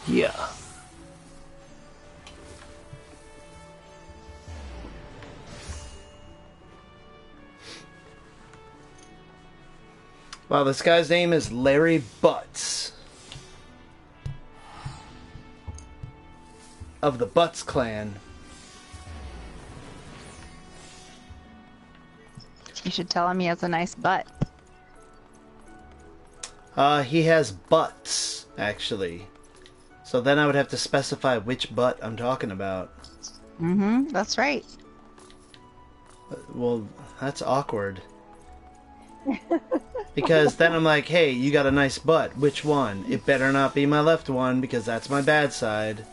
Yeah. Wow, this guy's name is Larry Butts. Of the Butts clan. You should tell him he has a nice butt. He has butts, actually. So then I would have to specify which butt I'm talking about. Mm-hmm, that's right. Well, that's awkward. Because then I'm like, hey, you got a nice butt. Which one? It better not be my left one, because that's my bad side.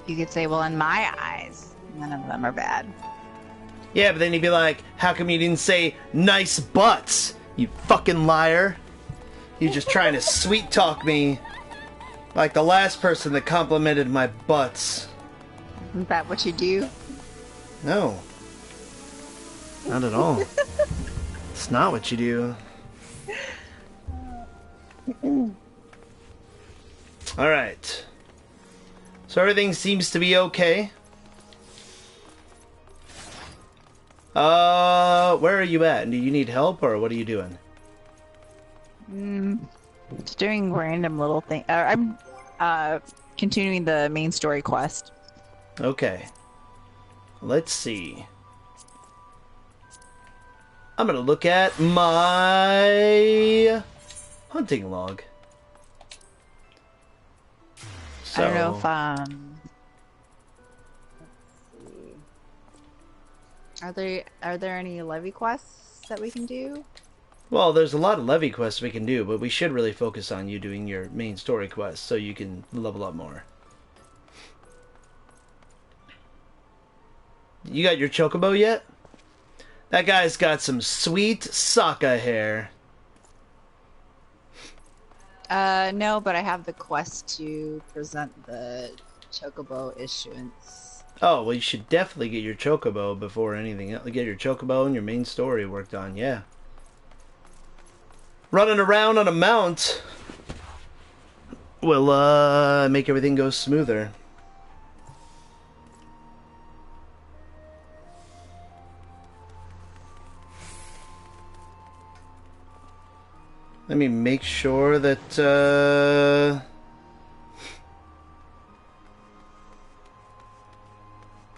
You could say, well, in my eyes, none of them are bad. Yeah, but then you'd be like, how come you didn't say nice butts? You fucking liar. You're just trying to sweet talk me. Like the last person that complimented my butts. Isn't that what you do? No. Not at all. It's not what you do. Alright. So everything seems to be okay. Where are you at? Do you need help, or what are you doing? Just doing random little things. I'm continuing the main story quest. Okay. Let's see. I'm gonna look at my hunting log. So, I don't know if let's see. Are there any levy quests that we can do? well, there's a lot of levy quests we can do, but we should really focus on you doing your main story quest so you can level up more. You got your chocobo yet? That guy's got some sweet Sokka hair. No, but I have the quest to present the chocobo issuance. Oh, well, you should definitely get your chocobo before anything else. Get your chocobo and your main story worked on, yeah. Running around on a mount will, make everything go smoother. Let me make sure that,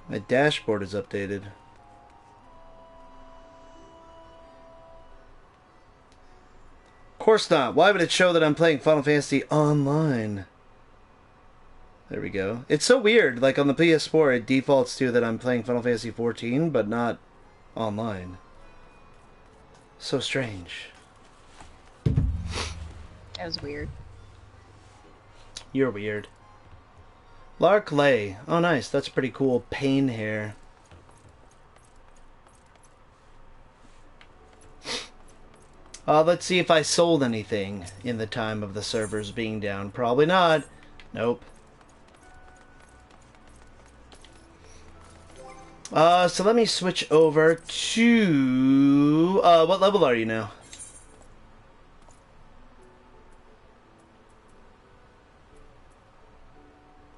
my dashboard is updated. Of course not. Why would it show that I'm playing Final Fantasy Online? There we go. It's so weird. Like on the PS4, it defaults to that I'm playing Final Fantasy 14, but not online. So strange. That was weird. You're weird. Lark Lay. Oh, nice. That's pretty cool. Pain hair. Let's see if I sold anything in the time of the servers being down. Probably not. Nope. So let me switch over to... what level are you now?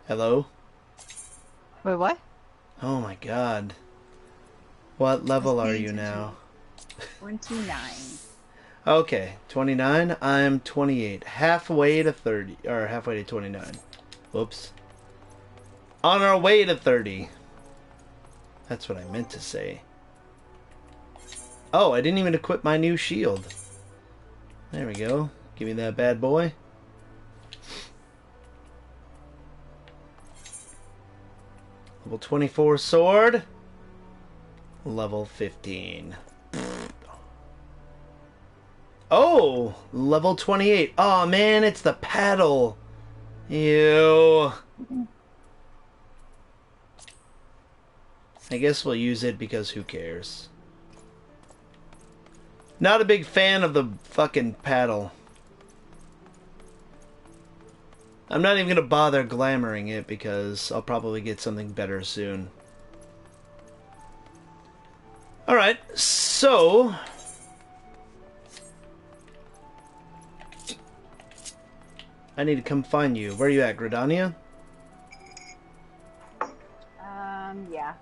Hello? Wait, what? Oh my god. What level are you now? 29. Okay, 29. I'm 28. Halfway to 30. Or halfway to 29. Whoops. On our way to 30. That's what I meant to say. Oh, I didn't even equip my new shield. There we go. Give me that bad boy. Level 24 sword. Level 15. Oh! Level 28. Oh man, it's the paddle. Ew. I guess we'll use it because who cares? Not a big fan of the fucking paddle. I'm not even gonna bother glamoring it because I'll probably get something better soon. Alright, so... I need to come find you. Where are you at, Gridania? Yeah.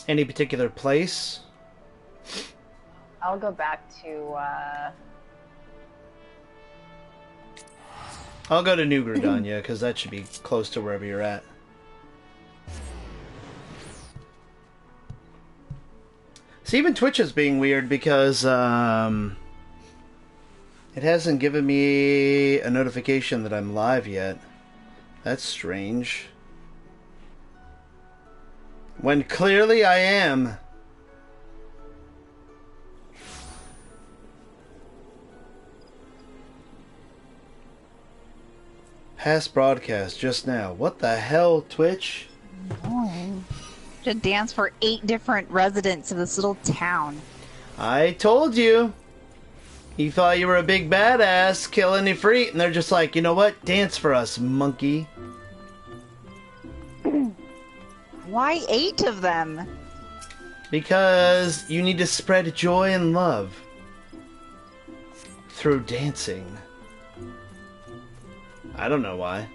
Any particular place? I'll go back to, I'll go to New Gridania, because that should be close to wherever you're at. See, even Twitch is being weird because, it hasn't given me a notification that I'm live yet. That's strange. When clearly I am. Past broadcast just now. What the hell, Twitch? annoying. To dance for 8 different residents of this little town. I told you. You thought you were a big badass, killing Ifrit, and they're just like, you know what? Dance for us, monkey. Why 8 of them? Because you need to spread joy and love. Through dancing. I don't know why.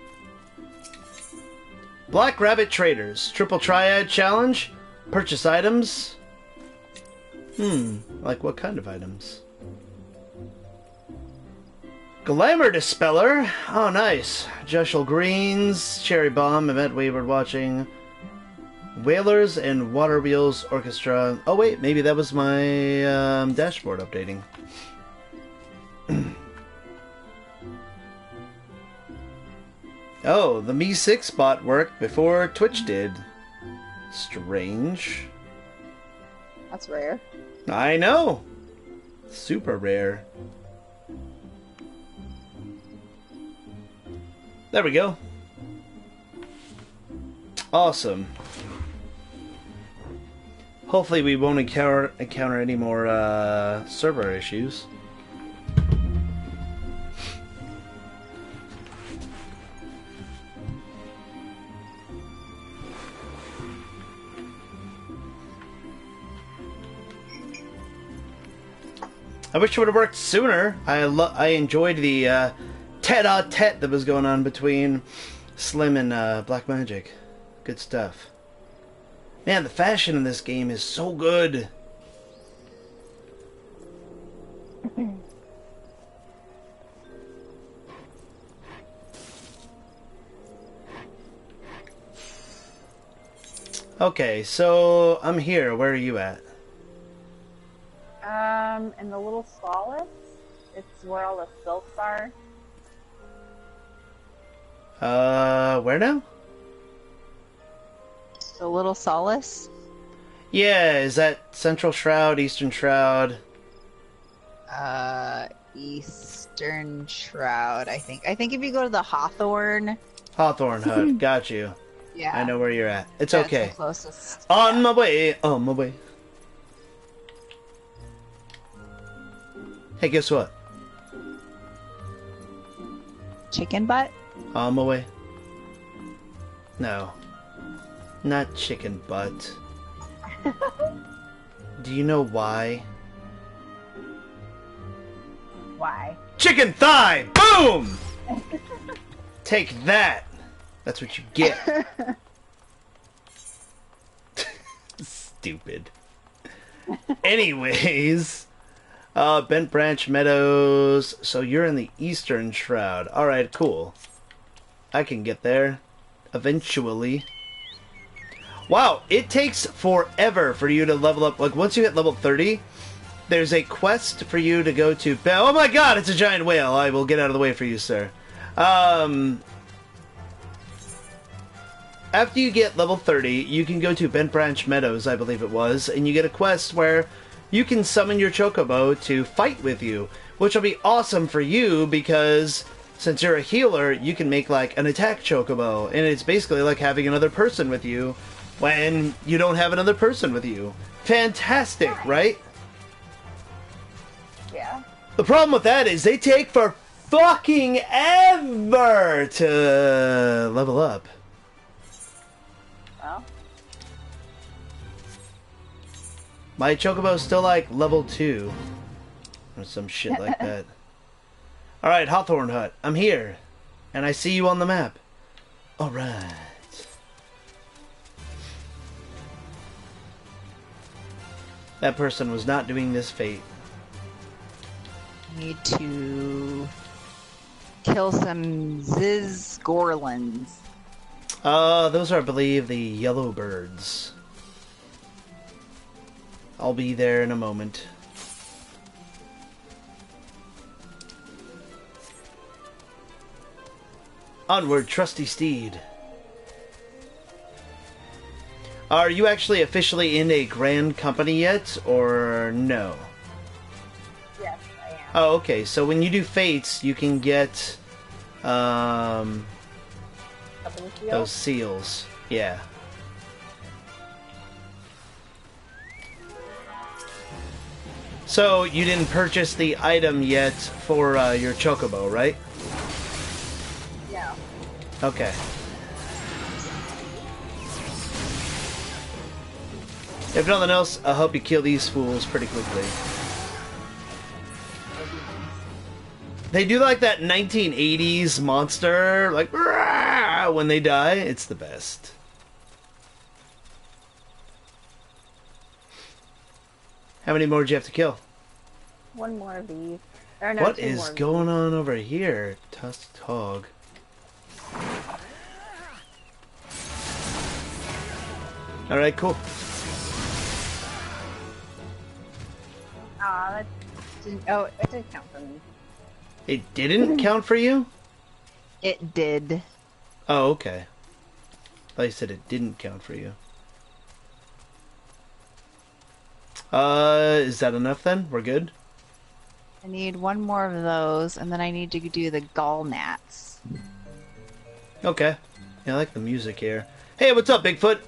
Black Rabbit Traders. Triple Triad Challenge. Purchase items. Like what kind of items? Glamour Dispeller. Oh, nice. Joshua Greens. Cherry Bomb. Event Wayward Watching. Whalers and Water Wheels Orchestra. Oh, wait. Maybe that was my dashboard updating. Oh, the Me6 bot worked before Twitch did. Strange. That's rare. I know! Super rare. There we go. Awesome. Hopefully we won't encounter any more server issues. I wish it would have worked sooner. I enjoyed the tete-a-tete that was going on between Slim and Black Magic. Good stuff. Man, the fashion in this game is so good. Okay, so I'm here. Where are you at? In the little solace. It's where all the sylphs are. Where now? The little solace? Yeah, is that Central Shroud, Eastern Shroud? Eastern Shroud, I think. I think if you go to the Hawthorne... Hawthorne Hut, got you. Yeah. I know where you're at. It's That's okay. the closest. On my way, on my way. Hey, guess what? Chicken butt? On my way. No. Not chicken butt. Do you know why? Why? Chicken thigh! Boom! Take that! That's what you get. Stupid. Anyways. Bent Branch Meadows. So you're in the Eastern Shroud. Alright, cool. I can get there. Eventually. Wow, it takes forever for you to level up. Like, once you hit level 30, there's a quest for you to go to... Oh my god, it's a giant whale. I will get out of the way for you, sir. After you get level 30, you can go to Bent Branch Meadows, I believe it was, and you get a quest where you can summon your chocobo to fight with you, which will be awesome for you because since you're a healer, you can make like an attack chocobo, and it's basically like having another person with you when you don't have another person with you. Fantastic, right? Yeah. The problem with that is they take for fucking ever to level up. Well. My chocobo's still like level 2 or some shit like that. Alright, Hawthorne Hut. I'm here. And I see you on the map. Alright. That person was not doing this fate. Need to kill some Ziz Gorlins. Those are, I believe, the yellow birds. I'll be there in a moment. Onward, trusty steed. Are you actually officially in a grand company yet, or no? Yes, I am. Oh, okay. So when you do fates, you can get Company seal? those seals. Yeah. So you didn't purchase the item yet for your chocobo, right? No. Okay. If nothing else, I hope you kill these fools pretty quickly. They do like that 1980s monster, like, "Rah!" when they die. It's the best. How many more do you have to kill? One more of these. Or no, What two is more of going on over here? Tusked hog. Alright, cool. That didn't. Oh, it did count for me. It didn't count for you? It did. Oh, okay. I thought you said it didn't count for you. Is that enough then? We're good? I need one more of those, and then I need to do the gall gnats. Okay. Yeah, I like the music here. Hey, what's up, Bigfoot?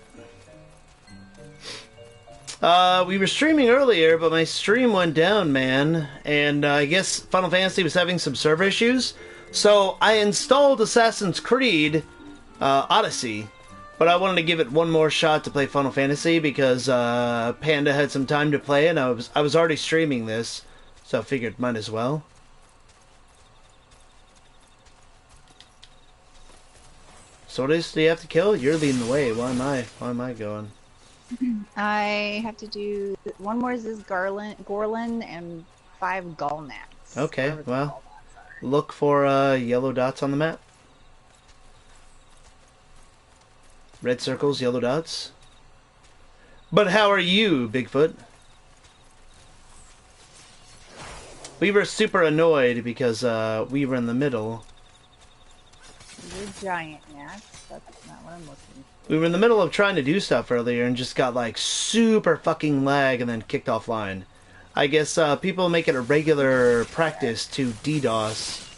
We were streaming earlier, but my stream went down, man. And I guess Final Fantasy was having some server issues. So I installed Assassin's Creed Odyssey. But I wanted to give it one more shot to play Final Fantasy because Panda had some time to play it. And I was already streaming this. So I figured might as well. So what do you have to kill? You're leading the way. Why am I going? I have to do one more Ziz Gorlin and 5 gall gnats. Okay, Whatever the well, gall gnats are. look for yellow dots on the map. Red circles, yellow dots. But how are you, Bigfoot? We were super annoyed because we were in the middle. These are giant gnats. That's not what I'm looking for. We were in the middle of trying to do stuff earlier and just got like super fucking lag and then kicked offline. I guess people make it a regular practice to DDoS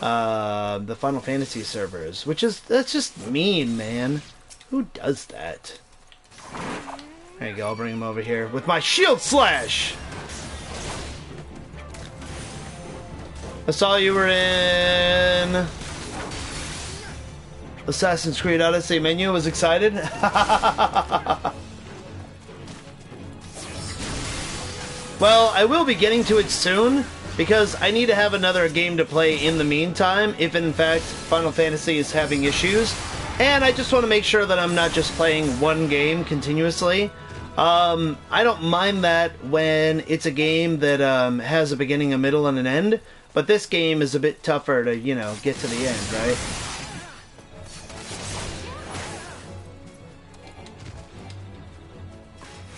the Final Fantasy servers, that's just mean, man. Who does that? There you go, I'll bring him over here with my shield slash! I saw you were in Assassin's Creed Odyssey menu. Was excited. Well, I will be getting to it soon because I need to have another game to play in the meantime if in fact Final Fantasy is having issues. And I just want to make sure that I'm not just playing one game continuously. I don't mind that when it's a game that has a beginning, a middle, and an end. But this game is a bit tougher to, you know, get to the end, right?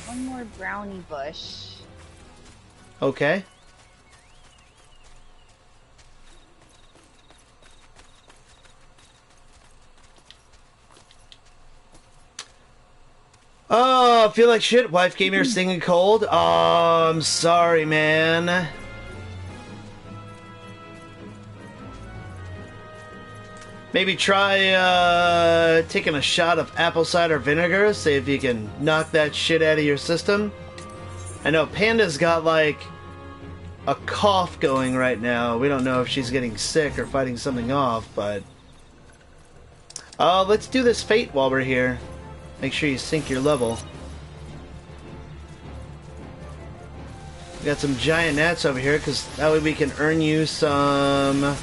One more brownie bush. Okay. Oh, I feel like shit. Wife came here singing cold. Oh, I'm sorry, man. Maybe try taking a shot of apple cider vinegar. See if you can knock that shit out of your system. I know Panda's got like a cough going right now. We don't know if she's getting sick or fighting something off, but let's do this fate while we're here. Make sure you sync your level. We got some giant gnats over here, because that way we can earn you some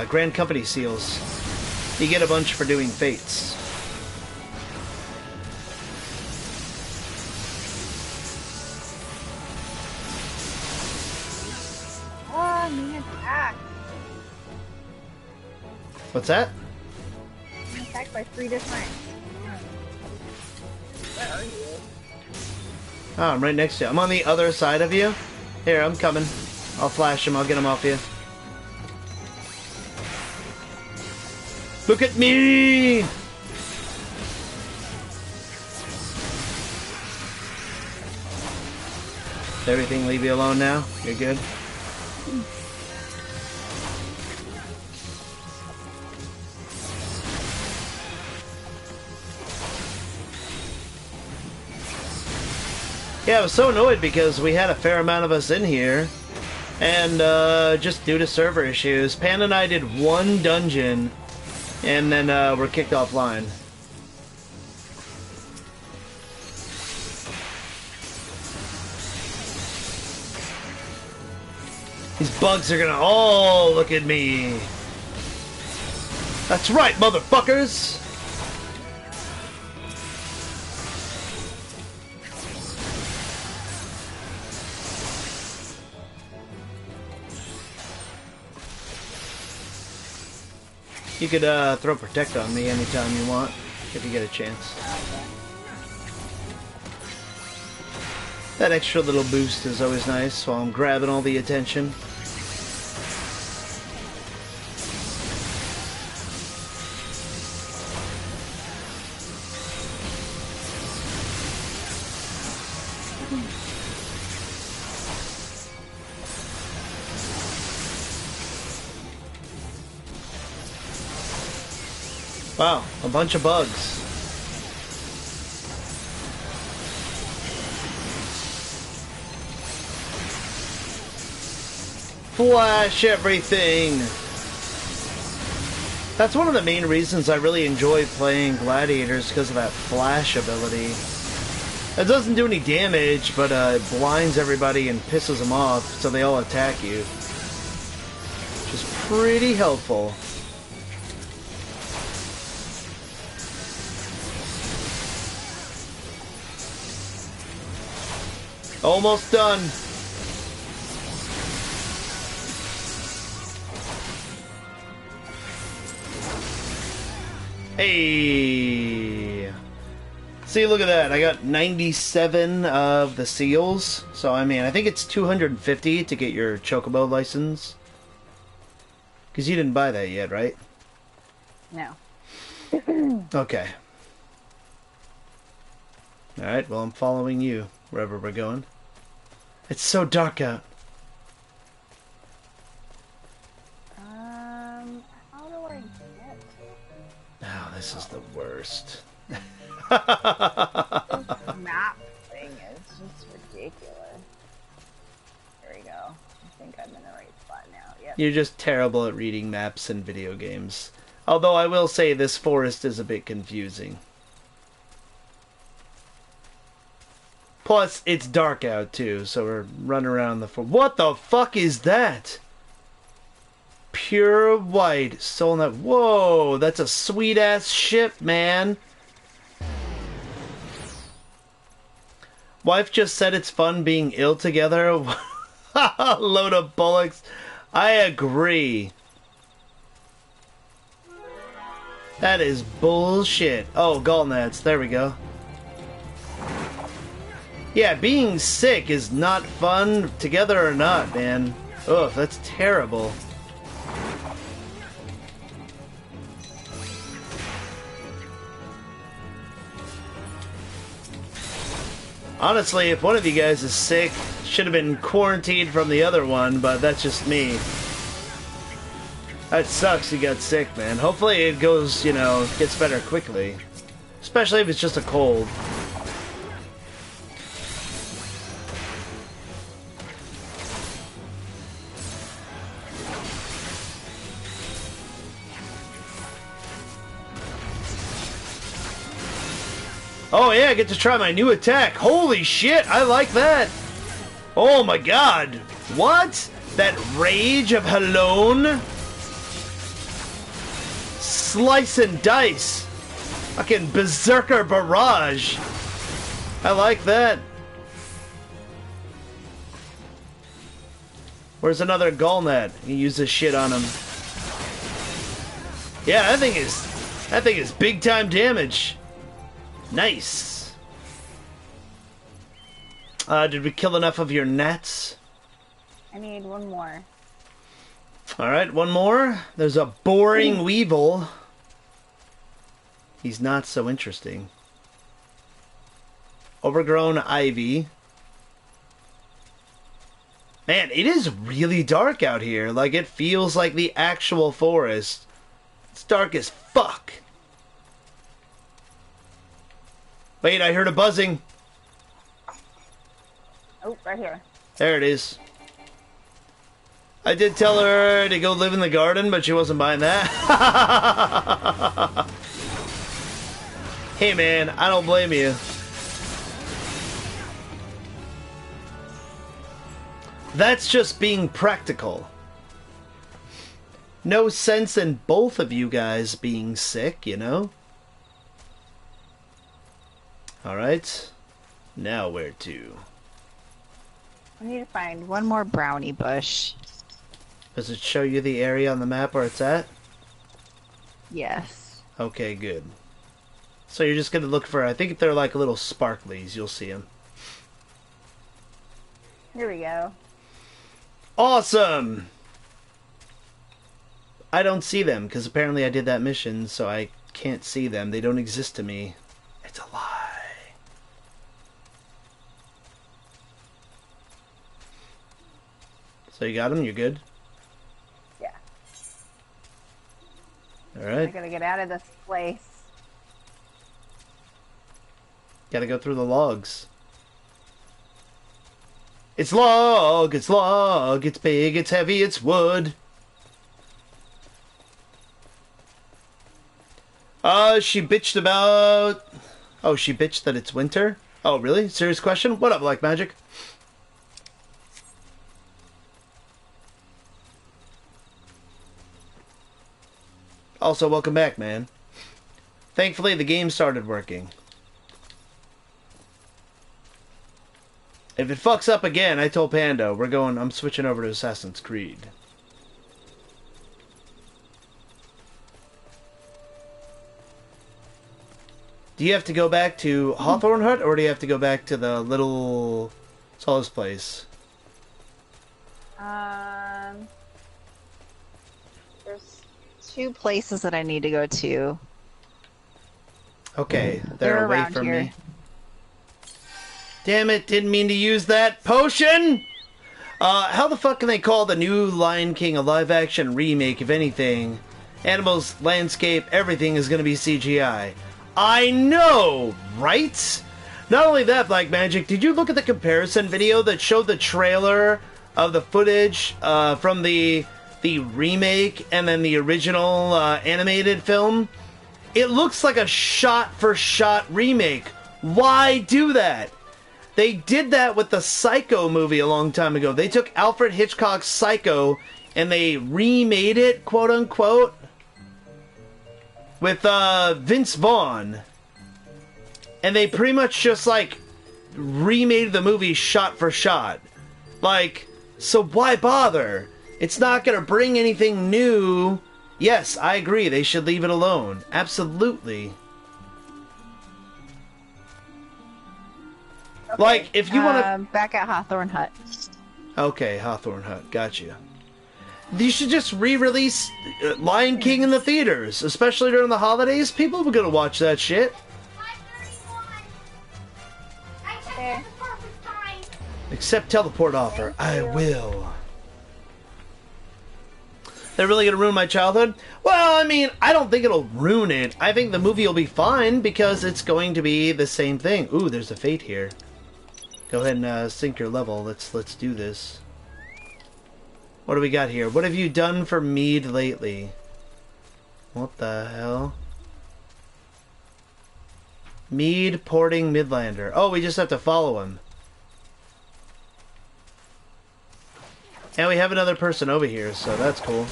Grand Company seals. You get a bunch for doing fates. Oh, I'm being attacked. What's that? I'm attacked by 3 different. Where are you? Oh, I'm right next to you. I'm on the other side of you. Here, I'm coming. I'll flash him. I'll get him off you. Look at me! Everything leave you alone now? You're good? Yeah, I was so annoyed because we had a fair amount of us in here, and just due to server issues, Pan and I did one dungeon, and then we're kicked offline. These bugs are gonna all look at me. That's right, motherfuckers! You could throw Protect on me anytime you want, if you get a chance. That extra little boost is always nice while I'm grabbing all the attention. Wow, a bunch of bugs. Flash everything! That's one of the main reasons I really enjoy playing Gladiators, because of that flash ability. It doesn't do any damage, but it blinds everybody and pisses them off, so they all attack you. Which is pretty helpful. Almost done. Hey. See, look at that. I got 97 of the seals. So, I mean, I think it's 250 to get your Chocobo license. Because you didn't buy that yet, right? No. Okay. Alright, well, I'm following you wherever we're going. It's so dark out. How do I get? Oh, this is the worst. This map thing is just ridiculous. There we go. I think I'm in the right spot now. Yep. You're just terrible at reading maps in video games. Although I will say this forest is a bit confusing. Plus, it's dark out too, so we're running around the forest. What the fuck is that? Pure white. Soul net. Whoa, that's a sweet ass ship, man. Wife just said it's fun being ill together. Load of bullocks. I agree. That is bullshit. Oh, gallnuts. There we go. Yeah, being sick is not fun, together or not, man. Ugh, that's terrible. Honestly, if one of you guys is sick, should have been quarantined from the other one, but that's just me. That sucks you got sick, man. Hopefully it goes, you know, gets better quickly. Especially if it's just a cold. Oh yeah, I get to try my new attack. Holy shit, I like that. Oh my god. What? That Rage of Halone? Slice and dice. Fucking Berserker Barrage. I like that. Where's another Gallnet? You use this shit on him. Yeah, that thing is big time damage. Nice. Did we kill enough of your gnats? I need one more. Alright, one more. There's a boring weevil. He's not so interesting. Overgrown ivy. Man, it is really dark out here. Like, it feels like the actual forest. It's dark as fuck. Wait, I heard a buzzing. Oh, right here. There it is. I did tell her to go live in the garden, but she wasn't buying that. Hey man, I don't blame you. That's just being practical. No sense in both of you guys being sick, you know? Alright. Now where to? I need to find one more brownie bush. Does it show you the area on the map where it's at? Yes. Okay, good. So you're just gonna look for, I think they're like little sparklies, you'll see them. Here we go. Awesome! I don't see them, because apparently I did that mission, so I can't see them. They don't exist to me. It's a lie. So you got them? You're good? Yeah. I Alright. gotta get out of this place. Gotta go through the logs. It's log, it's big, it's heavy, it's wood. She bitched about... Oh, she bitched that it's winter? Oh, really? Serious question? What up, Black Magic? Also, welcome back, man. Thankfully, the game started working. If it fucks up again, I told Pando, I'm switching over to Assassin's Creed. Do you have to go back to Hawthorne Hut, or do you have to go back to the little Solace place? There's two places that I need to go to. Okay, they're away around from here. me. Damn it, didn't mean to use that potion! How the fuck can they call the new Lion King a live-action remake, if anything? Animals, landscape, everything is gonna be CGI. I know, right? Not only that, Black Magic, did you look at the comparison video that showed the trailer of the footage from the remake and then the original animated film? It looks like a shot-for-shot remake. Why do that? They did that with the Psycho movie a long time ago. They took Alfred Hitchcock's Psycho and they remade it, quote-unquote, with Vince Vaughn. And they pretty much just, like, remade the movie shot for shot. Like, so why bother? It's not gonna bring anything new. Yes, I agree, they should leave it alone. Absolutely. Okay. Like, if you want to... Back at Hawthorne Hut. Okay, Hawthorne Hut, gotcha. You should just re-release Lion King in the theaters, especially during the holidays. People are gonna watch that shit. Okay. Accept teleport offer. I will. They're really gonna ruin my childhood? Well, I mean, I don't think it'll ruin it. I think the movie will be fine because it's going to be the same thing. Ooh, there's a fate here. Go ahead and sync your level. Let's do this. What do we got here? What have you done for Mead lately? What the hell? Mead porting Midlander. Oh, we just have to follow him. And we have another person over here, so that's cool.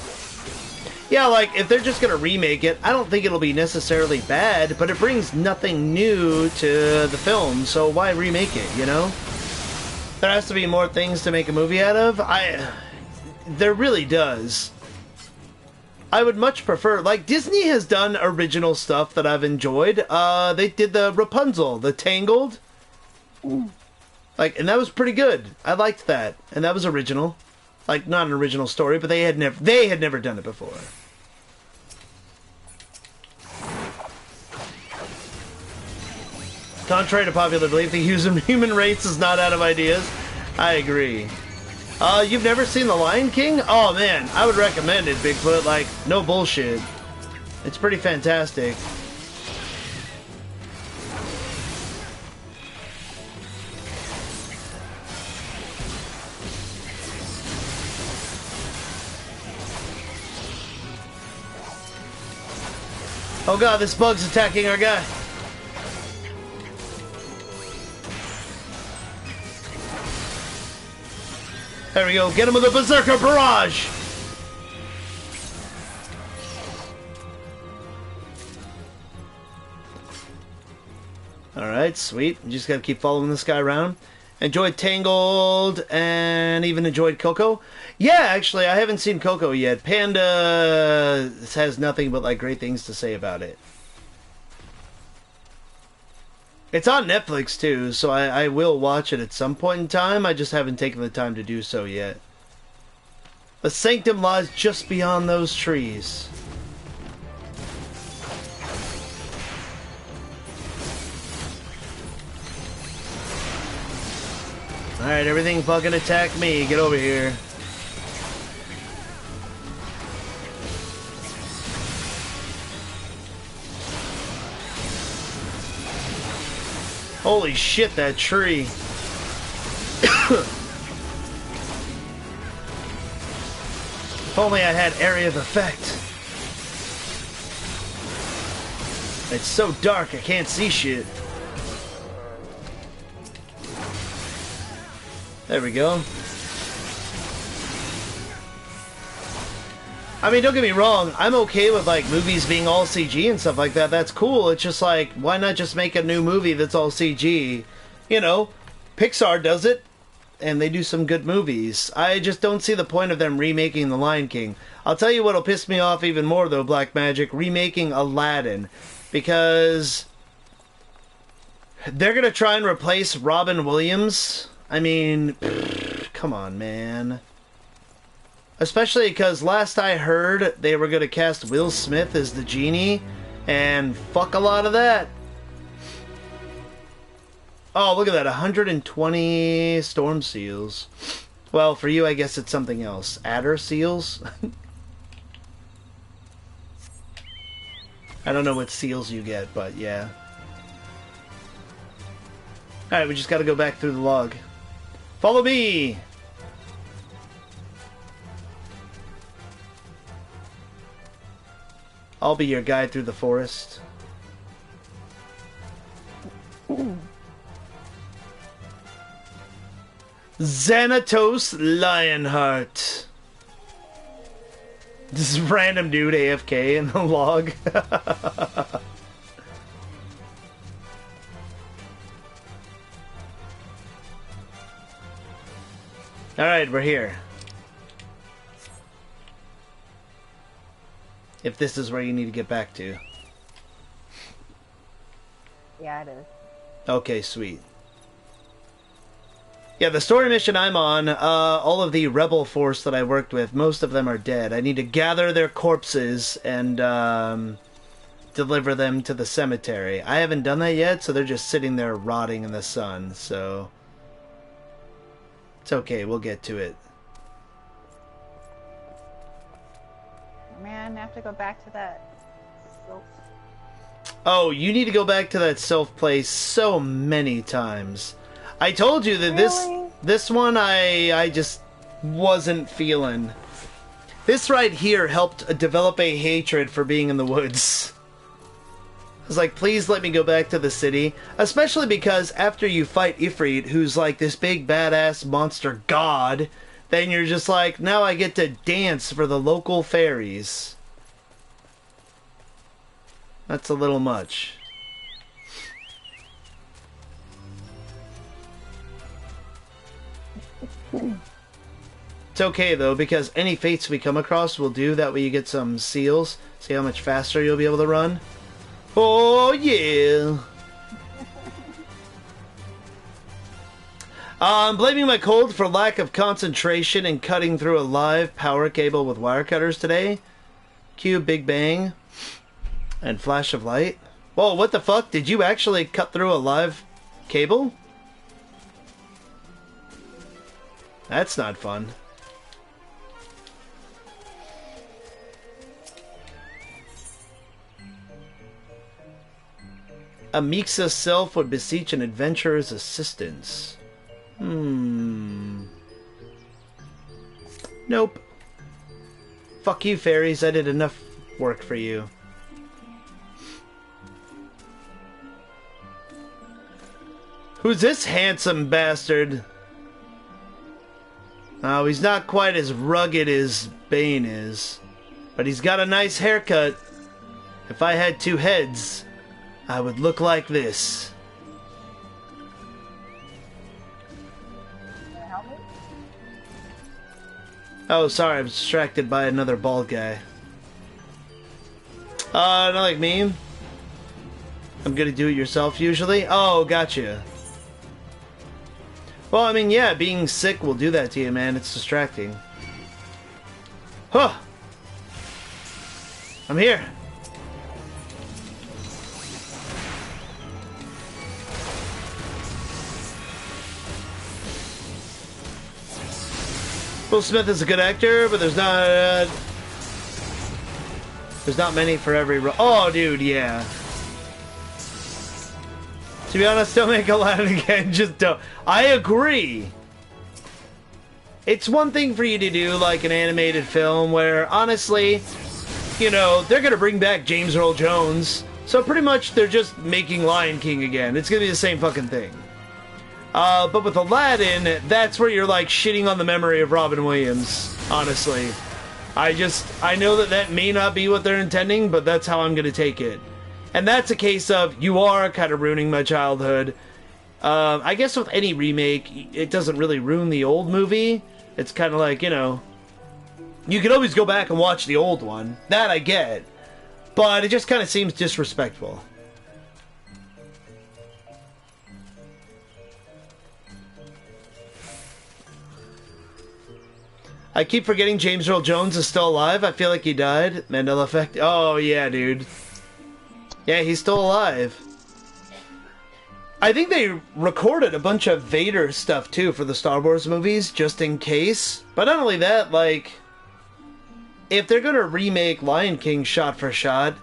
Yeah, like, if they're just gonna remake it, I don't think it'll be necessarily bad, but it brings nothing new to the film, so why remake it, you know? There has to be more things to make a movie out of. There really does. I would much prefer, like, Disney has done original stuff that I've enjoyed. They did the Rapunzel, the Tangled. Like, and that was pretty good. I liked that, and that was original. Like, not an original story, but they had never done it before. Contrary to popular belief, the human race is not out of ideas. I agree. You've never seen The Lion King? Oh man, I would recommend it, Bigfoot. Like, no bullshit. It's pretty fantastic. Oh god, this bug's attacking our guy. There we go, get him with a Berserker Barrage! Alright, sweet. You just gotta keep following this guy around. Enjoyed Tangled, and even enjoyed Coco. Yeah, actually, I haven't seen Coco yet. Panda has nothing but, like, great things to say about it. It's on Netflix, too, so I will watch it at some point in time. I just haven't taken the time to do so yet. The sanctum lies just beyond those trees. Alright, everything fucking attack me. Get over here. Holy shit, that tree. If only I had area of effect. It's so dark I can't see shit. There we go. I mean, don't get me wrong, I'm okay with, like, movies being all CG and stuff like that. That's cool. It's just like, why not just make a new movie that's all CG? You know, Pixar does it, and they do some good movies. I just don't see the point of them remaking The Lion King. I'll tell you what'll piss me off even more, though, Black Magic, remaking Aladdin. Because they're gonna try and replace Robin Williams. I mean, come on, man. Especially because last I heard, they were going to cast Will Smith as the genie, and fuck a lot of that. Oh, look at that, 120 storm seals. Well, for you, I guess it's something else. Adder seals? I don't know what seals you get, but yeah. Alright, we just gotta go back through the log. Follow me! I'll be your guide through the forest. Xanatos Lionheart. This is random dude AFK in the log. Alright, we're here. If this is where you need to get back to. Yeah, it is. Okay, sweet. Yeah, the story mission I'm on, all of the rebel force that I worked with, most of them are dead. I need to gather their corpses and deliver them to the cemetery. I haven't done that yet, so they're just sitting there rotting in the sun, so... It's okay, we'll get to it. Man, I have to go back to that sylph. Oh, you need to go back to that sylph place so many times. I told you that Really? this one I just wasn't feeling. This right here helped develop a hatred for being in the woods. I was like, please let me go back to the city. Especially because after you fight Ifrit, who's like this big badass monster god, then you're just like, now I get to dance for the local fairies. That's a little much. It's okay though, because any fates we come across will do. That way you get some seals. See how much faster you'll be able to run. Oh yeah! I'm blaming my cold for lack of concentration and cutting through a live power cable with wire cutters today. Cue Big Bang and Flash of Light. Whoa, what the fuck? Did you actually cut through a live cable? That's not fun. Amixa self would beseech an adventurer's assistance. Nope. Fuck you, fairies. I did enough work for you. Who's this handsome bastard? Oh, he's not quite as rugged as Bane is. But he's got a nice haircut. If I had two heads, I would look like this. Can you help me? Oh, sorry, I'm distracted by another bald guy. Not like me. I'm gonna do it yourself usually. Oh, gotcha. Well, I mean, yeah, being sick will do that to you, man. It's distracting. Huh! I'm here. Will Smith is a good actor, but there's not many for every role. Oh, dude, yeah. To be honest, don't make Aladdin again. Just don't. I agree. It's one thing for you to do like an animated film where, honestly, you know, they're gonna bring back James Earl Jones, so pretty much they're just making Lion King again. It's gonna be the same fucking thing. But with Aladdin, that's where you're like shitting on the memory of Robin Williams, honestly. I know that may not be what they're intending, but that's how I'm gonna take it. And that's a case of, you are kind of ruining my childhood. I guess with any remake, it doesn't really ruin the old movie. It's kind of like, you know, you can always go back and watch the old one. That I get. But it just kind of seems disrespectful. I keep forgetting James Earl Jones is still alive. I feel like he died. Mandela effect. Oh, yeah, dude. Yeah, he's still alive. I think they recorded a bunch of Vader stuff, too, for the Star Wars movies, just in case. But not only that, like, if they're gonna remake Lion King shot for shot,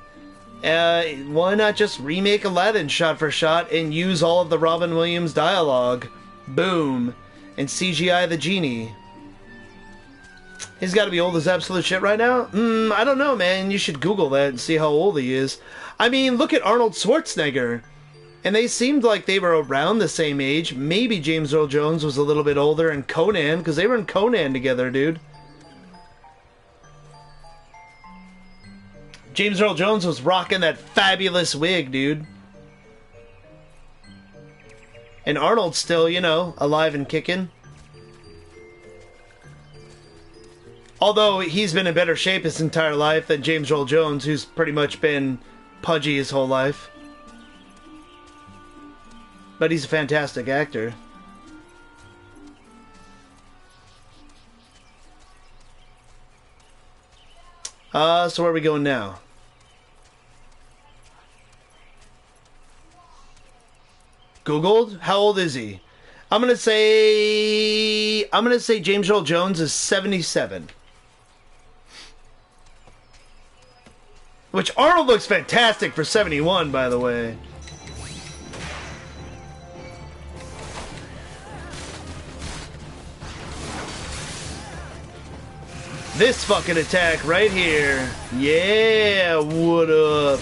why not just remake Aladdin shot for shot and use all of the Robin Williams dialogue? Boom. And CGI the genie. He's got to be old as absolute shit right now? I don't know, man. You should Google that and see how old he is. I mean, look at Arnold Schwarzenegger. And they seemed like they were around the same age. Maybe James Earl Jones was a little bit older in Conan, because they were in Conan together, dude. James Earl Jones was rocking that fabulous wig, dude. And Arnold's still, you know, alive and kicking. Although he's been in better shape his entire life than James Earl Jones, who's pretty much been pudgy his whole life. But he's a fantastic actor. So where are we going now? Googled? How old is he? I'm gonna say James Earl Jones is 77. Which Arnold looks fantastic for 71, by the way. This fucking attack right here. Yeah, what up?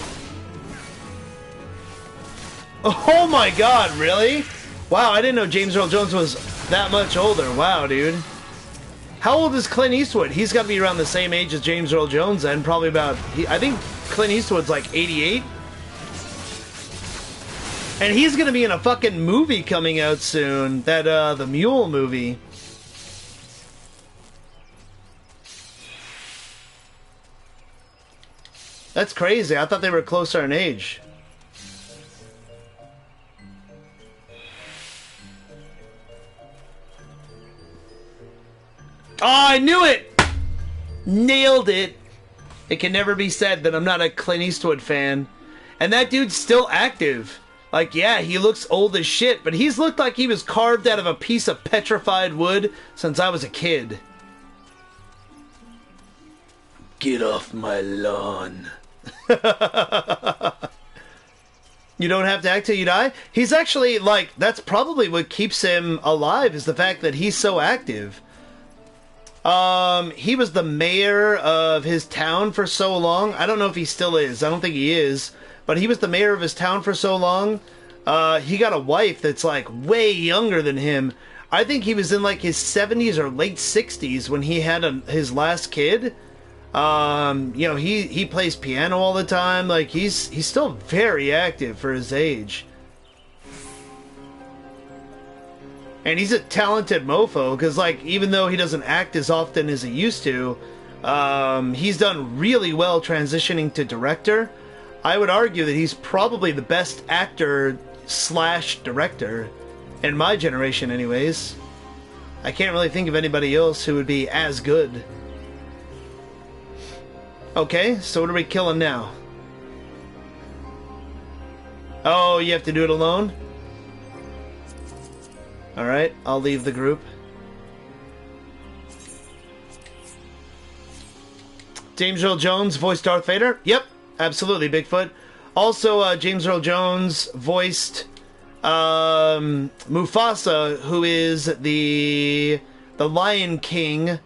Oh my god, really? Wow, I didn't know James Earl Jones was that much older. Wow, dude. How old is Clint Eastwood? He's got to be around the same age as James Earl Jones then. Probably about... I think Clint Eastwood's like 88. And he's going to be in a fucking movie coming out soon. That, the Mule movie. That's crazy. I thought they were closer in age. Oh, I knew it! Nailed it. It can never be said that I'm not a Clint Eastwood fan. And that dude's still active. Like, yeah, he looks old as shit, but he's looked like he was carved out of a piece of petrified wood since I was a kid. Get off my lawn. You don't have to act till you die? He's actually, like, that's probably what keeps him alive, is the fact that he's so active. He was the mayor of his town for so long. I don't know if he still is. I don't think he is. But he was the mayor of his town for so long. He got a wife that's, like, way younger than him. I think he was in, like, his 70s or late 60s when he had his last kid. You know, he plays piano all the time. Like, he's still very active for his age. And he's a talented mofo, because, like, even though he doesn't act as often as he used to, he's done really well transitioning to director. I would argue that he's probably the best actor slash director in my generation anyways. I can't really think of anybody else who would be as good. Okay, so what are we killing now? Oh, you have to do it alone? Alright, I'll leave the group. James Earl Jones voiced Darth Vader? Yep, absolutely, Bigfoot. Also, James Earl Jones voiced Mufasa, who is the Lion King,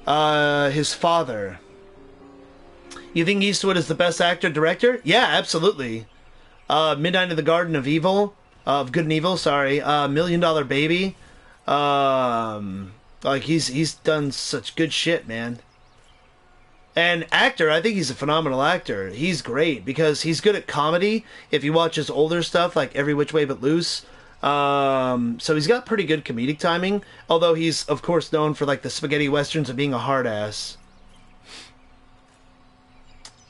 his father. You think Eastwood is the best actor-director? Yeah, absolutely. Midnight in the Garden of Evil. Of Good and Evil, sorry. Million Dollar Baby. Like, he's done such good shit, man. And actor, I think he's a phenomenal actor. He's great, because he's good at comedy. If you watch his older stuff, like Every Which Way But Loose. So he's got pretty good comedic timing. Although he's, of course, known for, like, the spaghetti westerns and being a hard ass.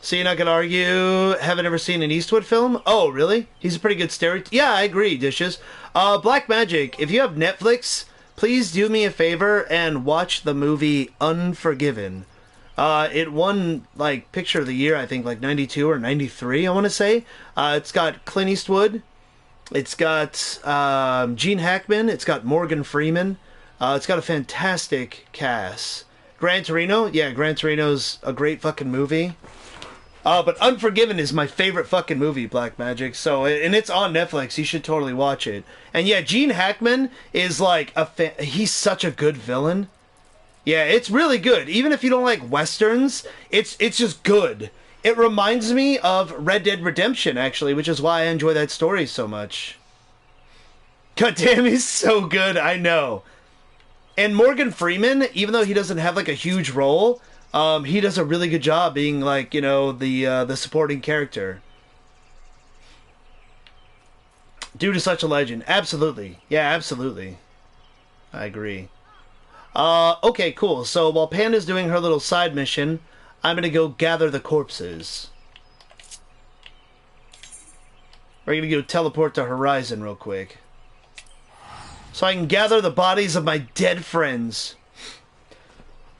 So you're not gonna argue, haven't ever seen an Eastwood film? Oh, really? He's a pretty good stereotype. Yeah, I agree, Dishes. Black Magic, if you have Netflix, please do me a favor and watch the movie Unforgiven. It won, like, Picture of the Year, I think, like, 92 or 93, I want to say. It's got Clint Eastwood. It's got Gene Hackman. It's got Morgan Freeman. It's got a fantastic cast. Gran Torino? Yeah, Gran Torino's a great fucking movie. But Unforgiven is my favorite fucking movie, Black Magic. So, and it's on Netflix. You should totally watch it. And yeah, Gene Hackman is like he's such a good villain. Yeah, it's really good. Even if you don't like westerns, it's just good. It reminds me of Red Dead Redemption, actually, which is why I enjoy that story so much. God damn, he's so good. I know. And Morgan Freeman, even though he doesn't have like a huge role, he does a really good job being, like, you know, the supporting character. Dude is such a legend. Absolutely. Yeah, absolutely. I agree. Okay, cool. So while Panda's doing her little side mission, I'm gonna go gather the corpses. We're gonna go teleport to Horizon real quick. So I can gather the bodies of my dead friends.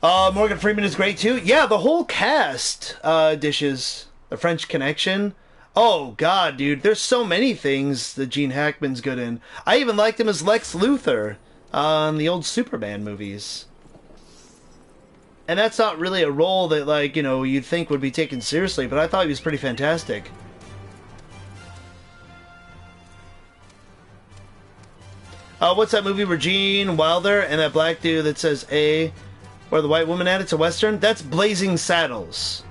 Morgan Freeman is great too. Yeah, the whole cast, Dishes. The French Connection. Oh, God, dude. There's so many things that Gene Hackman's good in. I even liked him as Lex Luthor on the old Superman movies. And that's not really a role that, like, you know, you'd think would be taken seriously, but I thought he was pretty fantastic. What's that movie where Gene Wilder and that black dude that says A... Where the white woman at? It's a Western? That's Blazing Saddles.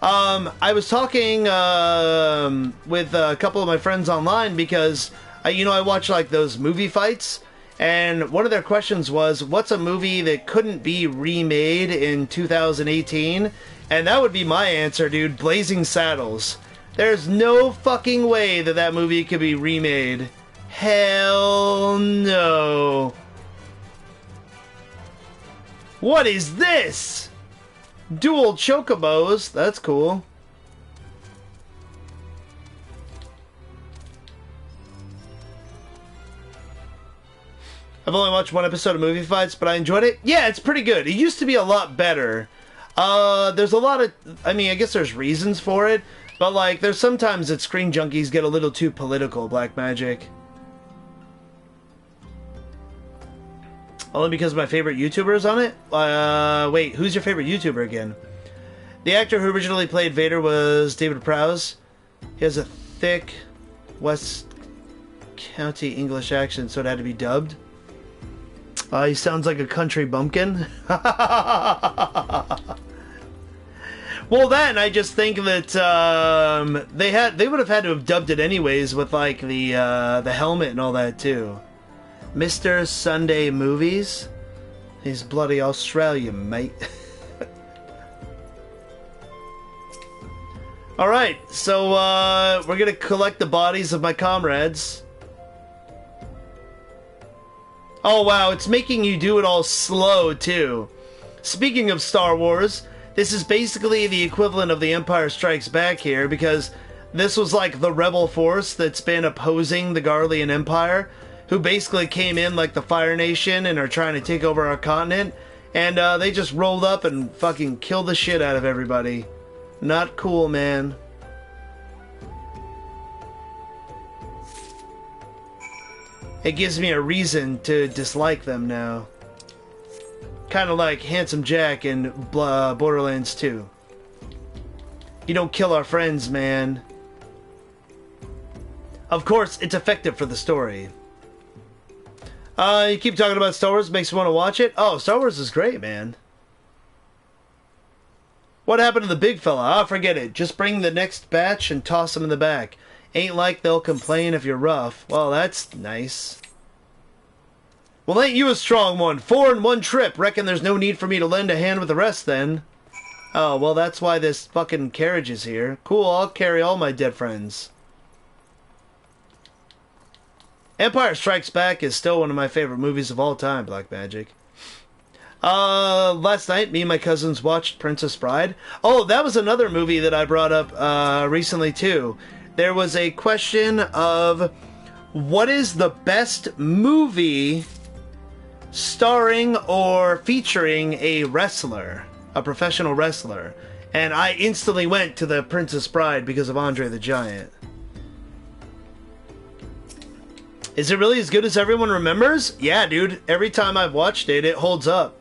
I was talking with a couple of my friends online because, I watch like those movie fights, and one of their questions was, what's a movie that couldn't be remade in 2018? And that would be my answer, dude. Blazing Saddles. There's no fucking way that that movie could be remade. Hell no. What is this? Dual chocobos. That's cool. I've only watched one episode of Movie Fights, but I enjoyed it. Yeah, it's pretty good. It used to be a lot better. There's a lot of... I mean, I guess there's reasons for it, but, like, there's sometimes that Screen Junkies get a little too political, Black Magic. Only because my favorite YouTuber is on it? Wait, who's your favorite YouTuber again? The actor who originally played Vader was David Prowse. He has a thick West County English accent, so it had to be dubbed. He sounds like a country bumpkin. Well, then I just think that they would have had to have dubbed it anyways with like the helmet and all that too. Mr. Sunday Movies. He's bloody Australian, mate. Alright, so we're gonna collect the bodies of my comrades. Oh wow, it's making you do it all slow too. Speaking of Star Wars, this is basically the equivalent of The Empire Strikes Back here, because this was like the rebel force that's been opposing the Garlean Empire, who basically came in like the Fire Nation and are trying to take over our continent, and they just rolled up and fucking killed the shit out of everybody. Not cool, man. It gives me a reason to dislike them now. Kind of like Handsome Jack in Borderlands 2. You don't kill our friends, man. Of course, it's effective for the story. You keep talking about Star Wars, makes you want to watch it? Oh, Star Wars is great, man. What happened to the big fella? Ah, forget it. Just bring the next batch and toss them in the back. Ain't like they'll complain if you're rough. Well, that's nice. Well, ain't you a strong one? 4 in one trip. Reckon there's no need for me to lend a hand with the rest, then. Oh, well, that's why this fucking carriage is here. Cool, I'll carry all my dead friends. Empire Strikes Back is still one of my favorite movies of all time, Black Magic. Last night, me and my cousins watched Princess Bride. Oh, that was another movie that I brought up, recently, too. There was a question of what is the best movie starring or featuring a wrestler, a professional wrestler. And I instantly went to the Princess Bride because of Andre the Giant. Is it really as good as everyone remembers? Yeah, dude. Every time I've watched it, it holds up.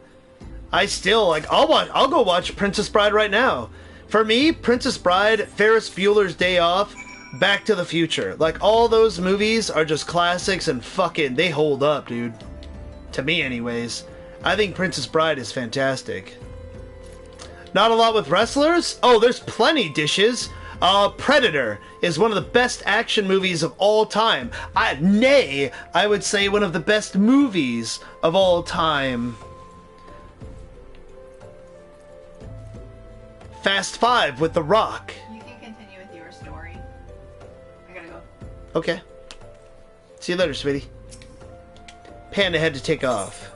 I still, like, I'll go watch Princess Bride right now. For me, Princess Bride, Ferris Bueller's Day Off, Back to the Future. Like, all those movies are just classics and fucking, they hold up, dude. To me, anyways. I think Princess Bride is fantastic. Not a lot with wrestlers? Oh, there's plenty dishes. Predator is one of the best action movies of all time. Nay, I would say one of the best movies of all time. Fast 5 with The Rock. You can continue with your story. I gotta go. Okay. See you later, sweetie. Panda had to take off.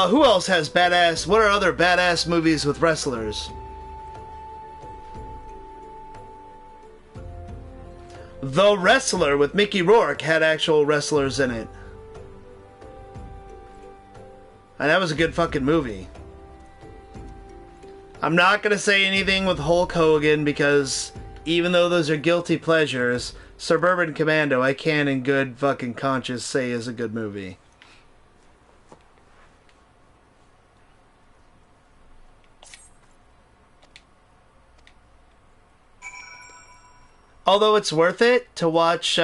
Who else has badass... What are other badass movies with wrestlers? The Wrestler with Mickey Rourke had actual wrestlers in it. And that was a good fucking movie. I'm not gonna say anything with Hulk Hogan because even though those are guilty pleasures, Suburban Commando I can in good fucking conscience say is a good movie. Although it's worth it to watch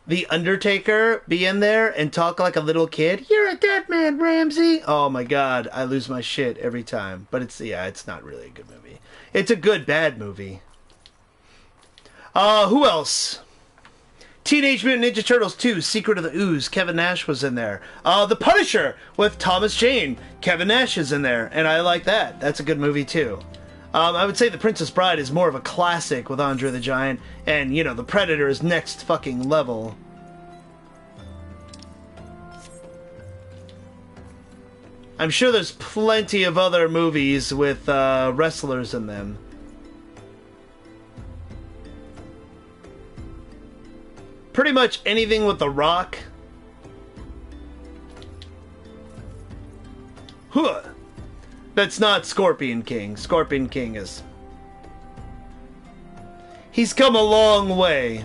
the Undertaker be in there and talk like a little kid. You're a dead man, Ramsey. Oh my god, I lose my shit every time. But it's not really a good movie. It's a good bad movie. Who else? Teenage Mutant Ninja Turtles 2, Secret of the Ooze. Kevin Nash was in there. The Punisher with Thomas Jane. Kevin Nash is in there, and I like that. That's a good movie too. I would say The Princess Bride is more of a classic with Andre the Giant, and, you know, The Predator is next fucking level. I'm sure there's plenty of other movies with wrestlers in them. Pretty much anything with The Rock. Huh. That's not Scorpion King. Scorpion King is... He's come a long way.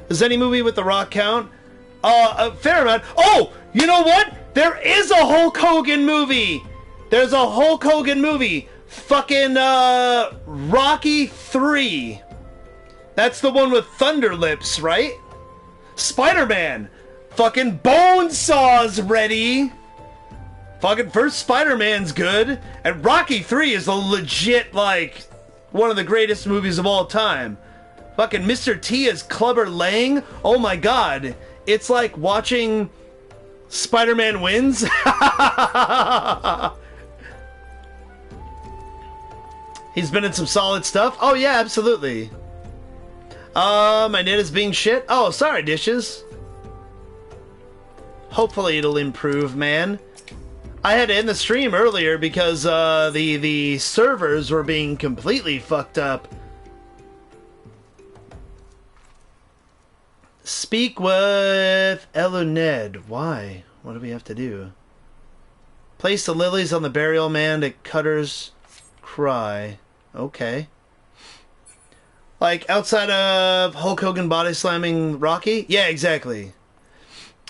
Does any movie with The Rock count? A fair amount. Oh! You know what? There is a Hulk Hogan movie! There's a Hulk Hogan movie! Fucking, Rocky 3. That's the one with Thunder Lips, right? Spider-Man! Fucking Bonesaw's ready! Fucking first Spider-Man's good, and Rocky 3 is a legit, like, one of the greatest movies of all time. Fucking Mr. T as Clubber Lang, oh my god. It's like watching Spider-Man Wins. He's been in some solid stuff. Oh yeah, absolutely. My net is being shit. Oh, sorry, dishes. Hopefully it'll improve, man. I had to end the stream earlier because the servers were being completely fucked up. Speak with Eluned. Why? What do we have to do? Place the lilies on the burial man to Cutter's cry. Okay. Like, outside of Hulk Hogan body slamming Rocky? Yeah, exactly.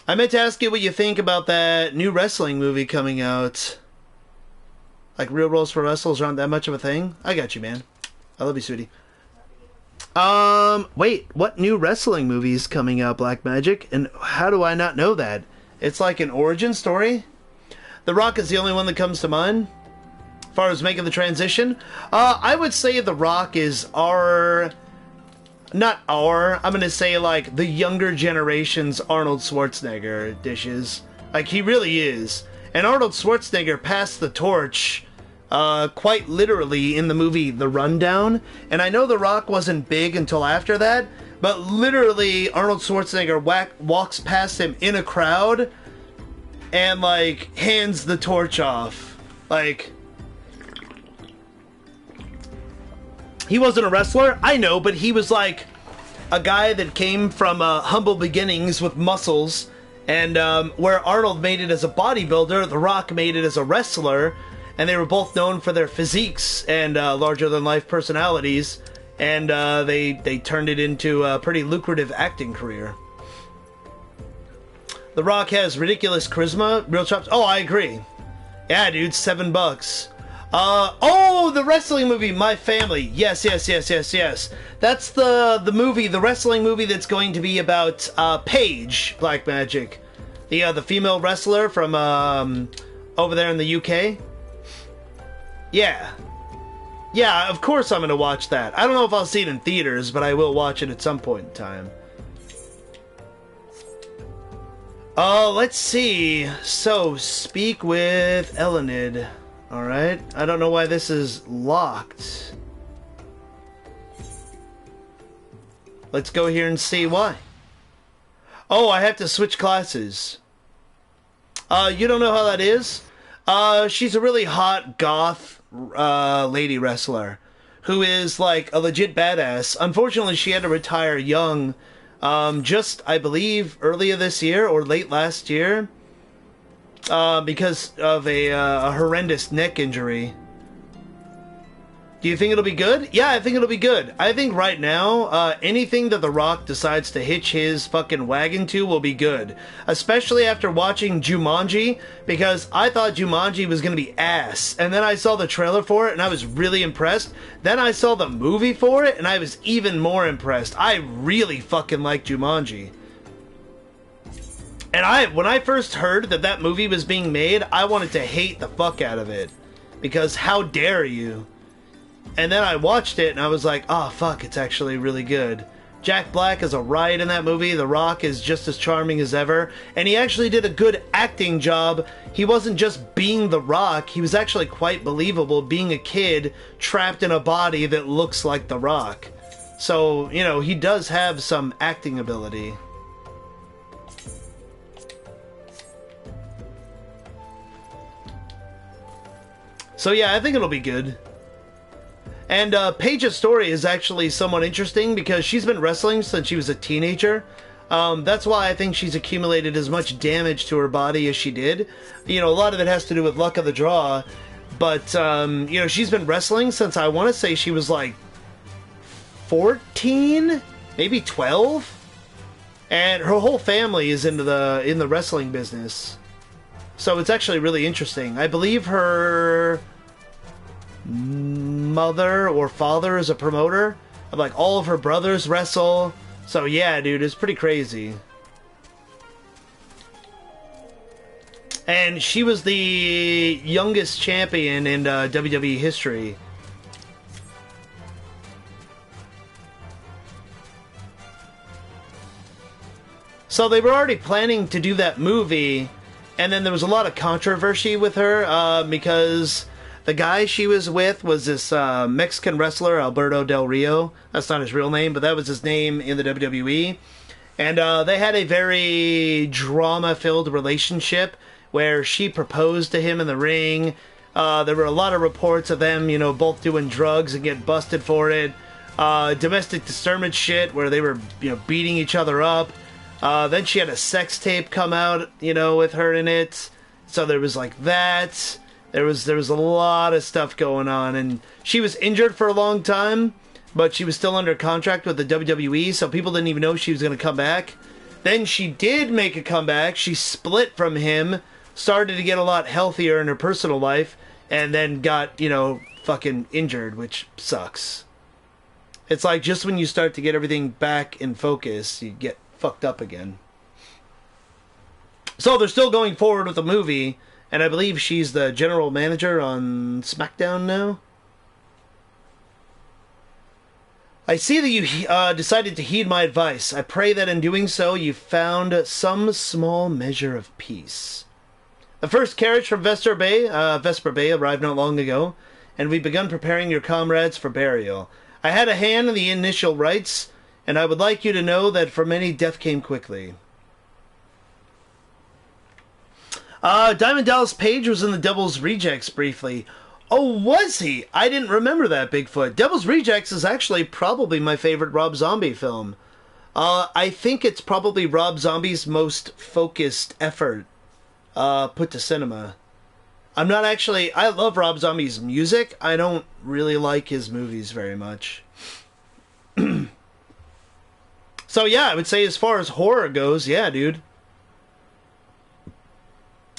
I meant to ask you what you think about that new wrestling movie coming out. Like, real roles for wrestlers aren't that much of a thing? I got you, man. I love you, sweetie. Wait, what new wrestling movie is coming out, Black Magic? And how do I not know that? It's like an origin story? The Rock is the only one that comes to mind? As far as making the transition? I would say The Rock is I'm gonna say, like, the younger generation's Arnold Schwarzenegger dishes. Like, he really is. And Arnold Schwarzenegger passed the torch, quite literally in the movie The Rundown. And I know The Rock wasn't big until after that, but literally Arnold Schwarzenegger walks past him in a crowd and, like, hands the torch off. Like... He wasn't a wrestler, I know, but he was like a guy that came from humble beginnings with muscles, and where Arnold made it as a bodybuilder, The Rock made it as a wrestler, and they were both known for their physiques and larger-than-life personalities, and they turned it into a pretty lucrative acting career. The Rock has ridiculous charisma, real chops. Oh, I agree. Yeah, dude, $7. Oh, the wrestling movie, My Family. Yes. That's the movie, the wrestling movie that's going to be about, Paige, Black Magic. The female wrestler from, over there in the UK. Yeah. Yeah, of course I'm gonna watch that. I don't know if I'll see it in theaters, but I will watch it at some point in time. Let's see. So, speak with Elenid. Alright, I don't know why this is locked. Let's go here and see why. Oh, I have to switch classes. You don't know how that is? She's a really hot goth lady wrestler who is like a legit badass. Unfortunately, she had to retire young, just, I believe, earlier this year or late last year. Because of a horrendous neck injury. Do you think it'll be good? Yeah, I think it'll be good. I think right now, anything that The Rock decides to hitch his fucking wagon to will be good. Especially after watching Jumanji, because I thought Jumanji was gonna be ass. And then I saw the trailer for it, and I was really impressed. Then I saw the movie for it, and I was even more impressed. I really fucking like Jumanji. And when I first heard that that movie was being made, I wanted to hate the fuck out of it. Because how dare you? And then I watched it and I was like, oh fuck, it's actually really good. Jack Black is a riot in that movie. The Rock is just as charming as ever. And he actually did a good acting job. He wasn't just being The Rock. He was actually quite believable being a kid trapped in a body that looks like The Rock. So, you know, he does have some acting ability. So yeah, I think it'll be good. And Paige's story is actually somewhat interesting because she's been wrestling since she was a teenager. That's why I think she's accumulated as much damage to her body as she did. You know, a lot of it has to do with luck of the draw. But, you know, she's been wrestling since I want to say she was like 14, maybe 12. And her whole family is in the wrestling business. So it's actually really interesting. I believe her mother or father is a promoter. Like, all of her brothers wrestle. So yeah, dude, it's pretty crazy. And she was the youngest champion in WWE history. So they were already planning to do that movie, and then there was a lot of controversy with her because the guy she was with was this Mexican wrestler, Alberto Del Rio. That's not his real name, but that was his name in the WWE. And they had a very drama-filled relationship where she proposed to him in the ring. There were a lot of reports of them, you know, both doing drugs and getting busted for it. Domestic disturbance shit where they were, you know, beating each other up. Then she had a sex tape come out, you know, with her in it. So there was like that. There was a lot of stuff going on, and she was injured for a long time, but she was still under contract with the WWE, so people didn't even know she was going to come back. Then she did make a comeback. She split from him, started to get a lot healthier in her personal life, and then got, you know, fucking injured, which sucks. It's like just when you start to get everything back in focus, you get fucked up again. So they're still going forward with the movie, and I believe she's the general manager on SmackDown now. I see that you decided to heed my advice. I pray that in doing so, you found some small measure of peace. The first carriage from Vesper Bay arrived not long ago, and we've begun preparing your comrades for burial. I had a hand in the initial rites, and I would like you to know that for many, death came quickly. Diamond Dallas Page was in the Devil's Rejects briefly. Oh, was he? I didn't remember that, Bigfoot. Devil's Rejects is actually probably my favorite Rob Zombie film. I think it's probably Rob Zombie's most focused effort put to cinema. I love Rob Zombie's music. I don't really like his movies very much. So yeah, I would say as far as horror goes, yeah, dude.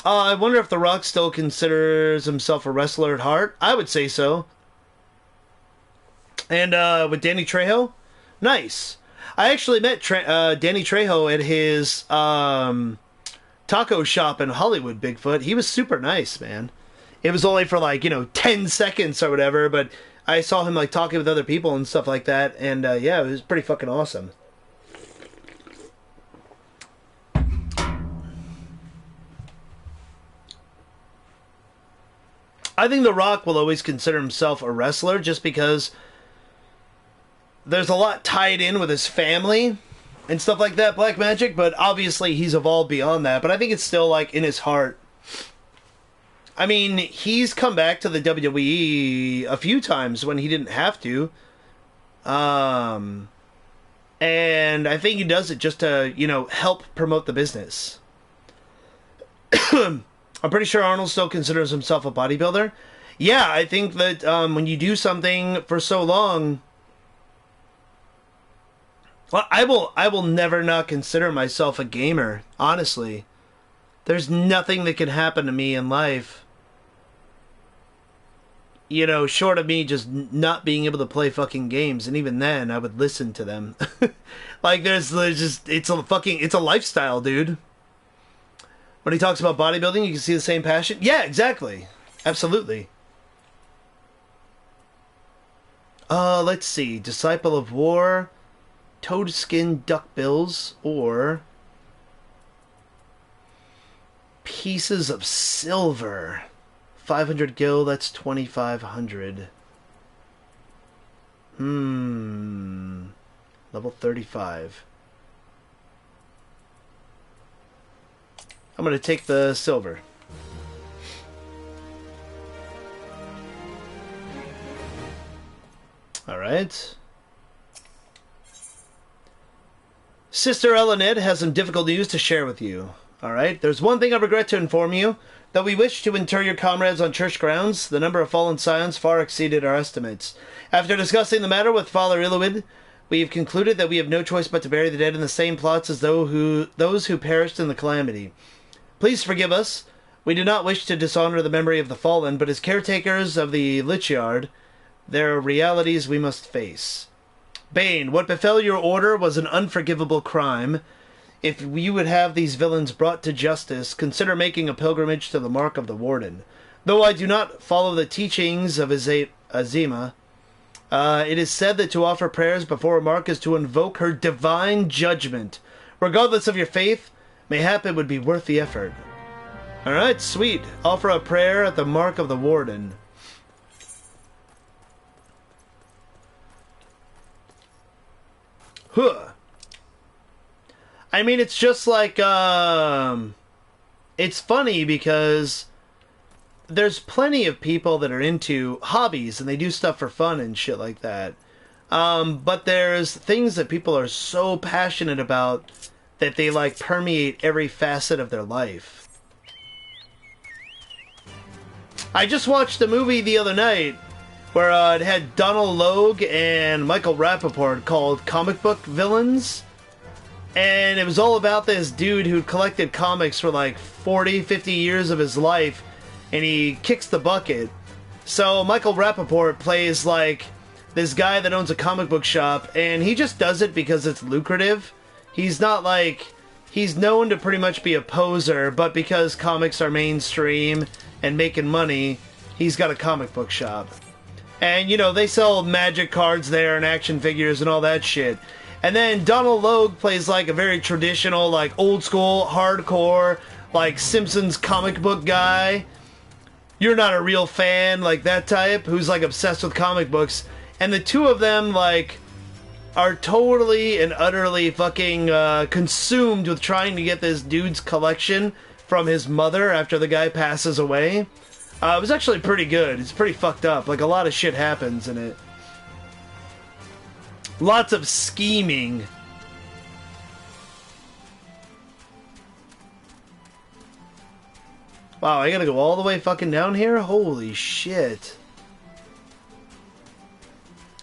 I wonder if The Rock still considers himself a wrestler at heart. I would say so. And with Danny Trejo? Nice. I actually met Danny Trejo at his taco shop in Hollywood, Bigfoot. He was super nice, man. It was only for 10 seconds or whatever, but I saw him talking with other people and stuff like that, and yeah, it was pretty fucking awesome. I think The Rock will always consider himself a wrestler just because there's a lot tied in with his family and stuff like that, Black Magic, but obviously he's evolved beyond that, but I think it's still in his heart. I mean, he's come back to the WWE a few times when he didn't have to. And I think he does it just to, help promote the business. I'm pretty sure Arnold still considers himself a bodybuilder. Yeah, I think that when you do something for so long... Well, I will never not consider myself a gamer, honestly. There's nothing that can happen to me in life, short of me just not being able to play fucking games, and even then, I would listen to them. There's just, it's a lifestyle, dude. When he talks about bodybuilding, you can see the same passion. Yeah, exactly. Absolutely. Let's see. Disciple of War, Toadskin Duckbills, or Pieces of Silver. 500 gil, that's 2,500. Level 35. I'm going to take the silver. Alright. Sister Elenid has some difficult news to share with you. Alright, there's one thing I regret to inform you. Though we wish to inter your comrades on church grounds, the number of fallen scions far exceeded our estimates. After discussing the matter with Father Illowid, we have concluded that we have no choice but to bury the dead in the same plots as those who perished in the calamity. Please forgive us. We do not wish to dishonor the memory of the fallen, but as caretakers of the Lichyard, there are realities we must face. Bane, what befell your order was an unforgivable crime. If you would have these villains brought to justice, consider making a pilgrimage to the Mark of the Warden. Though I do not follow the teachings of Azima, it is said that to offer prayers before a mark is to invoke her divine judgment. Regardless of your faith, mayhap it would be worth the effort. Alright, sweet. Offer a prayer at the Mark of the Warden. Huh. I mean, it's just like, it's funny because there's plenty of people that are into hobbies and they do stuff for fun and shit like that. But there's things that people are so passionate about that they, like, permeate every facet of their life. I just watched a movie the other night where it had Donald Logue and Michael Rappaport called Comic Book Villains. And it was all about this dude who collected comics for like 40, 50 years of his life, and he kicks the bucket. So Michael Rappaport plays like this guy that owns a comic book shop, and he just does it because it's lucrative. He's not like... He's known to pretty much be a poser, but because comics are mainstream and making money, he's got a comic book shop. And, you know, they sell magic cards there and action figures and all that shit. And then Donald Logue plays like a very traditional, like old school, hardcore, like Simpsons comic book guy. You're not a real fan, like that type, who's like obsessed with comic books. And the two of them, like, are totally and utterly fucking consumed with trying to get this dude's collection from his mother after the guy passes away. It was actually pretty good. It's pretty fucked up. Like, a lot of shit happens in it. Lots of scheming. Wow, I gotta go all the way fucking down here? Holy shit.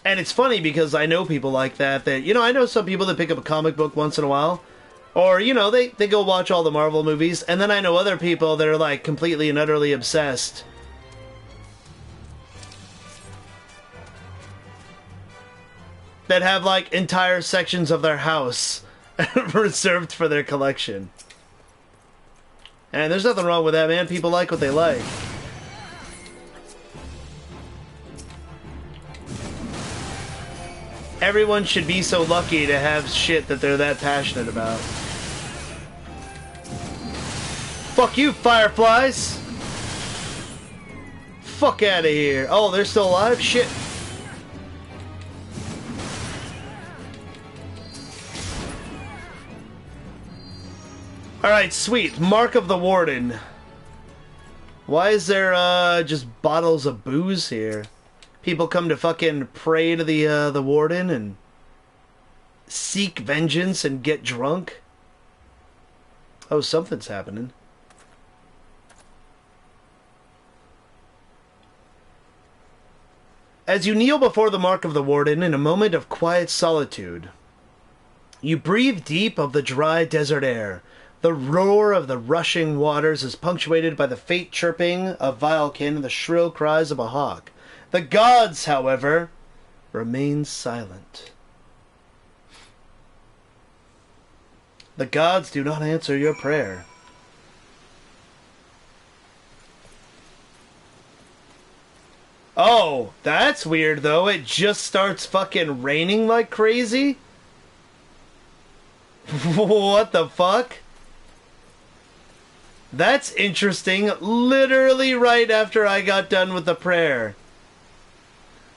And it's funny because I know people like that, you know, I know some people that pick up a comic book once in a while. Or, you know, they go watch all the Marvel movies. And then I know other people that are, like, completely and utterly obsessed. That have, like, entire sections of their house reserved for their collection. And there's nothing wrong with that, man. People like what they like. Everyone should be so lucky to have shit that they're that passionate about. Fuck you, fireflies! Fuck out of here. Oh, they're still alive? Shit. Alright, sweet. Mark of the Warden. Why is there, just bottles of booze here? People come to fucking pray to the Warden and seek vengeance and get drunk? Oh, something's happening. As you kneel before the Mark of the Warden in a moment of quiet solitude, you breathe deep of the dry desert air. The roar of the rushing waters is punctuated by the faint chirping of vilekin and the shrill cries of a hawk. The gods, however, remain silent. The gods do not answer your prayer. Oh, that's weird, though. It just starts fucking raining like crazy? What the fuck? That's interesting. Literally right after I got done with the prayer.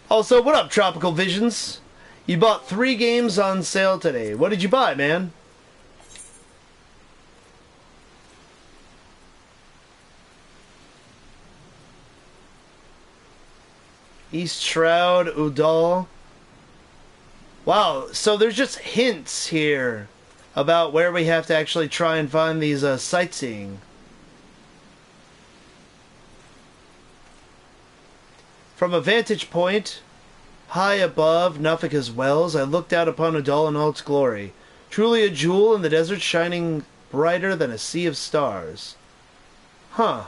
Also, what up, Tropical Visions? You bought 3 games on sale today. What did you buy, man? East Shroud, Udall. Wow, so there's just hints here about where we have to actually try and find these sightseeing. From a vantage point high above Nuffica's wells, I looked out upon Udall in all its glory. Truly a jewel in the desert, shining brighter than a sea of stars. Huh.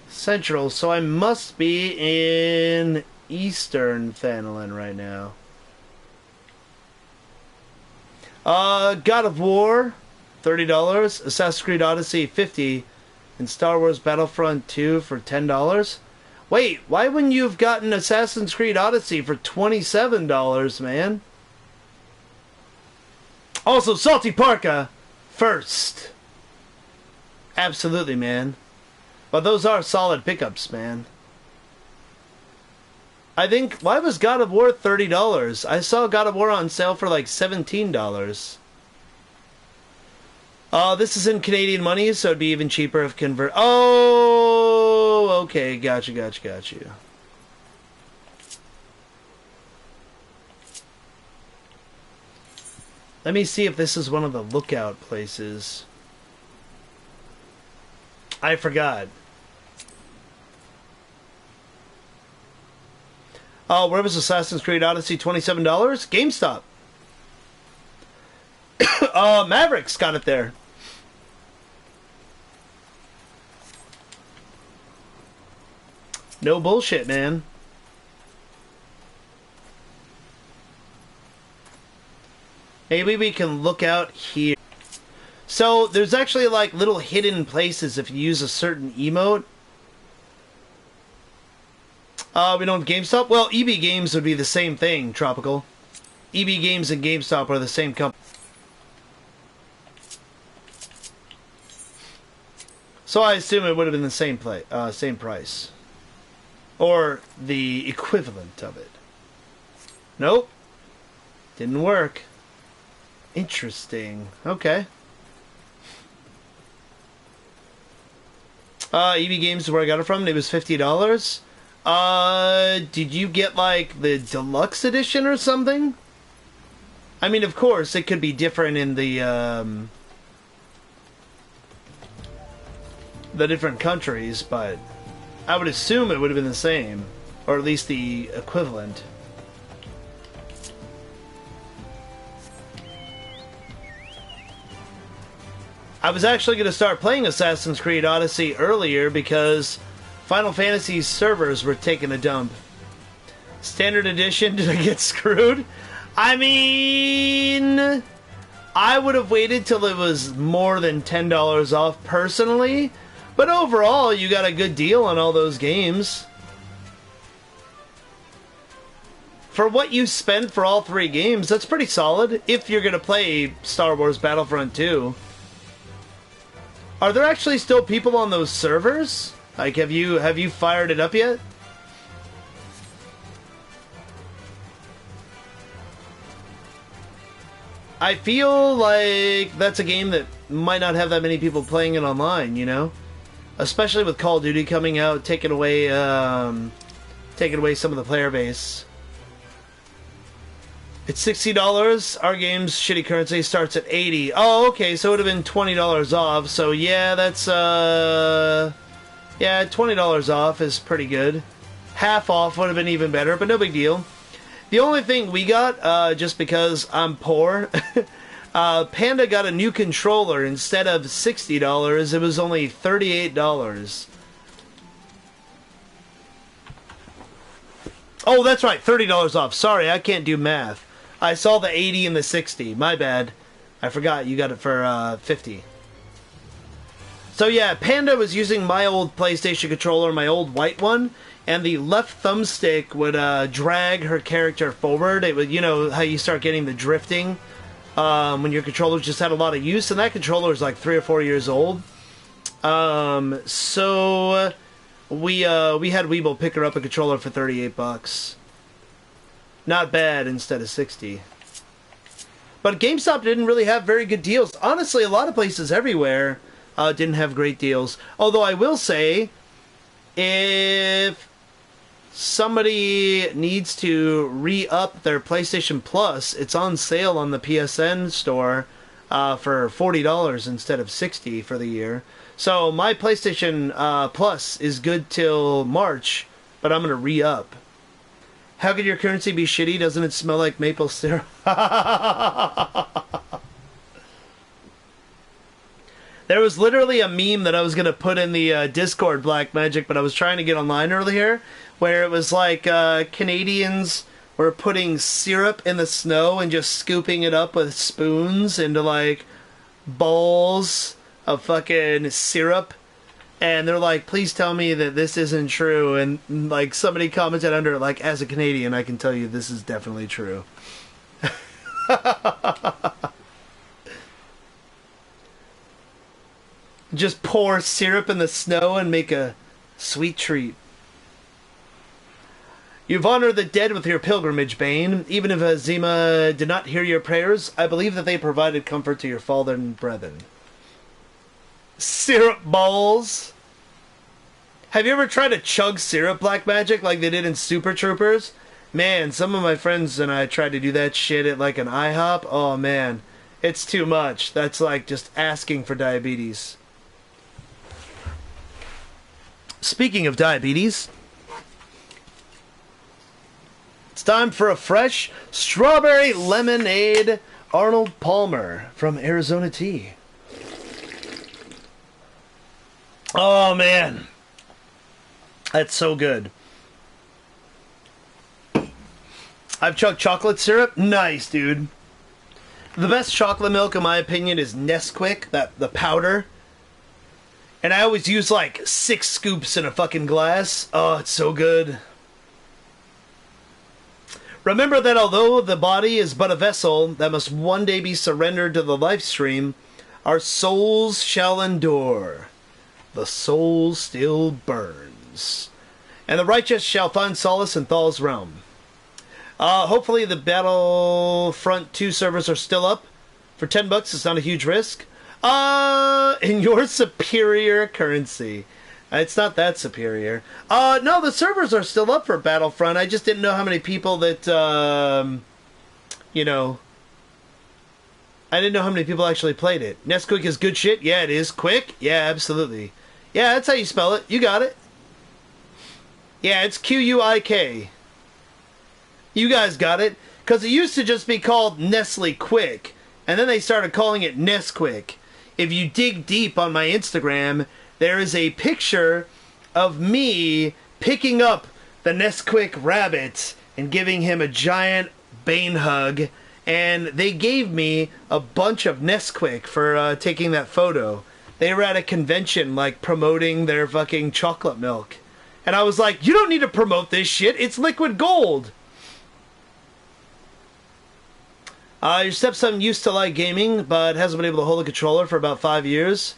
Central, so I must be in Eastern Thanalan right now. God of War, $30. Assassin's Creed Odyssey, $50. And Star Wars Battlefront 2 for $10. Wait, why wouldn't you have gotten Assassin's Creed Odyssey for $27, man? Also, Salty Parka, first. Absolutely, man. But those are solid pickups, man. I think, why was God of War $30? I saw God of War on sale for like $17. This is in Canadian money, so it'd be even cheaper if convert. Oh, okay, gotcha. Let me see if this is one of the lookout places. I forgot. Oh, where was Assassin's Creed Odyssey? $27? GameStop. Mavericks got it there. No bullshit, man. Maybe we can look out here. So, there's actually like little hidden places if you use a certain emote. We don't have GameStop? Well, EB Games would be the same thing, Tropical. EB Games and GameStop are the same company. So I assume it would have been the same same price. Or the equivalent of it. Nope. Didn't work. Interesting. Okay. EB Games is where I got it from. It was $50. Did you get, like, the deluxe edition or something? I mean, of course, it could be different in the different countries, but I would assume it would have been the same. Or at least the equivalent. I was actually going to start playing Assassin's Creed Odyssey earlier because Final Fantasy's servers were taking a dump. Standard edition, did I get screwed? I mean, I would have waited till it was more than $10 off personally, but overall, you got a good deal on all those games. For what you spent for all 3 games, that's pretty solid, if you're going to play Star Wars Battlefront 2. Are there actually still people on those servers? Like, have you fired it up yet? I feel like that's a game that might not have that many people playing it online, you know? Especially with Call of Duty coming out, taking away some of the player base. It's $60. Our game's shitty currency starts at $80. Oh, okay, so it would have been $20 off. So yeah, that's yeah, $20 off is pretty good. Half off would have been even better, but no big deal. The only thing we got, just because I'm poor, Panda got a new controller. Instead of $60, it was only $38. Oh, that's right, $30 off. Sorry, I can't do math. I saw the 80 and the 60. My bad. I forgot you got it for 50. So yeah, Panda was using my old PlayStation controller, my old white one, and the left thumbstick would drag her character forward. It would, you know, how you start getting the drifting when your controller just had a lot of use, and that controller is like 3 or 4 years old. So we had Weeble pick her up a controller for $38. Not bad instead of 60. But GameStop didn't really have very good deals. Honestly, a lot of places everywhere didn't have great deals. Although I will say, if somebody needs to re-up their PlayStation Plus, it's on sale on the PSN store for $40 instead of $60 for the year. So my PlayStation Plus is good till March, but I'm going to re-up. How could your currency be shitty? Doesn't it smell like maple syrup? There was literally a meme that I was going to put in the Discord, Black Magic, but I was trying to get online earlier, where it was like Canadians were putting syrup in the snow and just scooping it up with spoons into like bowls of fucking syrup. And they're like, please tell me that this isn't true. And like somebody commented under it, like, as a Canadian, I can tell you this is definitely true. Just pour syrup in the snow and make a sweet treat. You've honored the dead with your pilgrimage, Bane. Even if Azima did not hear your prayers, I believe that they provided comfort to your fallen brethren. Syrup balls. Have you ever tried to chug syrup, Black Magic, like they did in Super Troopers? Man, some of my friends and I tried to do that shit at like an IHOP. Oh man, it's too much. That's like just asking for diabetes. Speaking of diabetes, it's time for a fresh strawberry lemonade Arnold Palmer from Arizona Tea. Oh man, that's so good. I've chugged chocolate syrup. Nice, dude. The best chocolate milk, in my opinion, is Nesquik, the powder. And I always use like 6 scoops in a fucking glass. Oh, it's so good. Remember that although the body is but a vessel that must one day be surrendered to the life stream, our souls shall endure. The soul still burns. And the righteous shall find solace in Thal's realm. Hopefully the Battlefront 2 servers are still up. For $10, it's not a huge risk. In your superior currency. It's not that superior. No, the servers are still up for Battlefront. I just didn't know how many people that, you know... I didn't know how many people actually played it. Nesquik is good shit? Yeah, it is. Quick? Yeah, absolutely. Yeah, that's how you spell it. You got it. Yeah, it's Q-U-I-K. You guys got it. Because it used to just be called Nestle Quick. And then they started calling it Nesquik. If you dig deep on my Instagram, there is a picture of me picking up the Nesquik rabbit and giving him a giant Bane hug. And they gave me a bunch of Nesquik for taking that photo. They were at a convention, like, promoting their fucking chocolate milk. And I was like, you don't need to promote this shit. It's liquid gold. Your stepson used to like gaming, but hasn't been able to hold a controller for about 5 years.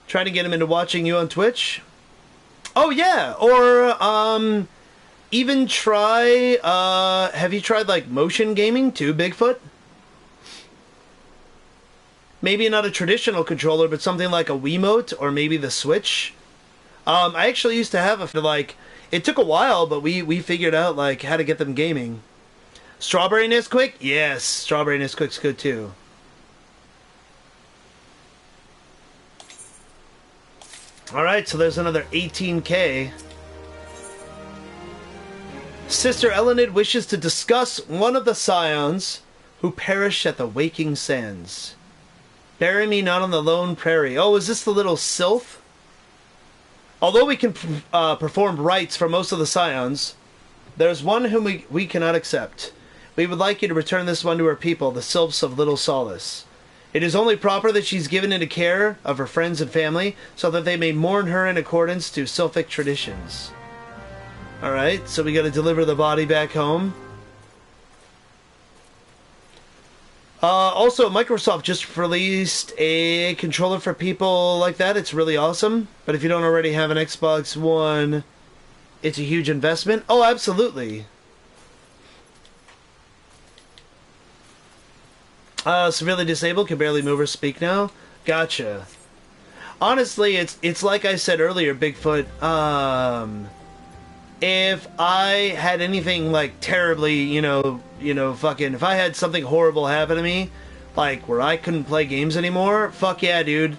Trying to get him into watching you on Twitch. Oh, yeah. Or, even try, have you tried, like, motion gaming too, Bigfoot? Maybe not a traditional controller, but something like a Wiimote or maybe the Switch. I actually used to have like, it took a while, but we figured out, like, how to get them gaming. Strawberry Nesquik? Yes, Strawberry Nesquik's good too. Alright, so there's another 18K. Sister Elenid wishes to discuss one of the scions who perished at the waking sands. Bury me not on the lone prairie. Oh, is this the little sylph? Although we can perform rites for most of the scions, There's one whom we cannot accept. We would like you to return this one to her people, the Sylphs of Little Solace. It is only proper that she's given into care of her friends and family, so that they may mourn her in accordance to Sylphic traditions. Alright, so we gotta deliver the body back home. Also, Microsoft just released a controller for people like that. It's really awesome. But if you don't already have an Xbox One, it's a huge investment. Oh, absolutely. Severely disabled, can barely move or speak now. Gotcha. Honestly, it's like I said earlier, Bigfoot. If I had anything like terribly, fucking, if I had something horrible happen to me, like where I couldn't play games anymore, fuck yeah, dude.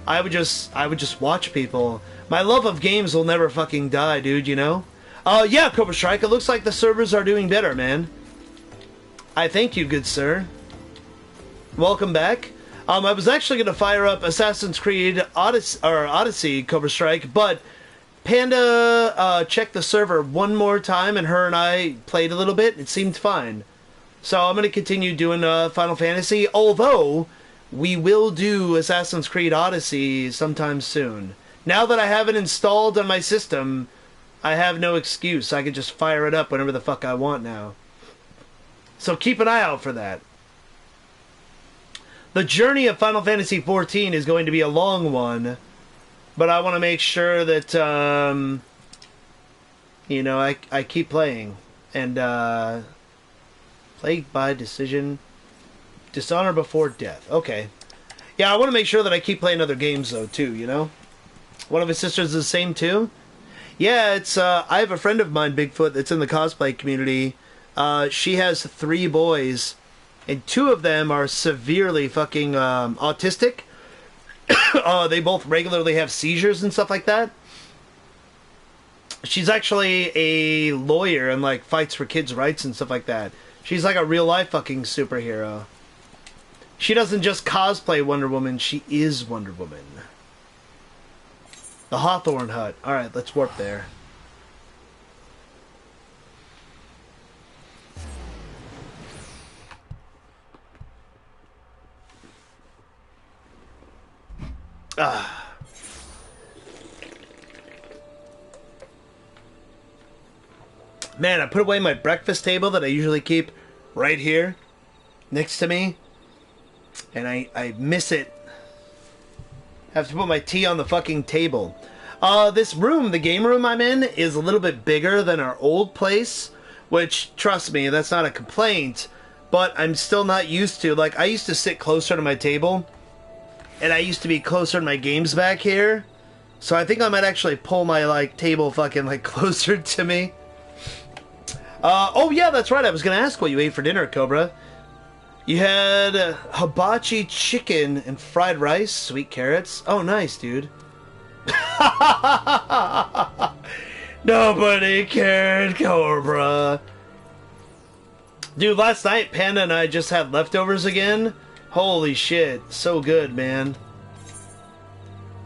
I would just watch people. My love of games will never fucking die, dude, you know? Yeah, Cobra Strike, it looks like the servers are doing better, man. I thank you, good sir. Welcome back. I was actually going to fire up Assassin's Creed Odyssey Cobra Strike, but Panda checked the server one more time, and her and I played a little bit. It seemed fine. So I'm going to continue doing Final Fantasy, although we will do Assassin's Creed Odyssey sometime soon. Now that I have it installed on my system, I have no excuse. I can just fire it up whenever the fuck I want now. So keep an eye out for that. The journey of Final Fantasy XIV is going to be a long one, but I want to make sure that, I keep playing. And, Plagued by Decision, Dishonor Before Death. Okay. Yeah, I want to make sure that I keep playing other games, though, too, you know? One of his sisters is the same, too? Yeah, it's, I have a friend of mine, Bigfoot, that's in the cosplay community. She has 3 boys, and 2 of them are severely fucking autistic. They both regularly have seizures and stuff like that. She's actually a lawyer and like fights for kids' rights and stuff like that. She's like a real life fucking superhero. She doesn't just cosplay Wonder Woman, she is Wonder Woman. The Hawthorne Hut. Alright, let's warp there. Man, I put away my breakfast table that I usually keep right here next to me, and I miss it. Have to put my tea on the fucking table. This room, the game room I'm in, is a little bit bigger than our old place, which, trust me, that's not a complaint, but I'm still not used to. Like, I used to sit closer to my table, and I used to be closer to my games back here. So I think I might actually pull my, like, table fucking, like, closer to me. Oh yeah, that's right. I was going to ask what you ate for dinner, Cobra. You had hibachi chicken and fried rice, sweet carrots. Oh, nice, dude. Nobody cared, Cobra. Dude, last night, Panda and I just had leftovers again. Holy shit, so good, man.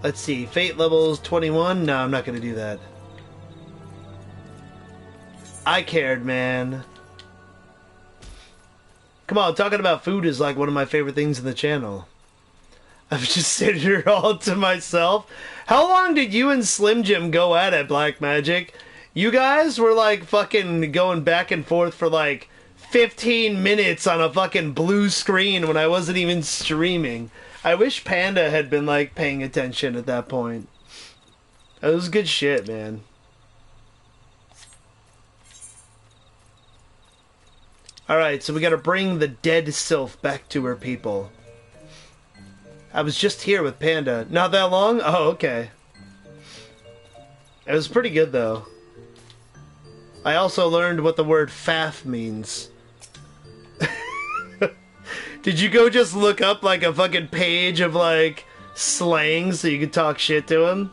Let's see, fate levels 21? No, I'm not gonna do that. I cared, man. Come on, talking about food is like one of my favorite things in the channel. I'm just sitting here all to myself. How long did you and Slim Jim go at it, Black Magic? You guys were like fucking going back and forth for like 15 minutes on a fucking blue screen when I wasn't even streaming. I wish Panda had been like paying attention at that point. That was good shit, man. Alright, so we gotta bring the dead sylph back to her people. I was just here with Panda. Not that long? Oh, okay. It was pretty good, though. I also learned what the word faff means. Did you go just look up, like, a fucking page of, like, slang so you could talk shit to him?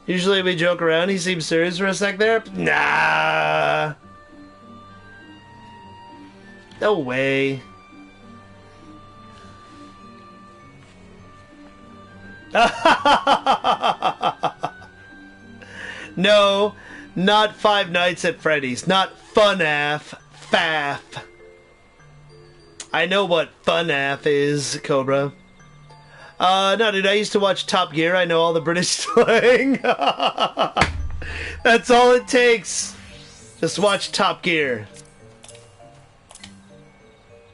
Usually we joke around. He seems serious for a sec there. Nah. No way. No, not Five Nights at Freddy's. Not FNAF. FAF. I know what FNAF is, Cobra. No, dude, I used to watch Top Gear. I know all the British slang. That's all it takes. Just watch Top Gear.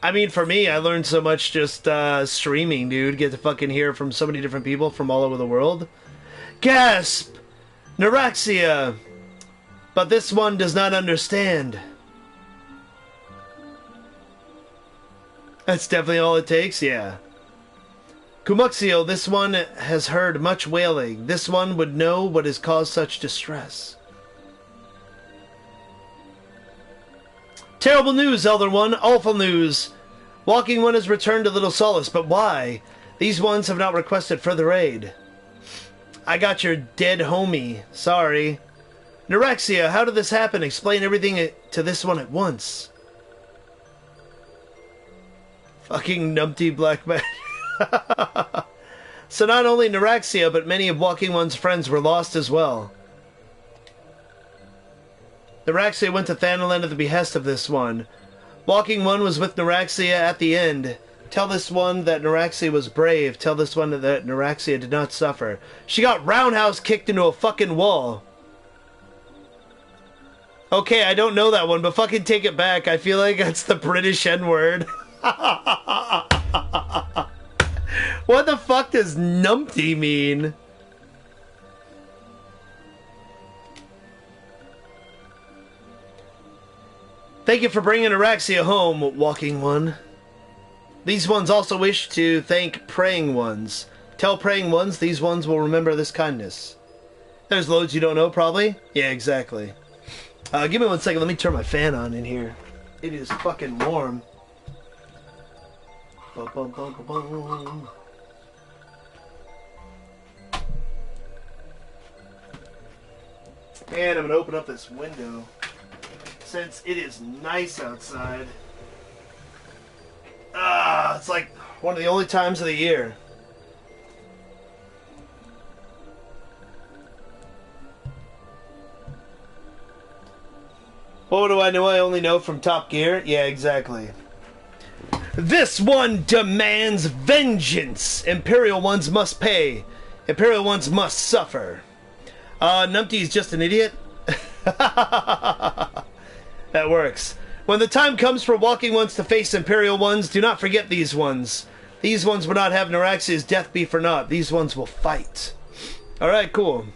I mean, for me, I learned so much just streaming, dude. Get to fucking hear from so many different people from all over the world. Gasp! Neuraxia! But this one does not understand. That's definitely all it takes, yeah. Kumuxio, this one has heard much wailing. This one would know what has caused such distress. Terrible news, Elder One. Awful news. Walking One has returned to Little Solace, but why? These ones have not requested further aid. I got your dead homie. Sorry. Neuraxia, how did this happen? Explain everything to this one at once. Fucking numpty black man. So not only Neuraxia, but many of Walking One's friends were lost as well. Neuraxia went to Thanaland at the behest of this one. Walking One was with Neuraxia at the end. Tell this one that Neuraxia was brave. Tell this one that Neuraxia did not suffer. She got roundhouse kicked into a fucking wall. Okay, I don't know that one, but fucking take it back. I feel like that's the British N-word. What the fuck does numpty mean? Thank you for bringing Neuraxia home, Walking One. These ones also wish to thank Praying Ones. Tell Praying Ones these ones will remember this kindness. There's loads you don't know, probably? Yeah, exactly. Give me 1 second. Let me turn my fan on in here. It is fucking warm. Bum, bum, bum, bum, bum. And I'm going to open up this window. Since it is nice outside. It's like one of the only times of the year. What do I know? I only know from Top Gear. Yeah, exactly. This one demands vengeance. Imperial ones must pay. Imperial ones must suffer. Numpty's just an idiot. That works. When the time comes for Walking Ones to face Imperial ones, do not forget these ones. These ones will not have Neuraxia's death be for naught. These ones will fight. Alright, cool.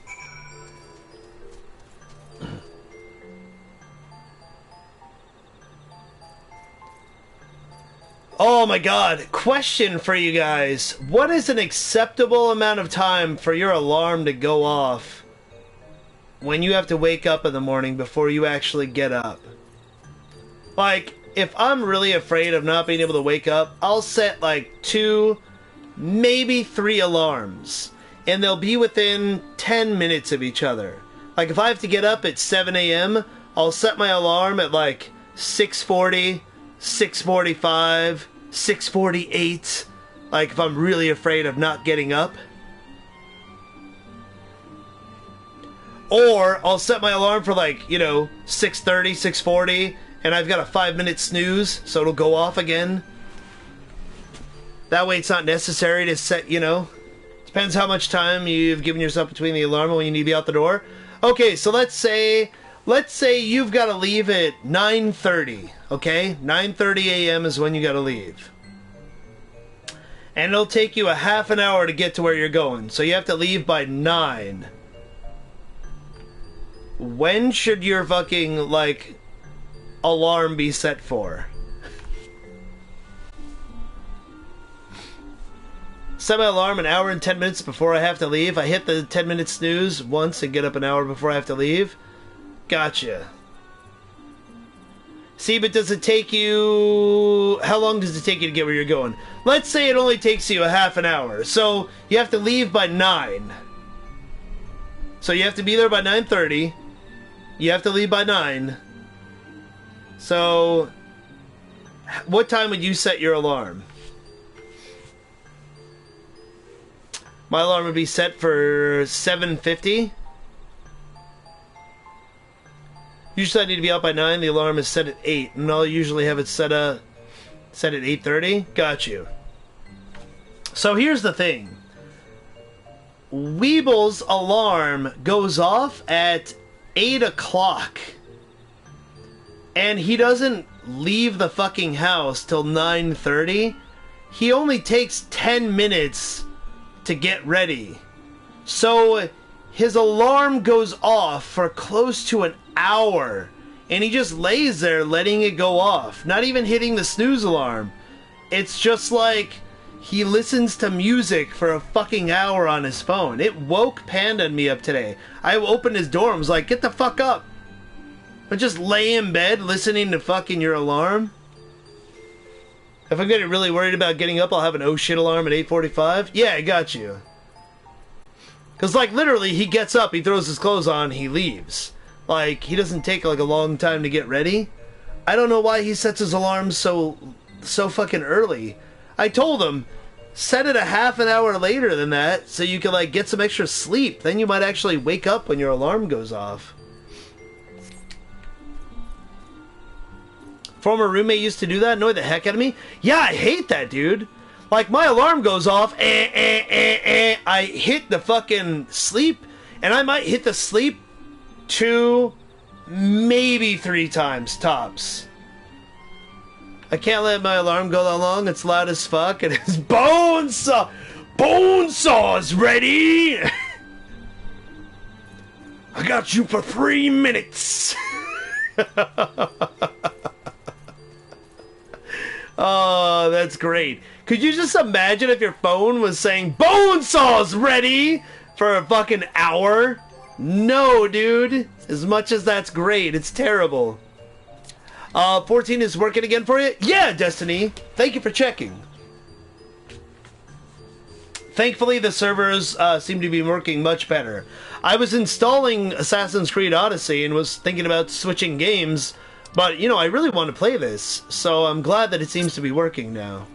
Oh my god. Question for you guys. What is an acceptable amount of time for your alarm to go off when you have to wake up in the morning before you actually get up? Like, if I'm really afraid of not being able to wake up, I'll set like 2, maybe 3 alarms. And they'll be within 10 minutes of each other. Like, if I have to get up at 7 a.m., I'll set my alarm at like 6:40, 6:45, 6:48. Like, if I'm really afraid of not getting up. Or I'll set my alarm for like, 6:30, 6:40. And I've got a 5-minute snooze, so it'll go off again. That way it's not necessary to set, Depends how much time you've given yourself between the alarm and when you need to be out the door. Okay, so let's say you've got to leave at 9:30, okay? 9:30 a.m. is when you got to leave. And it'll take you a half an hour to get to where you're going. So you have to leave by 9. When should your fucking, alarm be set for? Set my alarm an hour and 10 minutes before I have to leave. I hit the 10-minute snooze once and get up an hour before I have to leave. Gotcha. See, but does it take you... How long does it take you to get where you're going? Let's say it only takes you a half an hour. So you have to leave by 9. So you have to be there by 9:30. You have to leave by 9. So, what time would you set your alarm? My alarm would be set for 7:50. Usually I need to be out by 9. The alarm is set at 8, and I'll usually have it set at 8:30. Got you. So here's the thing. Weeble's alarm goes off at 8 o'clock. And he doesn't leave the fucking house till 9:30. He only takes 10 minutes to get ready. So his alarm goes off for close to an hour. And he just lays there letting it go off. Not even hitting the snooze alarm. It's just like he listens to music for a fucking hour on his phone. It woke Panda and me up today. I opened his door and was like, get the fuck up. But just lay in bed listening to fucking your alarm. If I'm getting really worried about getting up, I'll have an oh shit alarm at 8:45. Yeah, I got you. Because, like, literally, he gets up, he throws his clothes on, he leaves. Like, he doesn't take, like, a long time to get ready. I don't know why he sets his alarm so fucking early. I told him, set it a half an hour later than that, so you can, like, get some extra sleep. Then you might actually wake up when your alarm goes off. Former roommate used to do that, annoy the heck out of me. Yeah, I hate that, dude. Like, my alarm goes off, I hit the fucking sleep, and I might hit the sleep 2, maybe 3 times, tops. I can't let my alarm go that long, it's loud as fuck, and it's Bonesaw's ready! I got you for 3 minutes! Oh, that's great. Could you just imagine if your phone was saying, Bonesaw's ready for a fucking hour? No, dude. As much as that's great, it's terrible. 14 is working again for you? Yeah, Destiny. Thank you for checking. Thankfully, the servers seem to be working much better. I was installing Assassin's Creed Odyssey and was thinking about switching games, but, you know, I really want to play this, so I'm glad that it seems to be working now.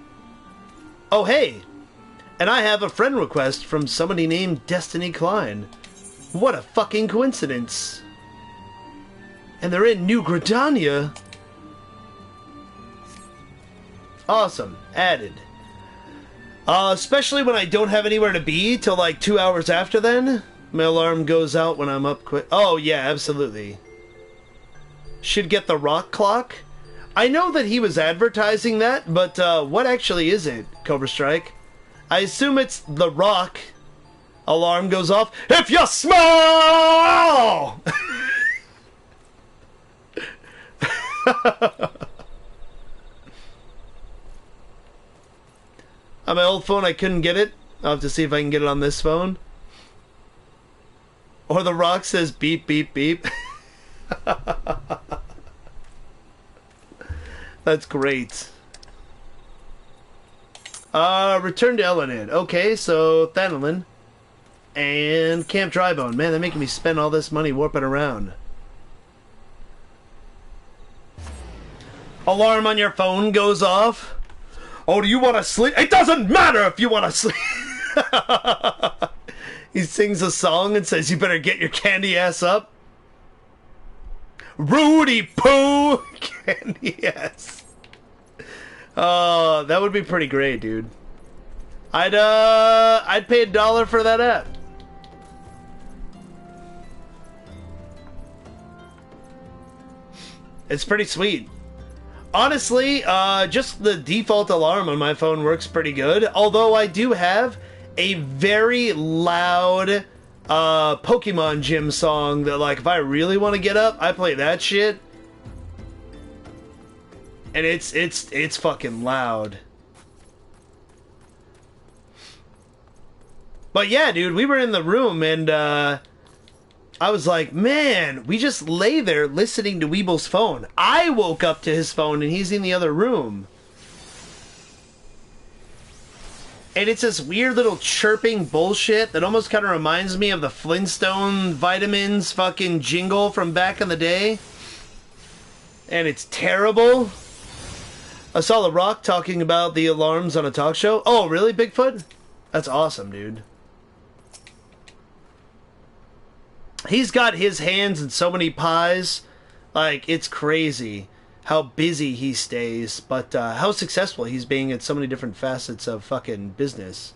Oh, hey! And I have a friend request from somebody named Destiny Klein. What a fucking coincidence. And they're in New Gridania. Awesome. Added. Especially when I don't have anywhere to be till like 2 hours after then. My alarm goes out when I'm up quick. Oh, yeah, absolutely. Should get the rock clock. I know that he was advertising that, but what actually is it, Cobra Strike? I assume it's the rock. Alarm goes off. If you smell! On my old phone, I couldn't get it. I'll have to see if I can get it on this phone. Or the rock says beep, beep, beep. That's great. Return to Elenid. Okay, so Thanolin and Camp Drybone. Man, they're making me spend all this money warping around. Alarm on your phone goes off. Oh, do you want to sleep? It doesn't matter if you want to sleep. He sings a song and says, you better get your candy ass up. Rudy Poo! Candy ass. Oh, that would be pretty great, dude. I'd pay $1 for that app. It's pretty sweet. Honestly, just the default alarm on my phone works pretty good. Although I do have a very loud Pokemon Gym song that, like, if I really want to get up, I play that shit. And it's fucking loud. But yeah, dude, we were in the room and I was like, man, we just lay there listening to Weeble's phone. I woke up to his phone and he's in the other room. And it's this weird little chirping bullshit that almost kind of reminds me of the Flintstone vitamins fucking jingle from back in the day. And it's terrible. I saw The Rock talking about the alarms on a talk show. Oh, really, Bigfoot? That's awesome, dude. He's got his hands in so many pies. Like, it's crazy how busy he stays, but how successful he's being at so many different facets of fucking business.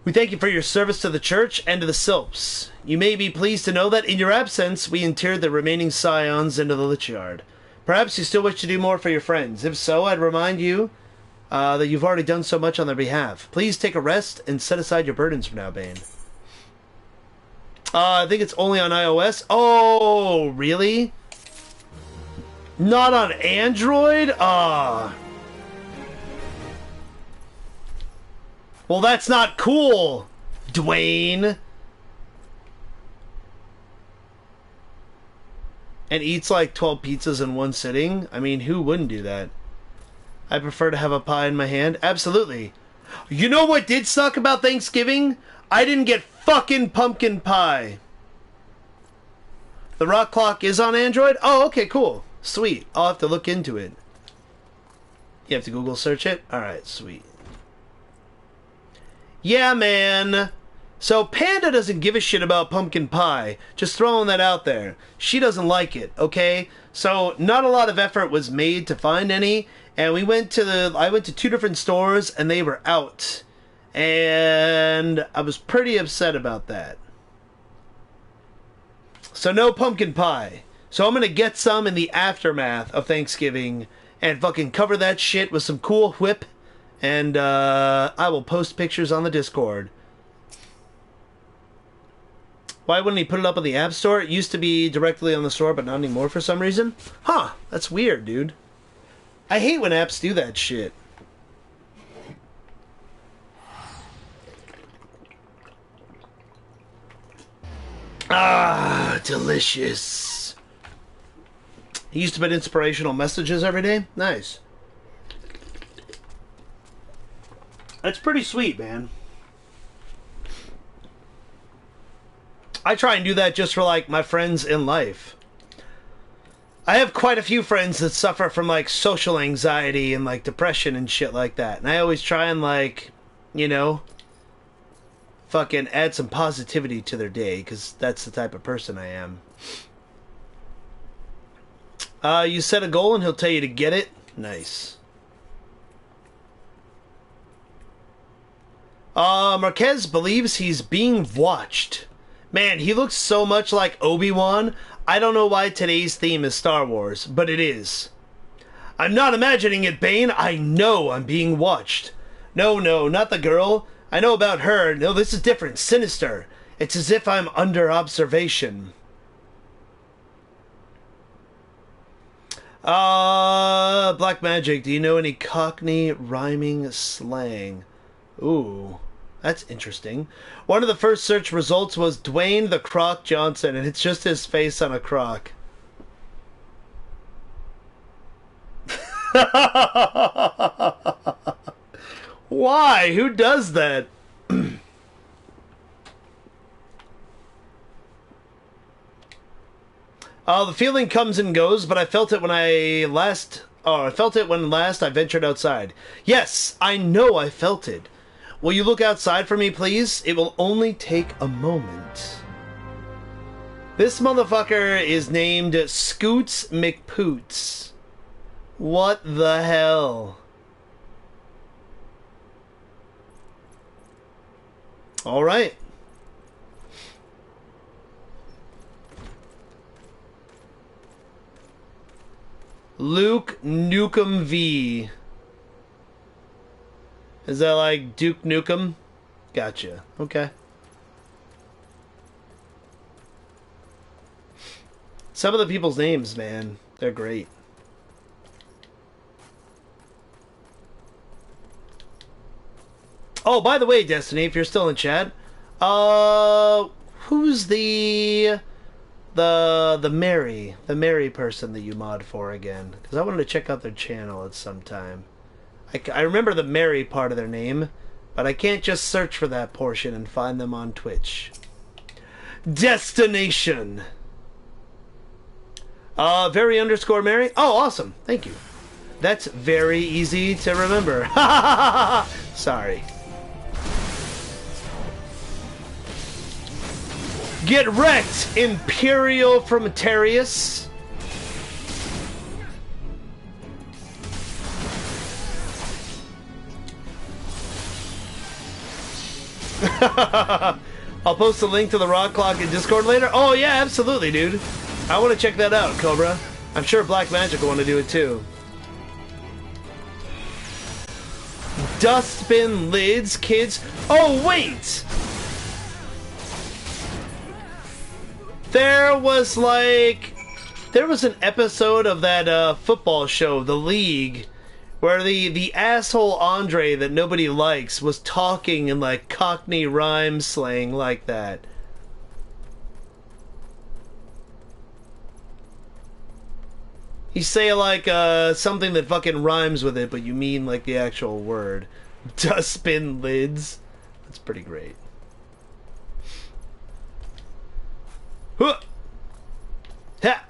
We thank you for your service to the church and to the Silps. You may be pleased to know that in your absence, we interred the remaining scions into the Lich Yard. Perhaps you still wish to do more for your friends. If so, I'd remind you that you've already done so much on their behalf. Please take a rest and set aside your burdens for now, Bane. I think it's only on iOS. Oh, really? Not on Android? Well, that's not cool, Dwayne. And eats like 12 pizzas in one sitting? I mean, who wouldn't do that? I prefer to have a pie in my hand. Absolutely. You know what did suck about Thanksgiving? I didn't get fucking pumpkin pie. The Rock Clock is on Android? Oh, okay, cool. Sweet. I'll have to look into it. You have to Google search it? Alright, sweet. Yeah, man. So Panda doesn't give a shit about pumpkin pie. Just throwing that out there. She doesn't like it, okay? So not a lot of effort was made to find any, and I went to 2 different stores and they were out. And I was pretty upset about that. So no pumpkin pie. So I'm gonna get some in the aftermath of Thanksgiving and fucking cover that shit with some cool whip. And I will post pictures on the Discord. Why wouldn't he put it up on the App Store? It used to be directly on the store, but not anymore for some reason. Huh, that's weird, dude. I hate when apps do that shit. Ah, delicious. He used to put inspirational messages every day. Nice. That's pretty sweet, man. I try and do that just for, like, my friends in life. I have quite a few friends that suffer from, like, social anxiety and, like, depression and shit like that. And I always try and, like, you know, fucking add some positivity to their day, because that's the type of person I am. You set a goal and he'll tell you to get it. Nice. Marquez believes he's being watched. Man, he looks so much like Obi-Wan. I don't know why today's theme is Star Wars, but it is. I'm not imagining it, Bane. I know I'm being watched. No, not the girl. I know about her. No, this is different. Sinister. It's as if I'm under observation. Black Magic. Do you know any Cockney rhyming slang? Ooh. That's interesting. One of the first search results was Dwayne the Croc Johnson, and it's just his face on a croc. Why? Who does that? The feeling comes and goes, but I felt it when I felt it when last I ventured outside. Yes, I know I felt it. Will you look outside for me, please? It will only take a moment. This motherfucker is named Scoots McPoots. What the hell? Alright. Luke Nukem V. Is that like Duke Nukem? Gotcha. Okay. Some of the people's names, man, they're great. Oh, by the way, Destiny, if you're still in chat, who's the Mary person that you mod for again? Because I wanted to check out their channel at some time. I remember the Mary part of their name, but I can't just search for that portion and find them on Twitch. Destination. Very_Mary. Oh, awesome. Thank you. That's very easy to remember. Sorry. Get wrecked, Imperial from Atarius. I'll post a link to the Rock Clock in Discord later. Oh yeah, absolutely, dude. I want to check that out, Cobra. I'm sure Black Magic will want to do it too. Dustbin lids, kids. Oh wait! There was an episode of that football show, The League, where the asshole Andre that nobody likes was talking in like Cockney rhyme slang like that. You say like something that fucking rhymes with it, but you mean like the actual word. Dustbin lids. That's pretty great. Huh. Ha!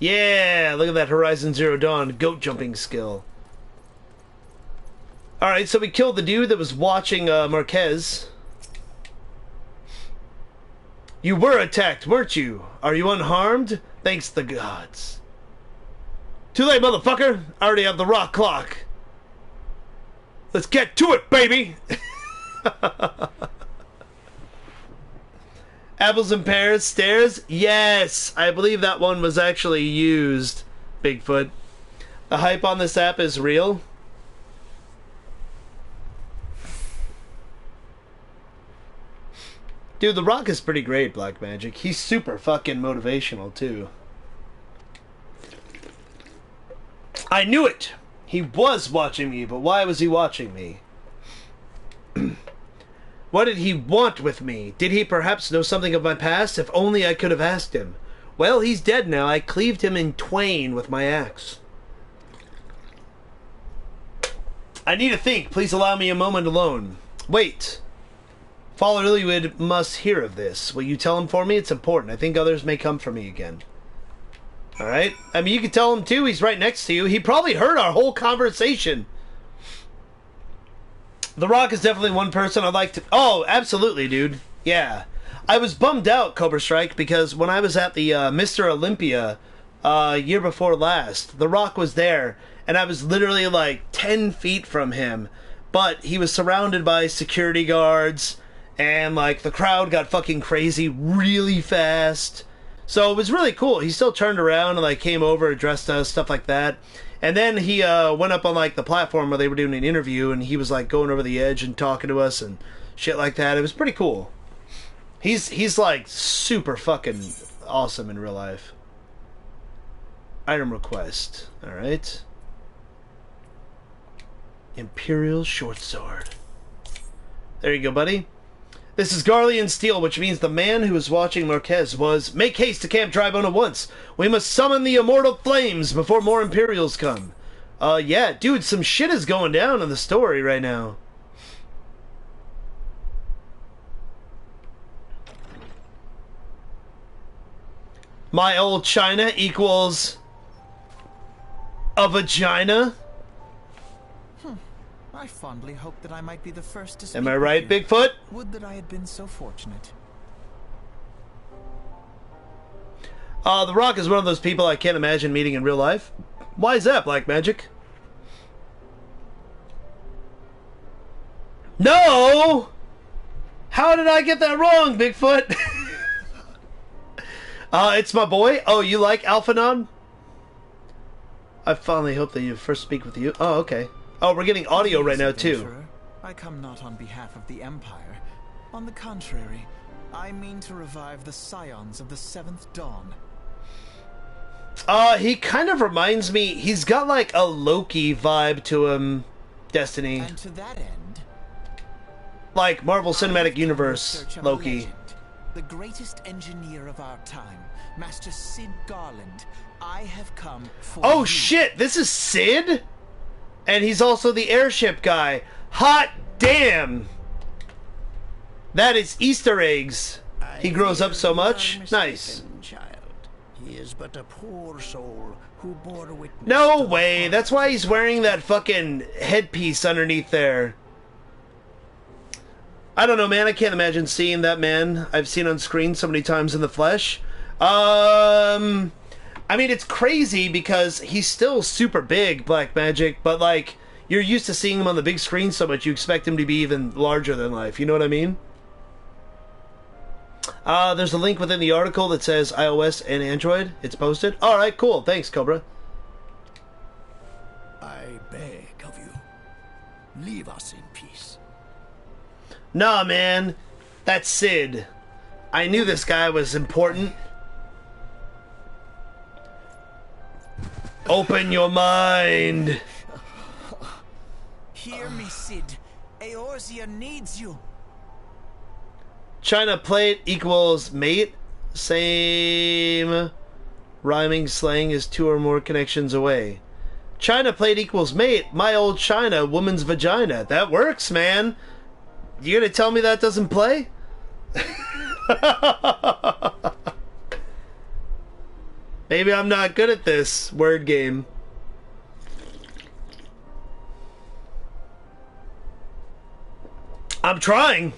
Yeah, look at that Horizon Zero Dawn goat jumping skill. Alright, so we killed the dude that was watching Marquez. You were attacked, weren't you? Are you unharmed? Thanks the gods. Too late, motherfucker! I already have the Rock Clock. Let's get to it, baby! Apples and pears, stairs? Yes! I believe that one was actually used, Bigfoot. The hype on this app is real. Dude, The Rock is pretty great, Black Magic. He's super fucking motivational, too. I knew it! He was watching me, but why was he watching me? What did he want with me? Did he perhaps know something of my past? If only I could have asked him. Well, he's dead now. I cleaved him in twain with my axe. I need to think. Please allow me a moment alone. Wait. Father Illywood must hear of this. Will you tell him for me? It's important. I think others may come for me again. Alright. I mean, you can tell him too. He's right next to you. He probably heard our whole conversation. The Rock is definitely one person I'd like to... Oh, absolutely, dude. Yeah. I was bummed out, Cobra Strike, because when I was at the Mr. Olympia year before last, The Rock was there, and I was literally like 10 feet from him, but he was surrounded by security guards, and like the crowd got fucking crazy really fast. So it was really cool. He still turned around and like came over, addressed us, stuff like that. And then he went up on like the platform where they were doing an interview, and he was like going over the edge and talking to us and shit like that. It was pretty cool. He's like super fucking awesome in real life. Item request. Alright. Imperial Short Sword. There you go, buddy. This is Garlean Steel, which means the man who was watching Marquez was... Make haste to Camp Drybone at once. We must summon the immortal flames before more Imperials come. Yeah, dude, some shit is going down in the story right now. My old China equals... a vagina? I fondly hoped that I might be the first to speak. Am I right, Bigfoot? Would that I had been so fortunate. The Rock is one of those people I can't imagine meeting in real life. Why is that, Black Magic? No! How did I get that wrong, Bigfoot? It's my boy. Oh, you like Alphanon? I fondly hope that you first speak with you. Oh, okay. Oh, we're getting audio right now, too. I come not on behalf of the Empire. On the contrary, I mean to revive the scions of the Seventh Dawn. He kind of reminds me... He's got, like, a Loki vibe to him, Destiny. And to that end... Like, Marvel Cinematic Universe Loki. Legend, the greatest engineer of our time, Master Sid Garland. I have come for Oh, you. shit! This is Sid? And he's also the airship guy. Hot damn! That is Easter eggs. He grows up so much. Nice. Child. He is but a poor soul who bore witness. No way. That's why he's wearing that fucking headpiece underneath there. I don't know, man. I can't imagine seeing that man I've seen on screen so many times in the flesh. I mean, it's crazy because he's still super big, Black Magic, but, like, you're used to seeing him on the big screen so much, you expect him to be even larger than life. You know what I mean? There's a link within the article that says iOS and Android. It's posted. Alright, cool. Thanks, Cobra. I beg of you, leave us in peace. Nah, man. That's Sid. I knew this guy was important. Open your mind. Hear me, Sid. Eorzea needs you. China plate equals mate. Same rhyming slang is two or more connections away. China plate equals mate. My old China, woman's vagina. That works, man. You gonna tell me that doesn't play? Maybe I'm not good at this word game. I'm trying.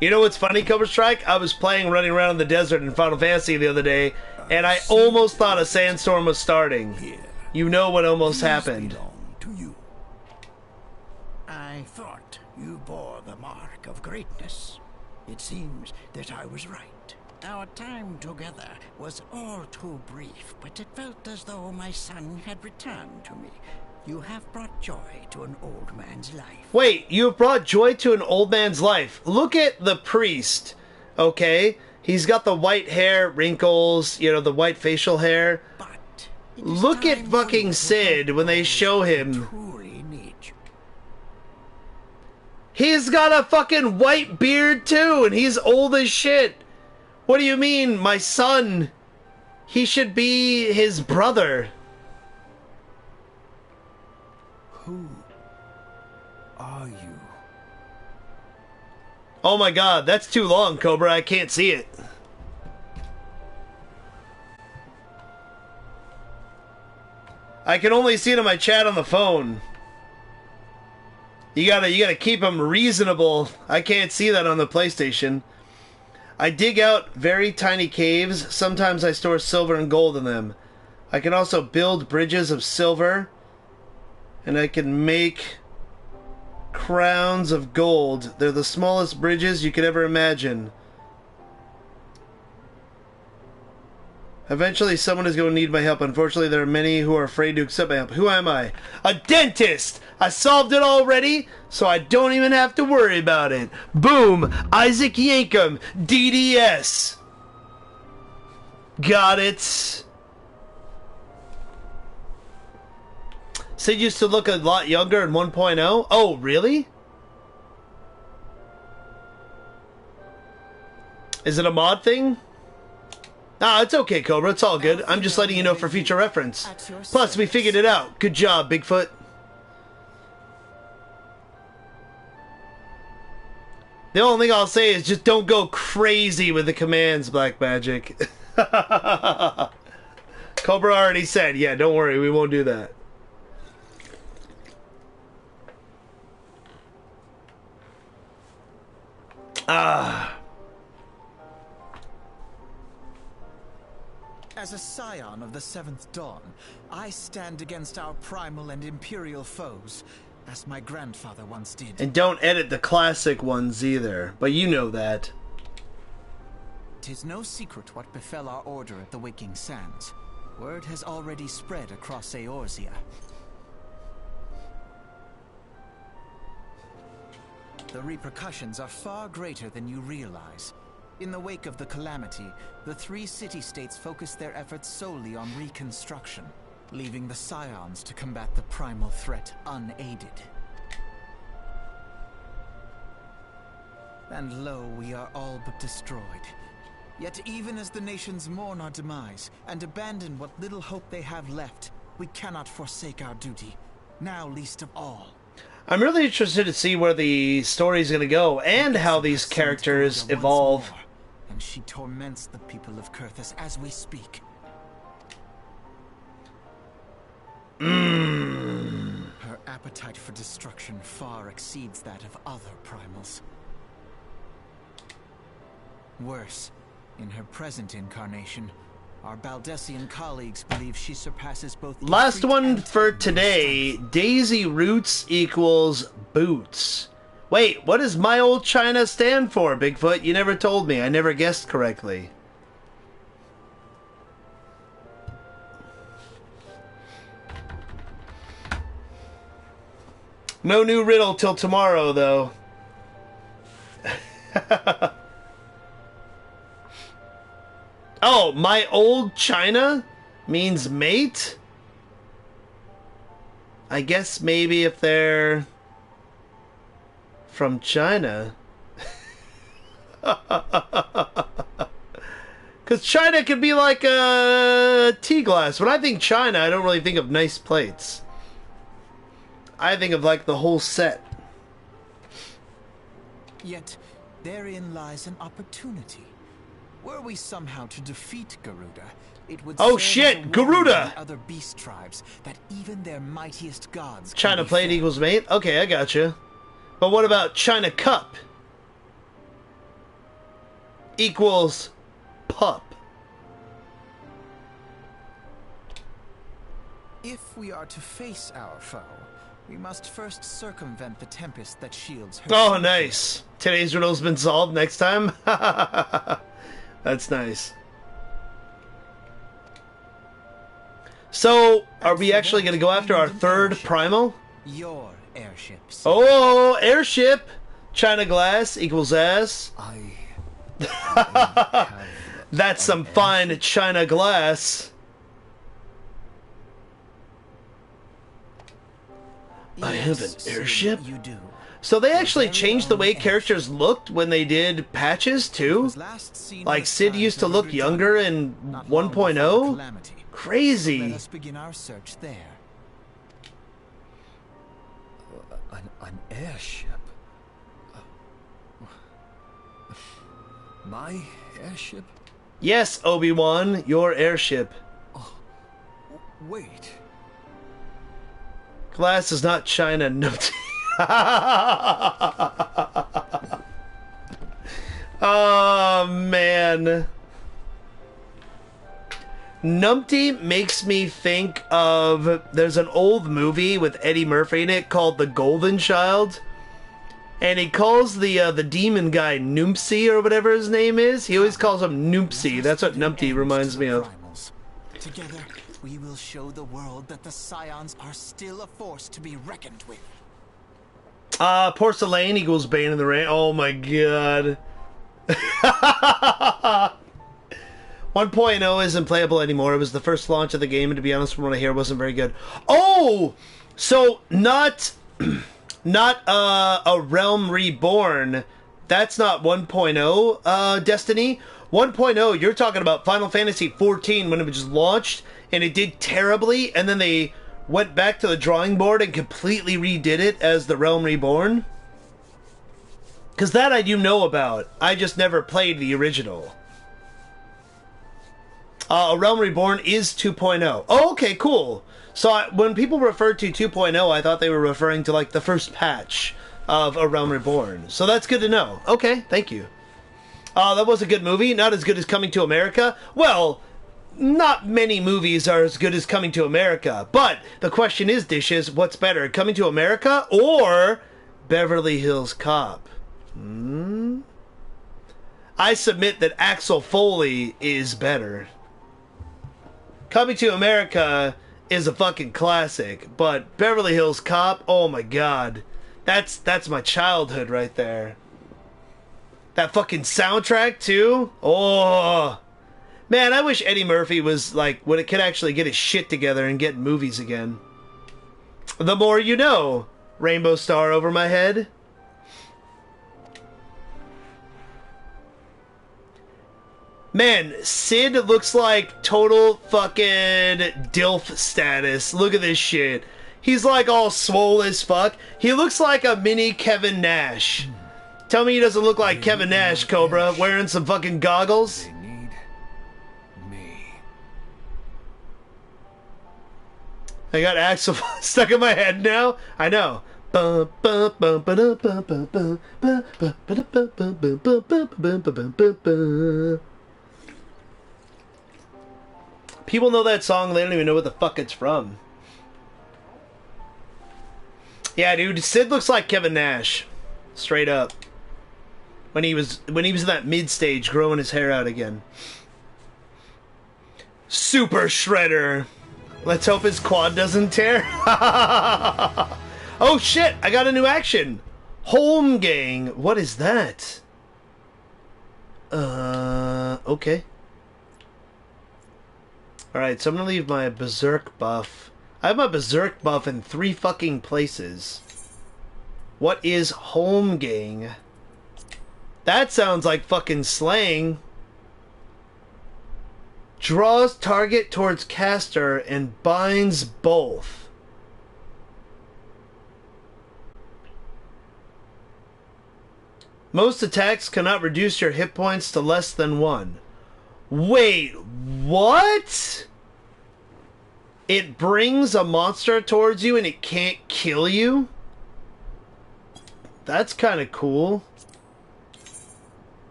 You know what's funny, Cobra Strike? I was playing Running Around in the Desert in Final Fantasy the other day, and I almost thought a sandstorm was starting. You know what almost happened. To you. I thought you bore the mark of greatness. It seems that I was right. Our time together was all too brief, but it felt as though my son had returned to me. You have brought joy to an old man's life. Wait, you have brought joy to an old man's life. Look at the priest, okay? He's got the white hair, wrinkles, you know, the white facial hair. But look at fucking Sid when they show him. Truly need you. He's got a fucking white beard too, and he's old as shit. What do you mean, my son? He should be his brother. Who are you? Oh my god, that's too long, Cobra. I can't see it. I can only see it in my chat on the phone. You gotta keep them reasonable. I can't see that on the PlayStation. I dig out very tiny caves. Sometimes I store silver and gold in them. I can also build bridges of silver. And I can make crowns of gold. They're the smallest bridges you could ever imagine. Eventually someone is going to need my help. Unfortunately, there are many who are afraid to accept my help. Who am I? A dentist! I solved it already, so I don't even have to worry about it. Boom! Isaac Yankum, DDS. Got it. Sid used to look a lot younger in 1.0. Oh, really? Is it a mod thing? Ah, it's okay, Cobra. It's all good. I'm just letting you know for future reference. Plus, we figured it out. Good job, Bigfoot. The only thing I'll say is just don't go crazy with the commands, Black Magic. Cobra already said, yeah, don't worry, we won't do that. As a scion of the Seventh Dawn, I stand against our primal and imperial foes, as my grandfather once did. And don't edit the classic ones either, but you know that. 'Tis no secret what befell our order at the Waking Sands. Word has already spread across Eorzea. The repercussions are far greater than you realize. In the wake of the calamity, the three city-states focused their efforts solely on reconstruction, leaving the Scions to combat the primal threat unaided. And lo, we are all but destroyed. Yet even as the nations mourn our demise and abandon what little hope they have left, we cannot forsake our duty. now least of all. I'm really interested to see where the story's going to go and how these characters evolve. More, and she torments the people of Kurthus as we speak. Her appetite for destruction far exceeds that of other primals. Worse, in her present incarnation, our Baldessian colleagues believe she surpasses both... Last one and for today. Daisy Roots equals boots. Wait, what does My Old China stand for, Bigfoot? You never told me. I never guessed correctly. No new riddle till tomorrow, though. Oh, My Old China means mate? I guess maybe if they're from China. Because China could be like a tea glass. When I think China, I don't really think of nice plates. I think of like the whole set. Yet, therein lies an opportunity. Were we somehow to defeat Garuda, it would Oh serve shit, as a warning Garuda! to the other beast tribes that even their mightiest gods can China be plate fed. equals mate? Okay, I gotcha. But what about China cup? Equals pup. If we are to face our foe, we must first circumvent the tempest that shields her. Oh, future. nice. Today's riddle's been solved next time. That's nice. So, are we actually going to go after our third primal? Your airships. Oh, airship! China glass equals ass. That's some fine China glass. I have an airship? You do. So they actually changed the way characters looked when they did patches too? Was last seen Like this Sid time used to look Garuda younger in not long before the 1.0? calamity. Let Crazy. us begin our search there. An airship? My airship? Yes, Obi-Wan, your airship. Wait. Glass is not China. No. Oh, man. Numpty makes me think of... There's an old movie with Eddie Murphy in it called The Golden Child. And he calls the demon guy Noompsy or whatever his name is. He always calls him Noompsy. That's what Numpty reminds me of. Primals. Together, we will show the world that the Scions are still a force to be reckoned with. Porcelain equals Bane in the Rain. Oh my god. 1.0 isn't playable anymore. It was the first launch of the game, and to be honest, from what I hear, it wasn't very good. Oh! So, not a Realm Reborn. That's not 1.0, Destiny. 1.0, you're talking about Final Fantasy 14 when it was just launched, and it did terribly, and then they went back to the drawing board and completely redid it as the Realm Reborn. Because that I do know about. I just never played the original. A Realm Reborn is 2.0. Oh, okay, cool. So when people referred to 2.0, I thought they were referring to like the first patch of A Realm Reborn. So that's good to know. Okay, thank you. That was a good movie. Not as good as Coming to America. Well, not many movies are as good as Coming to America. But the question is, Dishes, what's better, Coming to America or Beverly Hills Cop? I submit that Axel Foley is better. Coming to America is a fucking classic, but Beverly Hills Cop, oh my god. That's my childhood right there. That fucking soundtrack too? Oh. Man, I wish Eddie Murphy was like, when it could actually get his shit together and get movies again. The more you know. Rainbow Star over my head. Man, Sid looks like total fucking DILF status. Look at this shit. He's like all swole as fuck. He looks like a mini Kevin Nash. Tell me he doesn't look like Kevin Nash, Cobra, wearing some fucking goggles. They need me. I got Axel stuck in my head now. I know. People know that song, they don't even know what the fuck it's from. Yeah, dude, Sid looks like Kevin Nash. Straight up. When he was in that mid stage growing his hair out again. Super Shredder. Let's hope his quad doesn't tear. Oh shit, I got a new action. Home Gang. What is that? Okay. Alright, so I'm gonna leave my Berserk buff. I have my Berserk buff in 3 fucking places. What is Home Gang? That sounds like fucking slang. Draws target towards caster and binds both. Most attacks cannot reduce your hit points to less than 1. Wait, what? It brings a monster towards you and it can't kill you? That's kind of cool.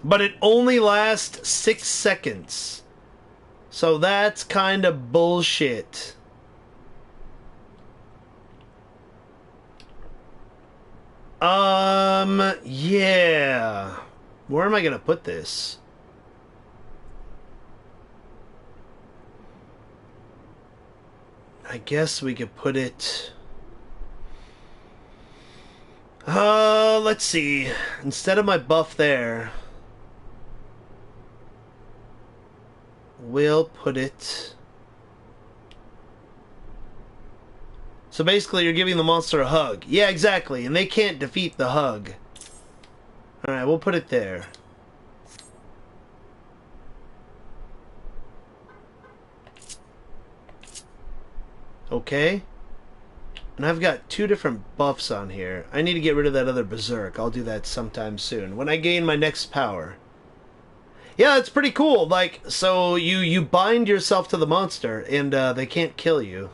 But it only lasts 6 seconds. So that's kind of bullshit. Yeah. Where am I gonna put this? I guess we could put it... let's see. Instead of my buff there, we'll put it... So basically you're giving the monster a hug. Yeah, exactly. And they can't defeat the hug. Alright, we'll put it there. Okay. And I've got 2 different buffs on here. I need to get rid of that other Berserk. I'll do that sometime soon. When I gain my next power. Yeah, it's pretty cool. Like, so you bind yourself to the monster and they can't kill you.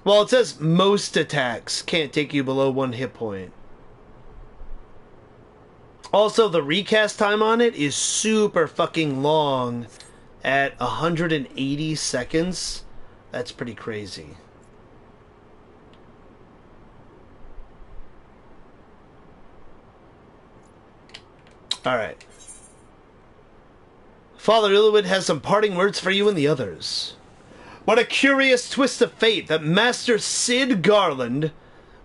Well, it says most attacks can't take you below 1 hit point. Also, the recast time on it is super fucking long at 180 seconds. That's pretty crazy. Alright. Father Illowid has some parting words for you and the others. What a curious twist of fate that Master Sid Garland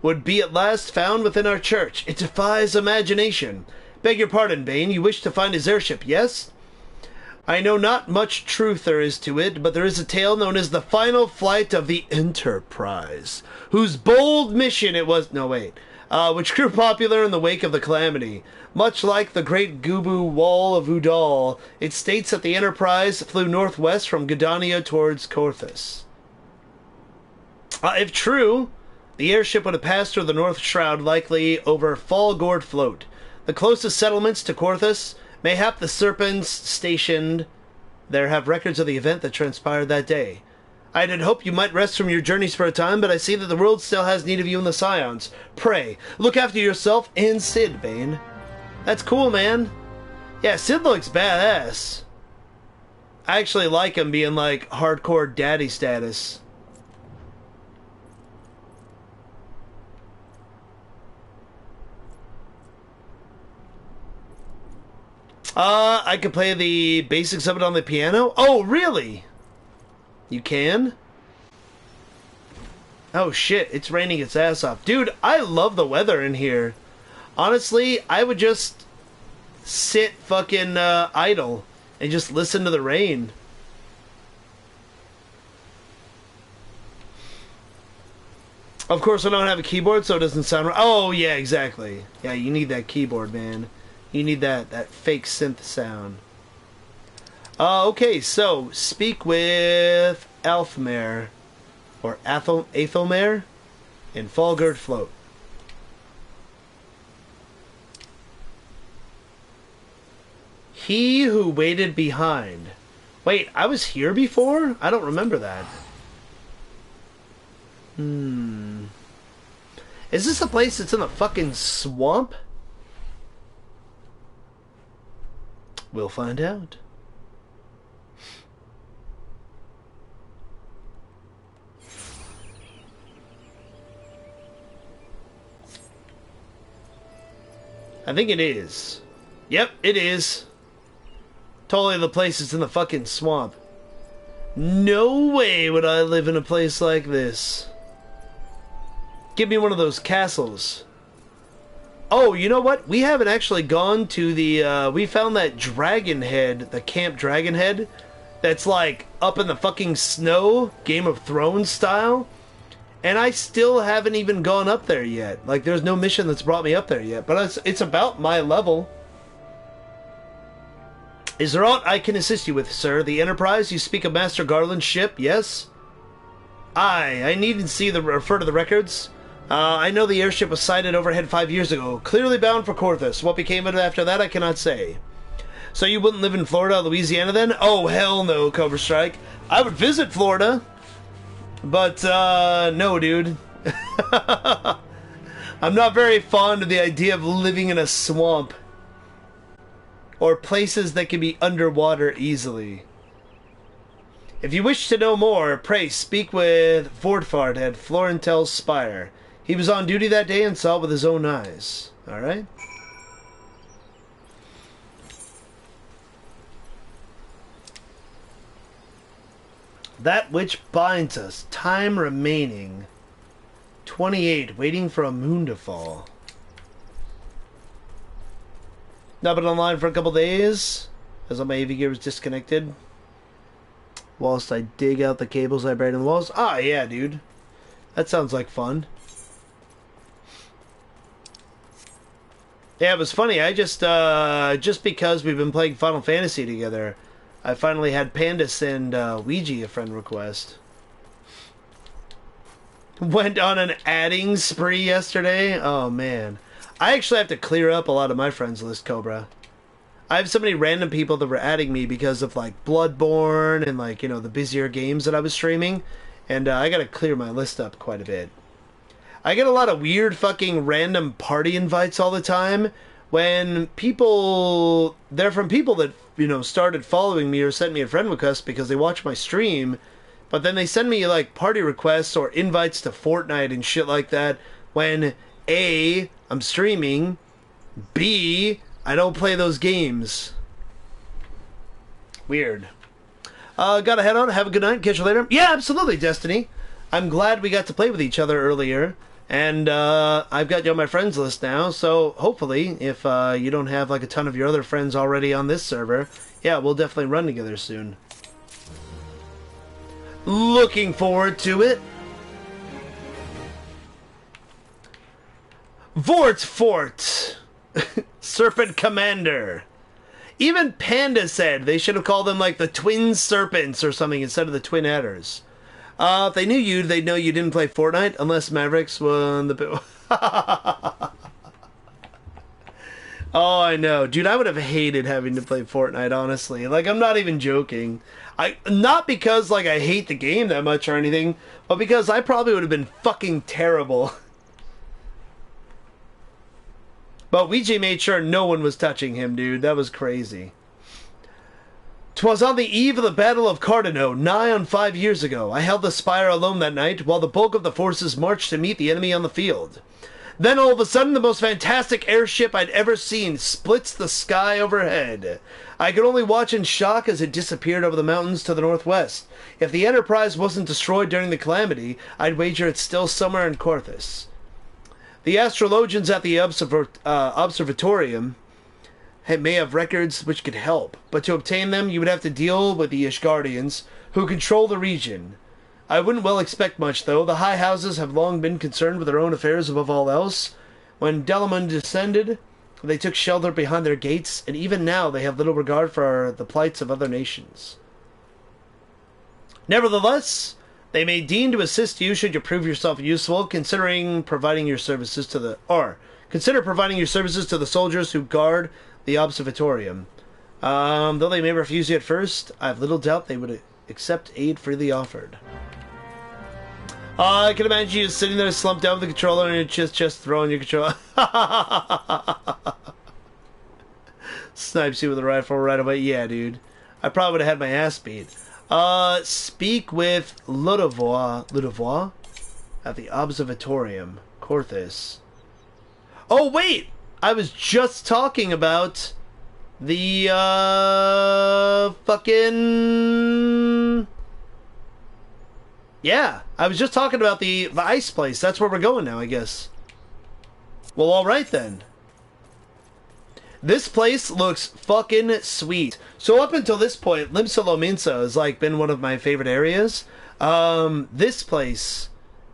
would be at last found within our church. It defies imagination. Beg your pardon, Bane. You wish to find his airship, yes? I know not much truth there is to it, but there is a tale known as the final flight of the Enterprise, whose bold mission it was... No, wait. Which grew popular in the wake of the Calamity. Much like the Great Gubu Wall of Udal, it states that the Enterprise flew northwest from Gudania towards Korthus. If true, the airship would have passed through the North Shroud, likely over Fallgord Float. The closest settlements to Korthus, mayhap the Serpents stationed there, have records of the event that transpired that day. I had hoped you might rest from your journeys for a time, but I see that the world still has need of you and the Scions. Pray, look after yourself and Sid, Bane. That's cool, man. Yeah, Sid looks badass. I actually like him being like hardcore daddy status. I could play the basics of it on the piano? Oh, really? You can? Oh shit, it's raining its ass off. Dude, I love the weather in here. Honestly, I would just sit fucking idle and just listen to the rain. Of course, I don't have a keyboard, so it doesn't sound right. Oh, yeah, exactly. Yeah, you need that keyboard, man. You need that fake synth sound. Okay, so speak with Elfmare. or Athomare in Falgard Float. He who waited behind. Wait, I was here before? I don't remember that. Is this a place that's in a fucking swamp? We'll find out. I think it is. Yep, it is. Totally the place is in the fucking swamp. No way would I live in a place like this. Give me one of those castles. Oh, you know what? We haven't actually gone to the, we found that dragon head, the Camp Dragon Head, that's like up in the fucking snow, Game of Thrones style. And I still haven't even gone up there yet. Like, there's no mission that's brought me up there yet. But it's about my level. Is there aught I can assist you with, sir? The Enterprise? You speak of Master Garland's ship, yes? Aye, I need to refer to the records. I know the airship was sighted overhead 5 years ago. Clearly bound for Corthus. What became of it after that, I cannot say. So you wouldn't live in Florida or Louisiana then? Oh, hell no, Cobra Strike. I would visit Florida. But, no, dude. I'm not very fond of the idea of living in a swamp. Or places that can be underwater easily. If you wish to know more, pray speak with Vordfart at Florentel's Spire. He was on duty that day and saw it with his own eyes. Alright? That which binds us. Time remaining. 28. Waiting for a moon to fall. Not been online for a couple days, as all my AV gear was disconnected. Whilst I dig out the cables I buried in the walls. Ah, yeah, dude. That sounds like fun. Yeah, it was funny. I just because we've been playing Final Fantasy together, I finally had Panda send Ouija a friend request. Went on an adding spree yesterday. Oh, man. I actually have to clear up a lot of my friends list, Cobra. I have so many random people that were adding me because of, like, Bloodborne and, like, you know, the busier games that I was streaming. And I gotta clear my list up quite a bit. I get a lot of weird fucking random party invites all the time when people... They're from people that, you know, started following me or sent me a friend request because they watch my stream. But then they send me, like, party requests or invites to Fortnite and shit like that when, A, I'm streaming, B, I don't play those games. Weird. Gotta head on. Have a good night. Catch you later. Yeah, absolutely, Destiny. I'm glad we got to play with each other earlier. And I've got you on my friends list now. So hopefully, if you don't have like a ton of your other friends already on this server, yeah, we'll definitely run together soon. Looking forward to it. Vort Fort. Serpent Commander. Even Panda said they should have called them like the Twin Serpents or something instead of the Twin Adders. If they knew you, they'd know you didn't play Fortnite unless Mavericks won the... Oh, I know. Dude, I would have hated having to play Fortnite, honestly. Like, I'm not even joking. Not because, like, I hate the game that much or anything, but because I probably would have been fucking terrible. But Ouija made sure no one was touching him, dude. That was crazy. 'Twas on the eve of the Battle of Cardano, nigh on 5 years ago. I held the spire alone that night, while the bulk of the forces marched to meet the enemy on the field. Then all of a sudden, the most fantastic airship I'd ever seen splits the sky overhead. I could only watch in shock as it disappeared over the mountains to the northwest. If the Enterprise wasn't destroyed during the calamity, I'd wager it's still somewhere in Corthus. The astrologians at the observatorium may have records which could help, but to obtain them, you would have to deal with the Ishgardians, who control the region. I wouldn't well expect much, though. The high houses have long been concerned with their own affairs above all else. When Delamon descended, they took shelter behind their gates, and even now they have little regard for the plights of other nations. Nevertheless, They may deign to assist you should you prove yourself useful, consider providing your services to the soldiers who guard the observatorium. Though they may refuse you at first, I have little doubt they would accept aid freely offered. I can imagine you sitting there slumped down with the controller and you're just throwing your controller. Snipes you with a rifle right away. Yeah, dude. I probably would have had my ass beat. Speak with Ludovois at the Observatorium. Corthus. Oh, wait! I was just talking about the, fucking... Yeah, I was just talking about the ice place. That's where we're going now, I guess. Well, alright then. This place looks fucking sweet. So up until this point, Limsa Lominsa has like been one of my favorite areas. This place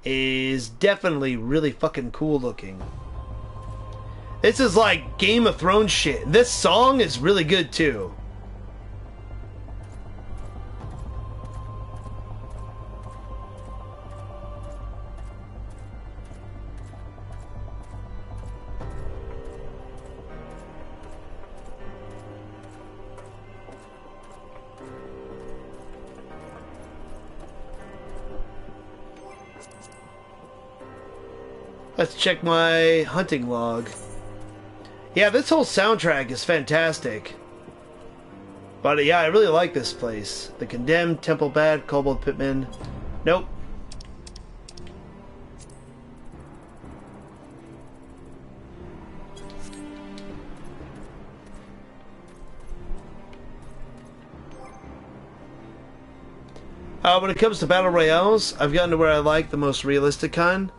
is definitely really fucking cool looking. This is like Game of Thrones shit. This song is really good too. Let's check my hunting log. Yeah, this whole soundtrack is fantastic. But yeah, I really like this place. The Condemned, Temple Bat, Kobold Pitman. Nope. When it comes to Battle Royales, I've gotten to where I like the most realistic kind.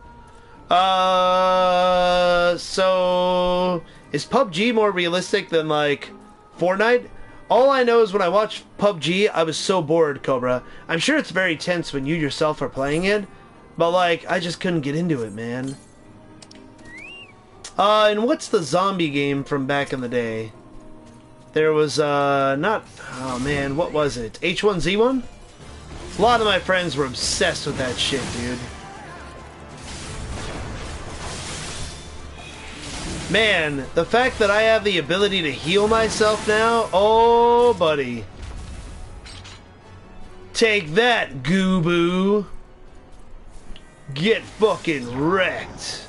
So is PUBG more realistic than like Fortnite? All I know is when I watched PUBG, I was so bored, Cobra. I'm sure it's very tense when you yourself are playing it, but like I just couldn't get into it, man. And what's the zombie game from back in the day? There was not, oh man, what was it? H1Z1? A lot of my friends were obsessed with that shit, dude. Man, the fact that I have the ability to heal myself now, oh, buddy. Take that, Gooboo. Get fucking wrecked.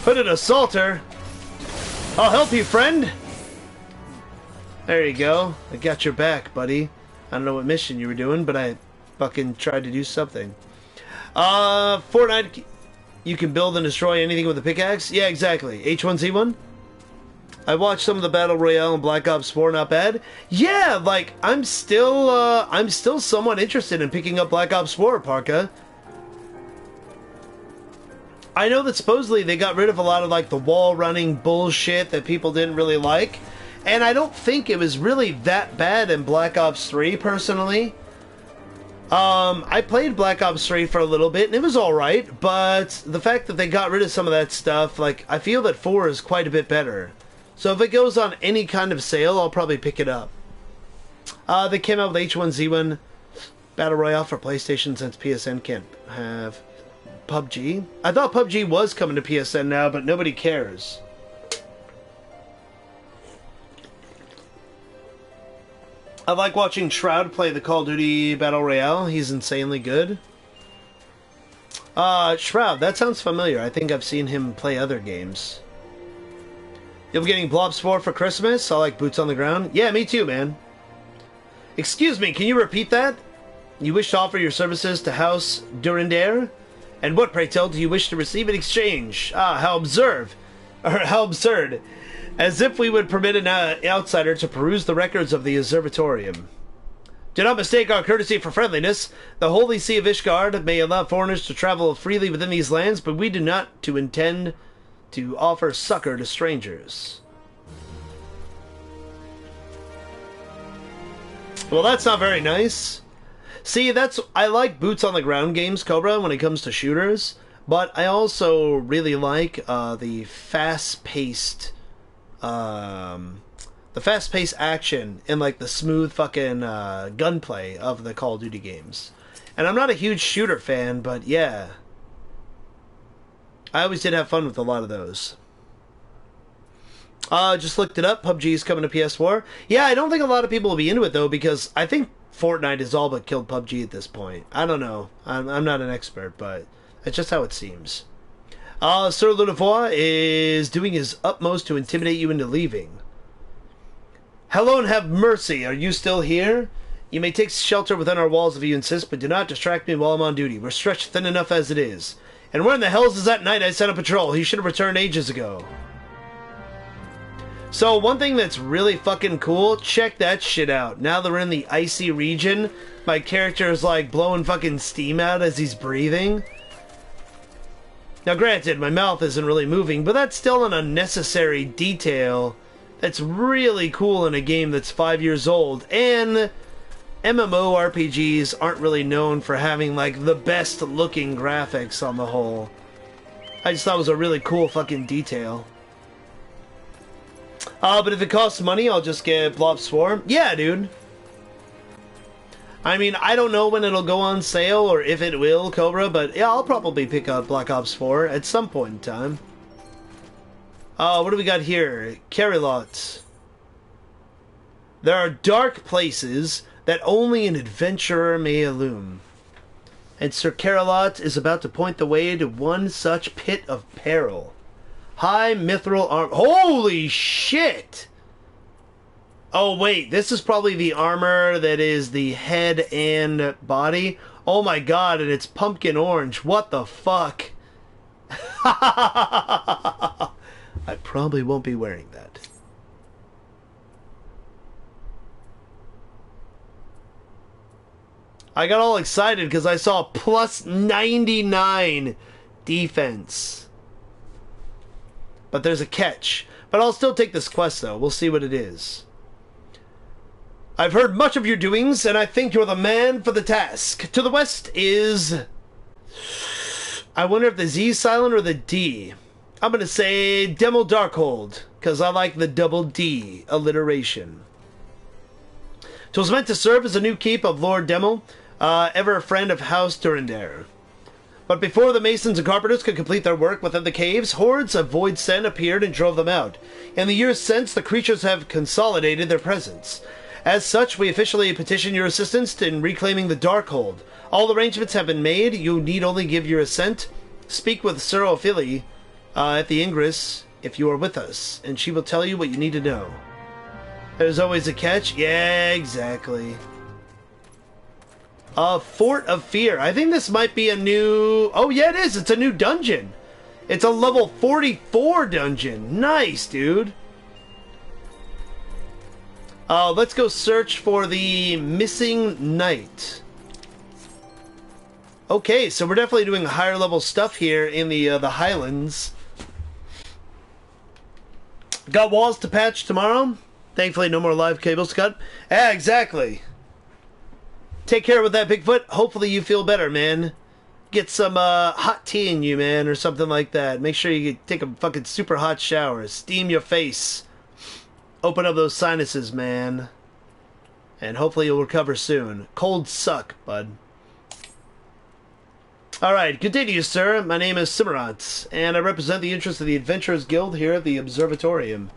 Put an assaulter. I'll help you, friend. There you go. I got your back, buddy. I don't know what mission you were doing, but I fucking tried to do something. Fortnite, you can build and destroy anything with a pickaxe? Yeah, exactly. H1Z1? I watched some of the Battle Royale and Black Ops 4, not bad. Yeah, like, I'm still somewhat interested in picking up Black Ops 4, Parka. I know that supposedly they got rid of a lot of, like, the wall running bullshit that people didn't really like. And I don't think it was really that bad in Black Ops 3, personally. I played Black Ops 3 for a little bit, and it was alright, but the fact that they got rid of some of that stuff, like, I feel that 4 is quite a bit better. So if it goes on any kind of sale, I'll probably pick it up. They came out with H1Z1 Battle Royale for PlayStation since PSN can't have PUBG. I thought PUBG was coming to PSN now, but nobody cares. I like watching Shroud play the Call of Duty Battle Royale. He's insanely good. Shroud, that sounds familiar. I think I've seen him play other games. You'll be getting Blobs 4 for Christmas? I like Boots on the Ground. Yeah, me too, man. Excuse me, can you repeat that? You wish to offer your services to House Durandare? And what, pray tell, do you wish to receive in exchange? Ah, how absurd. As if we would permit an outsider to peruse the records of the Observatorium. Do not mistake our courtesy for friendliness. The Holy See of Ishgard may allow foreigners to travel freely within these lands, but we do not intend to offer succor to strangers. Well, that's not very nice. See, I like boots on the ground games, Cobra, when it comes to shooters, but I also really like the fast-paced, The fast-paced action and like the smooth fucking gunplay of the Call of Duty games. And I'm not a huge shooter fan, but yeah. I always did have fun with a lot of those. Just looked it up. PUBG is coming to PS4. Yeah, I don't think a lot of people will be into it though, because I think Fortnite has all but killed PUBG at this point. I don't know. I'm not an expert, but that's just how it seems. Sir Lunafoy is doing his utmost to intimidate you into leaving. Hello and have mercy. Are you still here? You may take shelter within our walls if you insist, but do not distract me while I'm on duty. We're stretched thin enough as it is. And where in the hells is that knight I sent a patrol? He should have returned ages ago. So, one thing that's really fucking cool, check that shit out. Now that we're in the icy region, my character is like blowing fucking steam out as he's breathing. Now granted, my mouth isn't really moving, but that's still an unnecessary detail that's really cool in a game that's 5 years old. And MMORPGs aren't really known for having like the best looking graphics on the whole. I just thought it was a really cool fucking detail. But if it costs money, I'll just get Blob Swarm. Yeah, dude. I mean, I don't know when it'll go on sale or if it will, Cobra, but yeah, I'll probably pick up Black Ops 4 at some point in time. What do we got here? Carrylot. There are dark places that only an adventurer may illume. And Sir Carrylot is about to point the way to one such pit of peril. High mithril armor. Holy shit! Oh wait, this is probably the armor that is the head and body. Oh my god, and it's pumpkin orange. What the fuck? I probably won't be wearing that. I got all excited because I saw plus 99 defense. But there's a catch. But I'll still take this quest though. We'll see what it is. I've heard much of your doings, and I think you're the man for the task. To the west is... I wonder if the Z is silent or the D. I'm going to say Demel Darkhold, because I like the double D alliteration. 'Twas meant to serve as a new keep of Lord Demel, ever a friend of House Durandare. But before the masons and carpenters could complete their work within the caves, hordes of void sen appeared and drove them out. In the years since, the creatures have consolidated their presence. As such, we officially petition your assistance in reclaiming the Darkhold. All arrangements have been made. You need only give your assent. Speak with Sir Ophelia at the Ingress if you are with us, and she will tell you what you need to know. There's always a catch. Yeah, exactly. Fort of Fear. I think this might be a new... Oh, yeah, it is. It's a new dungeon. It's a level 44 dungeon. Nice, dude. Let's go search for the missing knight. Okay, so we're definitely doing higher level stuff here in the Highlands. Got walls to patch tomorrow. Thankfully, no more live cables to cut. Yeah, exactly. Take care with that, Bigfoot. Hopefully you feel better, man. Get some hot tea in you, man, or something like that. Make sure you take a fucking super hot shower. Steam your face. Open up those sinuses, man. And hopefully you'll recover soon. Colds suck, bud. Alright, good day to you, sir. My name is Cimarant, and I represent the interests of the Adventurers Guild here at the Observatorium.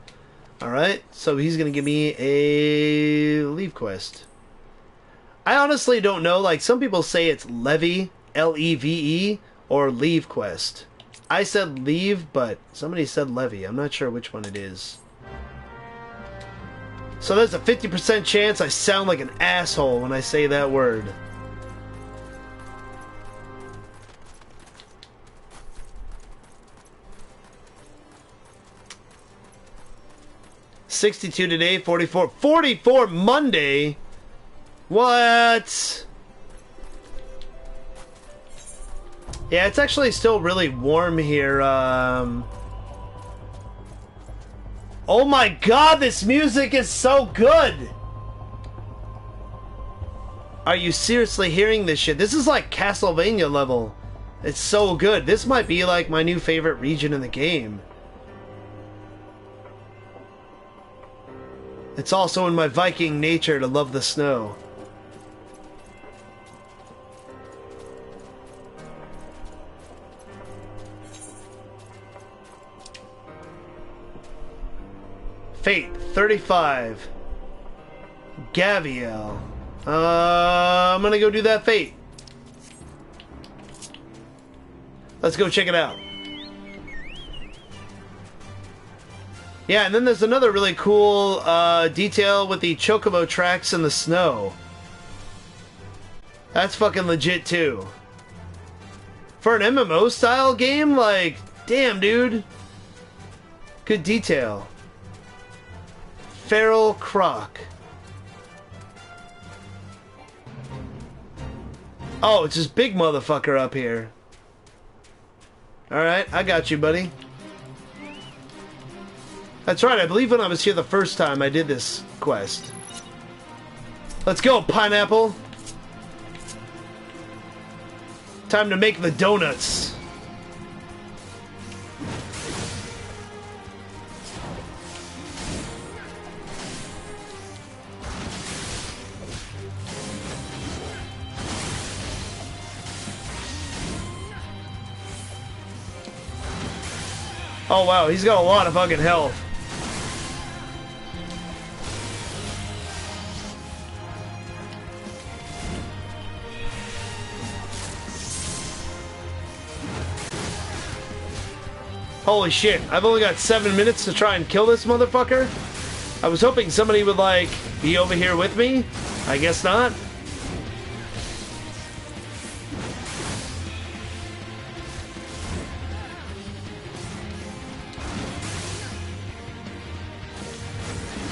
Alright, so he's gonna give me a leave quest. I honestly don't know, like, some people say it's Levy, L-E-V-E, or leave quest. I said leave, but somebody said Levy. I'm not sure which one it is. So there's a 50% chance I sound like an asshole when I say that word. $62 today, 44. 44 Monday? What? Yeah, it's actually still really warm here. Oh my god, this music is so good! Are you seriously hearing this shit? This is like Castlevania level. It's so good. This might be like my new favorite region in the game. It's also in my Viking nature to love the snow. Fate 35. Gaviel. I'm gonna go do that fate. Let's go check it out. Yeah, and then there's another really cool detail with the chocobo tracks in the snow. That's fucking legit too. For an MMO style game, like, damn, dude. Good detail. Feral Croc. Oh, it's this big motherfucker up here. Alright, I got you, buddy. That's right, I believe when I was here the first time I did this quest. Let's go, pineapple! Time to make the donuts. Oh wow, he's got a lot of fucking health. Holy shit, I've only got 7 minutes to try and kill this motherfucker? I was hoping somebody would, like, be over here with me. I guess not.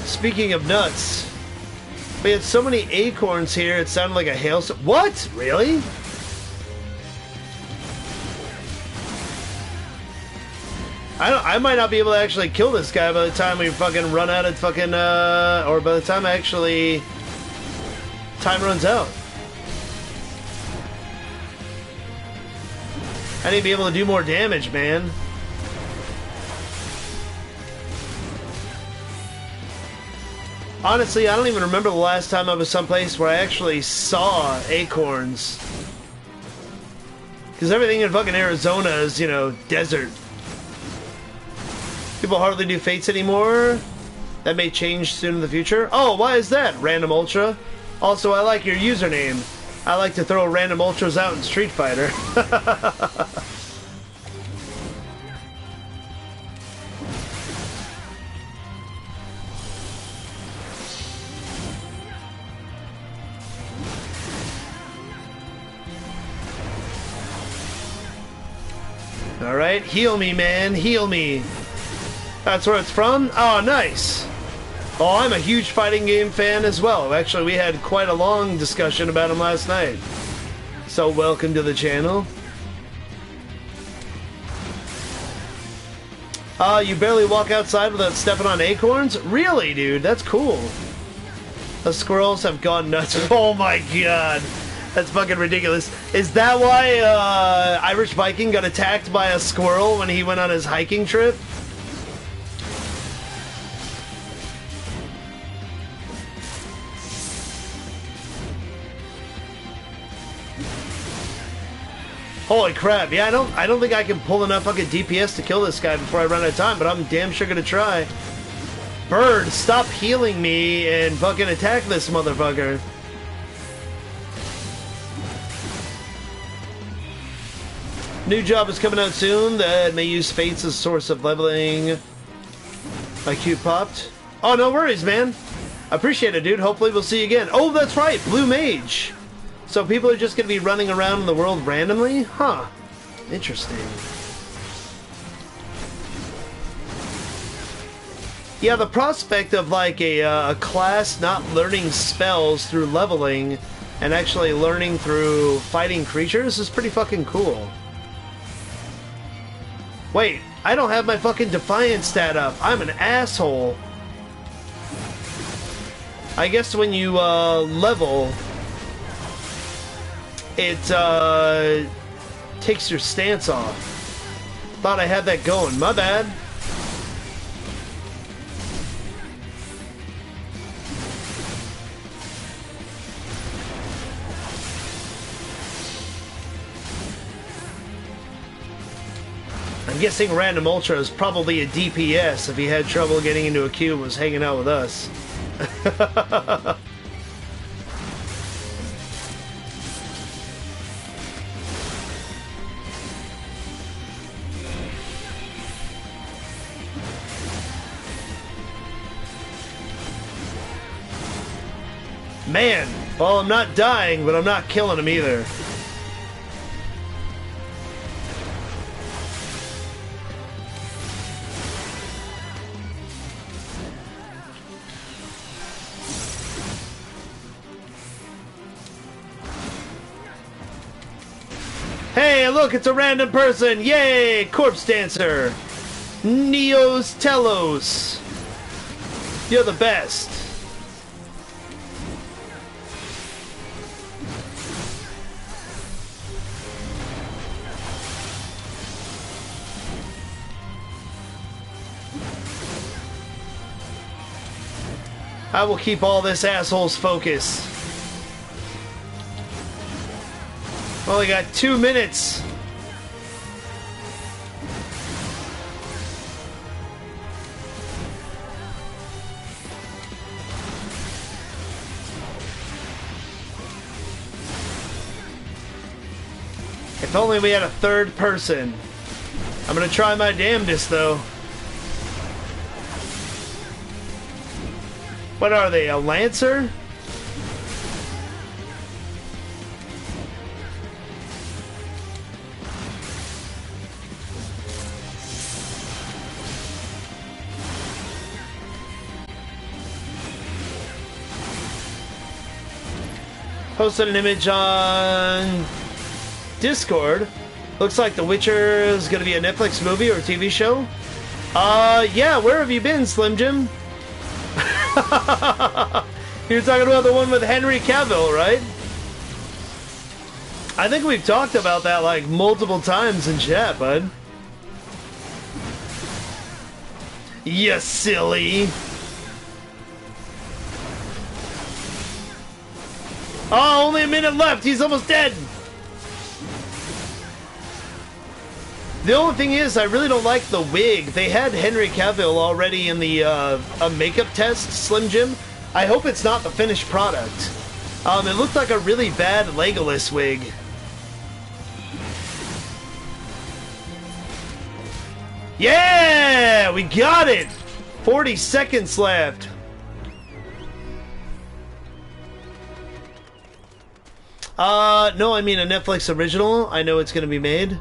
Speaking of nuts, we had so many acorns here, it sounded like a hailstorm. What? Really? I might not be able to actually kill this guy by the time we fucking run out of fucking, or by the time actually time runs out. I need to be able to do more damage, man. Honestly, I don't even remember the last time I was someplace where I actually saw acorns. Because everything in fucking Arizona is, you know, desert. People hardly do fates anymore. That may change soon in the future. Oh, why is that? Random Ultra. Also, I like your username. I like to throw random Ultras out in Street Fighter. Alright, heal me, man. Heal me. That's where it's from? Oh, nice. Oh, I'm a huge fighting game fan as well. Actually, we had quite a long discussion about him last night. So, welcome to the channel. You barely walk outside without stepping on acorns? Really, dude? That's cool. The squirrels have gone nuts. Oh my god. That's fucking ridiculous. Is that why Irish Viking got attacked by a squirrel when he went on his hiking trip? Holy crap, yeah, I don't think I can pull enough fucking DPS to kill this guy before I run out of time, but I'm damn sure gonna try. Bird, stop healing me and fucking attack this motherfucker. New job is coming out soon that may use fates as a source of leveling. My cube popped. Oh, no worries, man. I appreciate it, dude. Hopefully we'll see you again. Oh, that's right, Blue Mage. So people are just going to be running around in the world randomly? Huh. Interesting. Yeah, the prospect of like a class not learning spells through leveling and actually learning through fighting creatures is pretty fucking cool. Wait, I don't have my fucking Defiance stat up. I'm an asshole. I guess when you level, it takes your stance off. Thought I had that going. My bad. I'm guessing Random Ultra is probably a DPS if he had trouble getting into a queue and was hanging out with us. Man, well, I'm not dying, but I'm not killing him either. Hey, look, it's a random person! Yay! Corpse Dancer! Neos Telos! You're the best! I will keep all this asshole's focus. Only got 2 minutes. If only we had a third person. I'm gonna try my damnedest, though. What are they, a Lancer? Posted an image on Discord. Looks like The Witcher is going to be a Netflix movie or TV show. Yeah, where have you been, Slim Jim? You're talking about the one with Henry Cavill, right? I think we've talked about that like multiple times in chat, bud. You silly. Oh, only a minute left. He's almost dead. The only thing is, I really don't like the wig. They had Henry Cavill already in the a makeup test, Slim Jim. I hope it's not the finished product. It looked like a really bad Legolas wig. Yeah! We got it! 40 seconds left. No, I mean a Netflix original. I know it's gonna be made.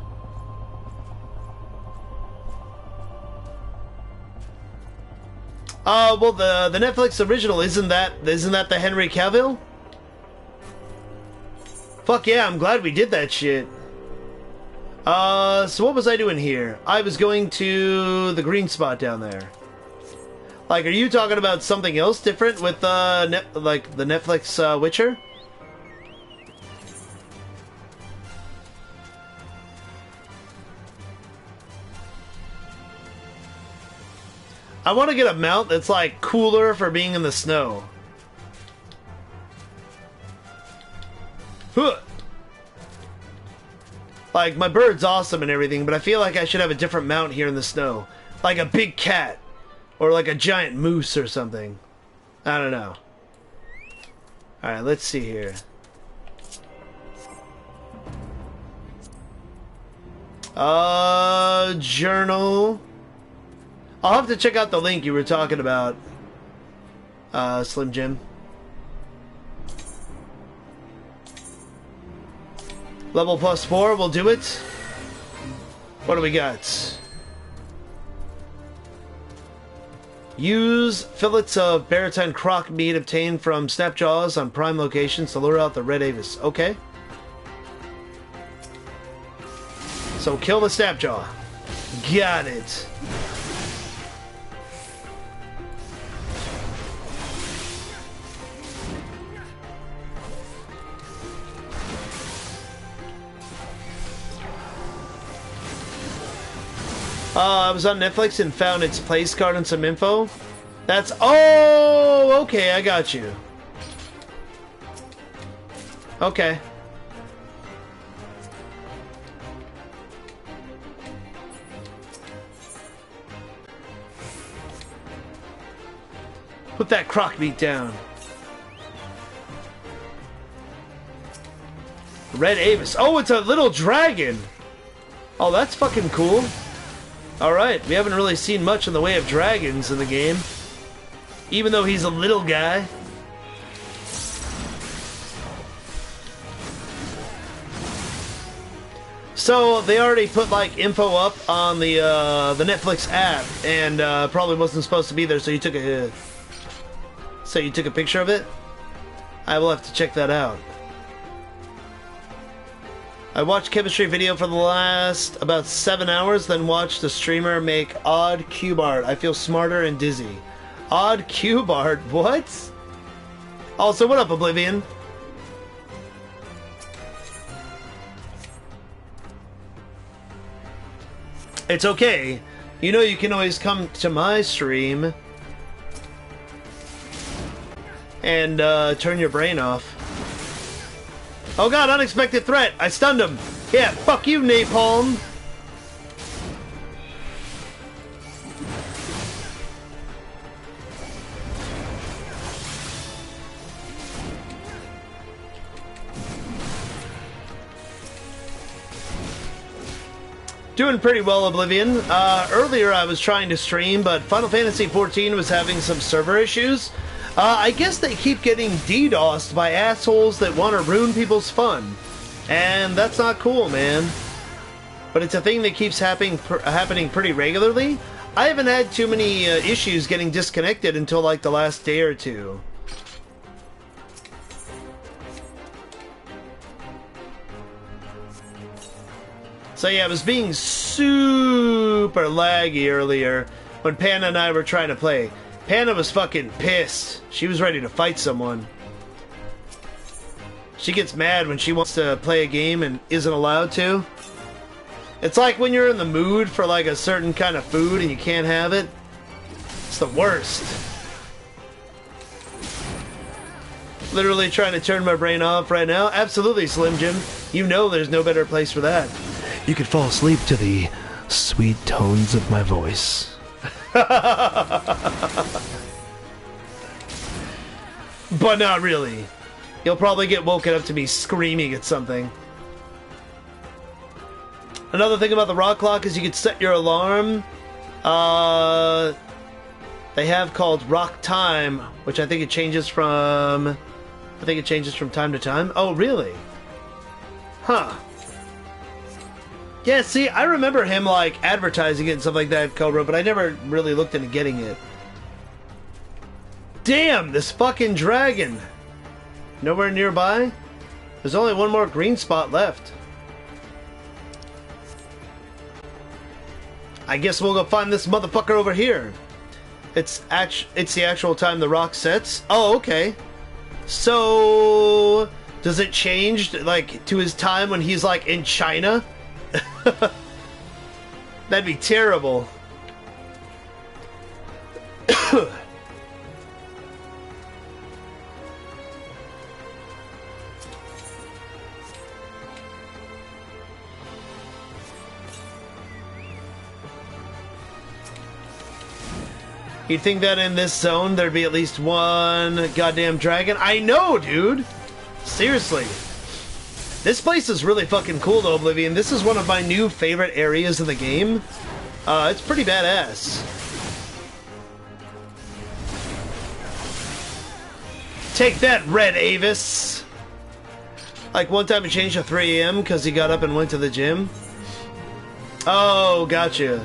Well, the Netflix original, isn't that the Henry Cavill? Fuck yeah, I'm glad we did that shit. So what was I doing here? I was going to the green spot down there. Like, are you talking about something else different with, like, the Netflix, Witcher? I want to get a mount that's, like, cooler for being in the snow. Huh. Like, my bird's awesome and everything, but I feel like I should have a different mount here in the snow. Like a big cat. Or like a giant moose or something. I don't know. Alright, let's see here. Journal. I'll have to check out the link you were talking about, Slim Jim. Level +4, we'll do it. What do we got? Use fillets of Baratine croc meat obtained from Snapjaws on prime locations to lure out the red avis. Okay. So kill the Snapjaw. Got it. I was on Netflix and found its place card and some info. That's... Oh, okay, I got you. Okay. Put that croc meat down. Red Avis. Oh, it's a little dragon. Oh, that's fucking cool. Alright, we haven't really seen much in the way of dragons in the game. Even though he's a little guy. So, they already put, like, info up on the Netflix app, and probably wasn't supposed to be there, so you took a... So you took a picture of it? I will have to check that out. I watched chemistry video for the last about 7 hours, then watched a streamer make odd cube art. I feel smarter and dizzy. Odd cube art? What? Also, what up, Oblivion? It's okay. You know you can always come to my stream and turn your brain off. Oh god, unexpected threat! I stunned him! Yeah, fuck you, Napalm! Doing pretty well, Oblivion. Earlier I was trying to stream, but Final Fantasy XIV was having some server issues. I guess they keep getting DDoSed by assholes that want to ruin people's fun. And that's not cool, man. But it's a thing that keeps happening pretty regularly. I haven't had too many issues getting disconnected until like the last day or two. So yeah, it was being super laggy earlier when Panda and I were trying to play. Panda was fucking pissed. She was ready to fight someone. She gets mad when she wants to play a game and isn't allowed to. It's like when you're in the mood for like a certain kind of food and you can't have it. It's the worst. Literally trying to turn my brain off right now. Absolutely, Slim Jim. You know there's no better place for that. You could fall asleep to the sweet tones of my voice. But not really. You'll probably get woken up to me screaming at something. Another thing about the rock clock is you could set your alarm. They have called rock time, which I think it changes from... time to time. Oh, really? Huh. Yeah, see, I remember him, like, advertising it and stuff like that, Cobra, but I never really looked into getting it. Damn, this fucking dragon! Nowhere nearby? There's only one more green spot left. I guess we'll go find this motherfucker over here. It's the actual time the rock sets? Oh, okay. So... does it change, like, to his time when he's, like, in China? That'd be terrible. You'd think that in this zone there'd be at least one goddamn dragon? I know, dude! Seriously. This place is really fucking cool though, Oblivion. This is one of my new favorite areas of the game. It's pretty badass. Take that, Red Avis! Like one time he changed to 3 AM because he got up and went to the gym. Oh, gotcha.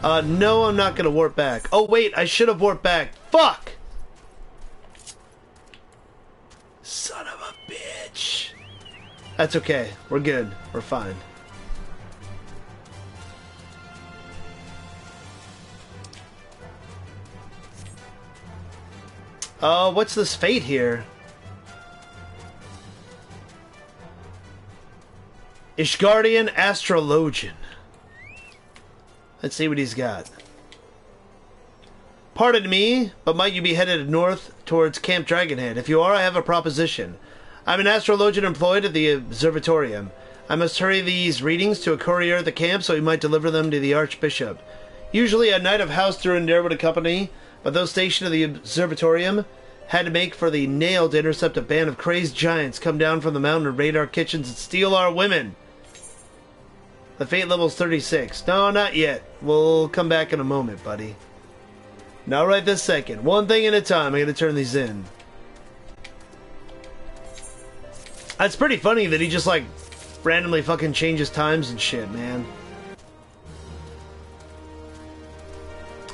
No, I'm not gonna warp back. Oh wait, I should have warped back. Fuck! Son of a bitch. That's okay. We're good. We're fine. What's this fate here? Ishgardian Astrologian. Let's see what he's got. Pardon me, but might you be headed north towards Camp Dragonhead? If you are, I have a proposition. I'm an astrologian employed at the observatorium. I must hurry these readings to a courier at the camp so he might deliver them to the Archbishop. Usually a knight of House Durandare would accompany, but those stationed at the observatorium had to make for the nail to intercept a band of crazed giants come down from the mountain and raid our kitchens and steal our women. The fate level's 36. No, not yet. We'll come back in a moment, buddy. Not right this second. One thing at a time. I gotta turn these in. That's pretty funny that he just, like, randomly fucking changes times and shit, man.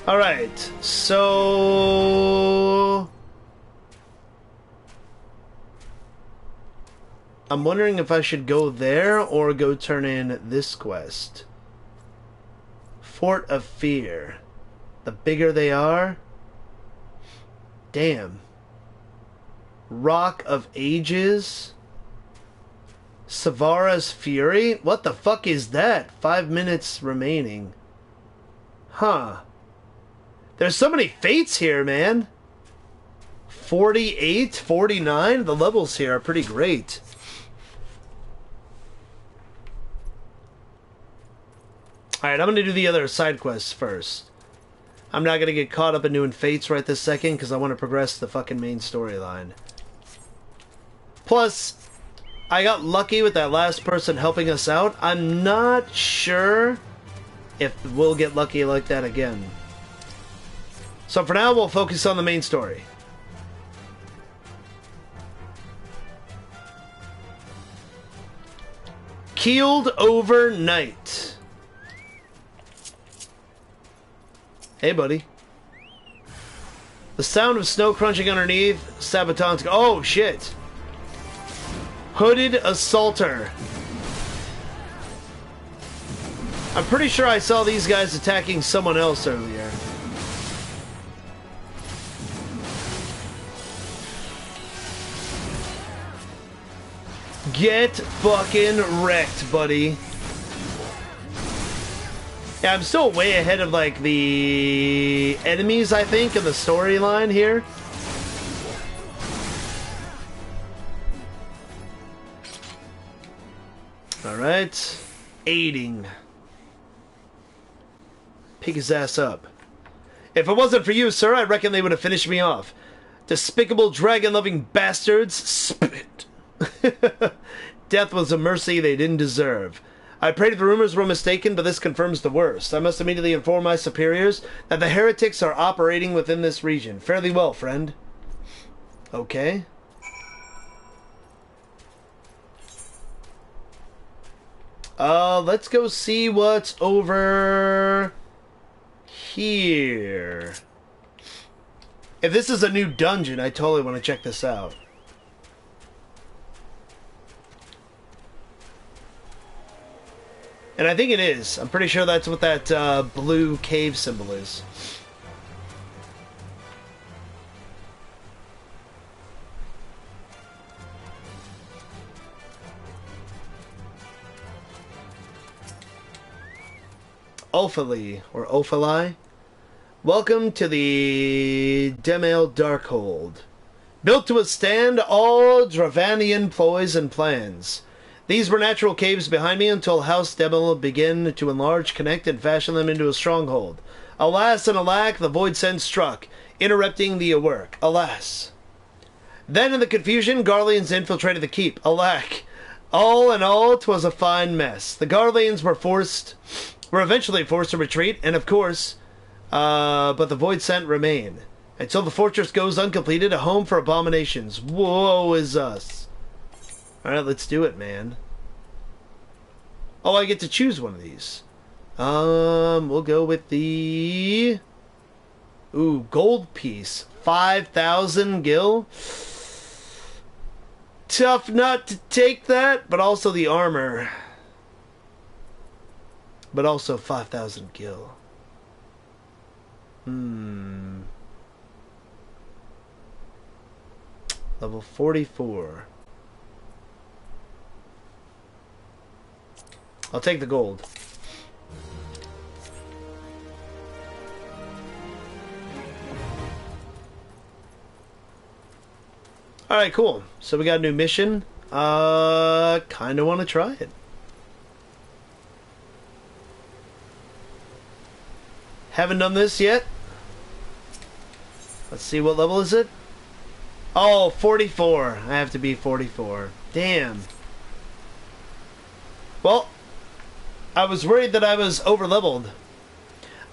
Alright, so... I'm wondering if I should go there or go turn in this quest. Fort of Fear. The bigger they are... Damn. Rock of Ages... Savara's Fury? What the fuck is that? 5 minutes remaining. Huh. There's so many fates here, man. 48, 49? The levels here are pretty great. Alright, I'm going to do the other side quests first. I'm not going to get caught up in doing fates right this second because I want to progress the fucking main storyline. Plus... I got lucky with that last person helping us out. I'm not sure if we'll get lucky like that again. So for now, we'll focus on the main story. Keeled overnight. Hey, buddy. The sound of snow crunching underneath. Sabaton's... Oh, shit. Hooded Assaulter. I'm pretty sure I saw these guys attacking someone else earlier. Get fucking wrecked, buddy. Yeah, I'm still way ahead of, like, the enemies, I think, in the storyline here. Alright. Aiding. Pick his ass up. If it wasn't for you, sir, I reckon they would have finished me off. Despicable dragon-loving bastards. Spit. Death was a mercy they didn't deserve. I prayed the rumors were mistaken, but this confirms the worst. I must immediately inform my superiors that the heretics are operating within this region. Fairly well, friend. Okay. Let's go see what's over here. If this is a new dungeon, I totally want to check this out. And I think it is. I'm pretty sure that's what that blue cave symbol is. Ophalie, or Ophalie. Welcome to the Demale Darkhold. Built to withstand all Dravanian ploys and plans. These were natural caves behind me until House Demale began to enlarge, connect, and fashion them into a stronghold. Alas and alack, the void sense struck, interrupting the work. Alas. Then in the confusion, Garleans infiltrated the keep. Alack. All in all, 'twas a fine mess. The Garleans were eventually forced to retreat, and of course, but the void scent remained. Until the fortress goes uncompleted, a home for abominations. Woe is us. Alright, let's do it, man. Oh, I get to choose one of these. We'll go with the... Ooh, gold piece. 5,000 gil. Tough not to take that, but also the armor. But also 5,000 gil. Level 44. I'll take the gold. Alright, cool. So we got a new mission. Kinda want to try it. Haven't done this yet. Let's see, what level is it? Oh, 44. I have to be 44. Damn. Well, I was worried that I was over-leveled.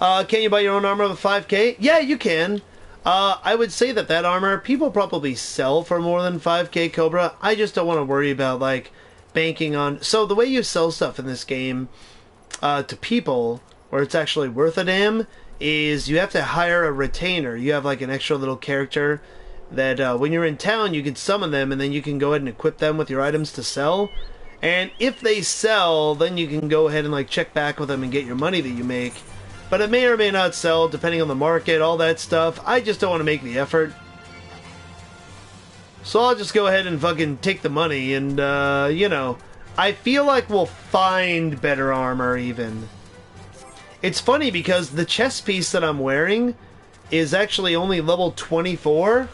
Can you buy your own armor with 5k? Yeah, you can. I would say that that armor, people probably sell for more than 5k Cobra. I just don't want to worry about, like, banking on... So, the way you sell stuff in this game to people, where it's actually worth a damn, is you have to hire a retainer. You have, like, an extra little character that when you're in town, you can summon them, and then you can go ahead and equip them with your items to sell. And if they sell, then you can go ahead and, like, check back with them and get your money that you make. But it may or may not sell, depending on the market, all that stuff. I just don't want to make the effort. So I'll just go ahead and fucking take the money, and, you know, I feel like we'll find better armor, even. It's funny, because the chest piece that I'm wearing is actually only level 24,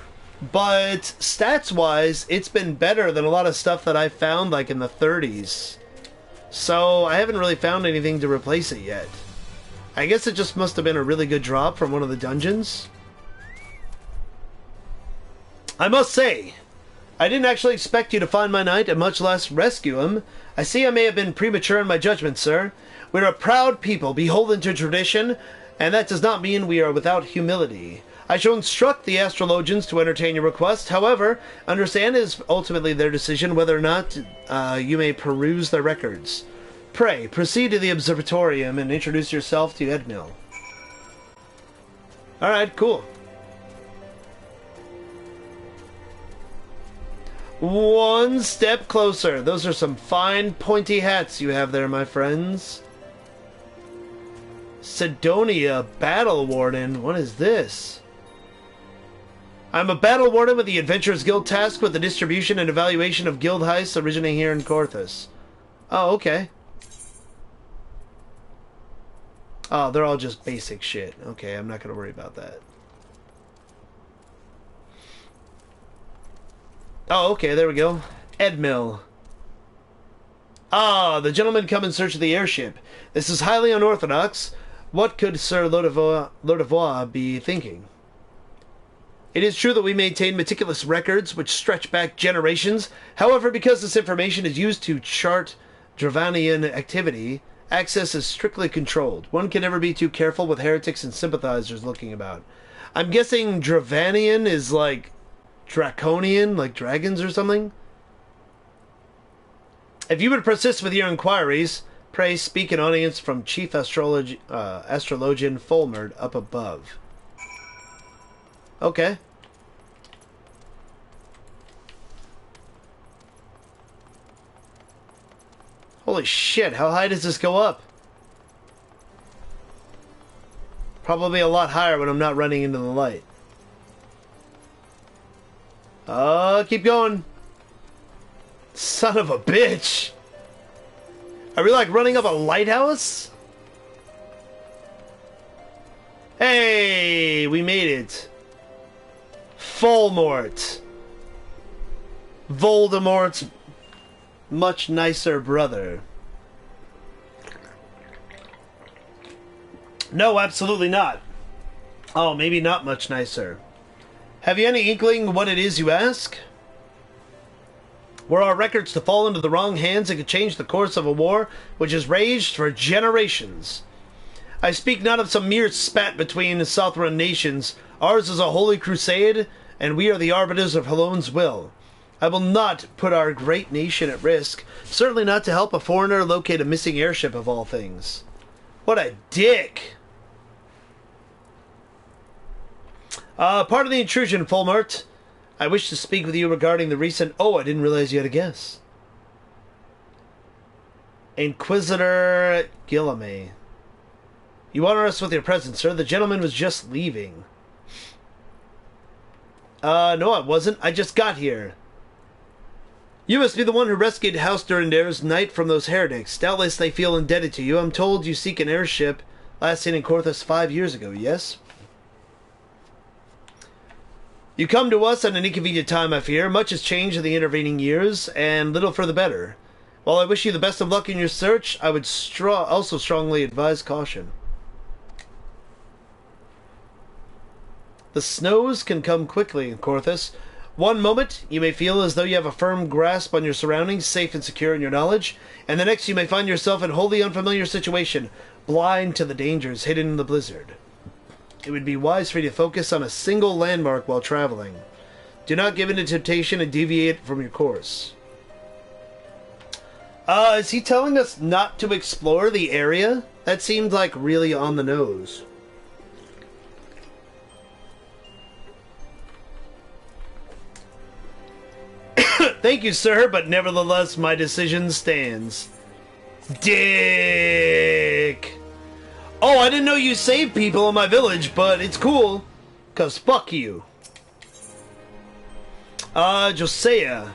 but stats-wise, it's been better than a lot of stuff that I found, like, in the 30s. So I haven't really found anything to replace it yet. I guess it just must have been a really good drop from one of the dungeons. I must say, I didn't actually expect you to find my knight and much less rescue him. I see I may have been premature in my judgment, sir. We're a proud people, beholden to tradition, and that does not mean we are without humility. I shall instruct the astrologians to entertain your request. However, understand it is ultimately their decision whether or not you may peruse their records. Pray, proceed to the observatorium and introduce yourself to Edmil. Alright, cool. One step closer. Those are some fine pointy hats you have there, my friends. Sidonia Battle Warden. What is this? I'm a Battle Warden with the Adventurers Guild tasked with the distribution and evaluation of guild heists originating here in Korthus. Oh, okay. Oh, they're all just basic shit. Okay, I'm not going to worry about that. Oh, okay, there we go. Edmil. Ah, the gentlemen come in search of the airship. This is highly unorthodox. What could Sir Lodevois be thinking? It is true that we maintain meticulous records which stretch back generations. However, because this information is used to chart Dravanian activity, access is strictly controlled. One can never be too careful with heretics and sympathizers looking about. I'm guessing Dravanian is like Draconian, like dragons or something? If you would persist with your inquiries, pray speak an audience from Chief Astrologian Fulmerd up above. Okay. Holy shit, how high does this go up? Probably a lot higher when I'm not running into the light. Keep going. Son of a bitch. Are we like running up a lighthouse? Hey, we made it. Voldemort. Voldemort's much nicer brother. No, absolutely not. Oh, maybe not much nicer. Have you any inkling what it is you ask? Were our records to fall into the wrong hands, it could change the course of a war which has raged for generations. I speak not of some mere spat between Southron nations. Ours is a holy crusade, and we are the arbiters of Halone's will. I will not put our great nation at risk, certainly not to help a foreigner locate a missing airship of all things. What a dick! Part of the intrusion, Fulmert. I wish to speak with you regarding the recent... Oh, I didn't realize you had a guess. Inquisitor Guillaume. You honor us with your presence, sir. The gentleman was just leaving. No, I wasn't. I just got here. You must be the one who rescued House Durandare's knight from those heretics. Doubtless they feel indebted to you. I'm told you seek an airship last seen in Korthus 5 years ago, yes? You come to us at an inconvenient time, I fear. Much has changed in the intervening years, and little for the better. While I wish you the best of luck in your search, I would also strongly advise caution. The snows can come quickly in Korthus. One moment, you may feel as though you have a firm grasp on your surroundings, safe and secure in your knowledge, and the next you may find yourself in a wholly unfamiliar situation, blind to the dangers hidden in the blizzard. It would be wise for you to focus on a single landmark while traveling. Do not give in to temptation and deviate from your course. Is he telling us not to explore the area? That seemed like really on the nose. Thank you, sir, but nevertheless, my decision stands. Dick! Oh, I didn't know you saved people in my village, but it's cool. 'Cause fuck you. Josiah.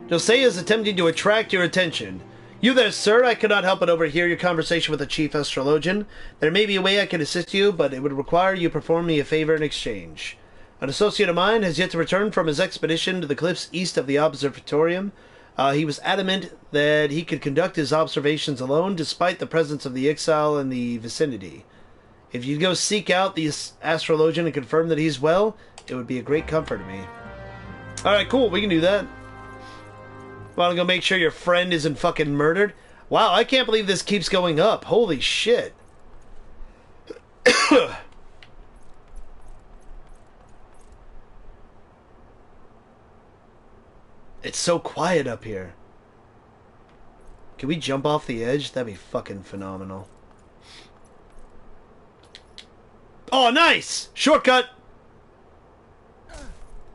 Josiah is attempting to attract your attention. You there, sir, I cannot help but overhear your conversation with the chief astrologian. There may be a way I can assist you, but it would require you perform me a favor in exchange. An associate of mine has yet to return from his expedition to the cliffs east of the observatorium. He was adamant that he could conduct his observations alone, despite the presence of the exile in the vicinity. If you'd go seek out the astrologian and confirm that he's well, it would be a great comfort to me. Alright, cool, we can do that. Want to go make sure your friend isn't fucking murdered? Wow, I can't believe this keeps going up. Holy shit. It's so quiet up here. Can we jump off the edge? That'd be fucking phenomenal. Oh, nice! Shortcut!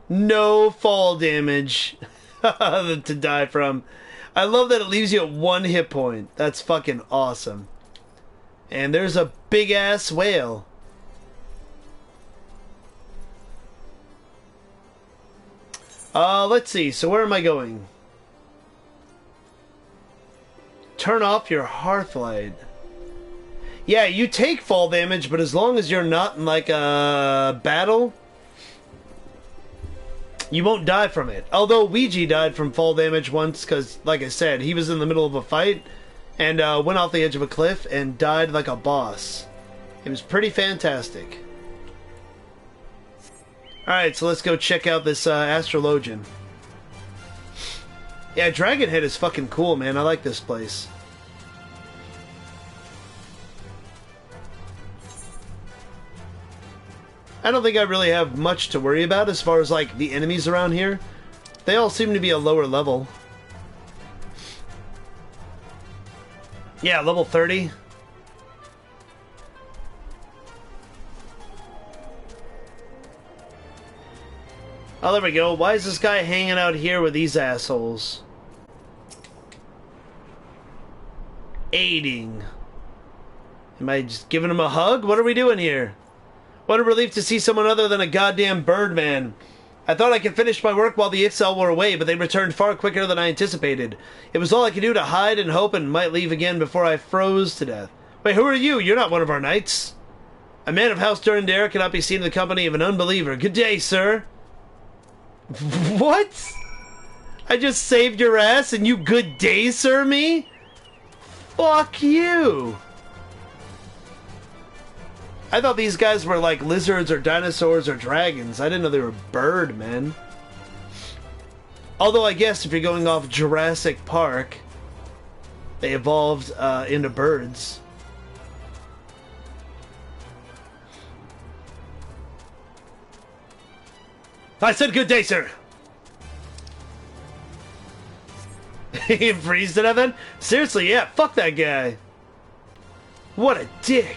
No fall damage to die from. I love that it leaves you at 1 hit point. That's fucking awesome. And there's a big-ass whale. Let's see. So where am I going? Turn off your hearthlight. Yeah, you take fall damage, but as long as you're not in, like, a battle, you won't die from it. Although Ouija died from fall damage once, because, like I said, he was in the middle of a fight, and went off the edge of a cliff, and died like a boss. It was pretty fantastic. Alright, so let's go check out this astrologian. Yeah, Dragonhead is fucking cool, man. I like this place. I don't think I really have much to worry about as far as, like, the enemies around here. They all seem to be a lower level. Yeah, level 30. Oh, there we go. Why is this guy hanging out here with these assholes? Aiding. Am I just giving him a hug? What are we doing here? What a relief to see someone other than a goddamn birdman. I thought I could finish my work while the Ixal were away, but they returned far quicker than I anticipated. It was all I could do to hide and hope and might leave again before I froze to death. Wait, who are you? You're not one of our knights. A man of House Durandare cannot be seen in the company of an unbeliever. Good day, sir. What? I just saved your ass and you good day, sir, me? Fuck you. I thought these guys were like lizards or dinosaurs or dragons. I didn't know they were bird men. Although I guess if you're going off Jurassic Park, they evolved into birds. I said good day, sir. He freezed to death then? Seriously, yeah, fuck that guy. What a dick.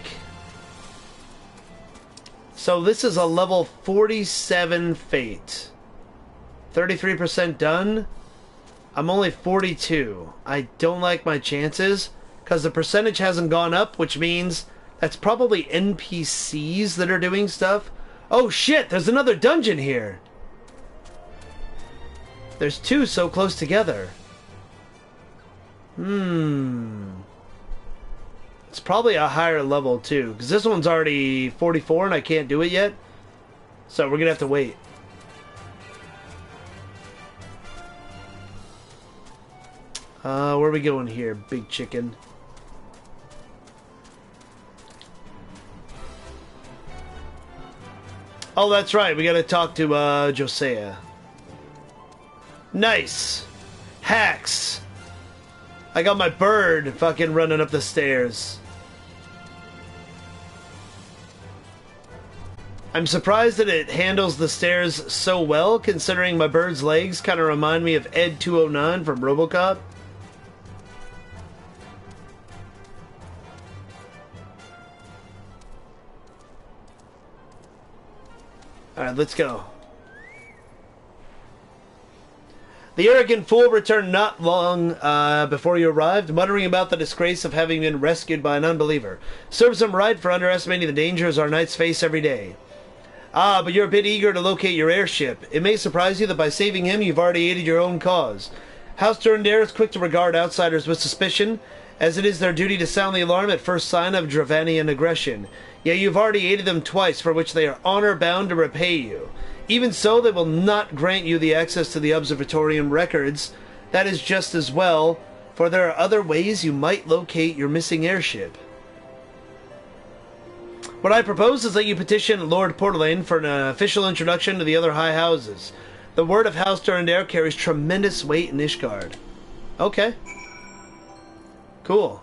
So this is a level 47 fate. 33% done. I'm only 42. I don't like my chances because the percentage hasn't gone up, which means that's probably NPCs that are doing stuff. Oh shit, there's another dungeon here. There's two so close together. It's probably a higher level too, because this one's already 44 and I can't do it yet. So we're gonna have to wait. Where are we going here, big chicken? Oh, that's right. We gotta talk to, Josiah. Nice. Hacks. I got my bird fucking running up the stairs. I'm surprised that it handles the stairs so well, considering my bird's legs kind of remind me of Ed 209 from RoboCop. Alright, let's go. The arrogant fool returned not long before you arrived, muttering about the disgrace of having been rescued by an unbeliever. Serves him right for underestimating the dangers our knights face every day. Ah, but you're a bit eager to locate your airship. It may surprise you that by saving him, you've already aided your own cause. House Durandare is quick to regard outsiders with suspicion, as it is their duty to sound the alarm at first sign of Dravanian aggression. Yet you've already aided them twice, for which they are honor-bound to repay you. Even so, they will not grant you the access to the Observatorium records. That is just as well, for there are other ways you might locate your missing airship. What I propose is that you petition Lord Portelaine for an official introduction to the other high houses. The word of House Durandare carries tremendous weight in Ishgard. Okay. Cool.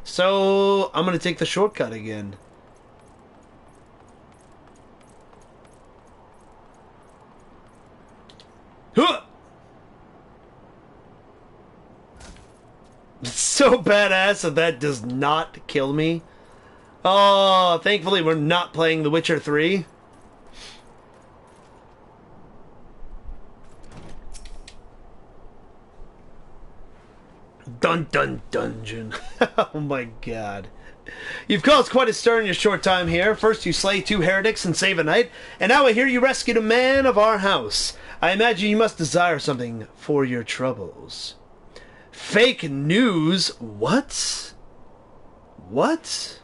So, I'm going to take the shortcut again. Huh! It's so badass that that does not kill me. Oh, thankfully we're not playing The Witcher 3. Dun dun dungeon. Oh my god. You've caused quite a stir in your short time here. First you slay 2 heretics and save a knight, and now I hear you rescued a man of our house. I imagine you must desire something for your troubles. Fake news? What? What?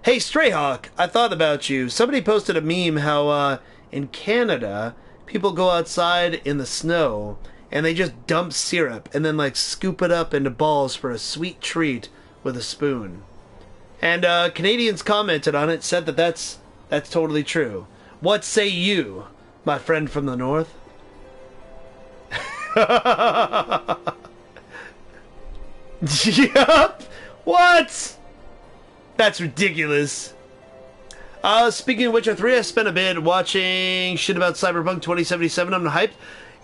Hey, Strayhawk, I thought about you. Somebody posted a meme how, in Canada, people go outside in the snow and they just dump syrup and then, like, scoop it up into balls for a sweet treat with a spoon. And, Canadians commented on it, said that that's totally true. What say you, my friend from the north? Yup! What? That's ridiculous. Speaking of Witcher 3, I spent a bit watching shit about Cyberpunk 2077. I'm hyped.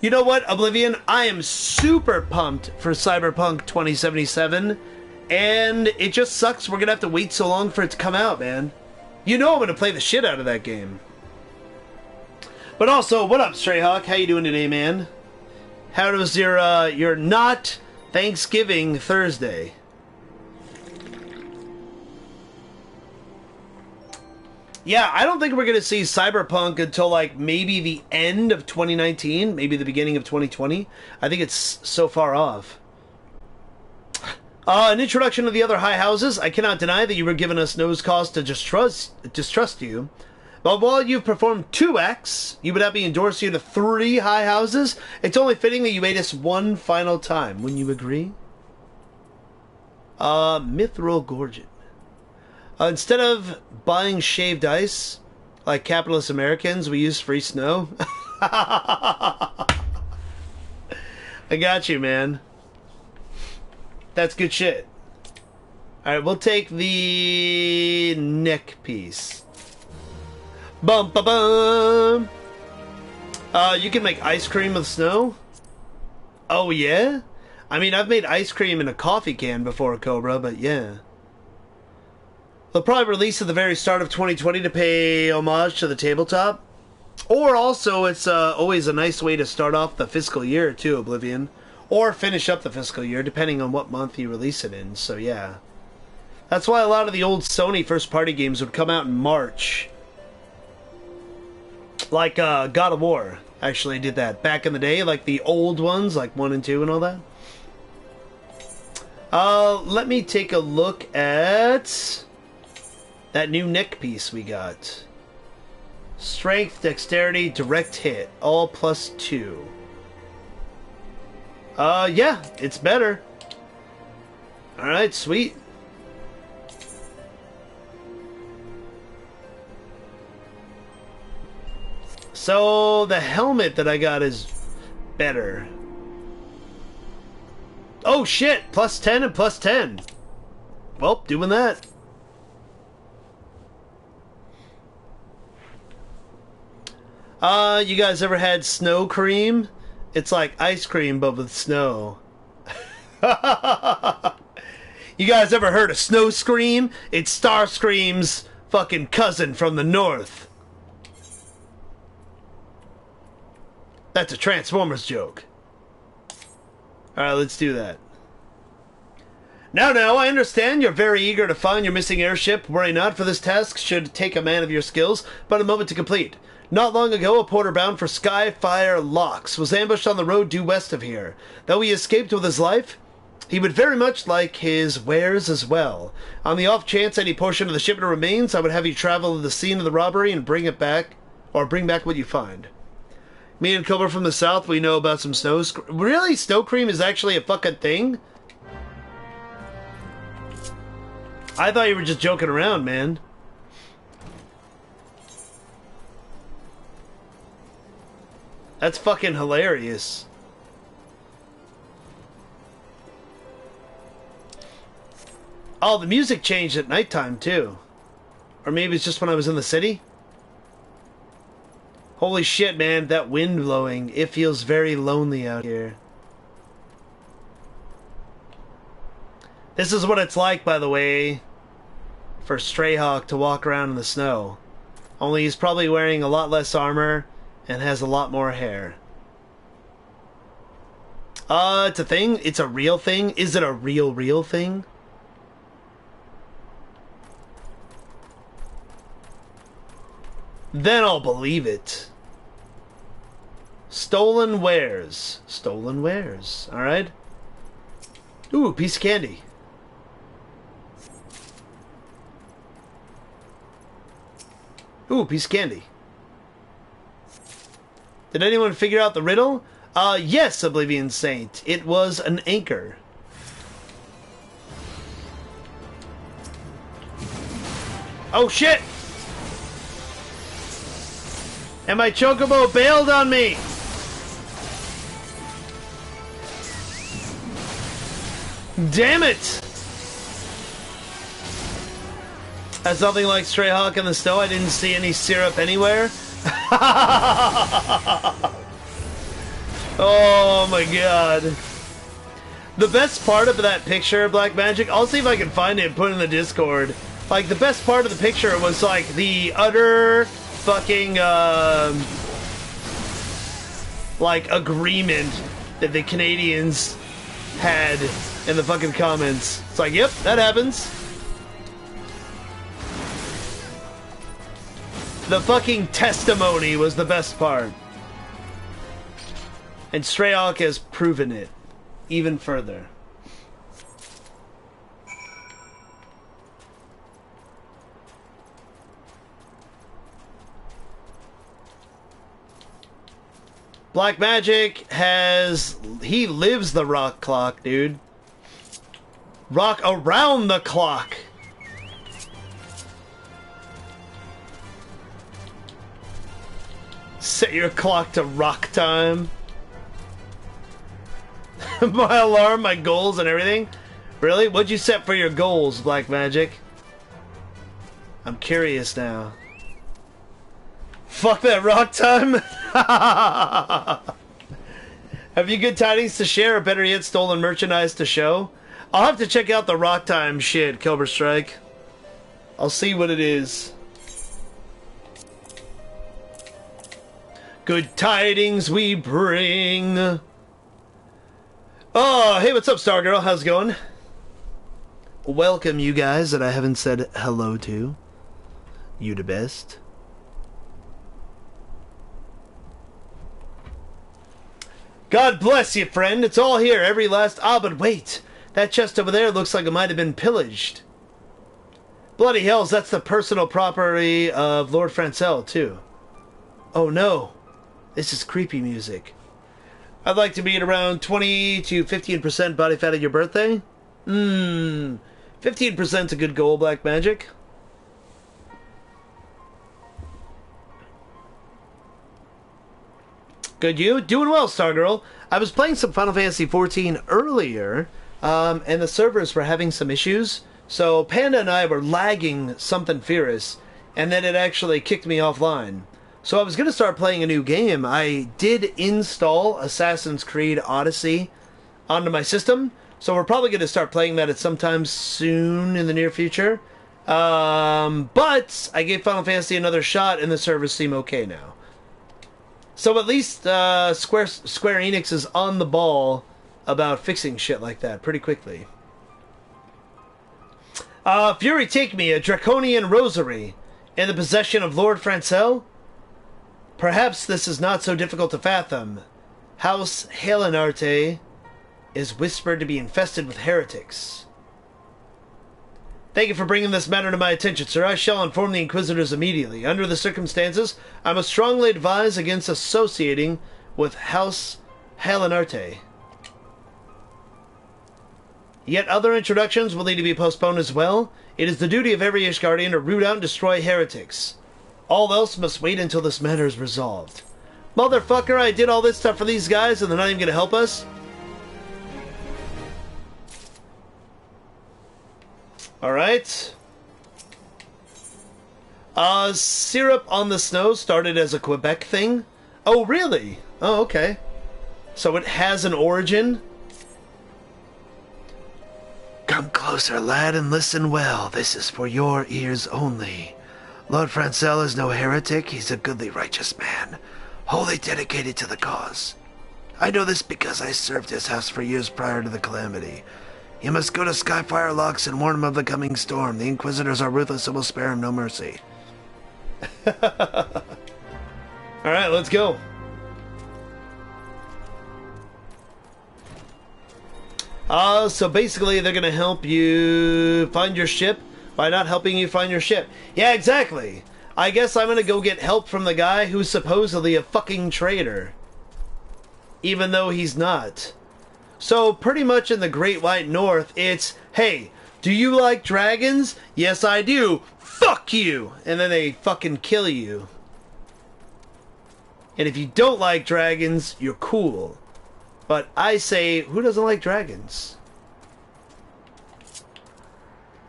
You know what, Oblivion? I am super pumped for Cyberpunk 2077. And it just sucks we're gonna have to wait so long for it to come out, man. You know I'm gonna play the shit out of that game. But also, what up, Strayhawk? How you doing today, man? How was your not Thanksgiving Thursday? Yeah, I don't think we're going to see Cyberpunk until, like, maybe the end of 2019, maybe the beginning of 2020. I think it's so far off. An introduction to the other high houses. I cannot deny that you were giving us no cause to distrust you. But while you've performed 2 acts, you would have me endorse you to 3 high houses. It's only fitting that you made us one final time. Wouldn't you agree? Mithril Gorgon. Instead of buying shaved ice, like capitalist Americans, we use free snow. I got you, man. That's good shit. Alright, we'll take the neck piece. Bum ba bum. You can make ice cream with snow? Oh yeah? I mean, I've made ice cream in a coffee can before, Cobra, but yeah. They'll probably release at the very start of 2020 to pay homage to the tabletop. Or also, it's always a nice way to start off the fiscal year, too, Oblivion. Or finish up the fiscal year, depending on what month you release it in, so yeah. That's why a lot of the old Sony first-party games would come out in March. Like God of War actually did that back in the day, like the old ones, like 1 and 2 and all that. Let me take a look at that new neck piece we got. Strength, dexterity, direct hit, all +2. Yeah, it's better. Alright, sweet. So, the helmet that I got is better. Oh shit! Plus 10 and plus 10. Well, doing that. You guys ever had snow cream? It's like ice cream, but with snow. You guys ever heard of Snow Scream? It's Starscream's fucking cousin from the north. That's a Transformers joke. Alright, let's do that. Now, I understand you're very eager to find your missing airship. Worry not, for this task should take a man of your skills, but a moment to complete. Not long ago, a porter bound for Skyfire Locks was ambushed on the road due west of here. Though he escaped with his life, he would very much like his wares as well. On the off chance any portion of the shipment remains, I would have you travel to the scene of the robbery and bring back what you find. Me and Cobra from the south, we know about some snow. Really? Snow cream is actually a fucking thing? I thought you were just joking around, man. That's fucking hilarious. Oh, the music changed at nighttime, too. Or maybe it's just when I was in the city? Holy shit, man, that wind blowing. It feels very lonely out here. This is what it's like, by the way, for Stray Hawk to walk around in the snow. Only he's probably wearing a lot less armor and has a lot more hair. It's a thing? It's a real thing? Is it a real thing? Then I'll believe it. Stolen wares. Stolen wares. Alright. Ooh, piece of candy. Ooh, piece of candy. Did anyone figure out the riddle? Yes, Oblivion Saint. It was an anchor. Oh shit! And my chocobo bailed on me! Damn it! That's nothing like Stray Hawk in the snow. I didn't see any syrup anywhere. Oh my god. The best part of that picture, Black Magic, I'll see if I can find it and put it in the Discord. Like, the best part of the picture was, like, the utter fucking, like, agreement that the Canadians had in the fucking comments. It's like, yep, that happens. The fucking testimony was the best part. And Stray Hawk has proven it even further. Black Magic has... He lives the rock clock, dude. Rock around the clock. Set your clock to rock time. My alarm, my goals, and everything? Really? What'd you set for your goals, Black Magic? I'm curious now. Fuck that rock time! Have you good tidings to share, or better yet, stolen merchandise to show? I'll have to check out the rock time shit, Cobra Strike. I'll see what it is. Good tidings we bring. Oh, hey, what's up, Stargirl? How's it going? Welcome, you guys that I haven't said hello to. You the best. God bless you, friend. It's all here, every last... Ah, but wait. That chest over there looks like it might have been pillaged. Bloody hells, that's the personal property of Lord Francel, too. Oh, no. This is creepy music. I'd like to be at around 20 to 15% body fat at your birthday. 15%'s a good goal, Black Magic. Good, you? Doing well, Stargirl. I was playing some Final Fantasy XIV earlier, and the servers were having some issues. So Panda and I were lagging something furious, and then it actually kicked me offline. So I was going to start playing a new game. I did install Assassin's Creed Odyssey onto my system, so we're probably going to start playing that at some time soon in the near future. But I gave Final Fantasy another shot, and the servers seem okay now. So at least Square Enix is on the ball about fixing shit like that pretty quickly. Fury, take me, a draconian rosary, in the possession of Lord Francel? Perhaps this is not so difficult to fathom. House Helenarte is whispered to be infested with heretics. Thank you for bringing this matter to my attention, sir. I shall inform the Inquisitors immediately. Under the circumstances, I must strongly advise against associating with House Helenarte. Yet other introductions will need to be postponed as well. It is the duty of every Ishgardian to root out and destroy heretics. All else must wait until this matter is resolved. Motherfucker, I did all this stuff for these guys and they're not even gonna help us? Alright. Syrup on the Snow started as a Quebec thing? Oh, really? Oh, okay. So it has an origin? Come closer, lad, and listen well. This is for your ears only. Lord Francel is no heretic. He's a goodly righteous man, wholly dedicated to the cause. I know this because I served his house for years prior to the calamity. You must go to Skyfire Locks and warn him of the coming storm. The Inquisitors are ruthless and will spare him no mercy. Alright, let's go. So basically they're gonna help you find your ship by not helping you find your ship. Yeah, exactly. I guess I'm gonna go get help from the guy who's supposedly a fucking traitor. Even though he's not. So pretty much in the Great White North, it's, hey, do you like dragons? Yes, I do. Fuck you! And then they fucking kill you. And if you don't like dragons, you're cool. But I say, who doesn't like dragons?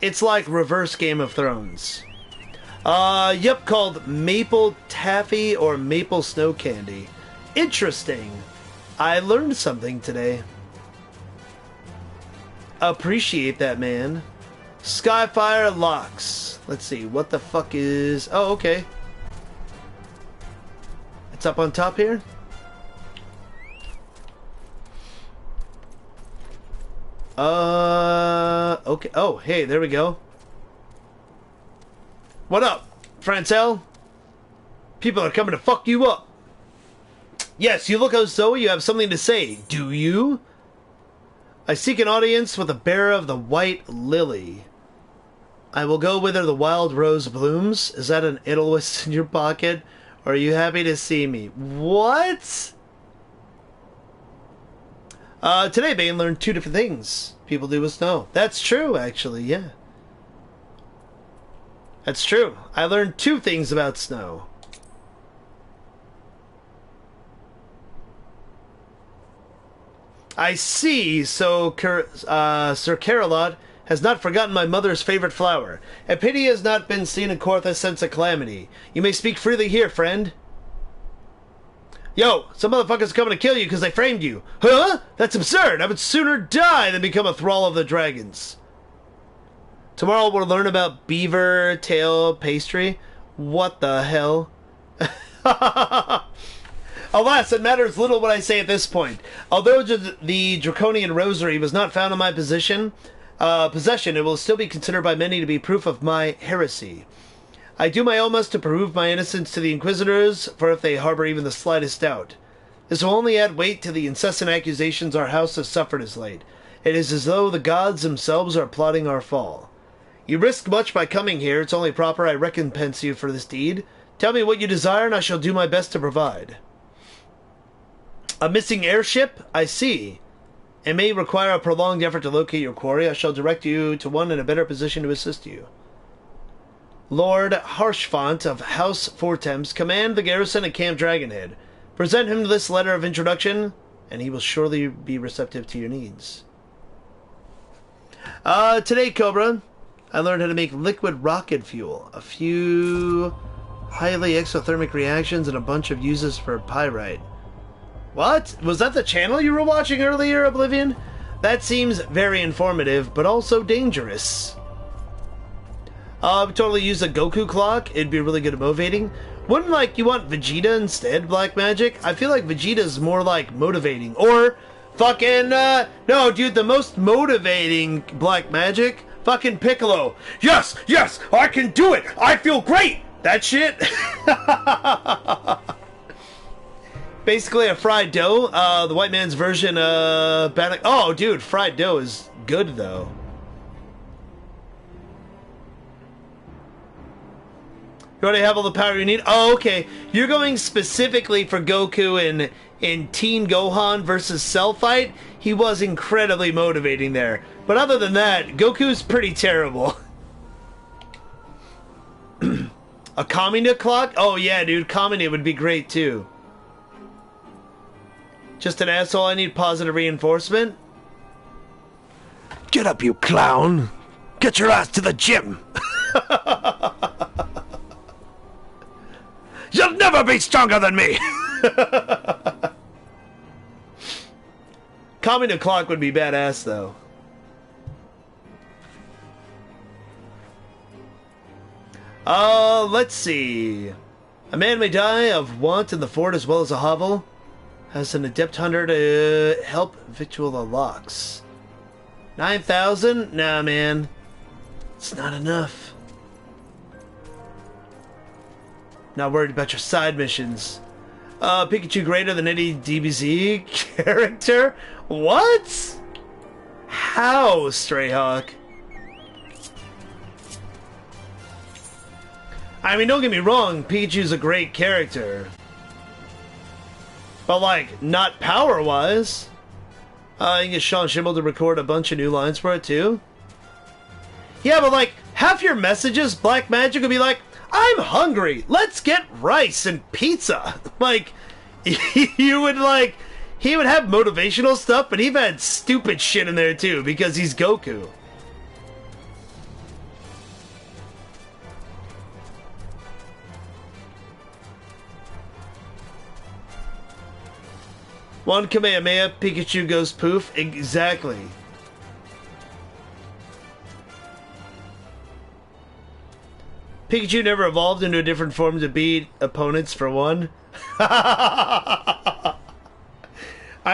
It's like reverse Game of Thrones. Yep, called Maple Taffy or Maple Snow Candy. Interesting. I learned something today. Appreciate that, man. Skyfire Locks. Let's see, what the fuck is... Oh, okay. It's up on top here? Okay. Oh, hey, there we go. What up, Francel? People are coming to fuck you up. Yes, you look as though you have something to say. Do you? I seek an audience with the bearer of the White Lily. I will go whither the wild rose blooms. Is that an Idolist in your pocket? Or are you happy to see me? What? Today Bane learned 2 different things people do with snow. That's true, actually, yeah. That's true. I learned 2 things about snow. I see, so Sir Carolot has not forgotten my mother's favorite flower. A pity has not been seen in Corthus since a calamity. You may speak freely here, friend. Yo, some motherfuckers coming to kill you because they framed you. Huh? That's absurd. I would sooner die than become a thrall of the dragons. Tomorrow we'll learn about beaver tail pastry. What the hell? Alas, it matters little what I say at this point. Although the Draconian Rosary was not found in my possession, it will still be considered by many to be proof of my heresy. I do my utmost to prove my innocence to the Inquisitors, for if they harbor even the slightest doubt. This will only add weight to the incessant accusations our house has suffered as late. It is as though the gods themselves are plotting our fall. You risked much by coming here. It's only proper I recompense you for this deed. Tell me what you desire, and I shall do my best to provide. A missing airship? I see. It may require a prolonged effort to locate your quarry. I shall direct you to one in a better position to assist you. Lord Harshfont of House Fortemps, command the garrison at Camp Dragonhead. Present him this letter of introduction, and he will surely be receptive to your needs. Today, Cobra, I learned how to make liquid rocket fuel, a few highly exothermic reactions, and a bunch of uses for pyrite. What? Was that the channel you were watching earlier, Oblivion? That seems very informative, but also dangerous. I would totally use a Goku clock. It'd be really good at motivating. Wouldn't, like, you want Vegeta instead, Black Magic? I feel like Vegeta's more, like, motivating. Or, fucking, no, dude, the most motivating Black Magic? Fucking Piccolo. Yes, yes, I can do it. I feel great. That shit. Basically a fried dough. The white man's version of... Oh, dude, fried dough is good, though. You already have all the power you need? Oh, okay. You're going specifically for Goku in Teen Gohan versus Cell fight. He was incredibly motivating there. But other than that, Goku's pretty terrible. A Kamina clock? Oh yeah, dude. Kamina would be great too. Just an asshole, I need positive reinforcement. Get up, you clown! Get your ass to the gym! You'll never be stronger than me! Kamina clock would be badass though. Let's see. A man may die of want in the fort as well as a hovel. Has an adept hunter to help victual the locks. 9,000? Nah, man. It's not enough. Not worried about your side missions. Pikachu greater than any DBZ character? What? How, Strayhawk? I mean, don't get me wrong, Pikachu's a great character. But, like, not power-wise. You can get Sean Schimmel to record a bunch of new lines for it, too. Yeah, but, like, half your messages, Black Magic would be like, I'm hungry, let's get rice and pizza. Like, you would, like, he would have motivational stuff, but he'd had stupid shit in there, too, because he's Goku. One Kamehameha, Pikachu goes poof. Exactly. Pikachu never evolved into a different form to beat opponents for one. I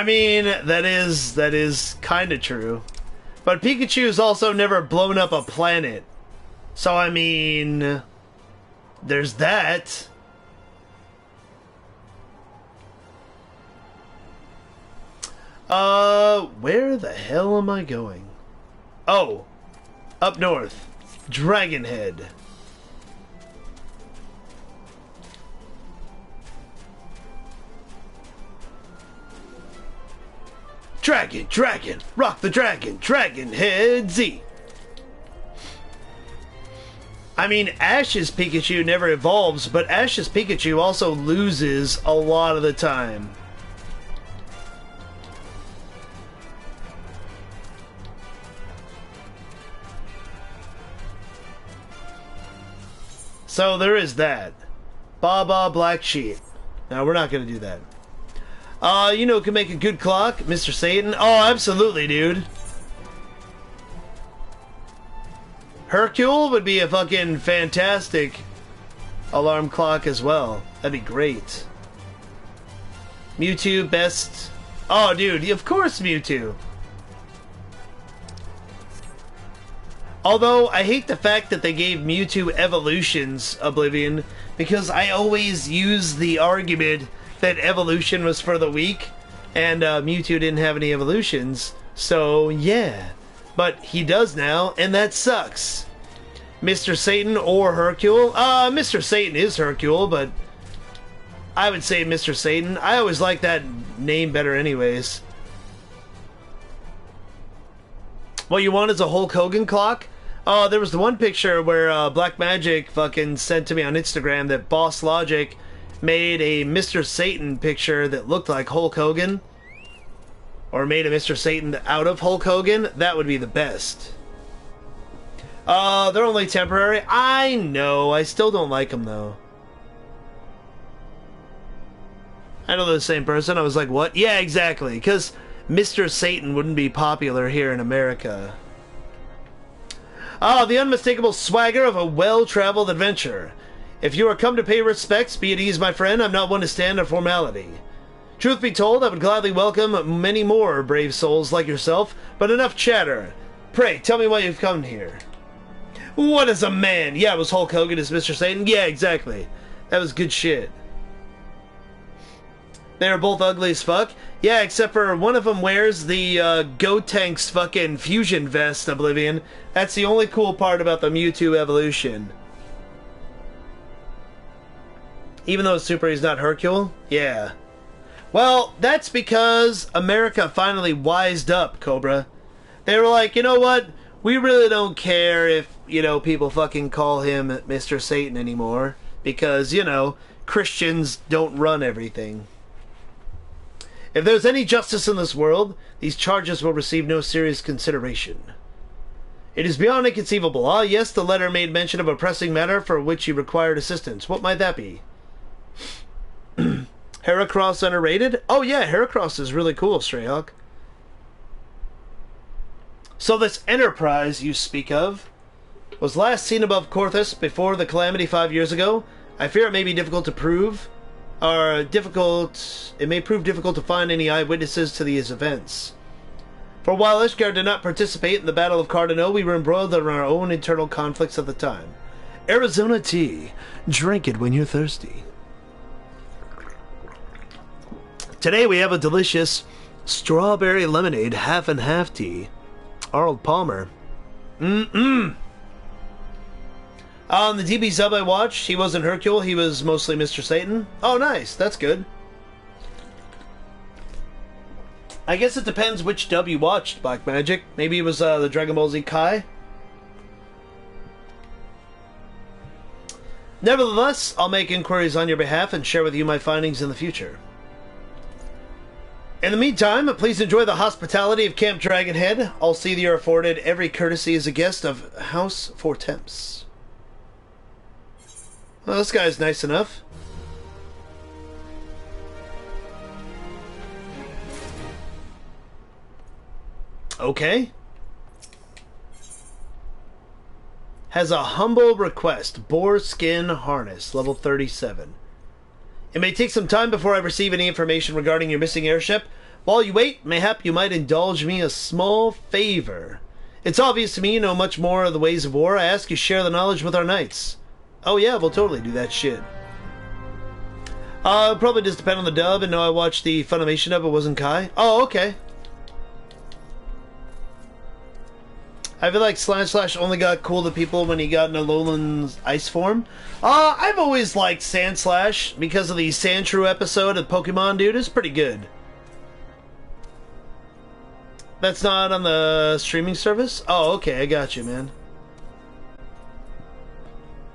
mean, that is kind of true. But Pikachu's also never blown up a planet. So, I mean, there's that. Where the hell am I going? Oh, up north. Dragon Head. Dragon, dragon, rock the dragon, Dragon Head Z. I mean, Ash's Pikachu never evolves, but Ash's Pikachu also loses a lot of the time. So there is that. Baba Black Sheep. Now, we're not going to do that. You know who can make a good clock? Mr. Satan? Oh, absolutely, dude. Hercule would be a fucking fantastic alarm clock as well. That'd be great. Mewtwo, best... Oh, dude, of course Mewtwo. Although, I hate the fact that they gave Mewtwo evolutions, Oblivion, because I always use the argument that evolution was for the weak, and Mewtwo didn't have any evolutions, so yeah. But he does now, and that sucks. Mr. Satan or Hercule? Mr. Satan is Hercule, but I would say Mr. Satan. I always like that name better anyways. What you want is a Hulk Hogan clock? Oh, there was the one picture where Black Magic fucking sent to me on Instagram that Boss Logic made a Mr. Satan picture that looked like Hulk Hogan, or made a Mr. Satan out of Hulk Hogan, that would be the best. They're only temporary. I know. I still don't like them, though. I know they're the same person. I was like, what? Yeah, exactly. Because Mr. Satan wouldn't be popular here in America. The unmistakable swagger of a well-traveled adventurer. If you are come to pay respects, be at ease, my friend. I'm not one to stand on formality. Truth be told, I would gladly welcome many more brave souls like yourself, but enough chatter. Pray, tell me why you've come here. What is a man? Yeah, it was Hulk Hogan as Mr. Satan? Yeah, exactly. That was good shit. They are both ugly as fuck. Yeah, except for one of them wears the Gotank's fucking fusion vest, Oblivion. That's the only cool part about the Mewtwo evolution. Even though Super is not Hercule? Yeah. Well, that's because America finally wised up, Cobra. They were like, you know what? We really don't care if, you know, people fucking call him Mr. Satan anymore. Because, you know, Christians don't run everything. If there's any justice in this world, these charges will receive no serious consideration. It is beyond inconceivable. Ah, yes, the letter made mention of a pressing matter for which you required assistance. What might that be? Heracross underrated? Oh yeah, Heracross is really cool, Strayhawk. So this Enterprise you speak of was last seen above Korthus before the Calamity 5 years ago. I fear it may be difficult to prove, it may prove difficult to find any eyewitnesses to these events. For while Ishgard did not participate in the Battle of Cardano, we were embroiled in our own internal conflicts at the time. Arizona tea. Drink it when you're thirsty. Today we have a delicious strawberry lemonade half and half tea. Arnold Palmer. The DB sub I watched, he wasn't Hercule, he was mostly Mr. Satan. Oh, nice. That's good. I guess it depends which dub you watched, Black Magic. Maybe it was the Dragon Ball Z Kai. Nevertheless, I'll make inquiries on your behalf and share with you my findings in the future. In the meantime, please enjoy the hospitality of Camp Dragonhead. I'll see that you're afforded every courtesy as a guest of House Four Temps. Well, this guy's nice enough. Okay. Has a humble request. Boar skin harness, level 37. It may take some time before I receive any information regarding your missing airship. While you wait, mayhap you might indulge me a small favor. It's obvious to me you know much more of the ways of war. I ask you share the knowledge with our knights. Oh yeah, we'll totally do that shit. Probably just depend on the dub, and know I watched the Funimation dub, it wasn't Kai. Oh, okay. I feel like Slash only got cool to people when he got in Alolan's ice form. I've always liked Sandslash because of the Sandshrew episode of Pokemon, dude. It's pretty good. That's not on the streaming service? Oh, okay, I got you, man.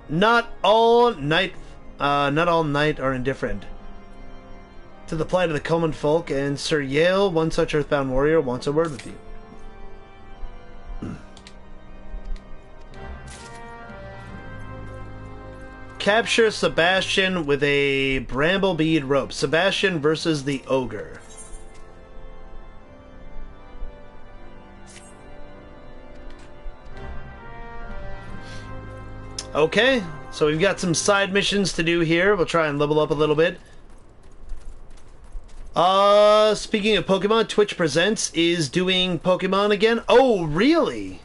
Not all knight are indifferent to the plight of the common folk, and Sir Yale, one such earthbound warrior, wants a word with you. Capture Sebastian with a bramble bead rope. Sebastian versus the ogre. Okay, so we've got some side missions to do here. We'll try and level up a little bit. Speaking of Pokemon, Twitch Presents is doing Pokemon again. Oh, really?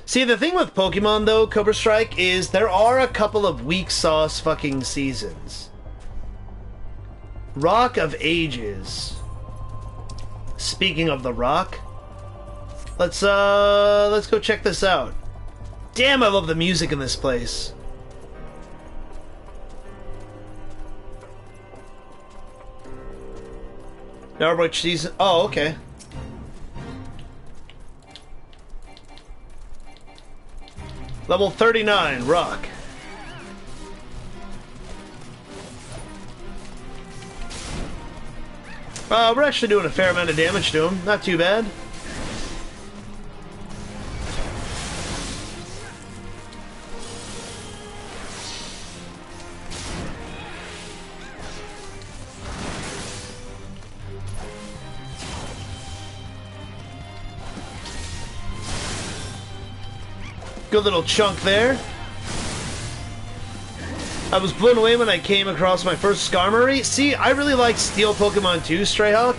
See, the thing with Pokemon, though, Cobra Strike, is there are a couple of weak sauce fucking seasons. Rock of Ages. Speaking of the Rock, let's go check this out. Damn, I love the music in this place. Now which season? Oh, okay. Level 39, Rock. We're actually doing a fair amount of damage to him. Not too bad. Good little chunk there. I was blown away when I came across my first Skarmory. See, I really like Steel Pokemon too, Strayhawk.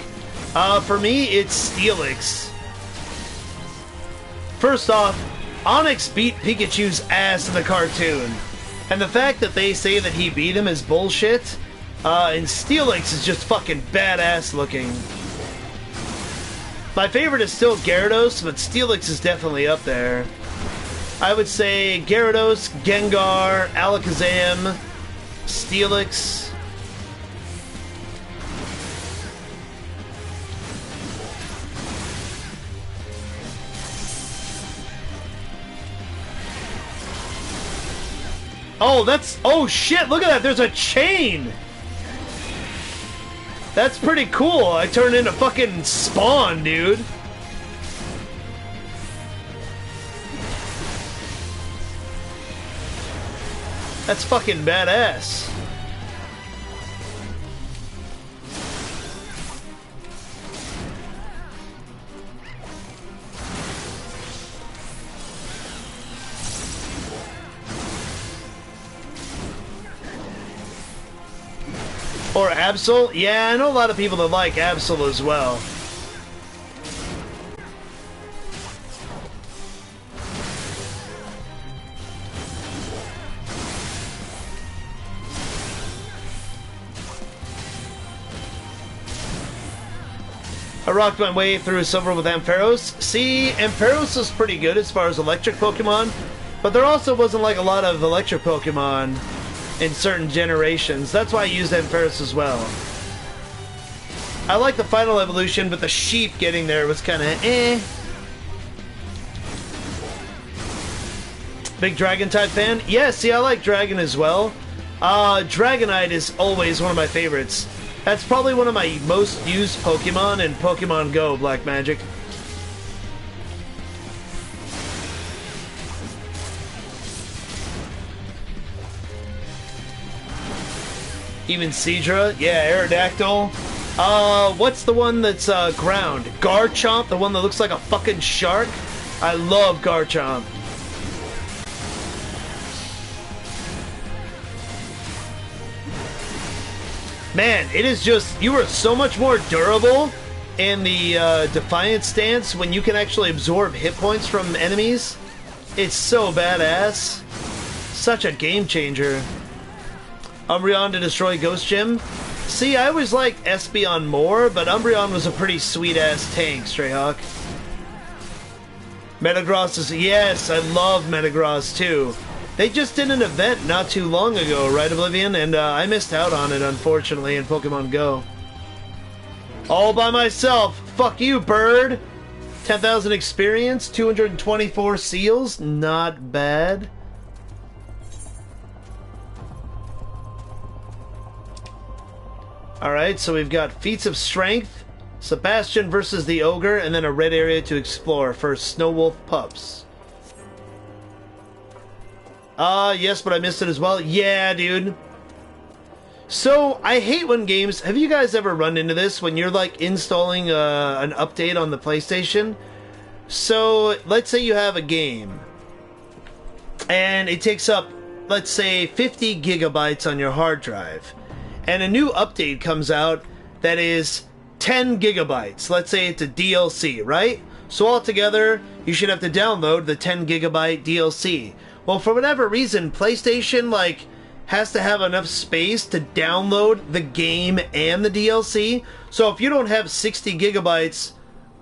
For me, it's Steelix. First off, Onix beat Pikachu's ass in the cartoon. And the fact that they say that he beat him is bullshit. And Steelix is just fucking badass looking. My favorite is still Gyarados, but Steelix is definitely up there. I would say Gyarados, Gengar, Alakazam, Steelix. Oh, that's... Oh, shit, look at that. There's a chain. That's pretty cool. I turned into fucking Spawn, dude. That's fucking badass. Or Absol? Yeah, I know a lot of people that like Absol as well. I rocked my way through Silver with Ampharos. See, Ampharos was pretty good as far as electric Pokemon, but there also wasn't like a lot of electric Pokemon in certain generations. That's why I used Ampharos as well. I like the final evolution, but the sheep getting there was kind of eh. Big Dragon type fan? Yeah, see, I like Dragon as well. Dragonite is always one of my favorites. That's probably one of my most used Pokemon in Pokemon Go, Black Magic. Even Seadra, yeah, Aerodactyl. What's the one that's ground? Garchomp, the one that looks like a fucking shark? I love Garchomp. Man, it is just, you are so much more durable in the Defiant stance when you can actually absorb hit points from enemies. It's so badass. Such a game changer. Umbreon to destroy Ghost Gym. See, I always liked Espeon more, but Umbreon was a pretty sweet-ass tank, Strayhawk. Metagross is... Yes, I love Metagross, too. They just did an event not too long ago, right, Oblivion? And I missed out on it, unfortunately, in Pokemon Go. All by myself. Fuck you, bird. 10,000 experience, 224 seals. Not bad. Alright, so we've got Feats of Strength, Sebastian versus the Ogre, and then a red area to explore for Snow Wolf Pups. Yes, but I missed it as well. Yeah, dude. So, I hate when games... Have you guys ever run into this? When you're, like, installing an update on the PlayStation? So, let's say you have a game. And it takes up, let's say, 50 gigabytes on your hard drive. And a new update comes out that is 10 gigabytes. Let's say it's a DLC, right? So altogether, you should have to download the 10 gigabyte DLC. Well, for whatever reason, PlayStation, like, has to have enough space to download the game and the DLC. So if you don't have 60 gigabytes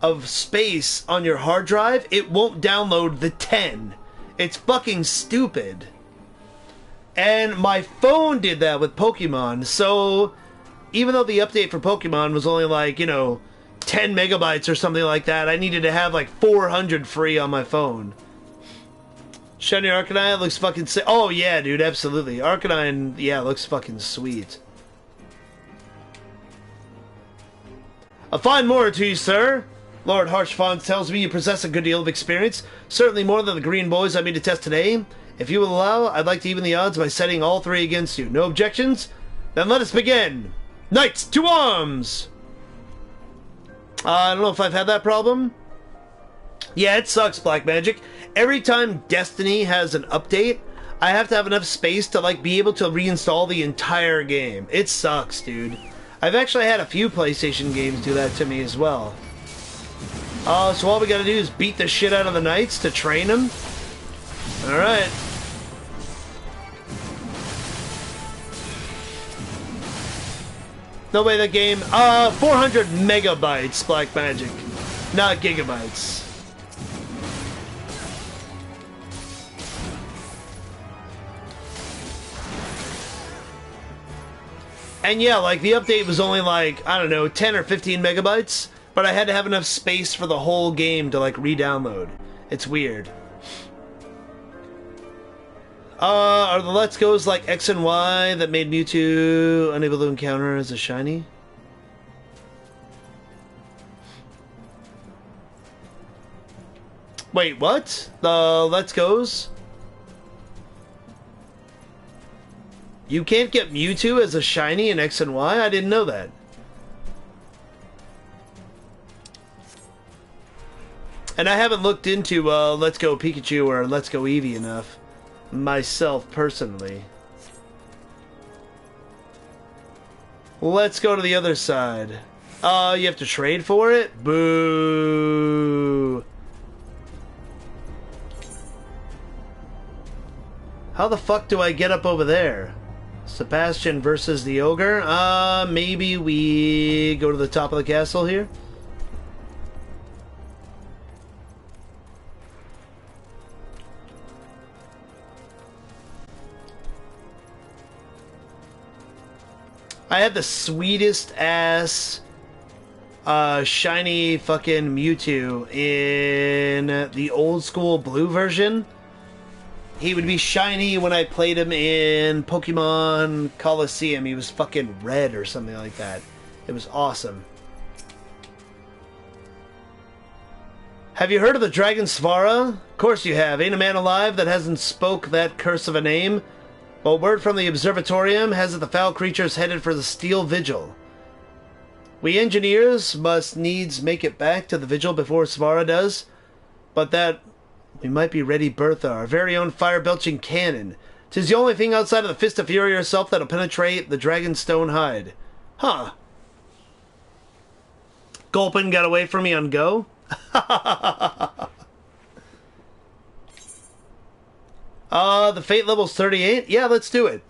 of space on your hard drive, it won't download the 10. It's fucking stupid. And my phone did that with Pokemon, so even though the update for Pokemon was only like, you know, 10 megabytes or something like that, I needed to have like 400 free on my phone. Shiny Arcanine looks fucking sick. Oh yeah, dude, absolutely. Arcanine, yeah, looks fucking sweet. A fine morning to you, sir. Lord Harshfond tells me you possess a good deal of experience, certainly more than the green boys I mean to test today. If you will allow, I'd like to even the odds by setting all three against you. No objections? Then let us begin. Knights to arms! I don't know if I've had that problem. Yeah, it sucks, Black Magic. Every time Destiny has an update, I have to have enough space to, like, be able to reinstall the entire game. It sucks, dude. I've actually had a few PlayStation games do that to me as well. So all we gotta do is beat the shit out of the Knights to train them. Alright. No way, that game. 400 megabytes, Black Magic. Not gigabytes. And yeah, like, the update was only like, I don't know, 10 or 15 megabytes, but I had to have enough space for the whole game to, like, re-download. It's weird. Are the Let's Go's like X and Y that made Mewtwo unable to encounter as a shiny? Wait, what? The Let's Go's? You can't get Mewtwo as a shiny in X and Y? I didn't know that. And I haven't looked into Let's Go Pikachu or Let's Go Eevee enough. Myself, personally. Let's go to the other side. You have to trade for it? Boo! How the fuck do I get up over there? Sebastian versus the ogre? Maybe we go to the top of the castle here? I had the sweetest ass shiny fucking Mewtwo in the old school blue version. He would be shiny when I played him in Pokemon Coliseum. He was fucking red or something like that. It was awesome. Have you heard of the Dragon Svara? Of course you have. Ain't a man alive that hasn't spoke that curse of a name. Well, word from the Observatorium has it the foul creature's headed for the Steel Vigil. We engineers must needs make it back to the Vigil before Svara does, but that we might be ready Bertha, our very own fire-belching cannon. 'Tis the only thing outside of the Fist of Fury herself that'll penetrate the Dragonstone hide. Huh. Gulpin got away from me on Go? The fate level's 38? Yeah, let's do it.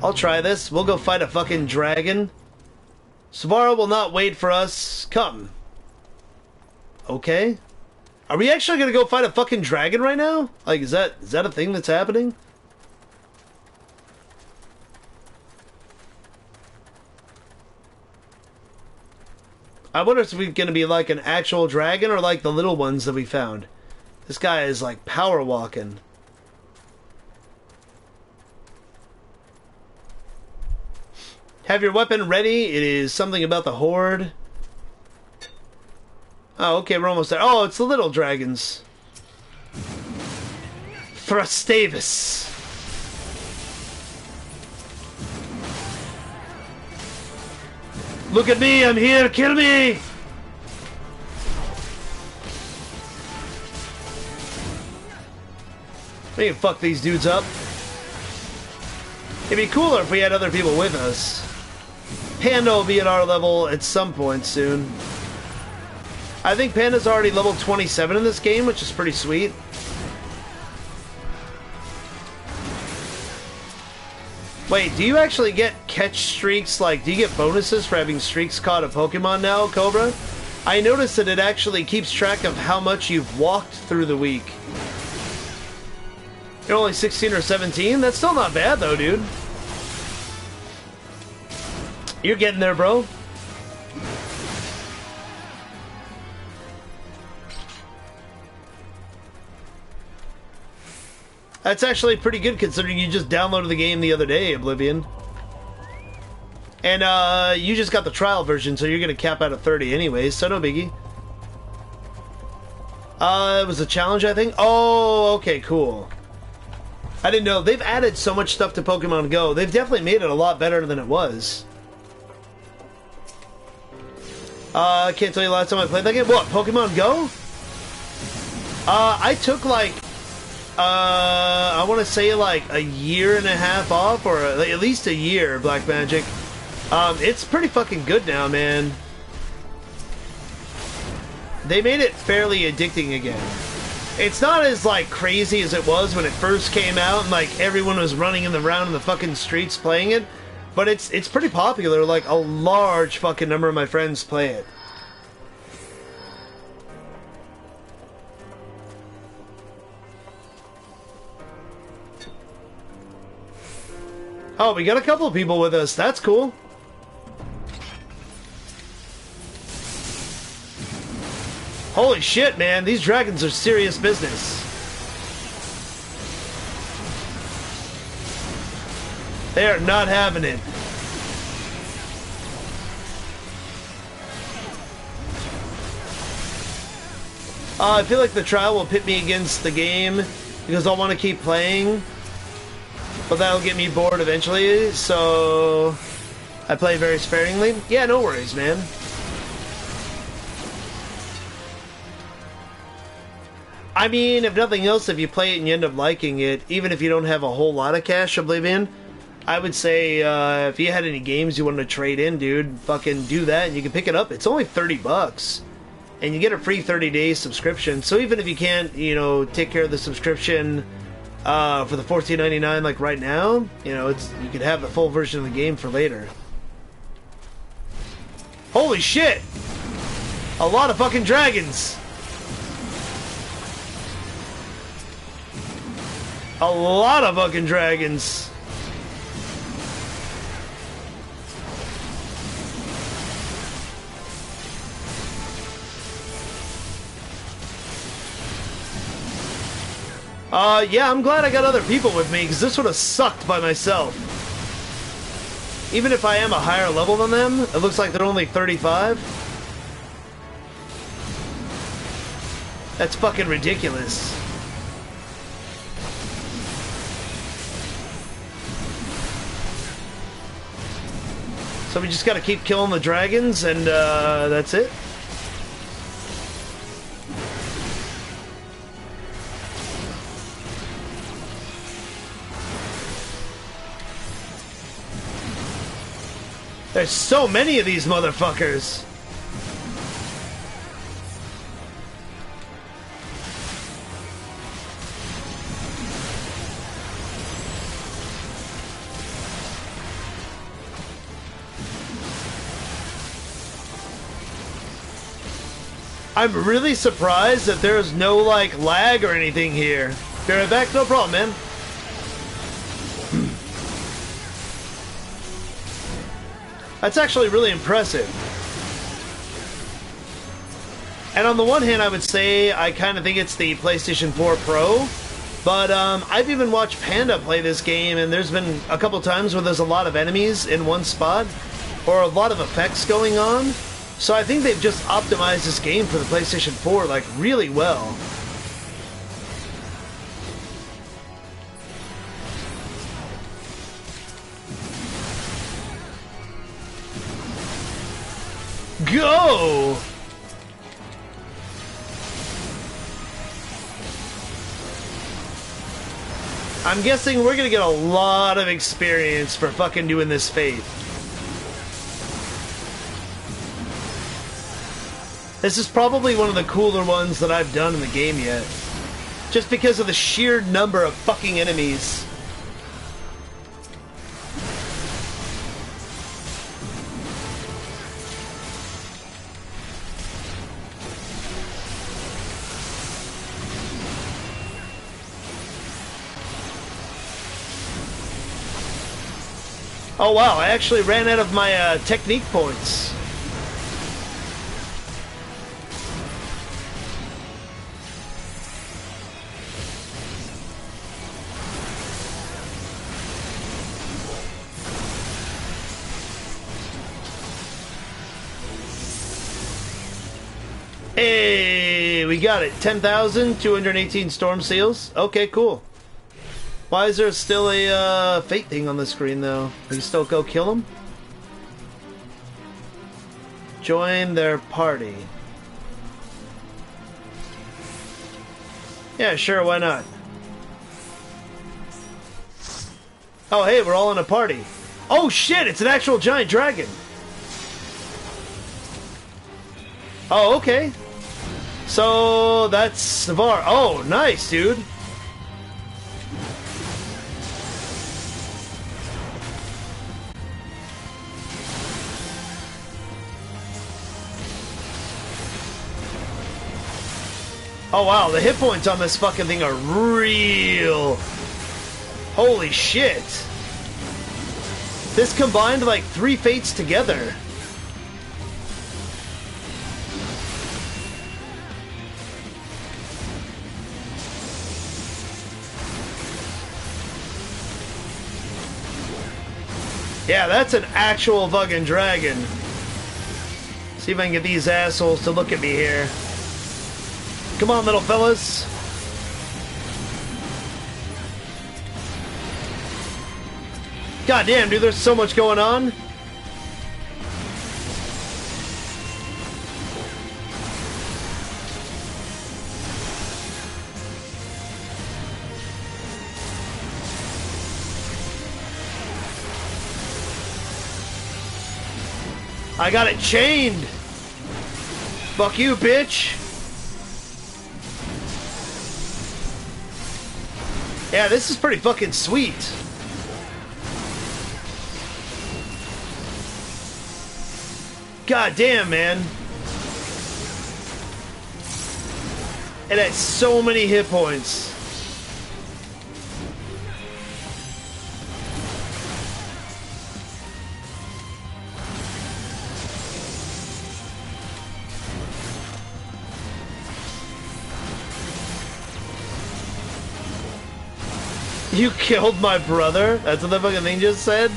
I'll try this. We'll go fight a fucking dragon. Svara will not wait for us. Come. Okay. Are we actually gonna go fight a fucking dragon right now? Like, is that a thing that's happening? I wonder if it's gonna be like an actual dragon or like the little ones that we found. This guy is like power walking. Have your weapon ready. It is something about the horde. Oh, okay, we're almost there. Oh, it's the little dragons. Thrustavis. Look at me, I'm here, kill me! We can fuck these dudes up. It'd be cooler if we had other people with us. Panda will be at our level at some point soon. I think Panda's already level 27 in this game, which is pretty sweet. Wait, do you actually get catch streaks? Like, do you get bonuses for having streaks caught a Pokemon now, Cobra? I noticed that it actually keeps track of how much you've walked through the week. You're only 16 or 17? That's still not bad, though, dude. You're getting there, bro. That's actually pretty good considering you just downloaded the game the other day, Oblivion. And you just got the trial version, so you're gonna cap out at 30 anyways, so no biggie. It was a challenge, I think. Oh, okay, cool. I didn't know. They've added so much stuff to Pokemon Go. They've definitely made it a lot better than it was. I can't tell you the last time I played that game. What, Pokemon Go? I took like, I want to say like a year and a half off, or at least a year, Black Magic. It's pretty fucking good now, man. They made it fairly addicting again. It's not as like crazy as it was when it first came out and like everyone was running around in the fucking streets playing it, but it's pretty popular. Like a large fucking number of my friends play it. Oh, we got a couple of people with us. That's cool. Holy shit, man. These dragons are serious business. They are not having it. I feel like the trial will pit me against the game because I'll want to keep playing, but that'll get me bored eventually, so I play very sparingly. Yeah, no worries, man. I mean, if nothing else, if you play it and you end up liking it, even if you don't have a whole lot of cash, Oblivion, I would say if you had any games you wanted to trade in, dude, fucking do that and you can pick it up. It's only $30. And you get a free 30-day subscription. So even if you can't, you know, take care of the subscription for the $14.99 like right now, you know, you could have the full version of the game for later. Holy shit! A lot of fucking dragons! A lot of fucking dragons! Yeah, I'm glad I got other people with me, because this would have sucked by myself. Even if I am a higher level than them, it looks like they're only 35. That's fucking ridiculous. So we just gotta keep killing the dragons, and that's it. There's so many of these motherfuckers. I'm really surprised that there's no, like, lag or anything here. Be right back, no problem, man. That's actually really impressive. And on the one hand, I would say I kind of think it's the PlayStation 4 Pro, but I've even watched Panda play this game, and there's been a couple times where there's a lot of enemies in one spot, or a lot of effects going on. So I think they've just optimized this game for the PlayStation 4, like, really well. Go! I'm guessing we're gonna get a lot of experience for fucking doing this fate. This is probably one of the cooler ones that I've done in the game yet. Just because of the sheer number of fucking enemies. Oh wow, I actually ran out of my technique points. we got it. 10,218 storm seals. Okay, cool. Why is there still a fate thing on the screen, though? We can still go kill him? Join their party. Yeah, sure, why not? Oh, hey, we're all in a party. Oh, shit, it's an actual giant dragon. Oh, okay. So, that's Navarre. Oh, nice, dude. Oh, wow, the hit points on this fucking thing are real. Holy shit. This combined like 3 fates together. Yeah, that's an actual fucking dragon. See if I can get these assholes to look at me here. Come on, little fellas. God damn, dude, there's so much going on. I got it chained. Fuck you, bitch. Yeah, this is pretty fucking sweet. God damn, man. It has so many hit points. You killed my brother? That's what the fucking thing just said?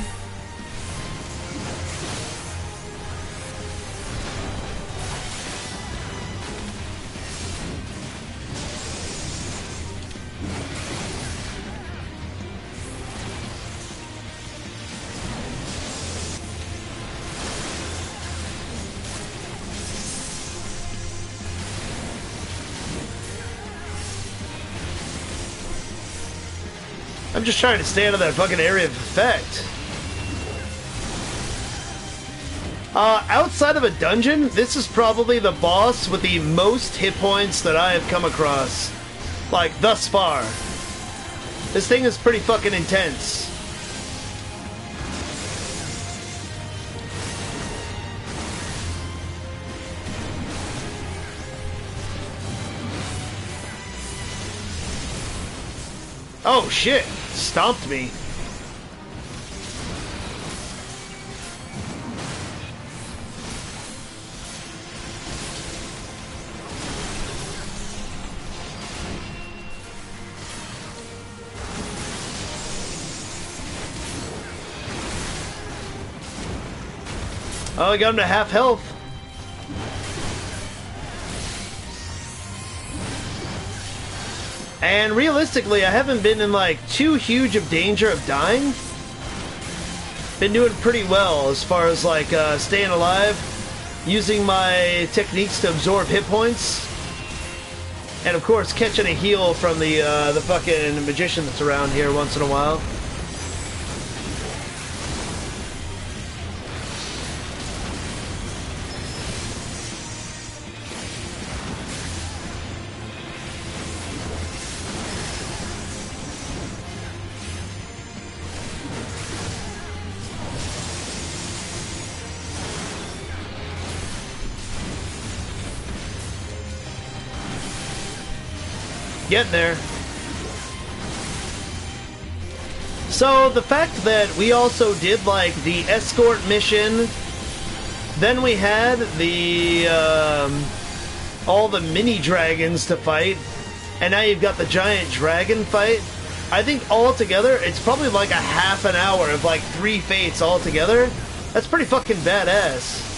I'm just trying to stay out of that fucking area of effect. Outside of a dungeon, this is probably the boss with the most hit points that I have come across. Like, thus far. This thing is pretty fucking intense. Oh shit! Stomped me. Oh, I got him to half health. And realistically, I haven't been in like too huge of danger of dying. Been doing pretty well as far as like staying alive, using my techniques to absorb hit points, and of course catching a heal from the fucking magician that's around here once in a while. Getting there. So the fact that we also did like the escort mission, then we had the all the mini dragons to fight, and now you've got the giant dragon fight. I think altogether it's probably like a half an hour of like 3 fates all together. That's pretty fucking badass.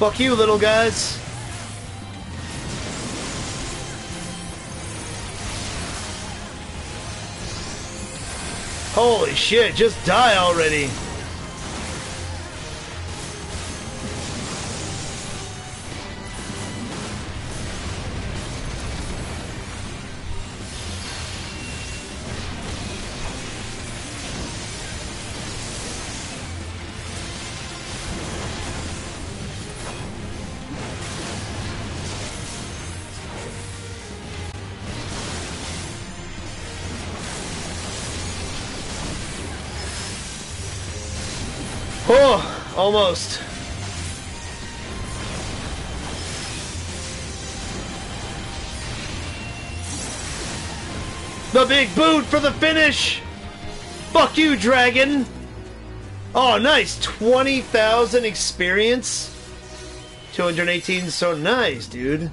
Fuck you, little guys. Holy shit, just die already. Oh, almost. The big boot for the finish! Fuck you, dragon! Oh, nice! 20,000 experience. 218, so nice, dude.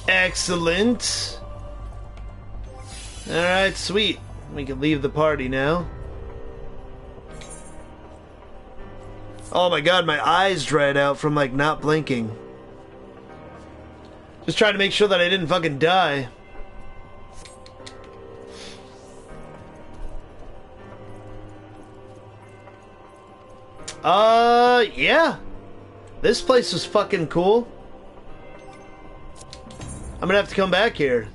Excellent. Alright, sweet. We can leave the party now. Oh my god, my eyes dried out from, like, not blinking. Just trying to make sure that I didn't fucking die. Yeah. This place was fucking cool. I'm gonna have to come back here.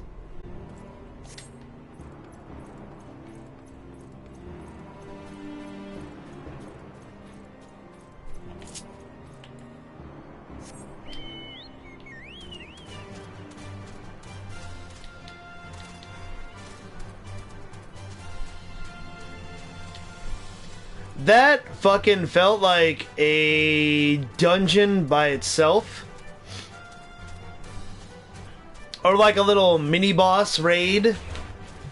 That fucking felt like a dungeon by itself. Or like a little mini-boss raid.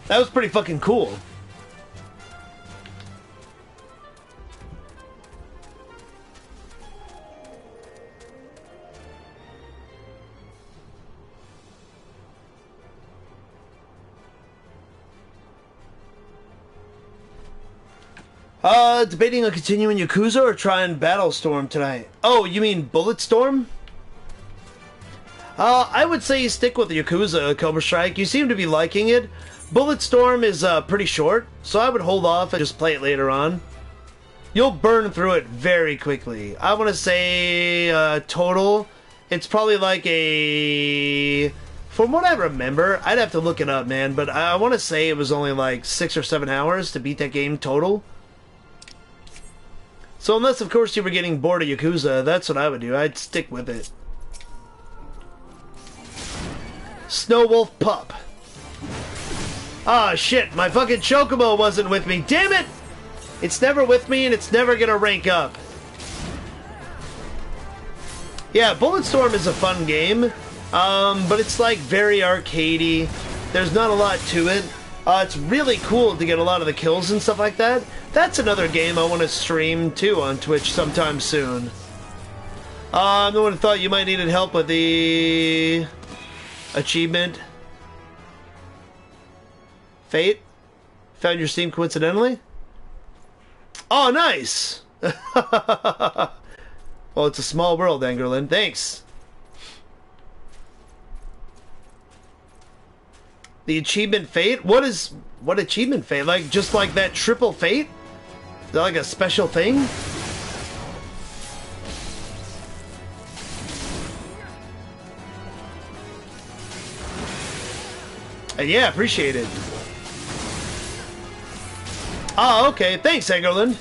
That was pretty fucking cool. Debating on continuing Yakuza or trying Battlestorm tonight. Oh, you mean Bulletstorm? I would say stick with Yakuza, Cobra Strike. You seem to be liking it. Bulletstorm is pretty short, so I would hold off and just play it later on. You'll burn through it very quickly. I want to say total, it's probably like a... From what I remember, I'd have to look it up, man, but I want to say it was only like 6 or 7 hours to beat that game total. So unless, of course, you were getting bored of Yakuza, that's what I would do. I'd stick with it. Snow Wolf Pup. Ah, shit. My fucking Chocobo wasn't with me. Damn it! It's never with me, and it's never gonna rank up. Yeah, Bulletstorm is a fun game. But it's, like, very arcadey. There's not a lot to it. It's really cool to get a lot of the kills and stuff like that. That's another game I want to stream, too, on Twitch sometime soon. No one thought you might needed help with the... achievement. Fate? Found your Steam coincidentally? Oh, nice! Well, it's a small world, Angerlin. Thanks. The achievement Fate? What achievement Fate? Like, just like that triple Fate? Is that like a special thing? Yeah, appreciate it. Oh, okay. Thanks, Angerlin.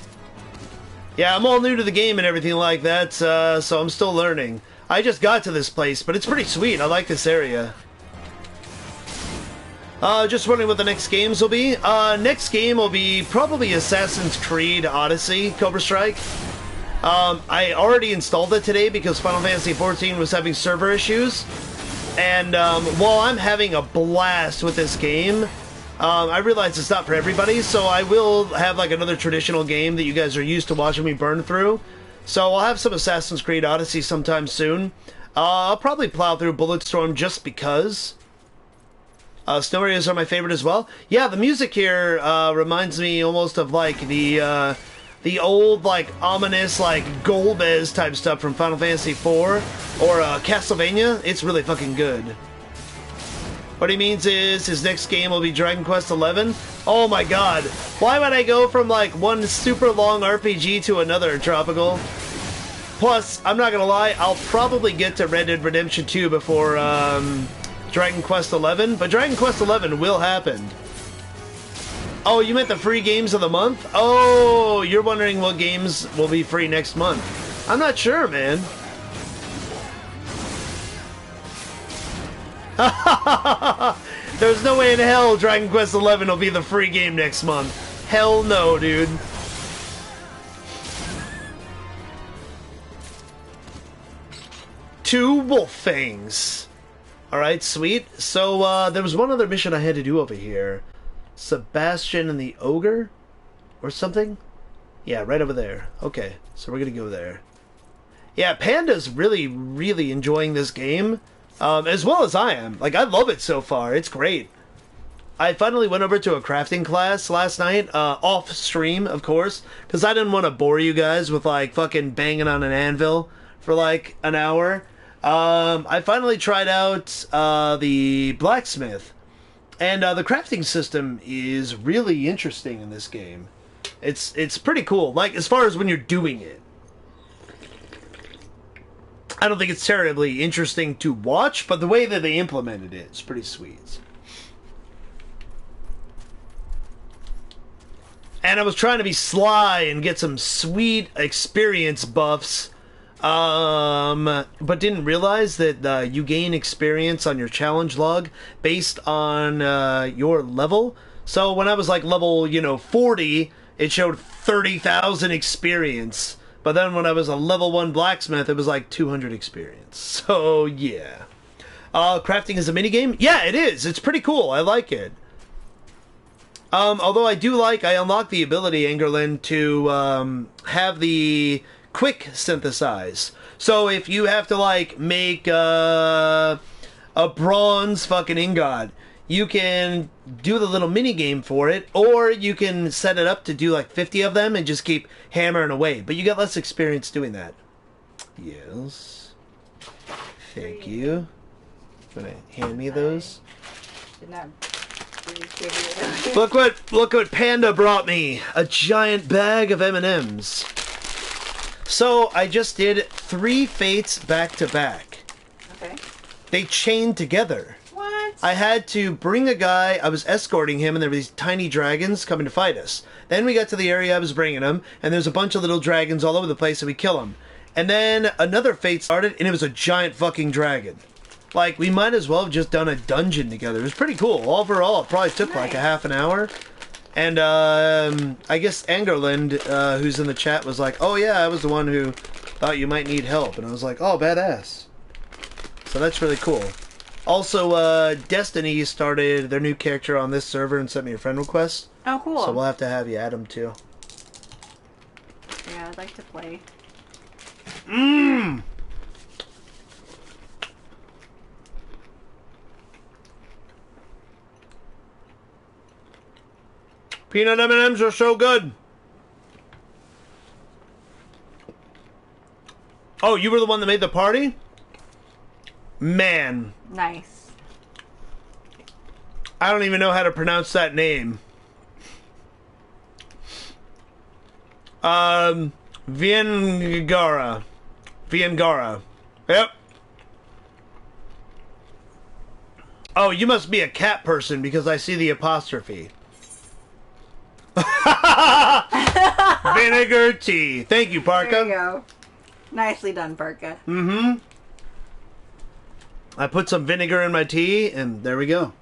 Yeah, I'm all new to the game and everything like that, so I'm still learning. I just got to this place, but it's pretty sweet. I like this area. Just wondering what the next games will be. Next game will be probably Assassin's Creed Odyssey, Cobra Strike. I already installed it today because Final Fantasy XIV was having server issues. And while I'm having a blast with this game, I realize it's not for everybody, so I will have like another traditional game that you guys are used to watching me burn through. So I'll have some Assassin's Creed Odyssey sometime soon. I'll probably plow through Bulletstorm just because. Snow areas are my favorite as well. Yeah, the music here reminds me almost of like the the old, like, ominous, like, Golbez type stuff from Final Fantasy IV or Castlevania, it's really fucking good. What he means is his next game will be Dragon Quest XI. Oh my god. Why would I go from, like, one super long RPG to another, Tropical? Plus, I'm not gonna lie, I'll probably get to Red Dead Redemption 2 before, Dragon Quest XI, but Dragon Quest XI will happen. Oh, you meant the free games of the month? Oh, you're wondering what games will be free next month. I'm not sure, man. There's no way in hell Dragon Quest XI will be the free game next month. Hell no, dude. Two wolf fangs. Alright, sweet. So, there was one other mission I had to do over here. Sebastian and the Ogre? Or something? Yeah, right over there. Okay, so we're gonna go there. Yeah, Panda's really, really enjoying this game. As well as I am. Like, I love it so far. It's great. I finally went over to a crafting class last night. Off stream, of course. Because I didn't want to bore you guys with, like, fucking banging on an anvil for, like, an hour. I finally tried out the blacksmith, and the crafting system is really interesting in this game. It's pretty cool, like, as far as when you're doing it. I don't think it's terribly interesting to watch, but the way that they implemented it is pretty sweet. And I was trying to be sly and get some sweet experience buffs, but didn't realize that you gain experience on your challenge log based on your level. So when I was like level, 40, it showed 30,000 experience. But then when I was a level 1 blacksmith, it was like 200 experience. So yeah. Crafting is a minigame? Yeah, it is. It's pretty cool. I like it. Although I unlocked the ability, Angerlin, to have the quick synthesize. So if you have to, like, make a bronze fucking ingot, you can do the little mini game for it, or you can set it up to do like 50 of them and just keep hammering away. But you get less experience doing that. Yes. Thank you. Gonna hand me those. Did not give you Look what Panda brought me. A giant bag of M&Ms. So I just did 3 fates back to back. Okay. They chained together. What? I had to bring a guy, I was escorting him, and there were these tiny dragons coming to fight us. Then we got to the area I was bringing him, and there's a bunch of little dragons all over the place, and we kill them. And then another fate started, and it was a giant fucking dragon. Like, we might as well have just done a dungeon together. It was pretty cool. Overall, it probably took like a half an hour. And, I guess Angerland, who's in the chat, was like, oh yeah, I was the one who thought you might need help. And I was like, oh, badass. So that's really cool. Also, Destiny started their new character on this server and sent me a friend request. Oh, cool. So we'll have to have you add him too. Yeah, I'd like to play. Mmm! Peanut M&Ms are so good. Oh, you were the one that made the party? Man. Nice. I don't even know how to pronounce that name. Viengara. Viengara. Yep. Oh, you must be a cat person because I see the apostrophe. Vinegar tea. Thank you, Parka. There you go. Nicely done, Parka. Mm-hmm. I put some vinegar in my tea, and there we go.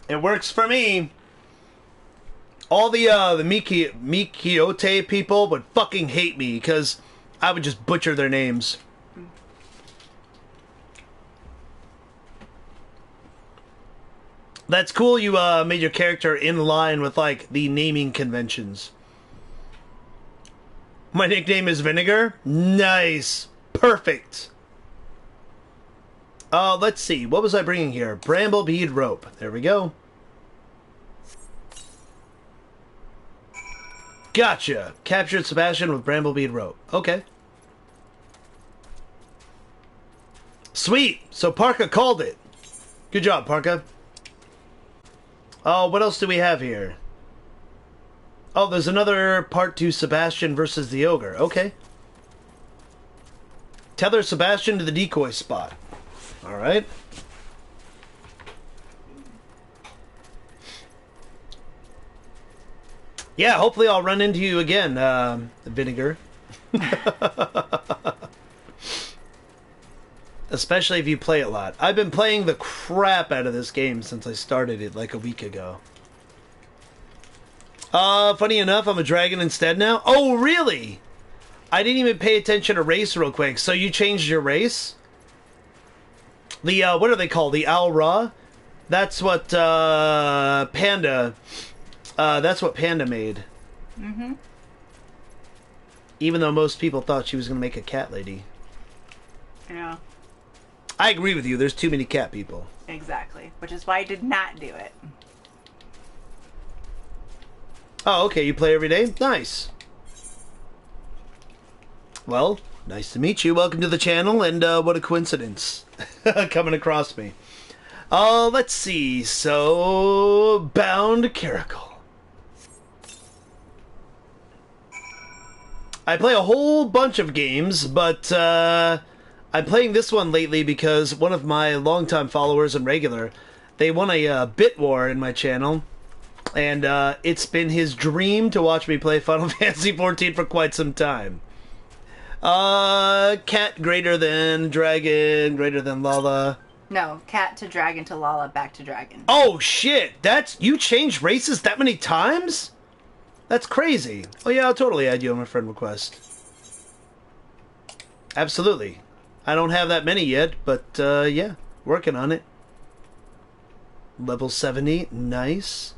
It works for me. All the Mikiote people would fucking hate me because I would just butcher their names. That's cool you made your character in line with, like, the naming conventions. My nickname is Vinegar? Nice. Perfect. Let's see. What was I bringing here? Bramble bead rope. There we go. Gotcha. Captured Sebastian with Bramblebead rope. Okay. Sweet. So Parka called it. Good job, Parka. Oh, what else do we have here? Oh, there's another part to Sebastian versus the ogre. Okay. Tether Sebastian to the decoy spot. Alright. Yeah, hopefully I'll run into you again, Vinegar. Especially if you play it a lot. I've been playing the crap out of this game since I started it like a week ago. Funny enough, I'm a dragon instead now. Oh, really? I didn't even pay attention to race real quick. So you changed your race? The, what are they called? The Al Ra? That's what, Panda... that's what Panda made. Mm-hmm. Even though most people thought she was going to make a cat lady. Yeah. I agree with you. There's too many cat people. Exactly. Which is why I did not do it. Oh, okay. You play every day? Nice. Well, nice to meet you. Welcome to the channel, and what a coincidence. Coming across me. Let's see. So, Bound Caracal. I play a whole bunch of games, but I'm playing this one lately because one of my longtime followers and regular, they won a bit war in my channel, and it's been his dream to watch me play Final Fantasy XIV for quite some time. Cat greater than dragon, greater than Lala. No, cat to dragon to Lala, back to dragon. Oh shit! You changed races that many times? That's crazy. Oh yeah, I'll totally add you on my friend request. Absolutely. I don't have that many yet, but yeah, working on it. Level 70, nice.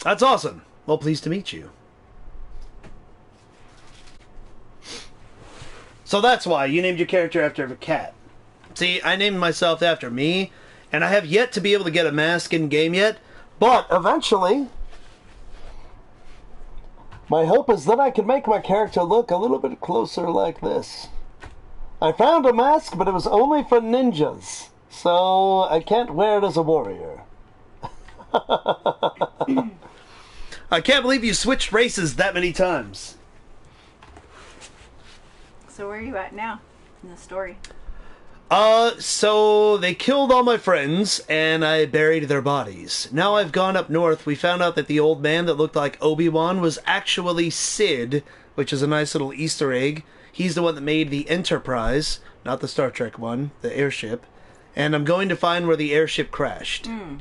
That's awesome. Well, pleased to meet you. So that's why you named your character after a cat. See, I named myself after me, and I have yet to be able to get a mask in game yet. But eventually, my hope is that I can make my character look a little bit closer like this. I found a mask, but it was only for ninjas, so I can't wear it as a warrior. I can't believe you switched races that many times. So where are you at now in the story? So they killed all my friends, and I buried their bodies. Now I've gone up north. We found out that the old man that looked like Obi-Wan was actually Sid, which is a nice little Easter egg. He's the one that made the Enterprise, not the Star Trek one, the airship. And I'm going to find where the airship crashed. Mm.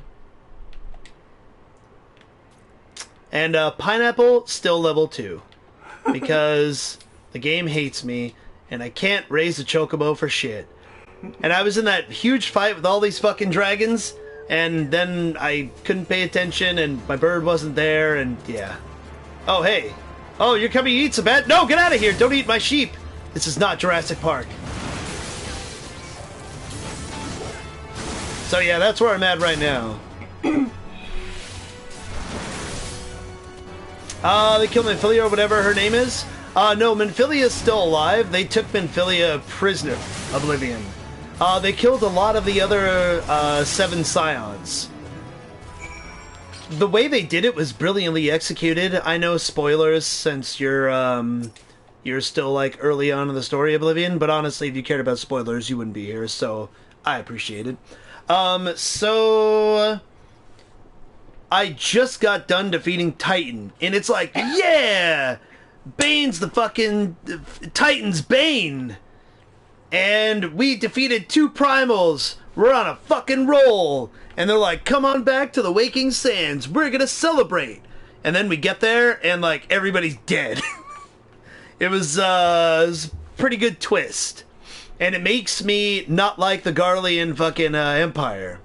And, Pineapple, still level 2. Because the game hates me, and I can't raise a chocobo for shit. And I was in that huge fight with all these fucking dragons, and then I couldn't pay attention, and my bird wasn't there, and yeah. Oh, hey. Oh, you're coming to eat some bat? No, get out of here! Don't eat my sheep! This is not Jurassic Park. So yeah, that's where I'm at right now. They killed Minfilia or whatever her name is. No, Minfilia's still alive. They took Minfilia prisoner, Oblivion. They killed a lot of the other 7 Scions. The way they did it was brilliantly executed. I know spoilers since you're still like early on in the story, Oblivion, but honestly, if you cared about spoilers, you wouldn't be here, so I appreciate it. So I just got done defeating Titan, and it's like, yeah! Bane's the fucking... Titan's Bane! And we defeated 2 primals! We're on a fucking roll! And they're like, come on back to the Waking Sands, we're gonna celebrate! And then we get there, and like, everybody's dead. It was a pretty good twist. And it makes me not like the Garlean fucking Empire.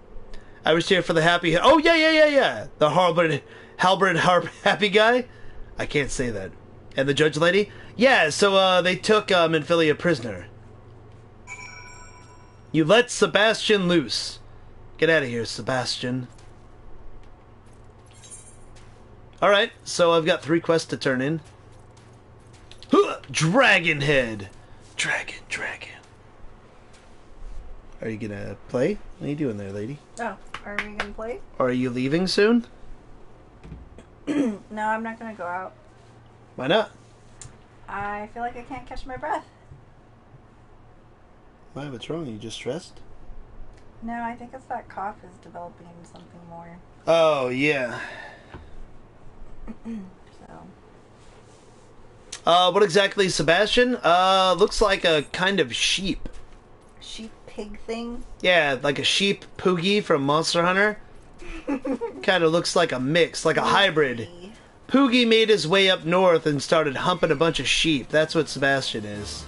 I was here for the happy... Oh, yeah. The Halberd happy guy? I can't say that. And the judge lady? Yeah, so they took Minfilia prisoner. You let Sebastian loose. Get out of here, Sebastian. Alright, so I've got 3 quests to turn in. Dragon Head! Dragon. Are you gonna play? What are you doing there, lady? Oh, are we gonna play? Or are you leaving soon? No, I'm not gonna go out. Why not? I feel like I can't catch my breath. Why, what's wrong? Are you just stressed? No, I think it's that cough is developing into something more. Oh, yeah. So. What exactly is Sebastian? Looks like a kind of sheep. Sheep pig thing? Yeah, like a sheep Poogie from Monster Hunter. Kind of looks like a mix, like a hybrid. Poogie made his way up north and started humping a bunch of sheep. That's what Sebastian is.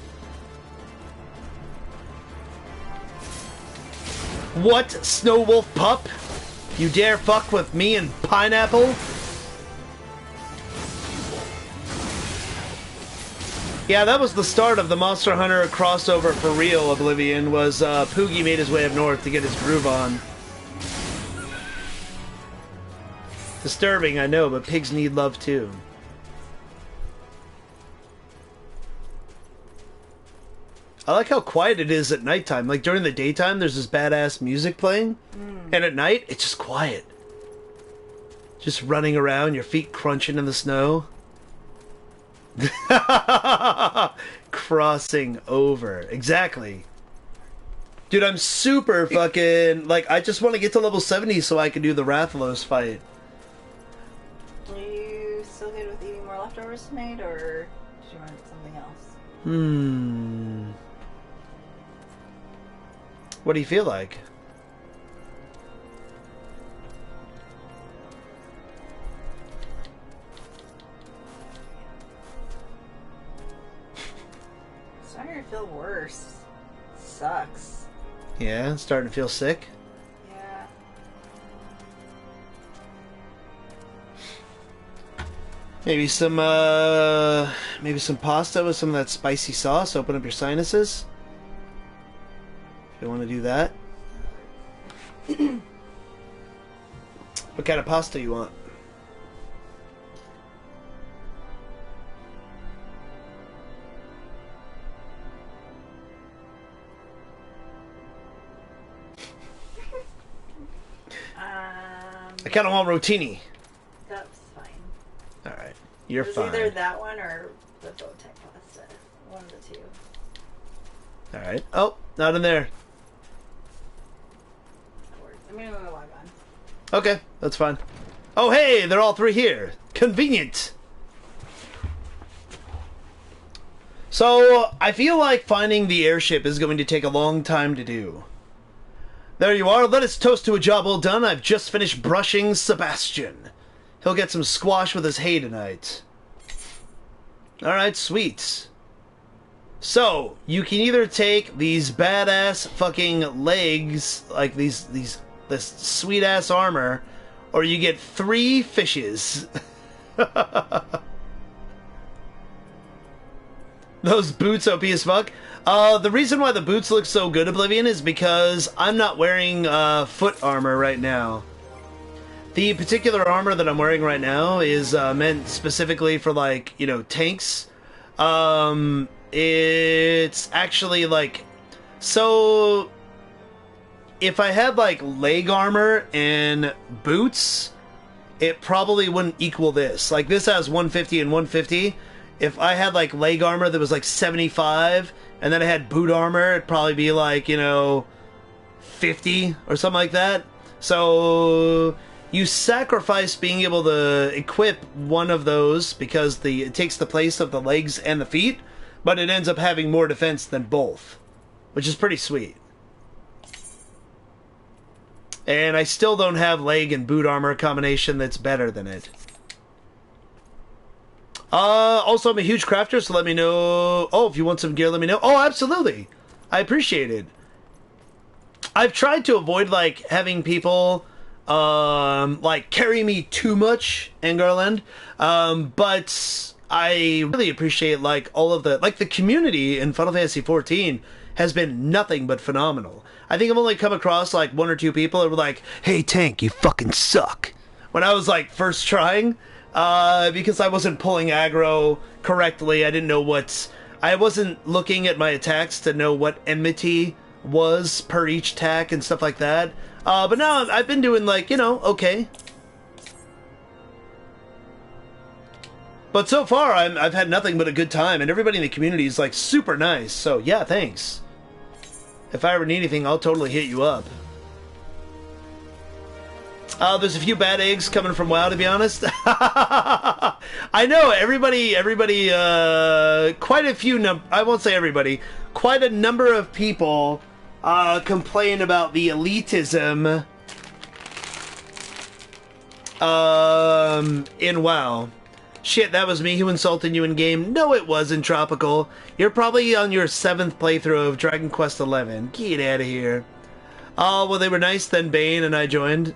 What, Snow Wolf Pup? You dare fuck with me and Pineapple? Yeah, that was the start of the Monster Hunter crossover for real, Oblivion, was Poogie made his way up north to get his groove on. Disturbing, I know, but pigs need love too. I like how quiet it is at nighttime. Like, during the daytime, there's this badass music playing. And at night, it's just quiet. Just running around, your feet crunching in the snow. Crossing over. Exactly. Dude, I'm super fucking... Like, I just want to get to level 70 so I can do the Rathalos fight. Are you still good with eating more leftovers tonight, or do you want something else? What do you feel like? Starting to feel worse. Sucks. Yeah, starting to feel sick? Yeah. Maybe some pasta with some of that spicy sauce. Open up your sinuses. If you want to do that. What kind of pasta you want? I kind of want rotini. That's fine. Alright, you're It was fine. either that one or the Bowtech pasta. One of the two. Alright. Oh, not in there. I'm gonna log on. Okay, that's fine. Oh, hey, they're all 3 here. Convenient. So, I feel like finding the airship is going to take a long time to do. There you are. Let us toast to a job well done. I've just finished brushing Sebastian. He'll get some squash with his hay tonight. Alright, sweet. So, you can either take these badass fucking legs, like this sweet-ass armor, or you get 3 fishes. Those boots OP as fuck. The reason why the boots look so good, Oblivion, is because I'm not wearing foot armor right now. The particular armor that I'm wearing right now is meant specifically for, like, you know, tanks. It's actually, like... So... If I had, like, leg armor and boots, it probably wouldn't equal this. Like, this has 150 and 150. If I had, like, leg armor that was, like, 75, and then I had boot armor, it'd probably be, like, you know, 50 or something like that. So, you sacrifice being able to equip one of those because it takes the place of the legs and the feet, but it ends up having more defense than both, which is pretty sweet. And I still don't have leg and boot armor combination that's better than it. Also, I'm a huge crafter, so let me know. Oh, if you want some gear, let me know. Oh, absolutely. I appreciate it. I've tried to avoid, like, having people, like, carry me too much in Garland. But I really appreciate, like, all of the, like, the community in Final Fantasy XIV has been nothing but phenomenal. I think I've only come across, like, 1 or 2 people that were like, "Hey, Tank, you fucking suck," when I was, like, first trying. because I wasn't pulling aggro correctly. I didn't know I wasn't looking at my attacks to know what enmity was per each attack and stuff like that. But now I've been doing, like, you know, okay. But so far, I've had nothing but a good time, and everybody in the community is, like, super nice. So, yeah, thanks. If I ever need anything, I'll totally hit you up. There's a few bad eggs coming from WoW, to be honest. I know, everybody, quite a few, I won't say everybody, quite a number of people complain about the elitism in WoW. Shit, that was me who insulted you in-game. No, it wasn't, Tropical. You're probably on your 7th playthrough of Dragon Quest XI. Get out of here. Oh, well, they were nice, then Bane, and I joined.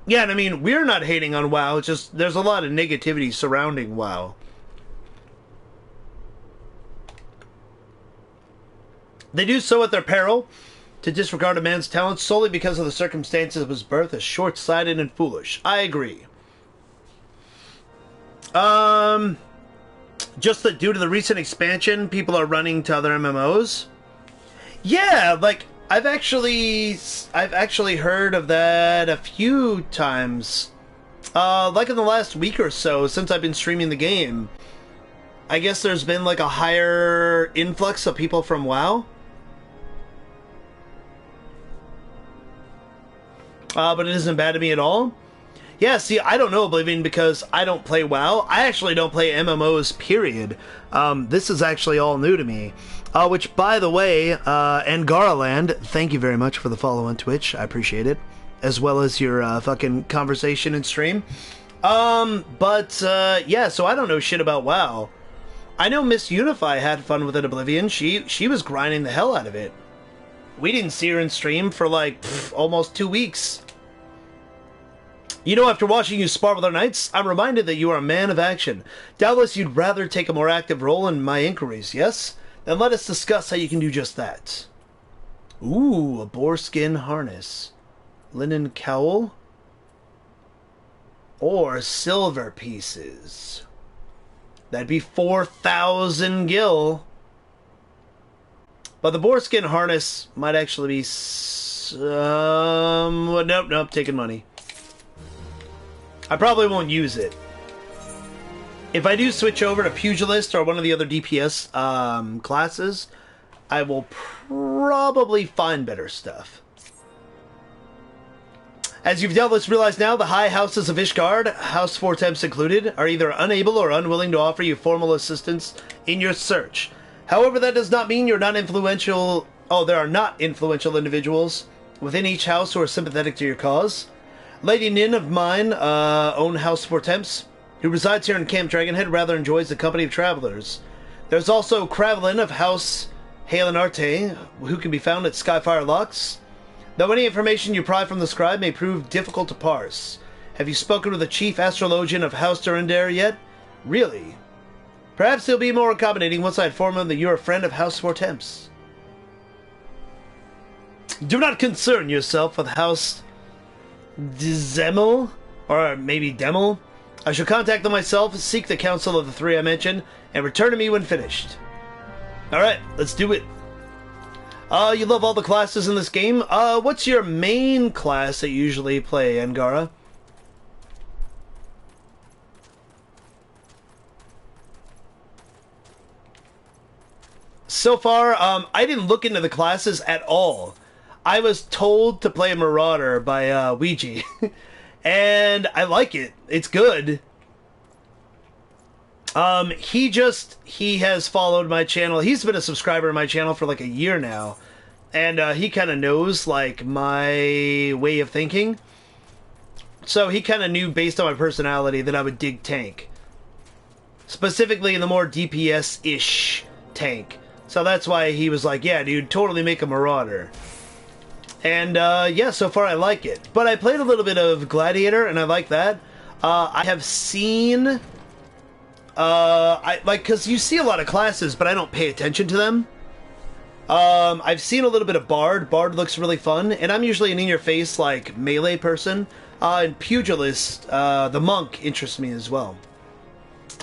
Yeah, and I mean, we're not hating on WoW, it's just there's a lot of negativity surrounding WoW. They do so at their peril. To disregard a man's talent solely because of the circumstances of his birth is short-sighted and foolish. I agree. Just that due to the recent expansion, people are running to other MMOs. Yeah, like, I've actually heard of that a few times. Like in the last week or so, since I've been streaming the game. I guess there's been like a higher influx of people from WoW. But it isn't bad to me at all. Yeah, see, I don't know, Oblivion, because I don't play WoW. I actually don't play MMOs, period. This is actually all new to me. Which, by the way, Angaraland, thank you very much for the follow on Twitch. I appreciate it. As well as your fucking conversation and stream. Yeah, so I don't know shit about WoW. I know Miss Unify had fun with it, Oblivion. She was grinding the hell out of it. We didn't see her in stream for, like, almost 2 weeks. You know, after watching you spar with our knights, I'm reminded that you are a man of action. Doubtless you'd rather take a more active role in my inquiries, yes? Then let us discuss how you can do just that. Ooh, a boarskin harness. Linen cowl? Or silver pieces. That'd be 4,000 gil. But the boarskin harness might actually be... nope, taking money. I probably won't use it. If I do switch over to Pugilist or one of the other DPS classes, I will probably find better stuff. As you've doubtless realized now, the High Houses of Ishgard, House 4 Temps included, are either unable or unwilling to offer you formal assistance in your search. However, that does not mean you're not influential... Oh, there are not influential individuals within each house who are sympathetic to your cause. Lady Nin of mine, own House 4 Temps, who resides here in Camp Dragonhead, rather enjoys the company of travelers. There's also Cravelin of House Halenarte, who can be found at Skyfire Locks. Though any information you pry from the scribe may prove difficult to parse. Have you spoken with the chief astrologian of House Durandare yet? Really? Perhaps he'll be more accommodating once I inform him that you're a friend of House 4 Temps. Do not concern yourself with House Zemel, or maybe Demel. I shall contact them myself, seek the counsel of the three I mentioned, and return to me when finished. Alright, let's do it. You love all the classes in this game. What's your main class that you usually play, Angara? So far, I didn't look into the classes at all. I was told to play Marauder by Ouija. And I like it. It's good. He has followed my channel. He's been a subscriber to my channel for like a year now. And he kind of knows like my way of thinking. So he kind of knew based on my personality that I would dig tank. Specifically in the more DPS-ish tank. So that's why he was like, yeah, dude, totally make a Marauder. And, yeah, so far I like it. But I played a little bit of Gladiator, and I like that. I have seen... because you see a lot of classes, but I don't pay attention to them. I've seen a little bit of Bard. Bard looks really fun, and I'm usually an in-your-face, like, melee person. And Pugilist, the Monk, interests me as well.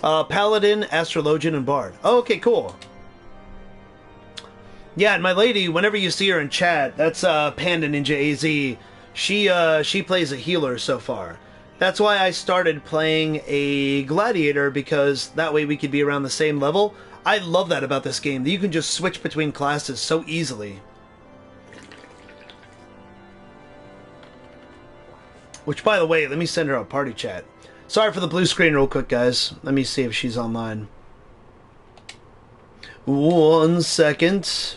Paladin, Astrologian, and Bard. Oh, okay, cool. Yeah, and my lady, whenever you see her in chat, that's Panda Ninja AZ. She plays a healer so far. That's why I started playing a Gladiator, because that way we could be around the same level. I love that about this game, that you can just switch between classes so easily. Which, by the way, let me send her a party chat. Sorry for the blue screen real quick, guys. Let me see if she's online. 1 second.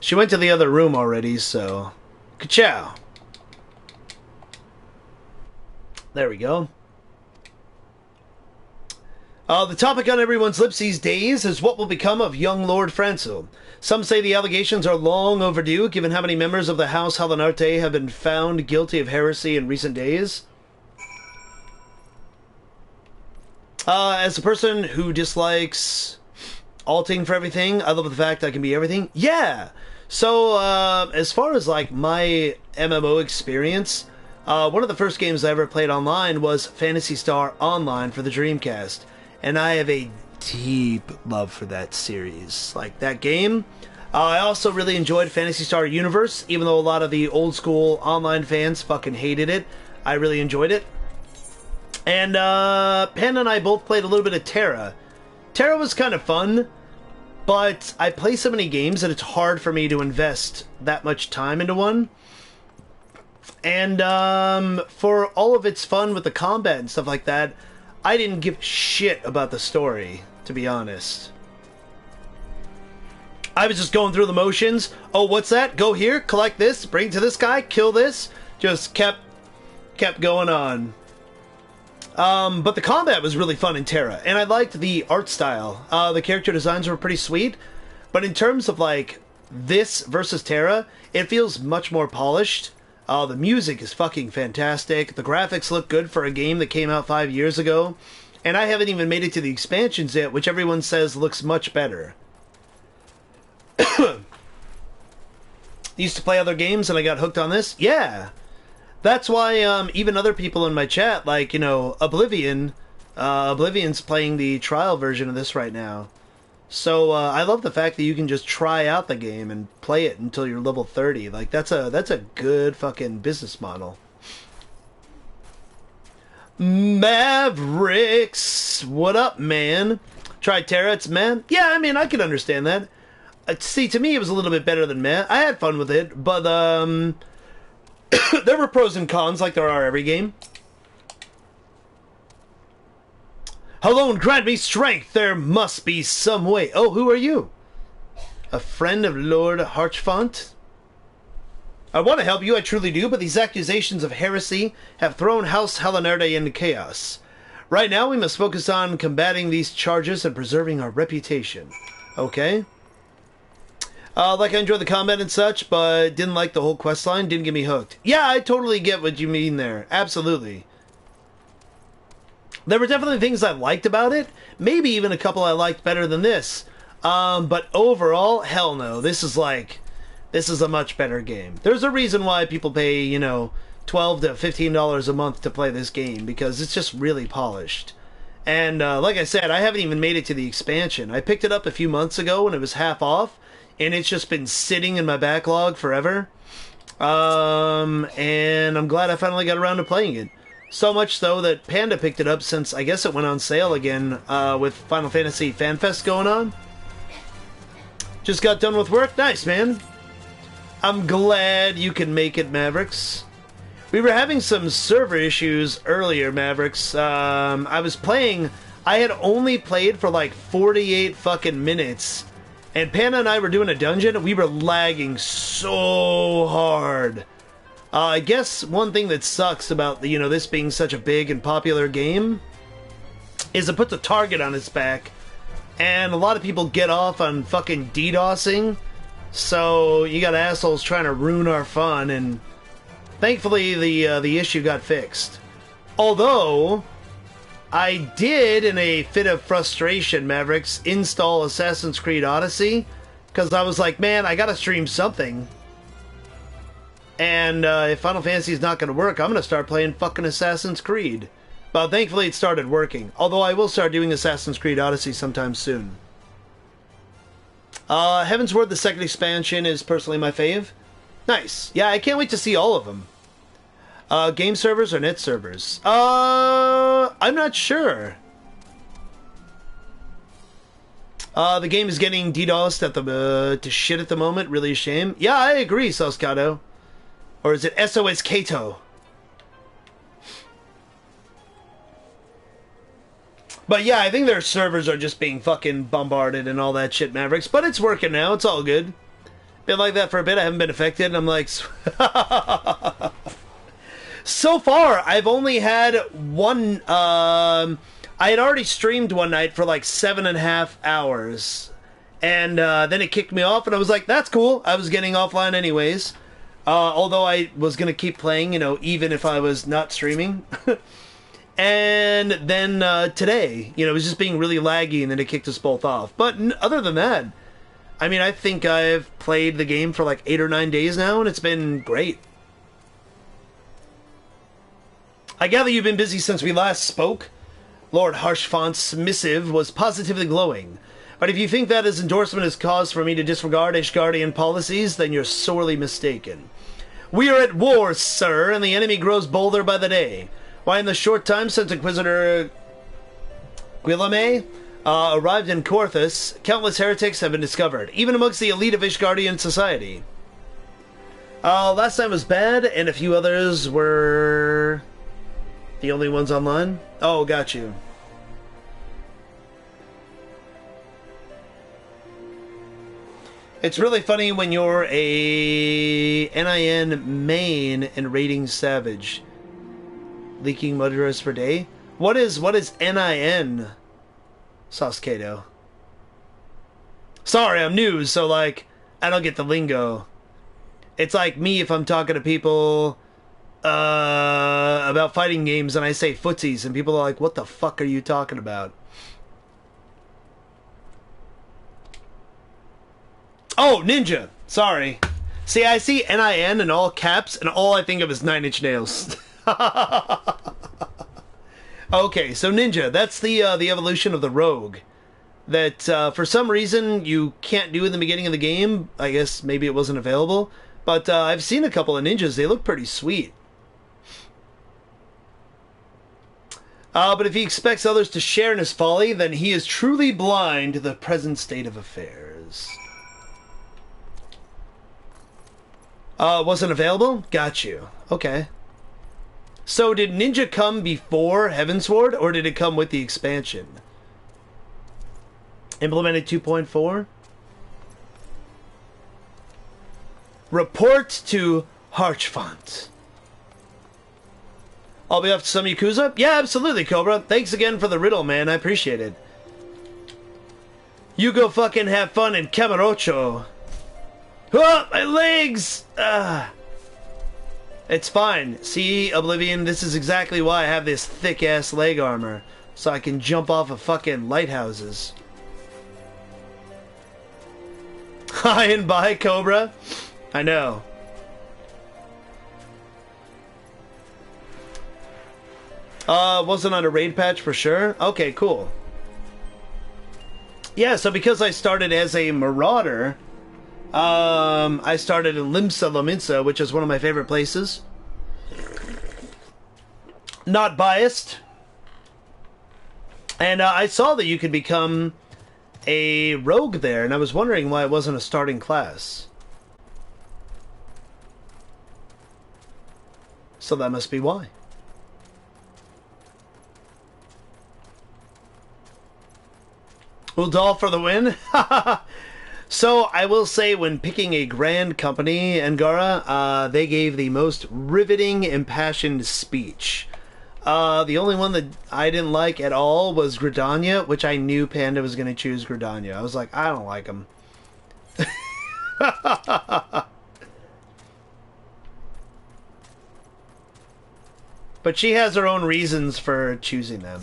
She went to the other room already, so... Ka-chow! There we go. The topic on everyone's lips these days is what will become of young Lord Francis. Some say the allegations are long overdue, given how many members of the House Halanarte have been found guilty of heresy in recent days. As a person who dislikes alting for everything, I love the fact I can be everything. Yeah! So, as far as, like, my MMO experience, one of the first games I ever played online was Phantasy Star Online for the Dreamcast. And I have a deep love for that series. Like, that game. I also really enjoyed Phantasy Star Universe, even though a lot of the old school online fans fucking hated it. I really enjoyed it. And, Panda and I both played a little bit of Terra. Terra was kind of fun, but I play so many games that it's hard for me to invest that much time into one. And, for all of its fun with the combat and stuff like that, I didn't give a shit about the story, to be honest. I was just going through the motions. Oh, what's that? Go here, collect this, bring it to this guy, kill this. Just kept going on. But the combat was really fun in Terra, and I liked the art style. The character designs were pretty sweet, but in terms of, like, this versus Terra, it feels much more polished. The music is fucking fantastic. The graphics look good for a game that came out 5 years ago. And I haven't even made it to the expansions yet, which everyone says looks much better. Used to play other games and I got hooked on this? Yeah! That's why even other people in my chat, like, you know, Oblivion's playing the trial version of this right now. So, I love the fact that you can just try out the game and play it until you're level 30. Like, that's a good fucking business model. Mavericks! What up, man? Tried Terra, it's man? Yeah, I mean, I can understand that. See, to me, it was a little bit better than man. I had fun with it, but, there were pros and cons like there are every game. Alone grant me strength, there must be some way. Oh, who are you? A friend of Lord Harchfont? I want to help you, I truly do, but these accusations of heresy have thrown House Halanarte into chaos. Right now, we must focus on combating these charges and preserving our reputation. Okay. Like, I enjoyed the combat and such, but didn't like the whole questline, didn't get me hooked. Yeah, I totally get what you mean there. Absolutely. There were definitely things I liked about it. Maybe even a couple I liked better than this. But overall, hell no. This is a much better game. There's a reason why people pay, you know, $12 to $15 a month to play this game, because it's just really polished. And, like I said, I haven't even made it to the expansion. I picked it up a few months ago when it was half off, and it's just been sitting in my backlog forever. And I'm glad I finally got around to playing it. So much so that Panda picked it up since I guess it went on sale again with Final Fantasy FanFest going on. Just got done with work. Nice, man. I'm glad you can make it, Mavericks. We were having some server issues earlier, Mavericks. I was playing... I had only played for like 48 fucking minutes. And Panda and I were doing a dungeon, and we were lagging so hard. I guess one thing that sucks about, you know, this being such a big and popular game is it puts a target on its back and a lot of people get off on fucking DDoSing, so you got assholes trying to ruin our fun, and thankfully the issue got fixed. Although, I did, in a fit of frustration, Mavericks, install Assassin's Creed Odyssey, because I was like, man, I gotta stream something. And if Final Fantasy is not going to work, I'm going to start playing fucking Assassin's Creed. But thankfully it started working. Although I will start doing Assassin's Creed Odyssey sometime soon. Heavensward, the second expansion, is personally my fave. Nice. Yeah, I can't wait to see all of them. Game servers or net servers? I'm not sure. The game is getting DDoSed at to shit at the moment. Really a shame. Yeah, I agree, Soscato. Or is it SOS Kato? But yeah, I think their servers are just being fucking bombarded and all that shit, Mavericks. But it's working now. It's all good. Been like that for a bit. I haven't been affected. And I'm like... So far, I've only had one... I had already streamed one night for like 7.5 hours. And then it kicked me off. And I was like, that's cool. I was getting offline anyways. Although I was going to keep playing, you know, even if I was not streaming. And then today, you know, it was just being really laggy and then it kicked us both off. But other than that, I mean, I think I've played the game for like 8 or 9 days now and it's been great. I gather you've been busy since we last spoke. Lord Harshfont's missive was positively glowing. But if you think that his endorsement is cause for me to disregard Ishgardian policies, then you're sorely mistaken. We are at war, sir, and the enemy grows bolder by the day. Why, in the short time since Inquisitor Guilherme arrived in Corthus, countless heretics have been discovered, even amongst the elite of Ishgardian society. Last time was bad, and a few others were the only ones online. Oh, got you. It's really funny when you're a NIN main and raiding Savage. Leaking murderers per day? What is NIN? Sasukedo. Sorry, I'm new, so like, I don't get the lingo. It's like me if I'm talking to people about fighting games and I say footsies and people are like, what the fuck are you talking about? Oh, Ninja! Sorry. See, I see NIN in all caps, and all I think of is 9 Inch Nails. Okay, so Ninja, that's the evolution of the Rogue. That, for some reason, you can't do in the beginning of the game. I guess maybe it wasn't available. But I've seen a couple of Ninjas. They look pretty sweet. But if he expects others to share in his folly, then he is truly blind to the present state of affairs. Wasn't available? Got you. Okay. So did Ninja come before Heavensward, or did it come with the expansion? Implemented 2.4? Report to Harchfont. I'll be off to some Yakuza? Yeah, absolutely, Cobra. Thanks again for the riddle, man. I appreciate it. You go fucking have fun in Camarocho. Oh, my legs! It's fine. See, Oblivion, this is exactly why I have this thick-ass leg armor. So I can jump off of fucking lighthouses. Hi and bye, Cobra. I know. Wasn't on a raid patch for sure? Okay, cool. Yeah, so because I started as a marauder... I started in Limsa Lominsa, which is one of my favorite places. Not biased. And I saw that you could become a rogue there, and I was wondering why it wasn't a starting class. So that must be why. Uldal for the win? So, I will say, when picking a grand company, Angara, they gave the most riveting, impassioned speech. The only one that I didn't like at all was Gridania, which I knew Panda was going to choose Gridania. I was like, I don't like him. But she has her own reasons for choosing them.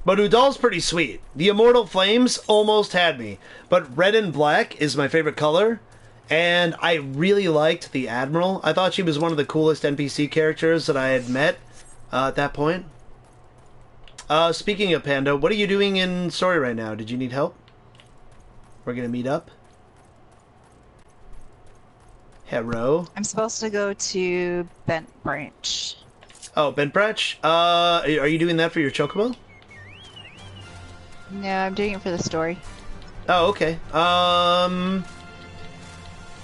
But Udal's pretty sweet. The Immortal Flames almost had me. But red and black is my favorite color. And I really liked the Admiral. I thought she was one of the coolest NPC characters that I had met at that point. Speaking of Panda, what are you doing in story right now? Did you need help? We're going to meet up. Hello. I'm supposed to go to Bent Branch. Oh, Bent Branch? Are you doing that for your Chocobo? No, I'm doing it for the story. Oh, okay.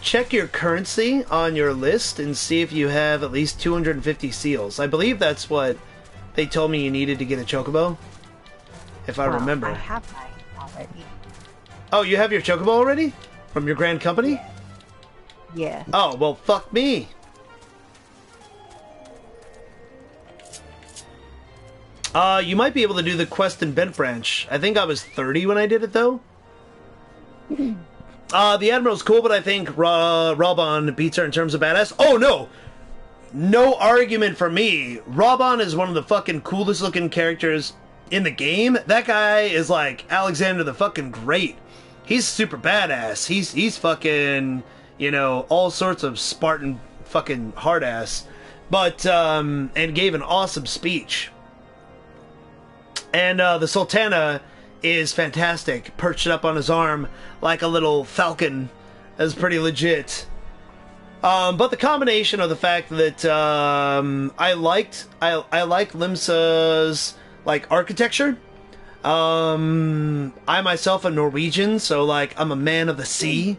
Check your currency on your list and see if you have at least 250 seals. I believe that's what they told me you needed to get a Chocobo. If I remember. I have mine already. Oh, you have your Chocobo already? From your Grand Company? Yeah. Oh, well, fuck me. You might be able to do the quest in Bent Branch. I think I was 30 when I did it, though. The Admiral's cool, but I think Robon beats her in terms of badass. Oh, no! No argument for me. Robon is one of the fucking coolest looking characters in the game. That guy is like Alexander the fucking Great. He's super badass. He's fucking, you know, all sorts of Spartan fucking hard ass. But, and gave an awesome speech. And the Sultana is fantastic, perched up on his arm like a little falcon. That's pretty legit. But the combination of the fact that I liked Limsa's like architecture. I myself am Norwegian, so like I'm a man of the sea,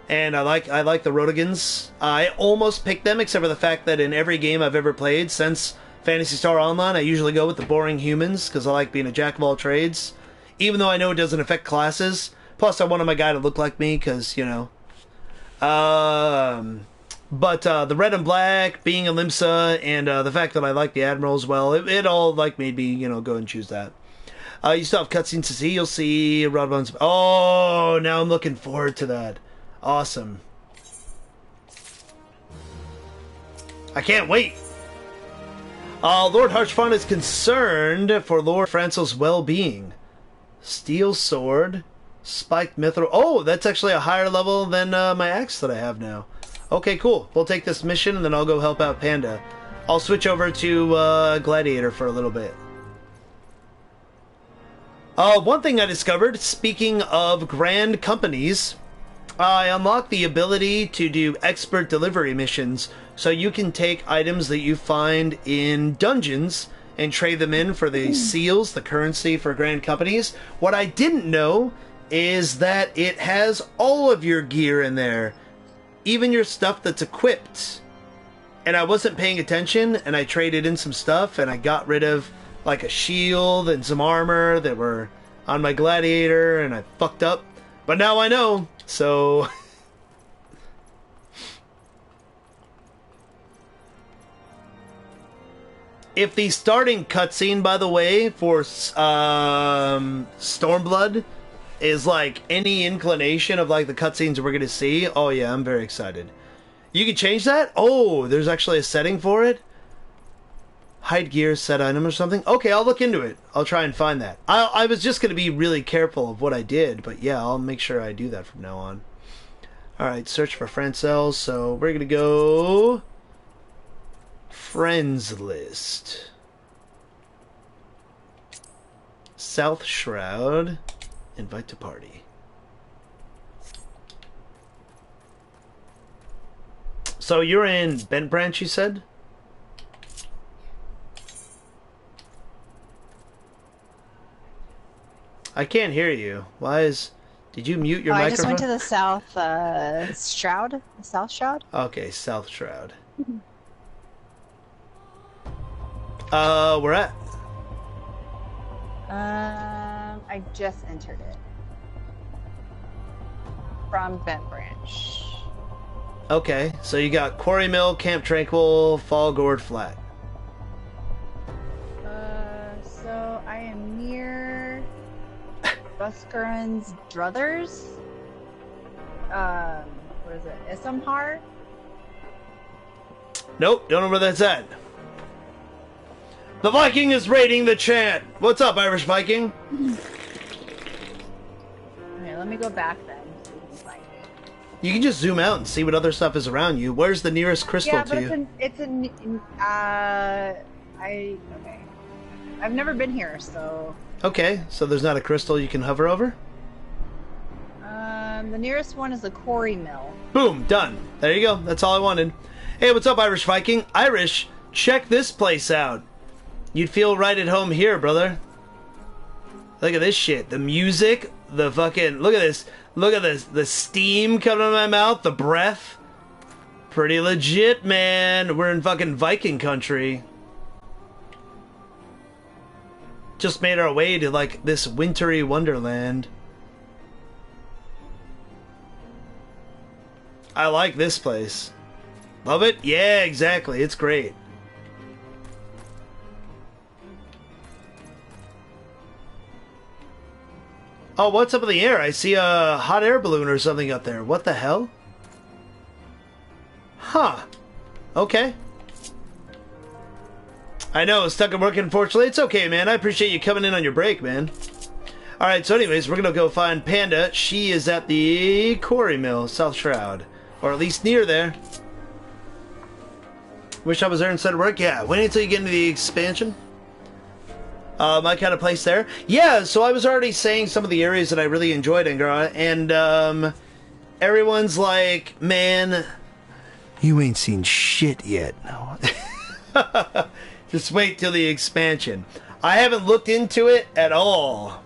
and I like the Rodigans. I almost picked them, except for the fact that in every game I've ever played since Phantasy Star Online, I usually go with the boring humans, because I like being a jack of all trades. Even though I know it doesn't affect classes. Plus, I wanted my guy to look like me, because, you know. But the red and black, being a Limsa, and the fact that I like the Admiral as well, it all, like, made me, you know, go and choose that. You still have cutscenes to see. You'll see Rodbon's... Oh, now I'm looking forward to that. Awesome. I can't wait. Lord Harshfon is concerned for Lord Francel's well-being. Steel sword, spiked mithril. Oh, that's actually a higher level than my axe that I have now. Okay, cool. We'll take this mission and then I'll go help out Panda. I'll switch over to Gladiator for a little bit. One thing I discovered, speaking of grand companies, I unlocked the ability to do expert delivery missions, so you can take items that you find in dungeons and trade them in for the seals, the currency for grand companies. What I didn't know is that it has all of your gear in there, even your stuff that's equipped. And I wasn't paying attention, and I traded in some stuff, and I got rid of like a shield and some armor that were on my Gladiator, and I fucked up. But now I know, so... If the starting cutscene, by the way, for Stormblood is like any inclination of like the cutscenes we're gonna see, oh yeah, I'm very excited. You can change that? Oh, there's actually a setting for it? Hide gear, set item or something? Okay, I'll look into it. I'll try and find that. I was just gonna be really careful of what I did, but yeah, I'll make sure I do that from now on. Alright, search for Francel, so we're gonna go... Friends list. South Shroud. Invite to party. So you're in Bent Branch, you said? I can't hear you. Why is... Did you mute your microphone? I just went to the South Shroud. The South Shroud? Okay, South Shroud. Where at? I just entered it. From Bent Branch. Okay, so you got Quarry Mill, Camp Tranquil, Fall Gourd Flat. So I am near Buscarin's Druthers. What is it? Issamhar? Nope, don't know where that's at. The Viking is raiding the chat. What's up, Irish Viking? Okay, let me go back then so you can find it. You can just zoom out and see what other stuff is around you. Where's the nearest crystal Yeah, to but you? okay. I've never been here, so Okay, so there's not a crystal you can hover over? the nearest one is the Quarry Mill. Boom, done. There you go. That's all I wanted. Hey, what's up, Irish Viking? Irish, check this place out. You'd feel right at home here, brother. Look at this shit. The music, the fucking... Look at this. Look at this. The steam coming out of my mouth, the breath. Pretty legit, man. We're in fucking Viking country. Just made our way to, like, this wintry wonderland. I like this place. Love it? Yeah, exactly. It's great. Oh, what's up in the air? I see a hot air balloon or something up there. What the hell? Huh. Okay. I know, stuck at work, unfortunately. It's okay, man. I appreciate you coming in on your break, man. Alright, so anyways, we're gonna go find Panda. She is at the Quarry Mill, South Shroud. Or at least near there. Wish I was there instead of work? Yeah, wait until you get into the expansion. My kind of place there. Yeah, so I was already saying some of the areas that I really enjoyed, Angara, and everyone's like, man, you ain't seen shit yet. No. Just wait till the expansion. I haven't looked into it at all.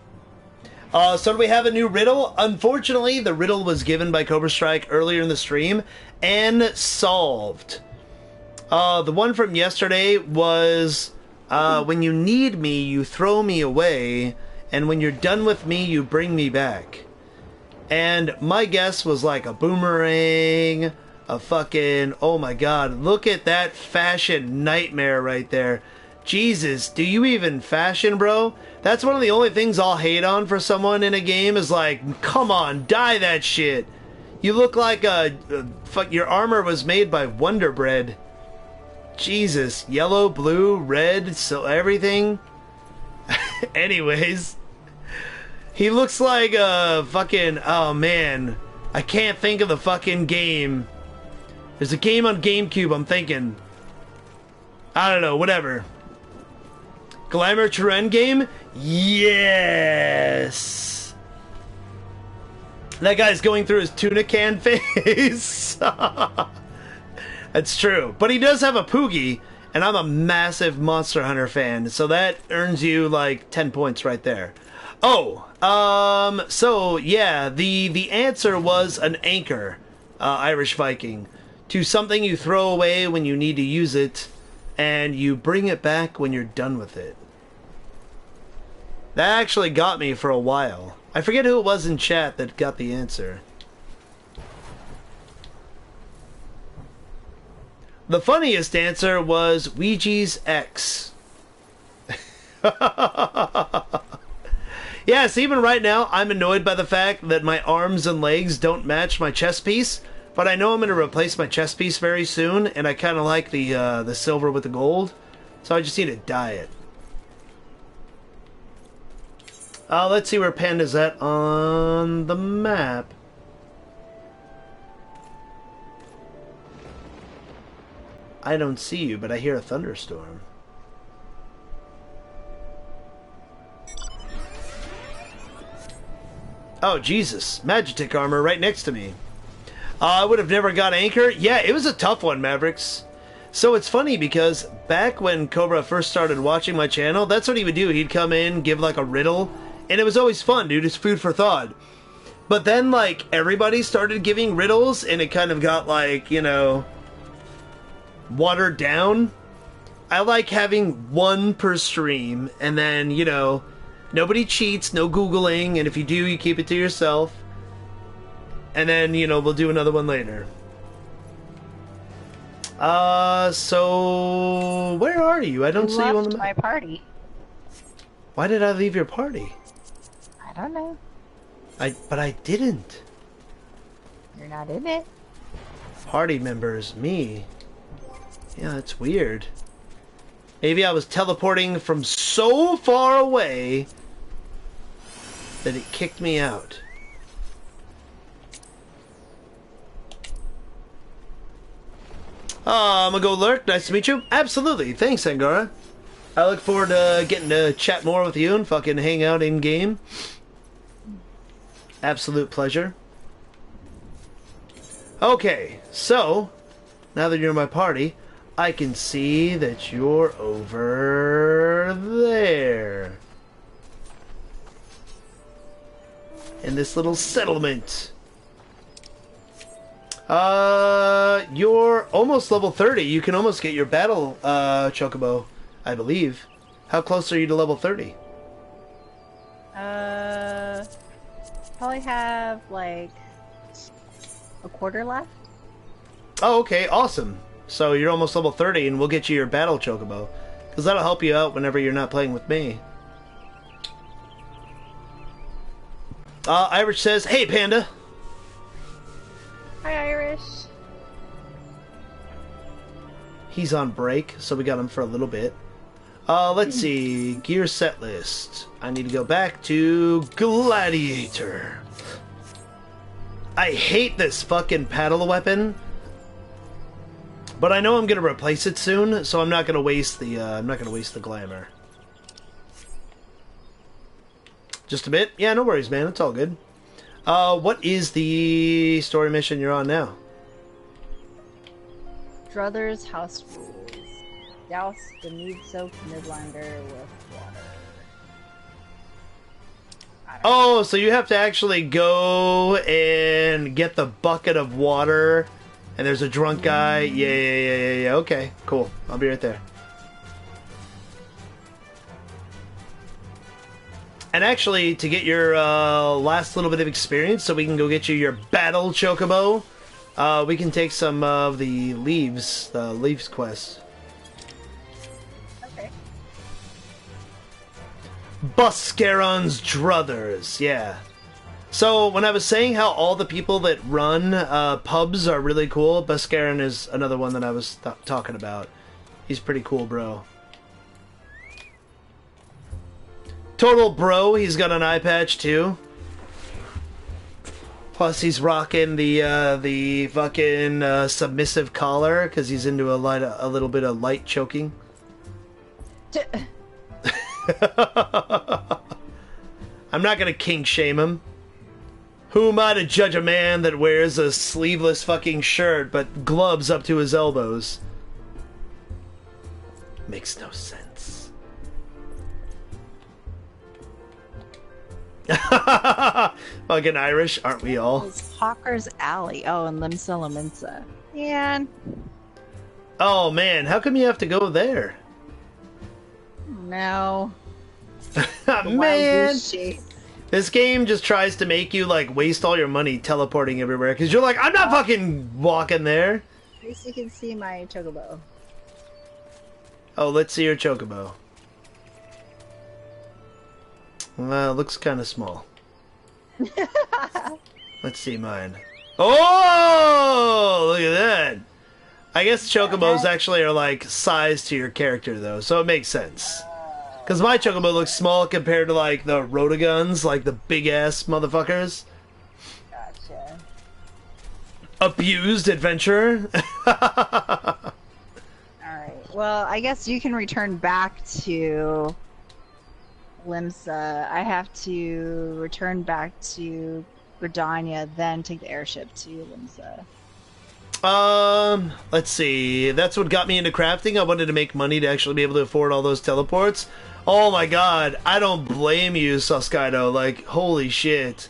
So do we have a new riddle? Unfortunately, the riddle was given by Cobra Strike earlier in the stream and solved. The one from yesterday was, when you need me, you throw me away, and when you're done with me, you bring me back. And my guess was like a boomerang, a fucking, oh my god, look at that fashion nightmare right there. Jesus, do you even fashion, bro? That's one of the only things I'll hate on for someone in a game is like, come on, dye that shit. You look like your armor was made by Wonder Bread. Jesus, yellow, blue, red, so everything. Anyways, he looks like a fucking, oh man, I can't think of the fucking game. There's a game on GameCube, I'm thinking. I don't know, whatever. Glamour Terrain game? Yes! That guy's going through his tuna can phase. That's true. But he does have a Poogie, and I'm a massive Monster Hunter fan, so that earns you like 10 points right there. Oh, so yeah, the answer was an anchor, Irish Viking, to something you throw away when you need to use it, and you bring it back when you're done with it. That actually got me for a while. I forget who it was in chat that got the answer. The funniest answer was Ouija's X. Yes, even right now, I'm annoyed by the fact that my arms and legs don't match my chest piece, but I know I'm going to replace my chest piece very soon, and I kind of like the silver with the gold, so I just need to dye it. Let's see where Panda's at on the map. I don't see you, but I hear a thunderstorm. Oh, Jesus. Magitek armor right next to me. I would have never got Anchor. Yeah, it was a tough one, Mavericks. So it's funny because back when Cobra first started watching my channel, that's what he would do. He'd come in, give like a riddle, and it was always fun, dude. It's food for thought. But then, like, everybody started giving riddles, and it kind of got, like, you know, watered down. I like having one per stream, and then, you know, nobody cheats, no Googling, and if you do, you keep it to yourself. And then, you know, we'll do another one later. So where are you? I don't see you on the my map. party. Why did I leave your party? I don't know. But I didn't. You're not in it. Party members, me. Yeah, that's weird. Maybe I was teleporting from so far away that it kicked me out. I'm gonna go lurk. Nice to meet you. Absolutely. Thanks, Angara. I look forward to getting to chat more with you and fucking hang out in game. Absolute pleasure. Okay, so now that you're in my party, I can see that you're over there. In this little settlement. You're almost level 30. You can almost get your battle chocobo, I believe. How close are you to level 30? Probably have like a quarter left. Oh, okay, awesome. So you're almost level 30 and we'll get you your battle chocobo. Because that'll help you out whenever you're not playing with me. Irish says, "Hey, Panda." Hi, Irish. He's on break, so we got him for a little bit. Let's see. Gear set list. I need to go back to Gladiator. I hate this fucking paddle weapon. But I know I'm gonna replace it soon, so I'm not gonna waste the glamour. Just a bit? Yeah, no worries, man. It's all good. What is the story mission you're on now? Druther's house rules. Douse the mead-soaked Midlander with water. Oh, so you have to actually go and get the bucket of water, and there's a drunk guy. Yeah. Okay, cool. I'll be right there. And actually, to get your last little bit of experience, so we can go get you your battle chocobo, we can take some of the leaves quest. Okay. Buscaron's Druthers, yeah. So, when I was saying how all the people that run pubs are really cool, Buscaron is another one that I was talking about. He's pretty cool, bro. Total bro, he's got an eye patch too. Plus he's rocking the fucking submissive collar because he's into a little bit of light choking. I'm not gonna kink shame him. Who am I to judge a man that wears a sleeveless fucking shirt but gloves up to his elbows? Makes no sense. Fucking Irish, aren't we all? It's Hawker's Alley. Oh, and Limsa Laminsa. Man. Oh man, how come you have to go there? No. Man, this game just tries to make you like waste all your money teleporting everywhere because you're like, I'm not fucking walking there. At least you can see my chocobo. Oh, let's see your chocobo. Well, it looks kind of small. Let's see mine. Oh, look at that. I guess chocobos actually are like size to your character though, so it makes sense. Because my chocobo looks small compared to like the rotoguns, like the big ass motherfuckers. Gotcha. Abused adventurer. Alright. Well, I guess you can return back to Limsa. I have to return back to Gridania, then take the airship to Limsa. Let's see. That's what got me into crafting. I wanted to make money to actually be able to afford all those teleports. Oh my god, I don't blame you, Saskaido. Like, holy shit.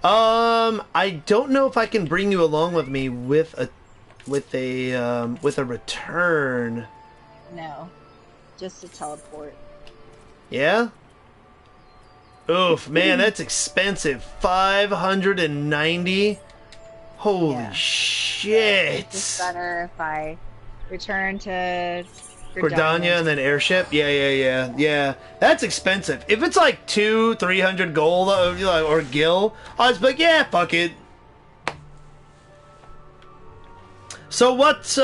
I don't know if I can bring you along with me with a return. No. Just a teleport. Yeah? Oof, man, that's expensive. 590 Holy Yeah. shit! It's just better if I return to Gridania and then airship? Yeah. That's expensive. If it's like 200-300 gold or gil, I was like, yeah, fuck it. So what's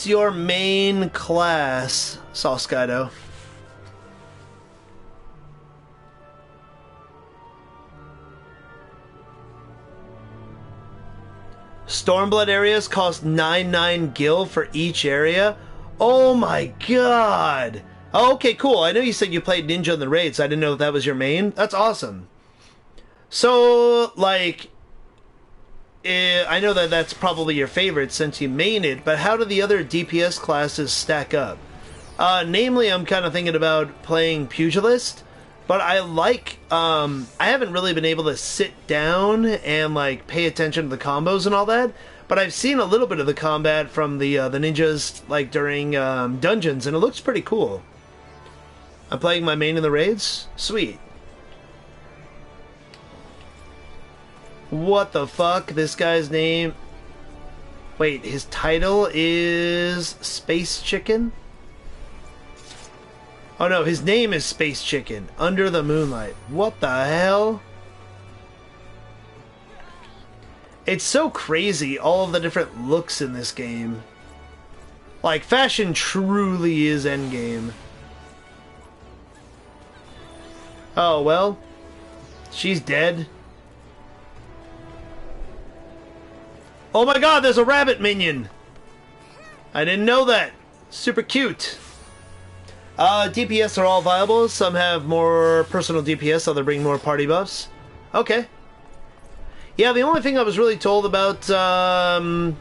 your main class, Salskydo? Stormblood areas cost 99 gil for each area. Oh my god! Oh, okay, cool. I know you said you played Ninja in the raids. I didn't know if that was your main. That's awesome. So, like, I know that that's probably your favorite since you main it, but how do the other DPS classes stack up? Namely, I'm kind of thinking about playing Pugilist, but I haven't really been able to sit down and, like, pay attention to the combos and all that, but I've seen a little bit of the combat from the ninjas, like, during dungeons, and it looks pretty cool. I'm playing my main in the raids? Sweet. What the fuck? This guy's name... Wait, his title is Space Chicken? Oh no, his name is Space Chicken. Under the Moonlight. What the hell? It's so crazy, all of the different looks in this game. Like, fashion truly is endgame. Oh, well. She's dead. Oh my god, there's a rabbit minion! I didn't know that. Super cute. DPS are all viable. Some have more personal DPS, others bring more party buffs. Okay. Yeah, the only thing I was really told about the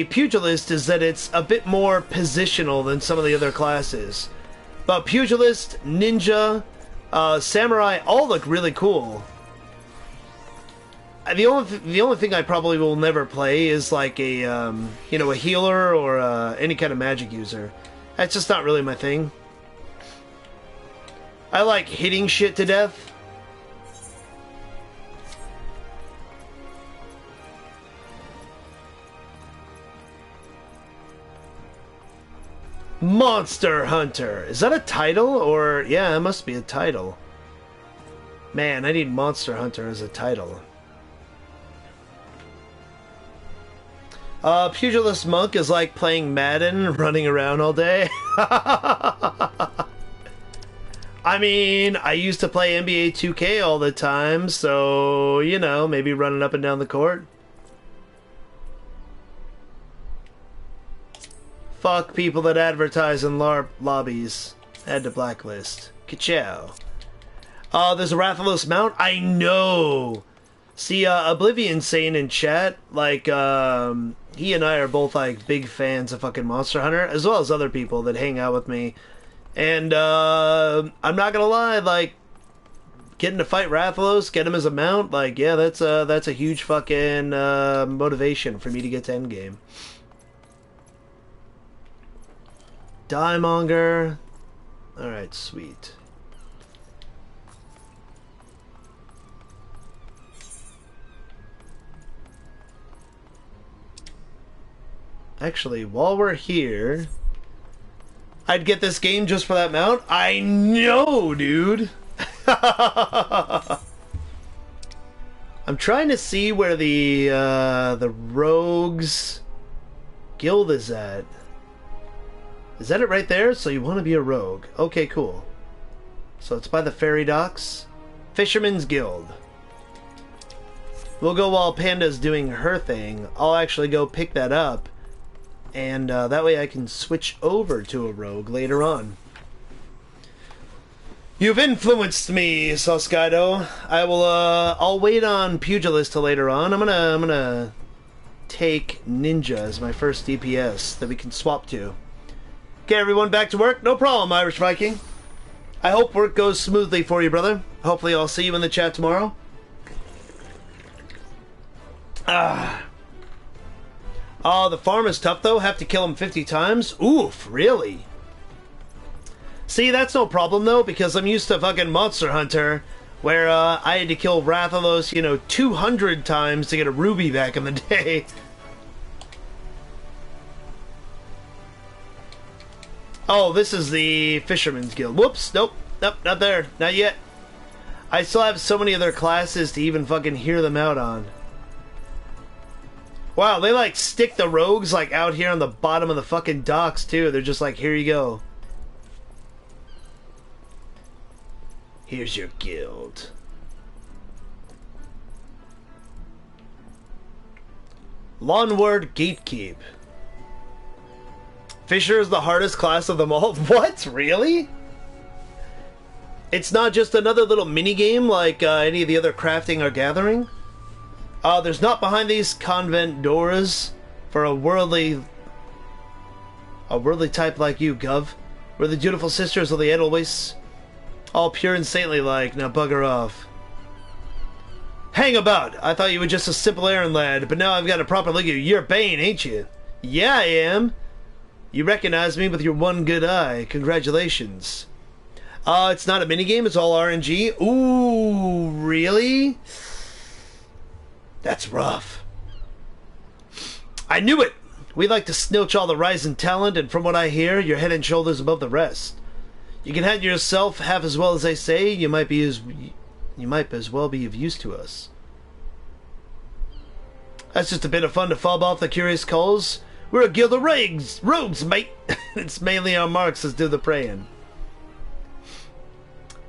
Pugilist is that it's a bit more positional than some of the other classes. But Pugilist, Ninja, Samurai all look really cool. The only thing I probably will never play is like a a healer or any kind of magic user. That's just not really my thing. I like hitting shit to death. Monster Hunter. Is that a title? Or, yeah, it must be a title. Man, I need Monster Hunter as a title. Pugilist Monk is like playing Madden, running around all day. I mean, I used to play NBA 2K all the time, so, you know, maybe running up and down the court. Fuck people that advertise in lobbies. Add to blacklist. Ka-chow. There's a Rathalos mount? I know! See, Oblivion saying in chat, like, he and I are both, like, big fans of fucking Monster Hunter, as well as other people that hang out with me. And, I'm not gonna lie, like, getting to fight Rathalos, get him as a mount, like, yeah, that's a huge fucking, motivation for me to get to endgame. Diemonger. Alright, sweet. Actually, while we're here, I'd get this game just for that mount. I know, dude. I'm trying to see where the Rogues Guild is at. Is that it right there? So you want to be a rogue. Okay, cool. So it's by the ferry docks. Fisherman's Guild. We'll go while Panda's doing her thing. I'll actually go pick that up. And that way I can switch over to a rogue later on. You've influenced me, Salskydo. I'll wait on Pugilist till later on. I'm gonna take Ninja as my first DPS that we can swap to. Okay, everyone, back to work. No problem, Irish Viking. I hope work goes smoothly for you, brother. Hopefully I'll see you in the chat tomorrow. Oh, the farm is tough, though. Have to kill him 50 times? Oof, really? See, that's no problem, though, because I'm used to fucking Monster Hunter, where I had to kill Rathalos, 200 times to get a ruby back in the day. Oh, this is the Fisherman's Guild. Whoops, nope, not there, not yet. I still have so many other classes to even fucking hear them out on. Wow, they like stick the rogues like out here on the bottom of the fucking docks too. They're just like, here you go. Here's your guild. Lawnward Gatekeep. Fisher is the hardest class of them all. What? Really? It's not just another little mini-game like any of the other crafting or gathering? There's not behind these convent doors for a worldly type like you, Gov. We're the dutiful sisters of the Edelweiss. All pure and saintly like, now bugger off. Hang about! I thought you were just a simple errand lad, but now I've got a proper look at you. You're Bane, ain't you? Yeah, I am. You recognize me with your one good eye. Congratulations. It's not a minigame, it's all RNG. Ooh, really? That's rough. I knew it! We like to snilch all the rising talent, and from what I hear, you're head and shoulders above the rest. You can handle yourself half as well as they say. You might as well be of use to us. That's just a bit of fun to fob off the curious calls. We're a guild of rogues, mate. It's mainly our marks that do the praying.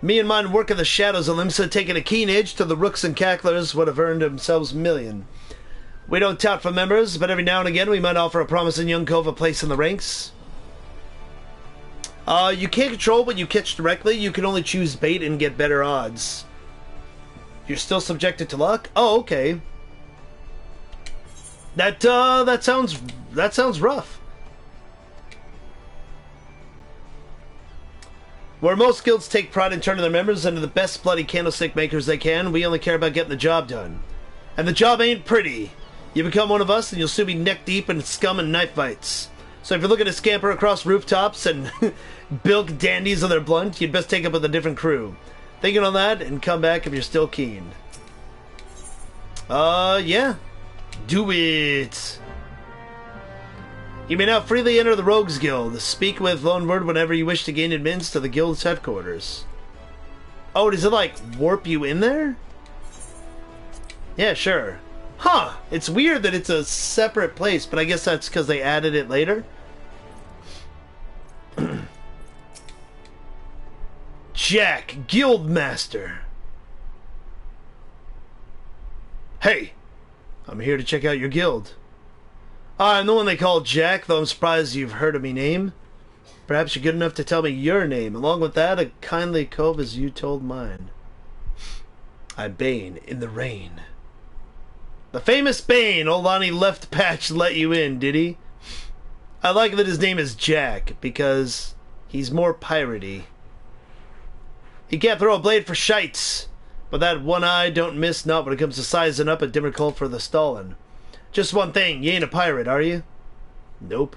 Me and mine work in the shadows of Limsa, taking a keen edge to the rooks and cacklers would have earned themselves a million. We don't tout for members, but every now and again we might offer a promising young cove a place in the ranks. You can't control what you catch directly. You can only choose bait and get better odds. You're still subjected to luck? Oh, okay. That sounds rough. Where most guilds take pride in turning their members into the best bloody candlestick makers they can, we only care about getting the job done. And the job ain't pretty. You become one of us and you'll soon be neck deep in scum and knife fights. So if you're looking to scamper across rooftops and bilk dandies of their blunt, you'd best take up with a different crew. Thinking on that and come back if you're still keen. Yeah. Do it. You may now freely enter the Rogues Guild. Speak with Loanword whenever you wish to gain admittance to the guild's headquarters. Oh, does it, like, warp you in there? Yeah, sure. Huh. It's weird that it's a separate place, but I guess that's because they added it later. Jack, Guildmaster. Hey, I'm here to check out your guild. I'm the one they call Jack, though I'm surprised you've heard of me name. Perhaps you're good enough to tell me your name. Along with that, a kindly cove as you told mine. I'm Bane in the rain. The famous Bane, old Lonnie Left Patch let you in, did he? I like that his name is Jack, because he's more piratey. He can't throw a blade for shites, but that one eye don't miss not when it comes to sizing up a dimmer colt for the stallin'. Just one thing, you ain't a pirate, are you? Nope.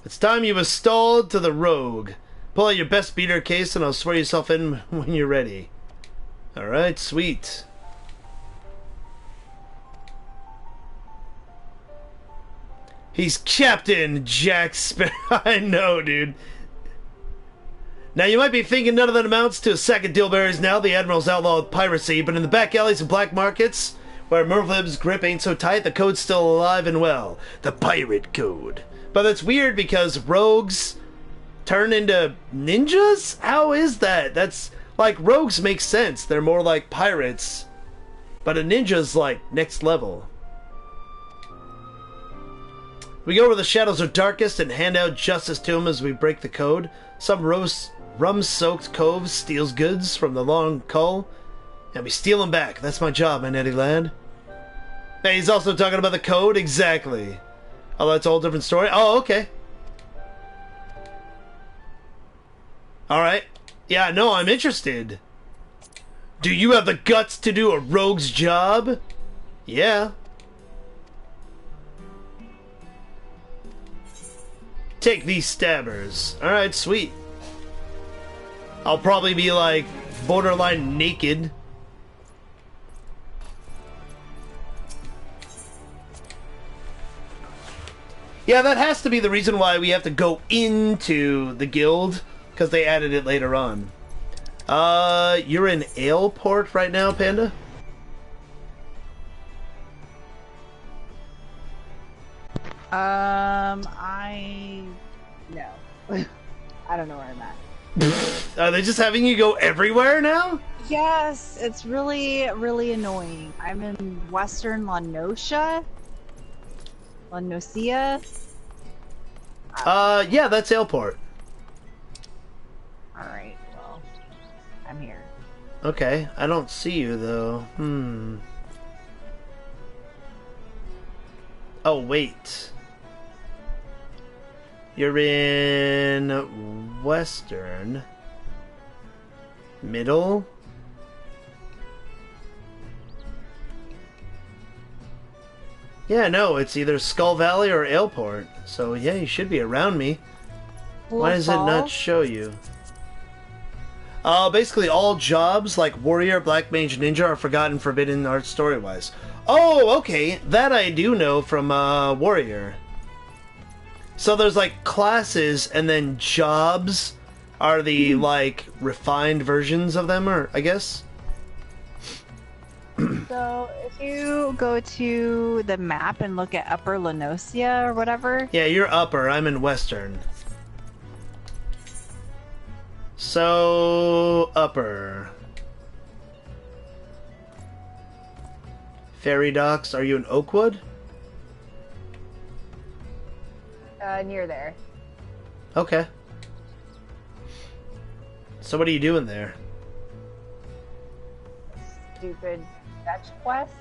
It's time you was stalled to the rogue. Pull out your best beater case and I'll swear yourself in when you're ready. Alright, sweet. He's Captain Jack Sparrow. I know, dude. Now, you might be thinking none of that amounts to a sack of dillberries now. The Admiral's outlawed piracy, but in the back alleys and black markets, where Mervlib's grip ain't so tight, the code's still alive and well. The pirate code. But that's weird because rogues turn into ninjas? How is that? That's like, rogues make sense. They're more like pirates. But a ninja's like next level. We go where the shadows are darkest and hand out justice to them as we break the code. Some rum-soaked cove steals goods from the long cull, and we steal them back. That's my job, my netty lad. Hey, he's also talking about the code? Exactly. Oh, that's a whole different story? Oh, okay. Alright. Yeah, no, I'm interested. Do you have the guts to do a rogue's job? Yeah. Take these stabbers. Alright, sweet. I'll probably be like borderline naked. Yeah, that has to be the reason why we have to go into the guild, because they added it later on. You're in Aleport right now, Panda? No. I don't know where I'm at. Are they just having you go everywhere now? Yes, it's really, really annoying. I'm in Western Lanosha. Lanosia. Yeah, that's Aleport. Alright, well, I'm here. Okay, I don't see you though. Oh, wait. You're in Western. Middle? Yeah, no, it's either Skull Valley or Aleport. So yeah, you should be around me. Why does it not show you? Basically all jobs like Warrior, Black Mage, Ninja are forgotten, forbidden art story-wise. Oh, okay. That I do know from Warrior. So there's like classes and then jobs are the like refined versions of them, or I guess. So if you go to the map and look at Upper Lanosia or whatever. Yeah, you're upper. I'm in Western. So upper. Ferry docks. Are you in Oakwood? Near there. Okay. So what are you doing there? Stupid Dutch quest.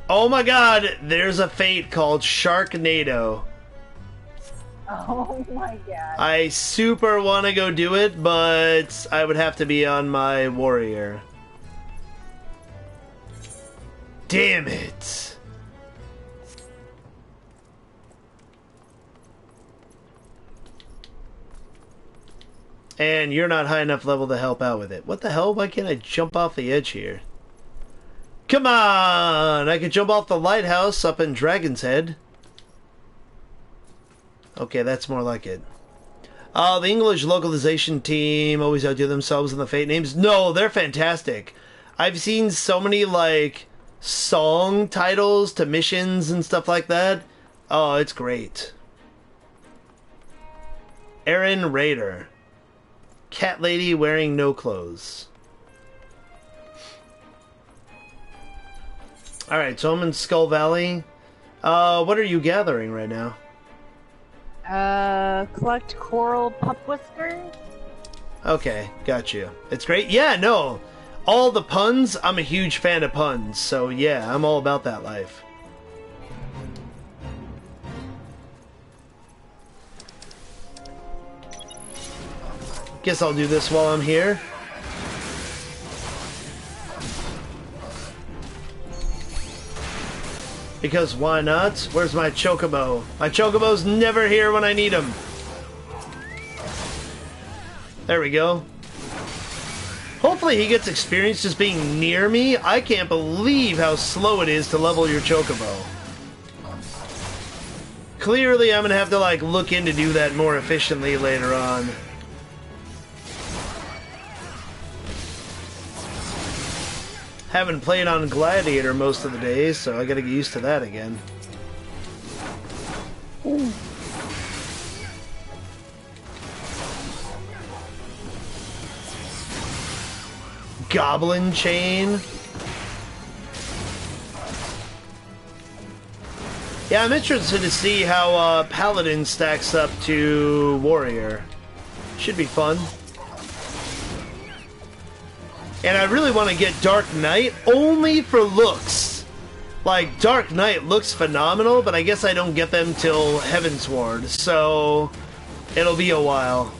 Oh my god, there's a fate called Sharknado. Oh my god. I super want to go do it, but I would have to be on my warrior. Damn it. And you're not high enough level to help out with it. What the hell? Why can't I jump off the edge here? Come on! I could jump off the lighthouse up in Dragon's Head. Okay, that's more like it. The English localization team always outdo themselves in the Fate names. No, they're fantastic. I've seen so many, like, song titles to missions and stuff like that. Oh, it's great. Aaron Raider. Cat lady wearing no clothes. Alright, so I'm in Skull Valley. What are you gathering right now? Collect coral pup whiskers. Okay, got you. It's great. Yeah, no. All the puns, I'm a huge fan of puns. So yeah, I'm all about that life. Guess I'll do this while I'm here. Because why not? Where's my chocobo? My chocobo's never here when I need him. There we go. Hopefully he gets experience just being near me. I can't believe how slow it is to level your chocobo. Clearly I'm gonna have to like look in to do that more efficiently later on. Haven't played on Gladiator most of the days, so I gotta get used to that again. Ooh. Goblin chain. Yeah, I'm interested to see how Paladin stacks up to Warrior. Should be fun. And I really want to get Dark Knight only for looks. Like, Dark Knight looks phenomenal, but I guess I don't get them till Heavensward, so it'll be a while.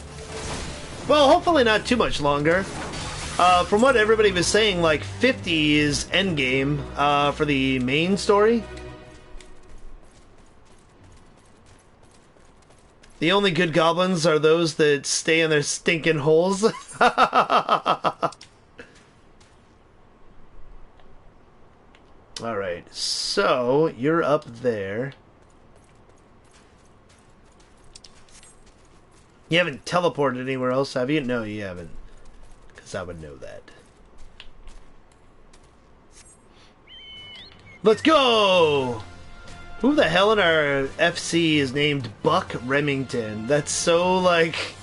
Well, hopefully not too much longer. From what everybody was saying, like 50 is endgame for the main story. The only good goblins are those that stay in their stinking holes. So, you're up there. You haven't teleported anywhere else, have you? No, you haven't. Because I would know that. Let's go! Who the hell in our FC is named Buck Remington? That's so, like...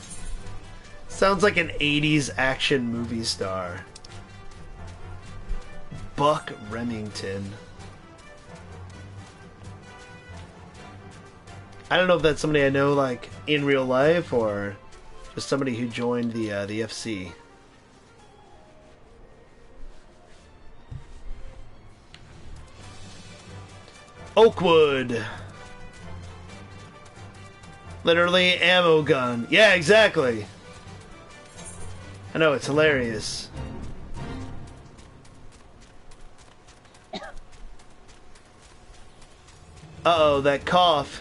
Sounds like an 80s action movie star. Buck Remington. I don't know if that's somebody I know, like, in real life, or just somebody who joined the FC. Oakwood. Literally ammo gun. Yeah, exactly. I know, it's hilarious. Uh-oh, that cough.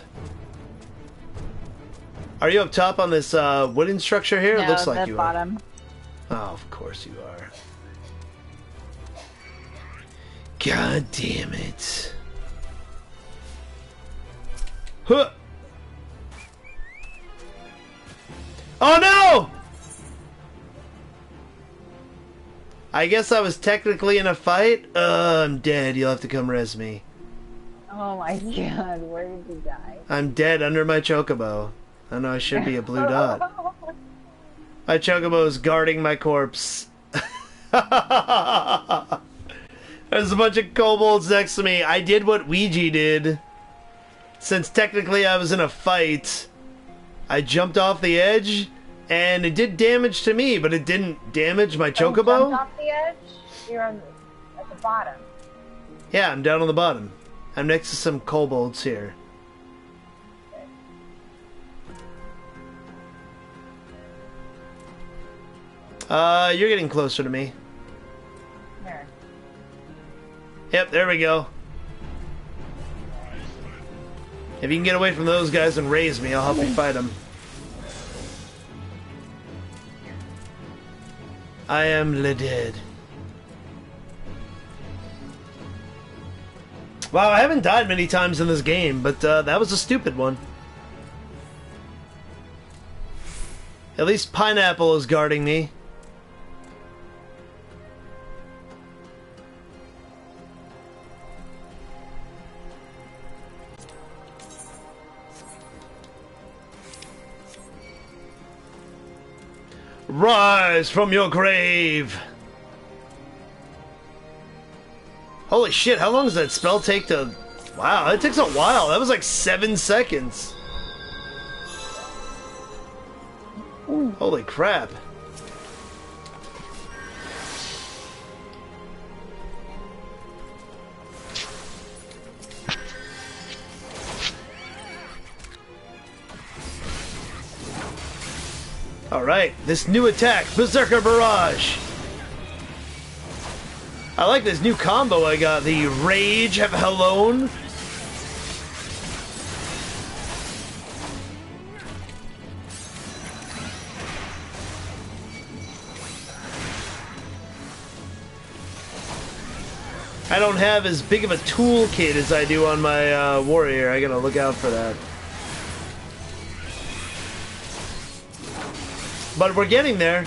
Are you up top on this wooden structure here? No, It looks like the you bottom. are. Oh, of course you are. God damn it. Huh. Oh no! I guess I was technically in a fight? I'm dead. You'll have to come res me. Oh my god, where did you die? I'm dead under my chocobo. I know I should be a blue dot. My chocobo's guarding my corpse. There's a bunch of kobolds next to me. I did what Ouija did. Since technically I was in a fight, I jumped off the edge, and it did damage to me, but it didn't damage my You chocobo. jumped off the edge? You're at the bottom. Yeah, I'm down on the bottom. I'm next to some kobolds here. You're getting closer to me. There. Yep, there we go. If you can get away from those guys and raise me, I'll help you fight them. I am the dead. Wow, I haven't died many times in this game, but that was a stupid one. At least Pineapple is guarding me. Rise from your grave! Holy shit, how long does that spell take to... Wow, it takes a while. That was like 7 seconds. Holy crap. Alright, this new attack, Berserker Barrage. I like this new combo I got, the Rage of Helone. I don't have as big of a toolkit as I do on my warrior. I gotta look out for that. But we're getting there.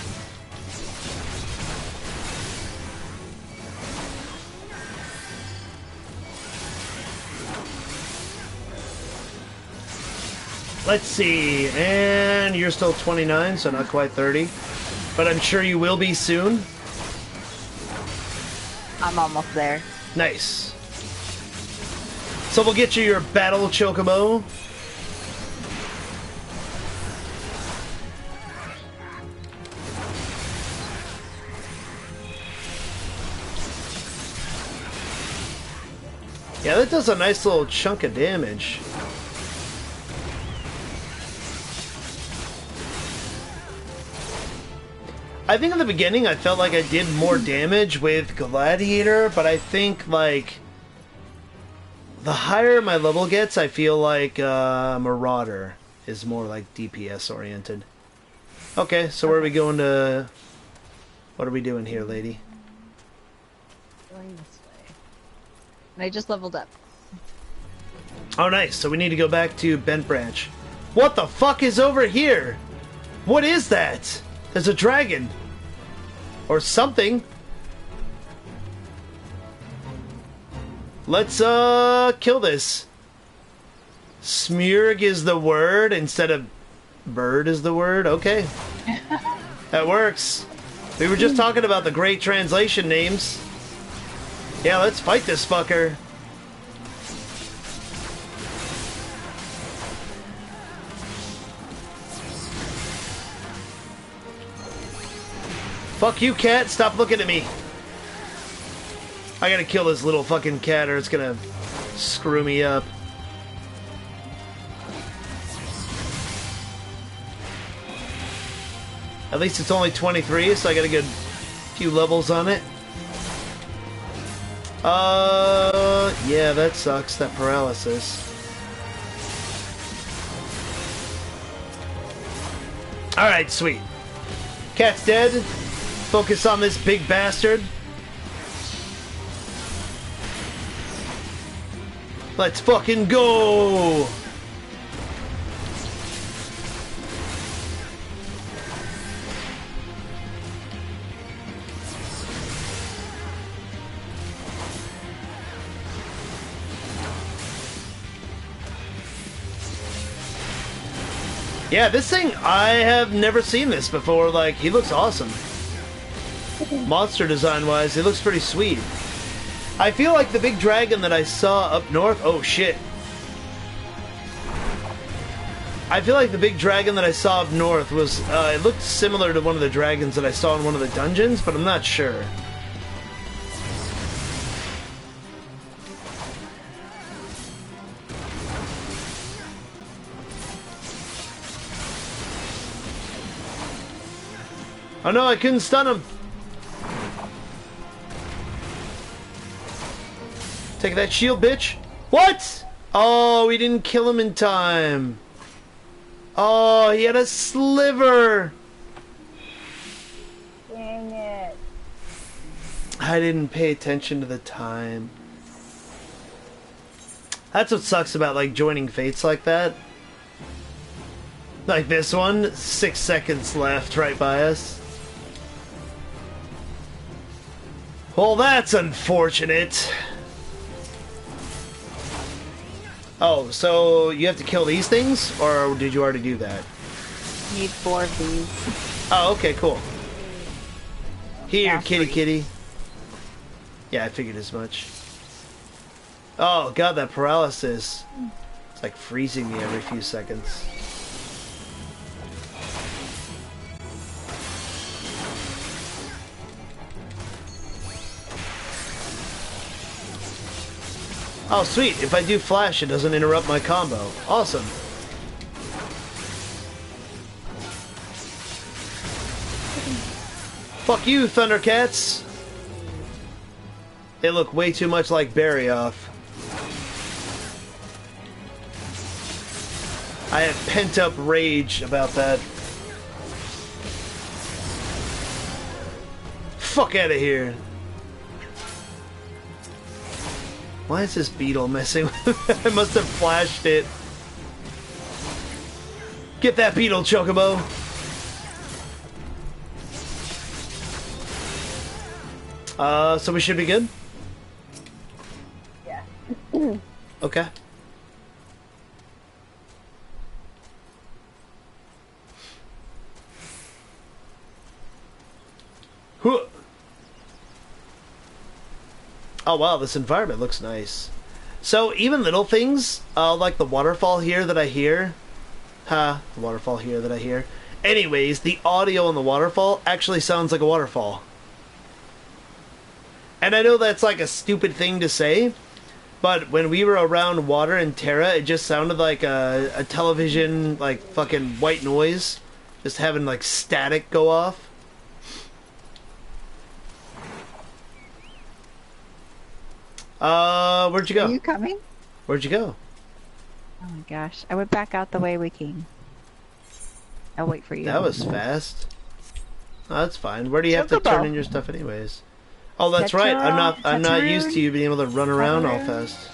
Let's see, and you're still 29, so not quite 30. But I'm sure you will be soon. I'm almost there. Nice. So we'll get you your battle chocobo. Yeah, that does a nice little chunk of damage. I think in the beginning I felt like I did more damage with Gladiator, but I think, like, the higher my level gets, I feel like Marauder is more like DPS oriented. Okay, so where are we going to... What are we doing here, lady? Going this way. And I just leveled up. Oh, nice. So we need to go back to Bent Branch. What the fuck is over here? What is that? There's a dragon. Or something. Let's, kill this. Smurg is the word instead of bird is the word? Okay. That works. We were just talking about the great translation names. Yeah, let's fight this fucker. Fuck you, cat. Stop looking at me. I gotta kill this little fucking cat or it's gonna screw me up. At least it's only 23, so I got a good few levels on it. Yeah, that sucks, that paralysis. Alright, sweet. Cat's dead. Focus on this big bastard. Let's fucking go! Yeah, this thing, I have never seen this before. Like, he looks awesome. Monster design-wise, he looks pretty sweet. I feel like the big dragon that I saw up north... Oh, shit. I feel like the big dragon that I saw up north was... it looked similar to one of the dragons that I saw in one of the dungeons, but I'm not sure. Oh no, I couldn't stun him. Take that shield, bitch. What? Oh, we didn't kill him in time. Oh, he had a sliver. Dang it. I didn't pay attention to the time. That's what sucks about, like, joining fates like that. Like this one, 6 seconds left right by us. Well, that's unfortunate. Oh, so you have to kill these things? Or did you already do that? Need 4 of these. Oh, okay, cool. Here, Yeah, kitty 3. kitty. Yeah, I figured as much. Oh, God, that paralysis. It's like freezing me every few seconds. Oh, sweet. If I do flash, it doesn't interrupt my combo. Awesome. Fuck you, Thundercats. They look way too much like Barryoff. I have pent-up rage about that. Fuck out of here. Why is this beetle messing with I must have flashed it. Get that beetle, Chocobo. So we should be good? Yeah. Okay. Huh. Oh wow, this environment looks nice. So even little things, like the waterfall here that I hear. The waterfall here that I hear. Anyways, the audio on the waterfall actually sounds like a waterfall. And I know that's like a stupid thing to say, but when we were around water in Terra, it just sounded like a television, like fucking white noise. Just having like static go off. Where'd you go? Are you coming? Where'd you go? Oh my gosh. I went back out the way we came. I'll wait for you. That was fast. Oh, that's fine. Where do you have to turn in your stuff anyways? Oh, that's right. I'm not used to you being able to run around all fast.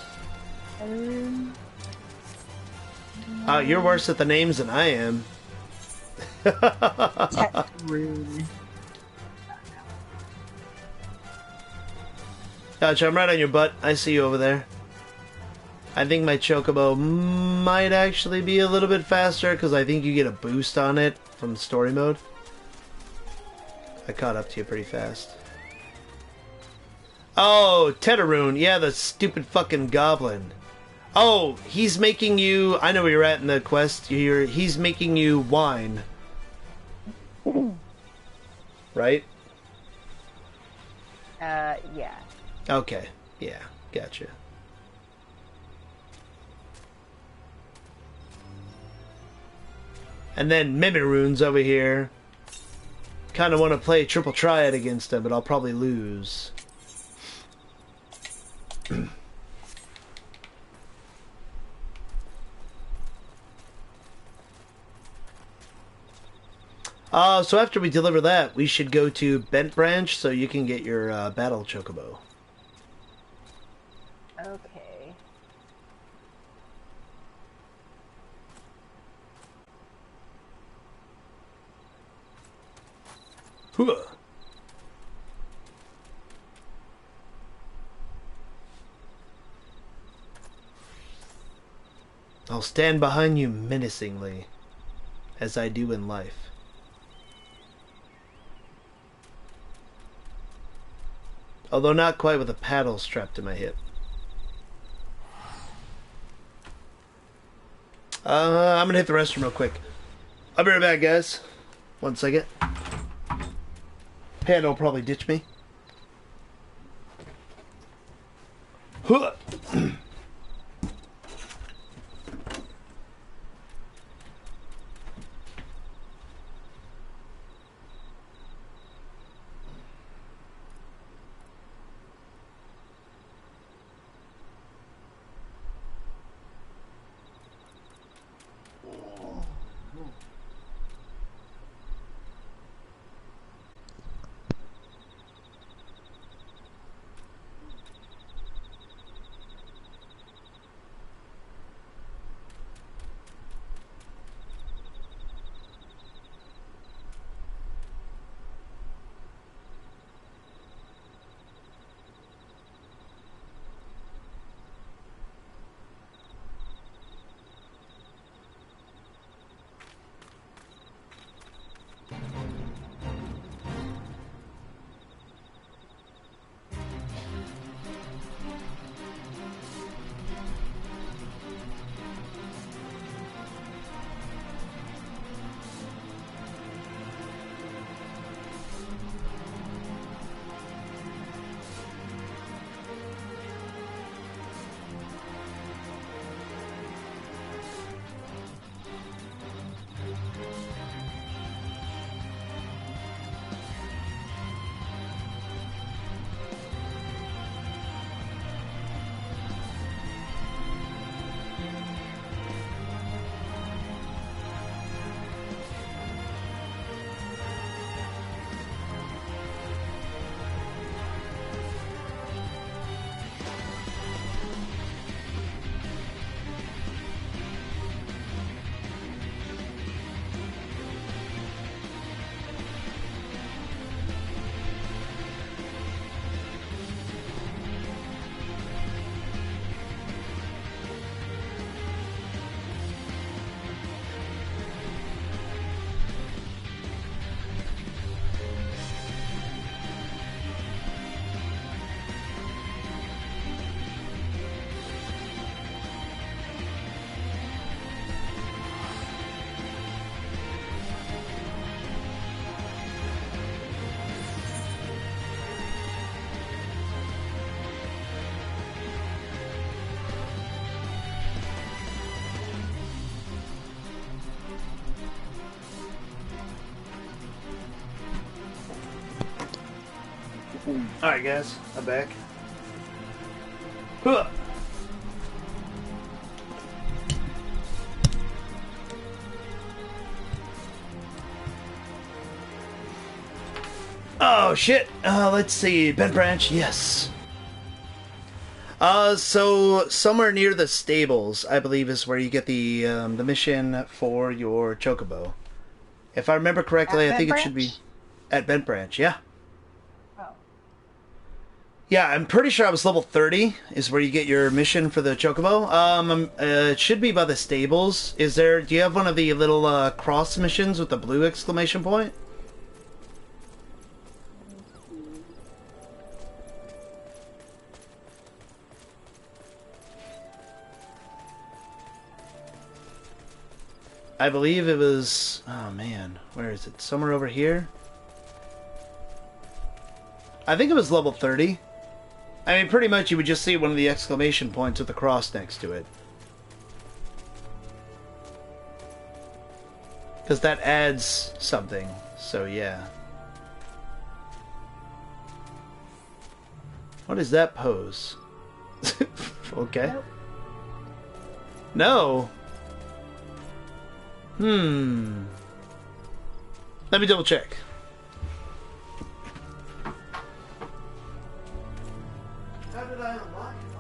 You're worse at the names than I am. Rune. Gotcha, I'm right on your butt. I see you over there. I think my Chocobo might actually be a little bit faster because I think you get a boost on it from story mode. I caught up to you pretty fast. Oh, Tetaroon. Yeah, the stupid fucking goblin. Oh, he's making you... I know where you're at in the quest. He's making you wine. Right? Yeah. Okay. Yeah, gotcha. And then Mimiroon's over here. Kind of want to play triple triad against him, but I'll probably lose. So after we deliver that, we should go to Bent Branch so you can get your battle chocobo. Okay. Huh. I'll stand behind you menacingly, as I do in life. Although not quite with a paddle strapped to my hip. I'm gonna hit the restroom real quick. I'll be right back, guys. 1 second. Panda will probably ditch me. Huh. Alright guys, I'm back. Huh. Oh shit, let's see, Bent Branch, yes. So somewhere near the stables, I believe, is where you get the mission for your chocobo. If I remember correctly, I think it should be at Bent Branch. Yeah. Oh. Yeah, I'm pretty sure I was level 30 is where you get your mission for the chocobo. It should be by the stables. Do you have one of the little cross missions with the blue exclamation point? I believe it was... Oh, man. Where is it? Somewhere over here? I think it was level 30. I mean, pretty much you would just see one of the exclamation points with the cross next to it. Because that adds something. So, yeah. What is that pose? Okay. Nope. No. Let me double check. How did I unlock it?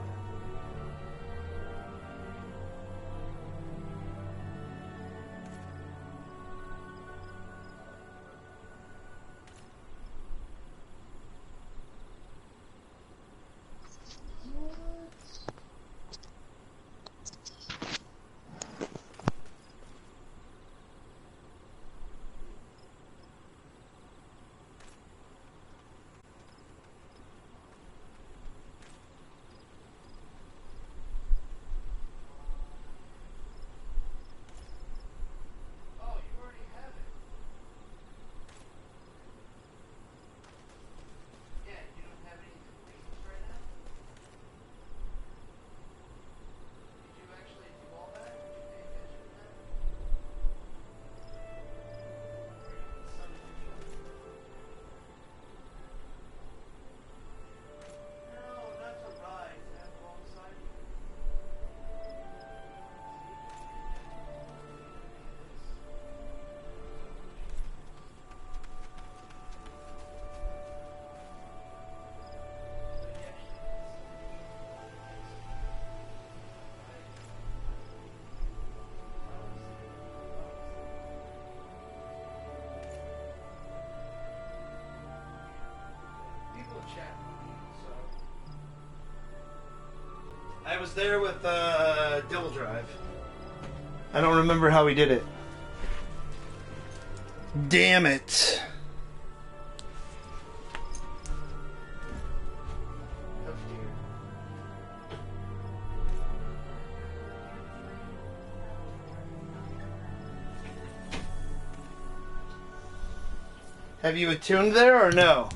I was there with Devil Drive. I don't remember how we did it. Damn it. Have you attuned there or no?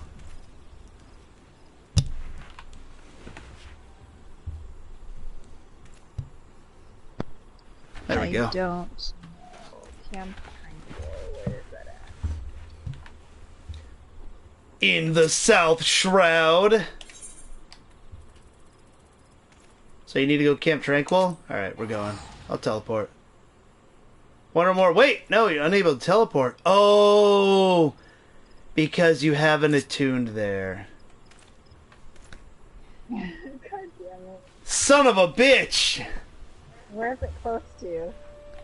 There we go. I don't. Camp Tranquil, where is that at? In the South Shroud. So you need to go Camp Tranquil? Alright, we're going. I'll teleport. One or more. Wait! No, you're unable to teleport. Oh! Because you haven't attuned there. God damn it. Son of a bitch! Where is it close to?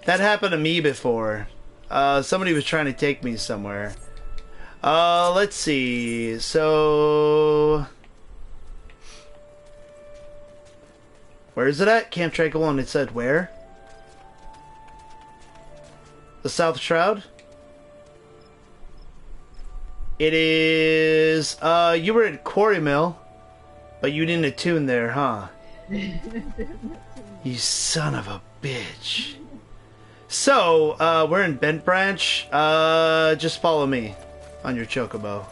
That happened to me before. Somebody was trying to take me somewhere. Let's see. So... Where is it at? Camp Tranquil, and it said where? The South Shroud? It is... you were at Quarry Mill, but you didn't attune there, huh? You son of a bitch. So, we're in Bent Branch. Just follow me on your chocobo.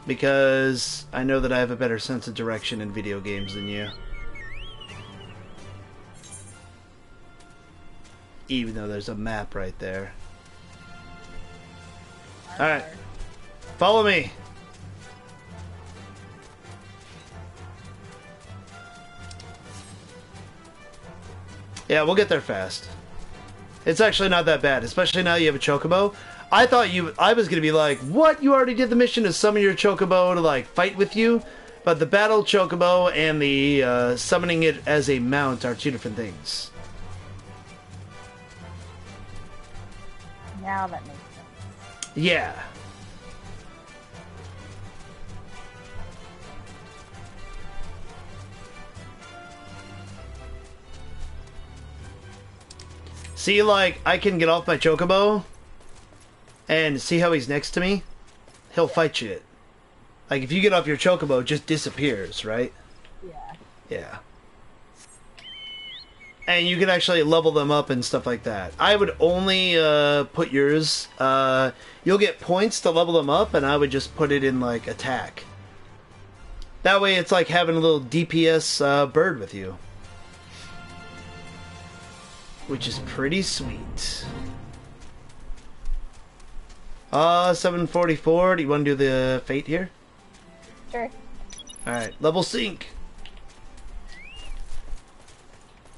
Because I know that I have a better sense of direction in video games than you. Even though there's a map right there. Alright. Follow me. Yeah, we'll get there fast. It's actually not that bad, especially now you have a chocobo. I thought I was gonna be like, what? You already did the mission to summon your chocobo to like fight with you? But the battle chocobo and the summoning it as a mount are two different things. Now that makes sense. Yeah. See, like, I can get off my chocobo and see how he's next to me? He'll fight you. Like, if you get off your chocobo, it just disappears, right? Yeah. Yeah. And you can actually level them up and stuff like that. I would only put yours... you'll get points to level them up, and I would just put it in, like, attack. That way it's like having a little DPS bird with you. Which is pretty sweet. 744. Do you want to do the fate here? Sure. Alright, level sync.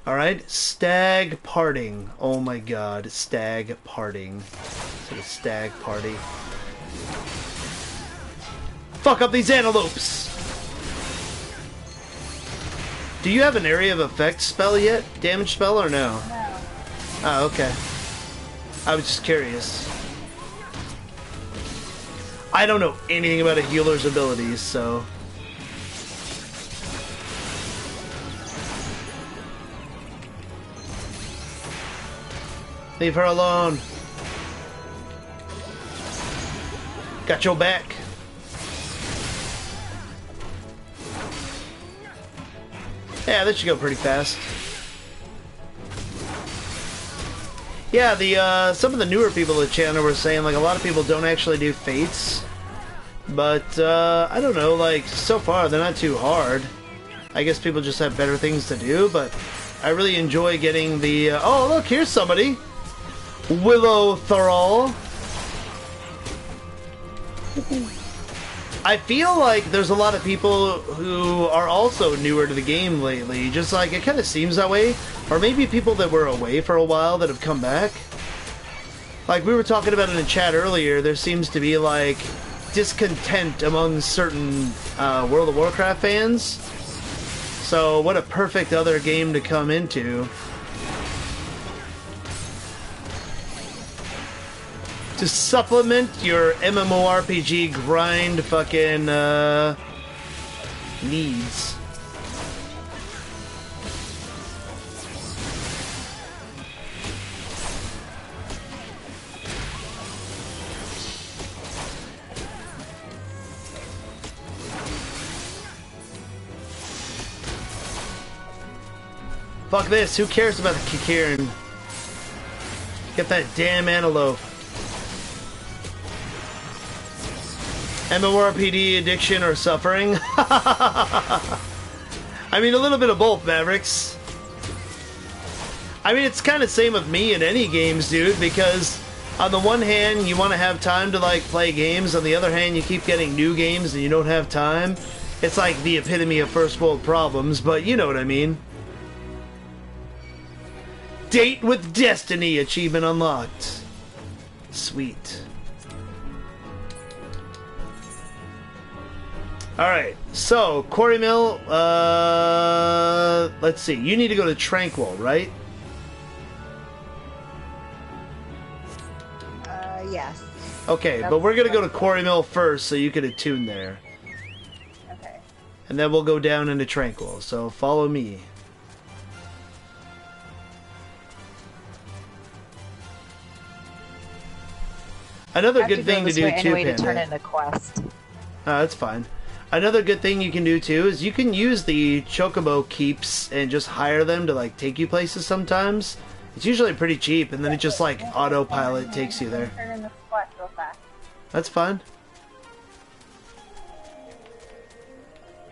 Alright, stag parting. Oh my god, stag parting. So the stag party. Fuck up these antelopes! Do you have an area of effect spell yet? Damage spell or no? No. Oh, okay. I was just curious. I don't know anything about a healer's abilities, so... Leave her alone. Got your back. Yeah, this should go pretty fast. Yeah, the some of the newer people at the channel were saying, like, a lot of people don't actually do fates. But, I don't know, like, so far they're not too hard. I guess people just have better things to do, but I really enjoy getting the... oh, look, here's somebody! Willow Thrall. I feel like there's a lot of people who are also newer to the game lately. Just like, it kind of seems that way. Or maybe people that were away for a while that have come back. Like we were talking about in the chat earlier, there seems to be like discontent among certain World of Warcraft fans. So what a perfect other game to come into. To supplement your MMORPG grind fucking needs. Fuck this, who cares about the Kikirin? Get that damn antelope. MMORPG addiction or suffering? I mean, a little bit of both, Mavericks. I mean, it's kind of same with me in any games, dude, because on the one hand, you want to have time to, like, play games. On the other hand, you keep getting new games and you don't have time. It's like the epitome of first world problems, but you know what I mean. Date with Destiny achievement unlocked. Sweet. Alright, so, Quarry Mill, let's see, you need to go to Tranquil, right? Yes. Okay, but we're gonna go to Quarry Mill first so you can attune there. Okay. And then we'll go down into Tranquil, so follow me. Another good thing to do too, anyway to Panda. turn in a quest. That's fine. Another good thing you can do too is you can use the Chocobo keeps and just hire them to like take you places sometimes. It's usually pretty cheap and then it just like autopilot takes you there. Turn in the quest real fast. That's fine.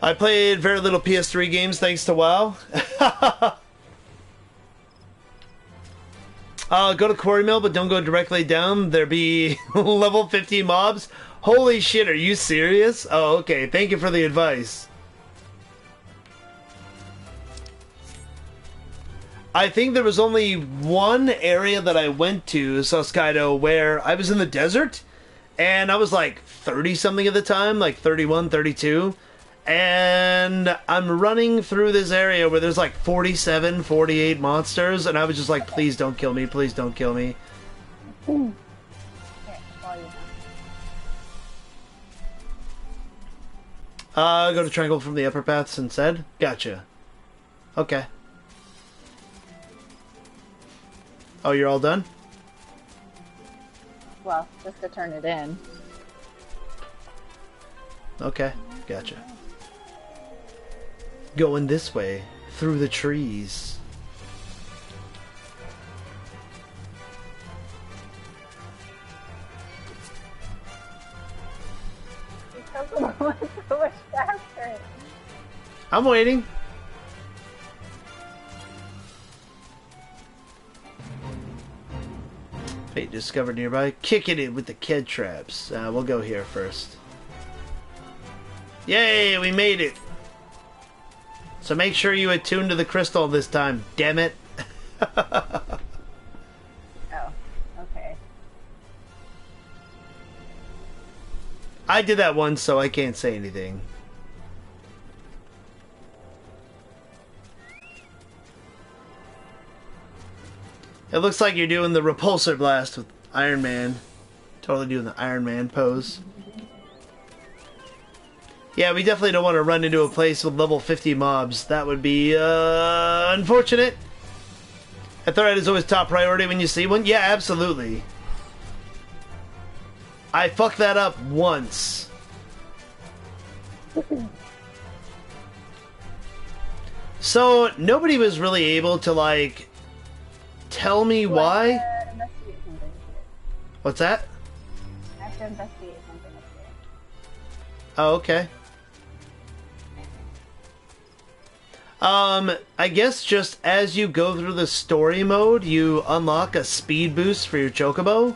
I played very little PS3 games thanks to WoW. Go to Quarry Mill, but don't go directly down. There be level 50 mobs. Holy shit, are you serious? Oh, okay. Thank you for the advice. I think there was only one area that I went to, Soskaido, where I was in the desert, and I was like 30-something at the time, like 31, 32, And I'm running through this area where there's like 47, 48 monsters, and I was just like, please don't kill me, please don't kill me. Here, follow you now. Go to triangle from the upper paths instead? Gotcha. Okay. Oh, you're all done? Well, just to turn it in. Okay, gotcha. Going this way, through the trees. So much faster. I'm waiting. Fate discovered nearby. Kicking it with the kid traps. We'll go here first. Yay, we made it! So make sure you attune to the crystal this time, damn it. Oh, okay. I did that once, so I can't say anything. It looks like you're doing the repulsor blast with Iron Man. Totally doing the Iron Man pose. Yeah, we definitely don't want to run into a place with level 50 mobs. That would be, unfortunate. A threat is always top priority when you see one. Yeah, absolutely. I fucked that up once. So, nobody was really able to, like, tell me why. Investigate something here. What's that? I have to investigate something up here. Oh, okay. I guess just as you go through the story mode, you unlock a speed boost for your chocobo.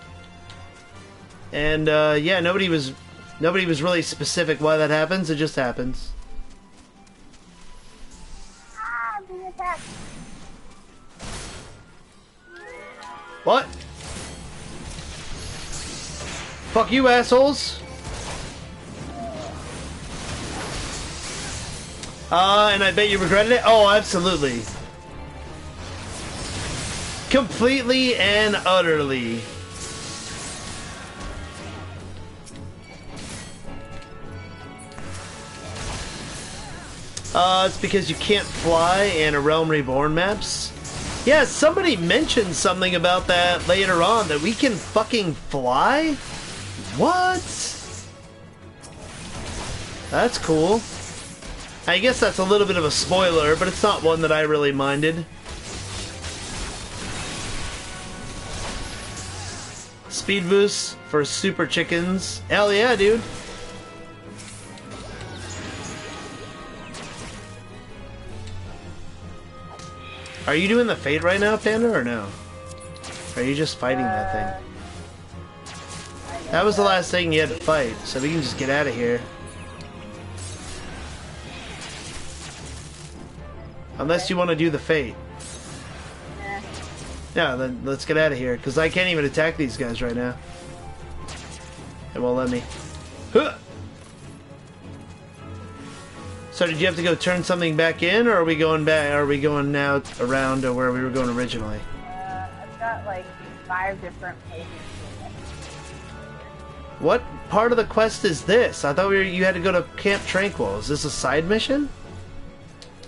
And, yeah, nobody was really specific why that happens. It just happens. Ah, I'm being attacked. What? Fuck you, assholes! And I bet you regretted it? Oh, absolutely. Completely and utterly. It's because you can't fly in a Realm Reborn maps. Yeah, somebody mentioned something about that later on, that we can fucking fly? What? That's cool. I guess that's a little bit of a spoiler, but it's not one that I really minded. Speed boost for super chickens. Hell yeah, dude. Are you doing the Fate right now, Panda, or no? Or are you just fighting that thing? That was the last thing you had to fight, so we can just get out of here. Unless you want to do the Fate. Yeah, then let's get out of here, because I can't even attack these guys right now. It won't let me. Huh! So did you have to go turn something back in, or are we going back? Are we going now around to where we were going originally? I've got like 5 different places to go. What part of the quest is this? I thought you had to go to Camp Tranquil. Is this a side mission?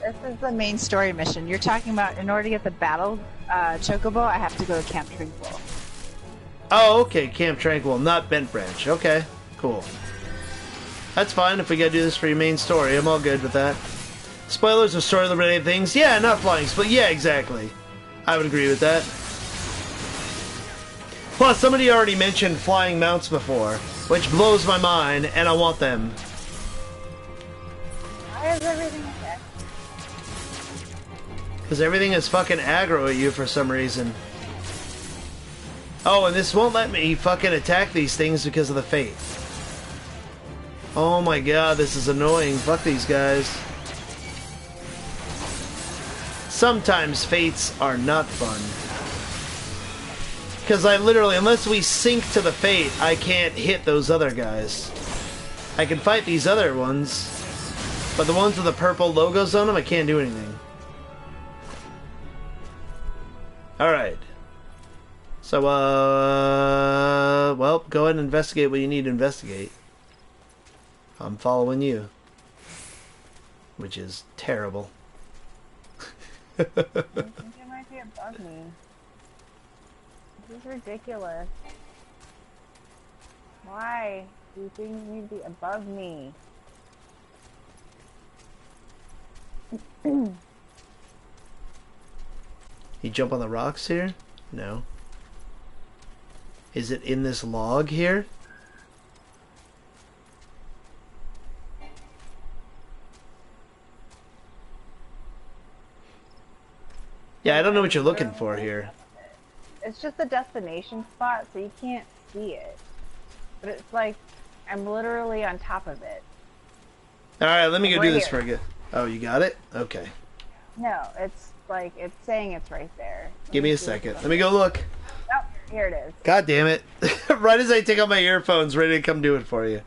This is the main story mission. You're talking about in order to get the battle chocobo, I have to go to Camp Tranquil. Oh, okay, Camp Tranquil, not Bent Branch. Okay, cool. That's fine if we gotta do this for your main story. I'm all good with that. Spoilers of story-related things? Yeah, not flying, but yeah, exactly. I would agree with that. Plus, somebody already mentioned flying mounts before, which blows my mind, and I want them. Why is everything okay? Because everything is fucking aggro at you for some reason. Oh, and this won't let me fucking attack these things because of the Fate. Oh my god, this is annoying. Fuck these guys. Sometimes Fates are not fun. Because I literally, unless we sync to the Fate, I can't hit those other guys. I can fight these other ones. But the ones with the purple logos on them, I can't do anything. Alright. So, well, go ahead and investigate what you need to investigate. I'm following you. Which is terrible. I think it might be above me. This is ridiculous. Why do things need to be above me? You jump on the rocks here? No. Is it in this log here? Yeah, I don't know what you're looking for here. It's just a destination spot, so you can't see it. But it's like, I'm literally on top of it. Alright, let me go Right do this here. for you. Oh, you got it? Okay. No, it's like, it's saying it's right there. Give me a second. Let me go look. Oh, here it is. God damn it. Right as I take out my earphones, ready to come do it for you.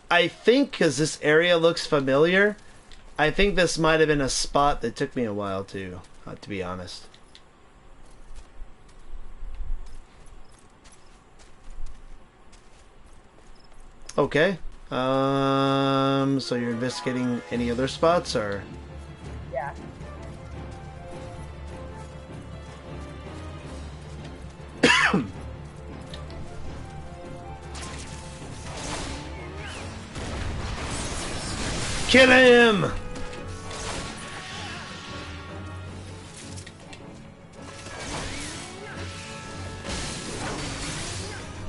I think, because this area looks familiar, I think this might have been a spot that took me a while to be honest. Okay. So you're investigating any other spots, or? Yeah. Kill him!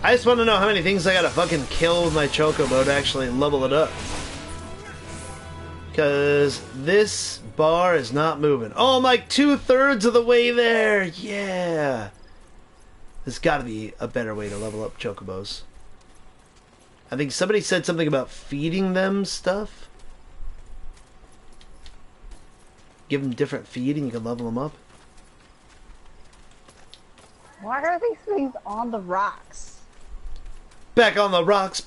I just want to know how many things I gotta fucking kill with my chocobo to actually level it up. Because this bar is not moving. Oh, I'm like 2/3 of the way there! Yeah! There's gotta be a better way to level up chocobos. I think somebody said something about feeding them stuff. Give them different feed and you can level them up. Why are these things on the rocks? Back on the rocks,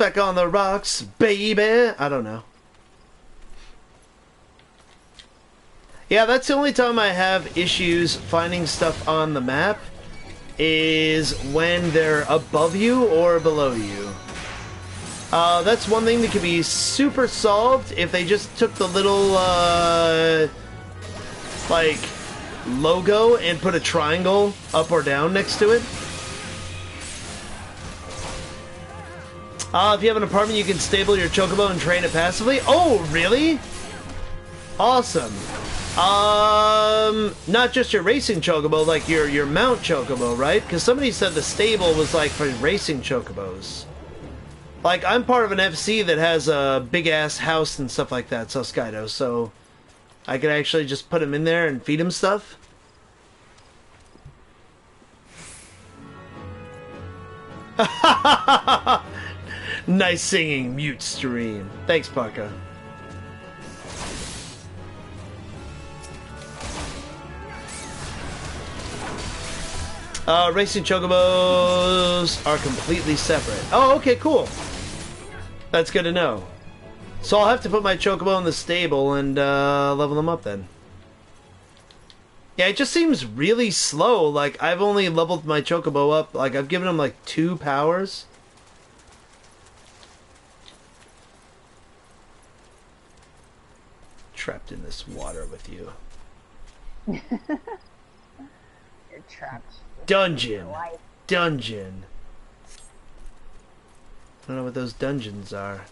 baby! I don't know. Yeah, that's the only time I have issues finding stuff on the map, is when they're above you or below you. That's one thing that can be super solved if they just took the little, like, logo and put a triangle up or down next to it. If you have an apartment, you can stable your chocobo and train it passively. Oh, really? Awesome. Not just your racing chocobo, like your mount chocobo, right? Because somebody said the stable was like for racing chocobos. Like, I'm part of an FC that has a big-ass house and stuff like that, Skydo, so I could actually just put him in there and feed him stuff. Nice singing, mute stream. Thanks, Parka. Racing chocobos are completely separate. Oh, okay, cool. That's good to know. So I'll have to put my chocobo in the stable and level them up then. Yeah, it just seems really slow. Like, I've only leveled my chocobo up, like, I've given him like 2 powers. Trapped in this water with you. You're trapped. Dungeon. Life. Dungeon. I don't know what those dungeons are.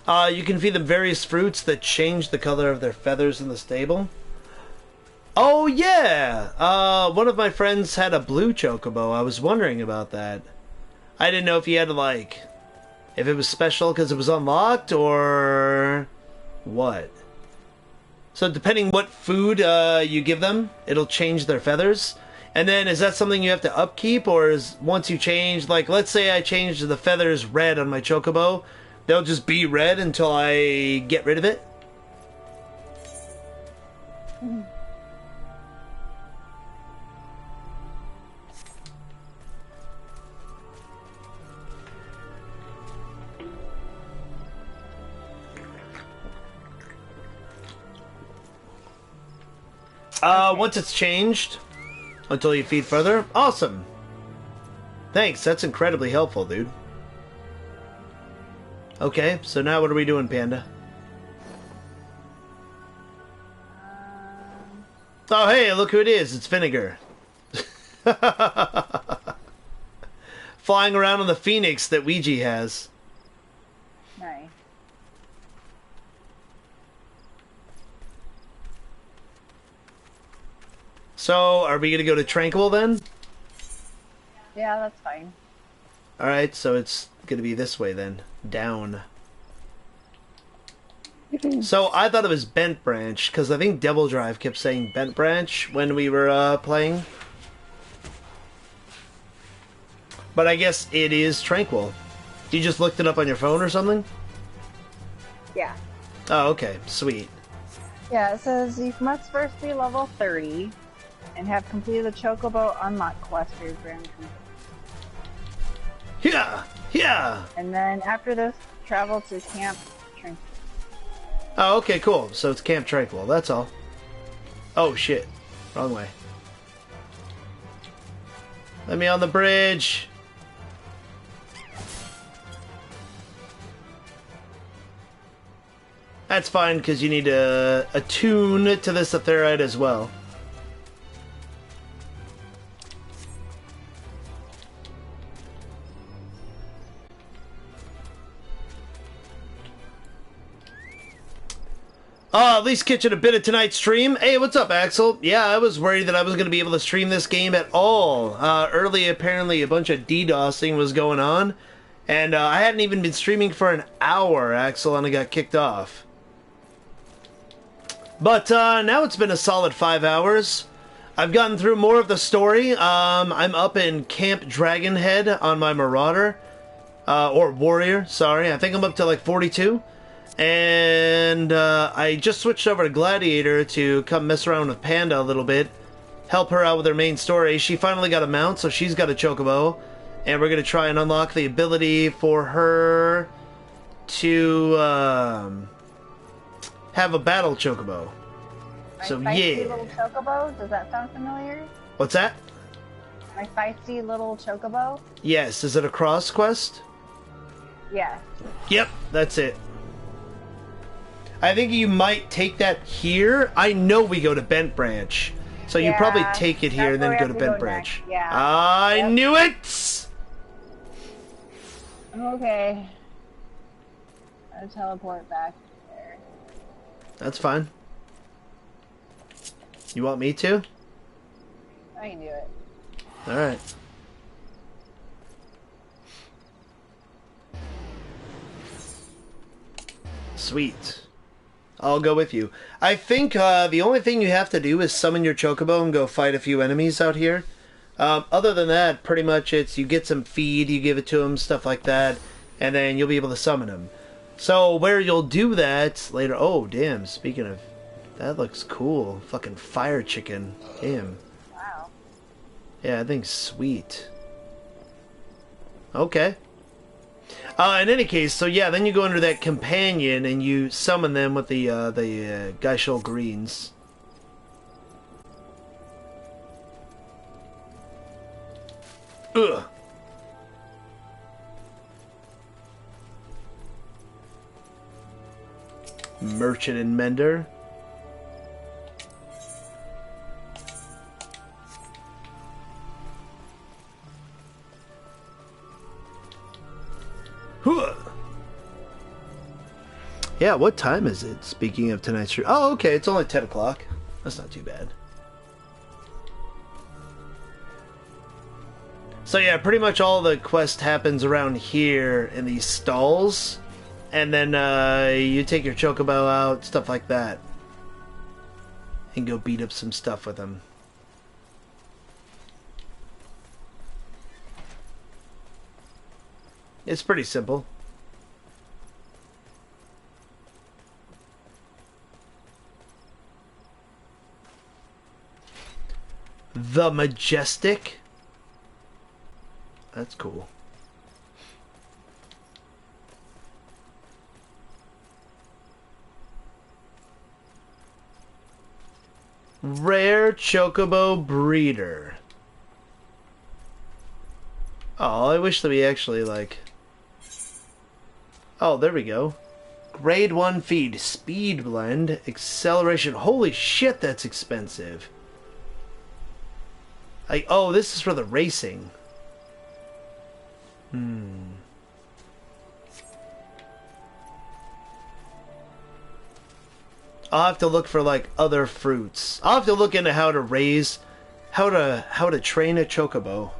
You can feed them various fruits that change the color of their feathers in the stable. Oh, yeah! One of my friends had a blue chocobo. I was wondering about that. I didn't know if he had to, like, if it was special because it was unlocked, or what. So depending what food you give them, it'll change their feathers. And then is that something you have to upkeep, or is once you change, like let's say I change the feathers red on my chocobo, they'll just be red until I get rid of it? Once it's changed, until you feed further. Awesome. Thanks, that's incredibly helpful, dude. Okay, so now what are we doing, Panda? Oh, hey, look who it is. It's Vinegar. Flying around on the Phoenix that Ouija has. Nice. So, are we going to go to Tranquil then? Yeah, that's fine. Alright, so it's going to be this way then. Down. So, I thought it was Bent Branch, because I think Devil Drive kept saying Bent Branch when we were playing. But I guess it is Tranquil. You just looked it up on your phone or something? Yeah. Oh, okay. Sweet. Yeah, it says you must first be level 30 and have completed the Chocobo Unlock quest for your Grand Company. Yeah! Yeah! And then after this, travel to Camp Tranquil. Oh, okay, cool. So it's Camp Tranquil, that's all. Oh, shit. Wrong way. Let me on the bridge! That's fine, because you need to attune to this Aetherite as well. Oh, at least catching a bit of tonight's stream. Hey, what's up, Axel? Yeah, I was worried that I was going to be able to stream this game at all. Early, apparently, a bunch of DDoSing was going on. And I hadn't even been streaming for an hour, Axel, and I got kicked off. But now it's been a solid 5 hours. I've gotten through more of the story. I'm up in Camp Dragonhead on my Marauder. Or Warrior, sorry. I think I'm up to like 42. And I just switched over to Gladiator to come mess around with Panda a little bit. Help her out with her main story. She finally got a mount, so she's got a Chocobo. And we're going to try and unlock the ability for her to have a battle Chocobo. So, My feisty yeah. little Chocobo? Does that sound familiar? What's that? My feisty little Chocobo? Yes. Is it a cross quest? Yeah. Yep, that's it. I think you might take that here. I know we go to Bent Branch. So you probably take it here and then go to Bent Branch. Yeah. I knew it! Okay. I'll teleport back there. That's fine. You want me to? I can do it. Alright. Sweet. I'll go with you. I think the only thing you have to do is summon your Chocobo and go fight a few enemies out here. Other than that, pretty much it's you get some feed, you give it to them, stuff like that, and then you'll be able to summon them. So where you'll do that later... Oh, damn, speaking of... That looks cool. Fucking fire chicken. Damn. Wow. Yeah, I think sweet. Okay. In any case, so yeah, then you go under that companion and you summon them with the Geishol Greens. Ugh. Merchant and Mender. Yeah, what time is it? Speaking of tonight's stream. Oh, okay, it's only 10 o'clock. That's not too bad. So yeah, pretty much all the quest happens around here in these stalls. And then you take your Chocobo out, stuff like that. And go beat up some stuff with them. It's pretty simple. The Majestic. That's cool. Rare Chocobo Breeder. Oh, I wish that we actually, like... Oh, there we go. Grade 1 feed. Speed blend. Acceleration. Holy shit, that's expensive. Oh, this is for the racing. I'll have to look for like other fruits. I'll have to look into how to raise, how to train a chocobo.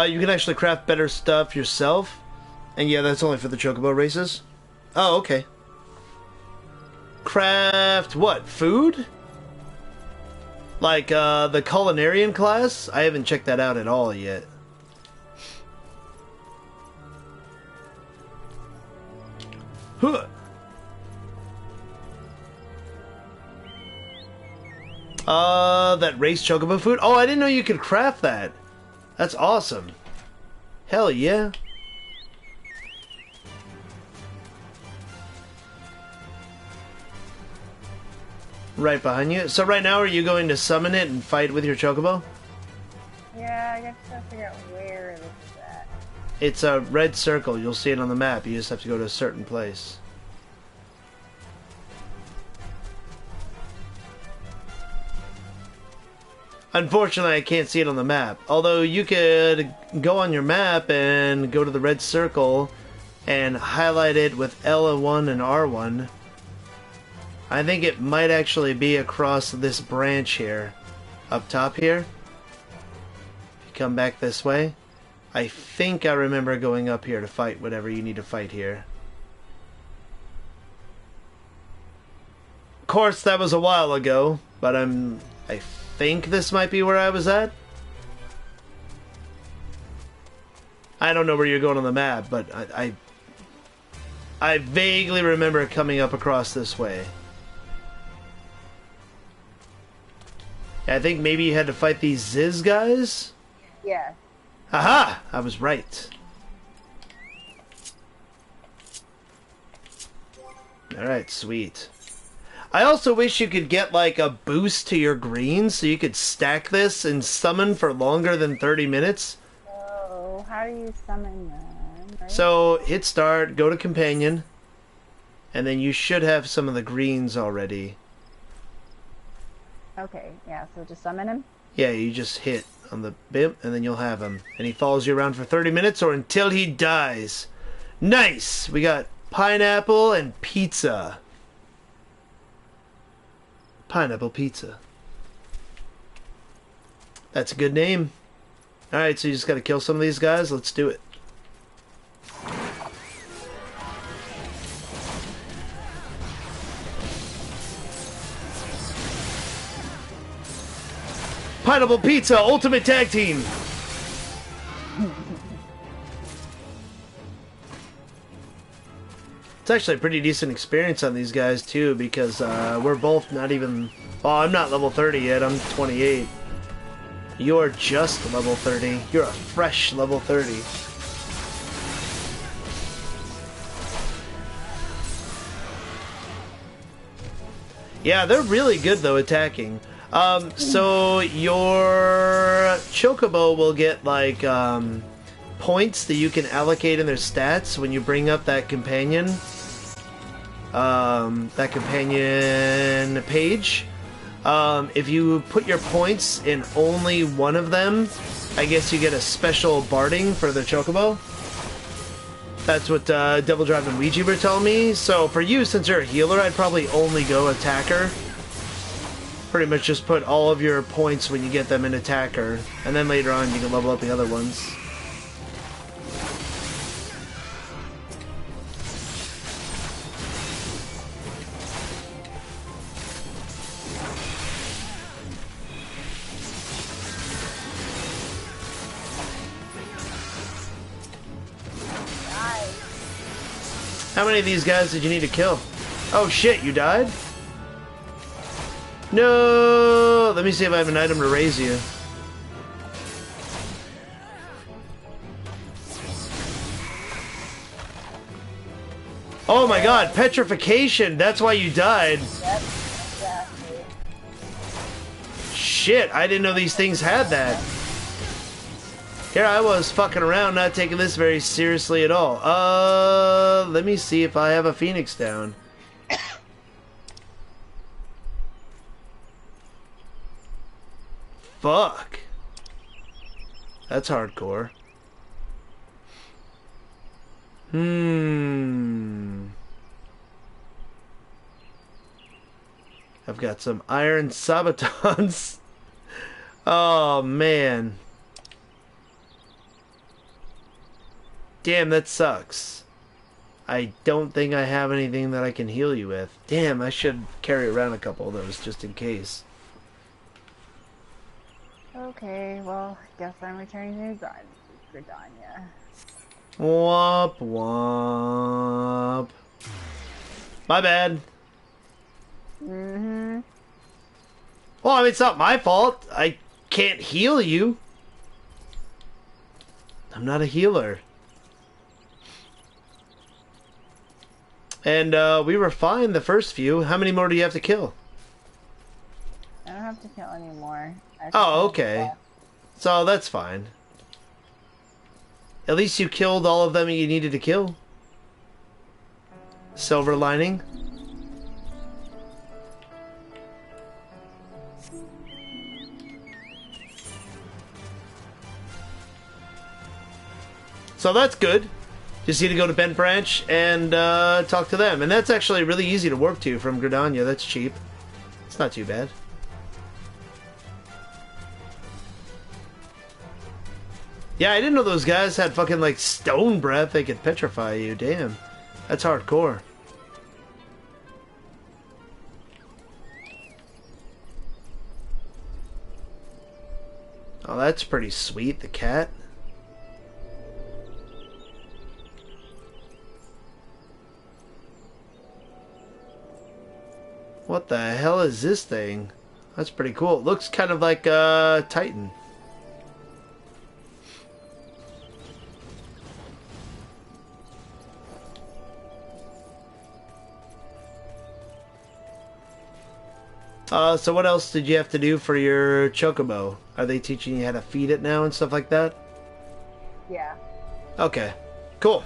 You can actually craft better stuff yourself, and yeah, that's only for the chocobo races. Oh, okay. Craft what? Food? Like, the culinarian class? I haven't checked that out at all yet. Huh. That race chocobo food? Oh, I didn't know you could craft that. That's awesome. Hell yeah. Right behind you. So right now, are you going to summon it and fight with your chocobo? Yeah, I guess I gotta figure out where this is at. It's a red circle. You'll see it on the map. You just have to go to a certain place. Unfortunately, I can't see it on the map. Although you could go on your map and go to the red circle and highlight it with L1 and R1. I think it might actually be across this branch here. Up top here. If you come back this way. I think I remember going up here to fight whatever you need to fight here. Of course, that was a while ago, but I think this might be where I was at. I don't know where you're going on the map, but I vaguely remember coming up across this way. I think maybe you had to fight these Ziz guys? Yeah. Aha! I was right. Alright, sweet. I also wish you could get like a boost to your greens so you could stack this and summon for longer than 30 minutes. So, how do you summon them? Right? So, hit start, go to companion, and then you should have some of the greens already. Okay, yeah, so just summon him? Yeah, you just hit on the bimp, and then you'll have him. And he follows you around for 30 minutes or until he dies. Nice! We got pineapple and pizza. Pineapple pizza. That's a good name. Alright, so you just gotta kill some of these guys. Let's do it. Pineapple Pizza Ultimate Tag Team! It's actually a pretty decent experience on these guys too, because we're both not even... Oh, I'm not level 30 yet, I'm 28. You're just level 30. You're a fresh level 30. Yeah, they're really good though attacking. So your Chocobo will get like points that you can allocate in their stats when you bring up that companion page. If you put your points in only one of them, I guess you get a special barding for the Chocobo. That's what Devil Drive and Ouija were telling me. So for you, since you're a healer, I'd probably only go attacker. Pretty much just put all of your points when you get them in attacker, and then later on you can level up the other ones. How many of these guys did you need to kill? Oh shit, you died? No! Let me see if I have an item to raise you. Oh my god, petrification! That's why you died. Yep, exactly. Shit, I didn't know these things had that. Here I was fucking around, not taking this very seriously at all. Let me see if I have a Phoenix down. Fuck. That's hardcore. I've got some iron sabatons. Oh, man. Damn, that sucks. I don't think I have anything that I can heal you with. Damn, I should carry around a couple of those just in case. Okay, well, guess I'm returning to Gridania. Womp womp. My bad. Mm-hmm. Well, I mean, it's not my fault. I can't heal you. I'm not a healer. And we were fine the first few. How many more do you have to kill? I don't have to kill anymore. Oh, okay. So that's fine. At least you killed all of them you needed to kill. Silver lining. So that's good. Just need to go to Bent Branch and talk to them. And that's actually really easy to work to from Gridania. That's cheap. It's not too bad. Yeah, I didn't know those guys had fucking, like, stone breath. They could petrify you. Damn. That's hardcore. Oh, that's pretty sweet. The cat. What the hell is this thing? That's pretty cool. It looks kind of like a Titan. So what else did you have to do for your chocobo? Are they teaching you how to feed it now and stuff like that? Yeah. Okay. Cool.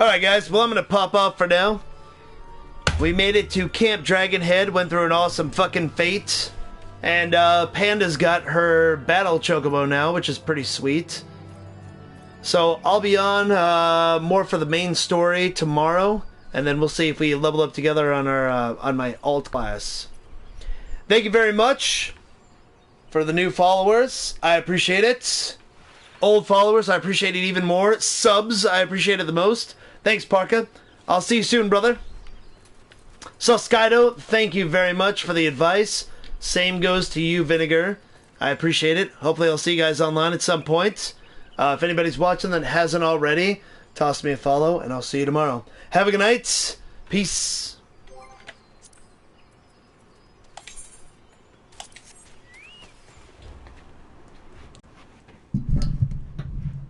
Alright guys, well I'm gonna pop off for now. We made it to Camp Dragonhead, went through an awesome fucking fate. And Panda's got her battle chocobo now, which is pretty sweet. So I'll be on more for the main story tomorrow. And then we'll see if we level up together on our on my alt class. Thank you very much for the new followers. I appreciate it. Old followers, I appreciate it even more. Subs, I appreciate it the most. Thanks, Parka. I'll see you soon, brother. So, Skydo, thank you very much for the advice. Same goes to you, Vinegar. I appreciate it. Hopefully I'll see you guys online at some point. If anybody's watching that hasn't already, toss me a follow, and I'll see you tomorrow. Have a good night. Peace.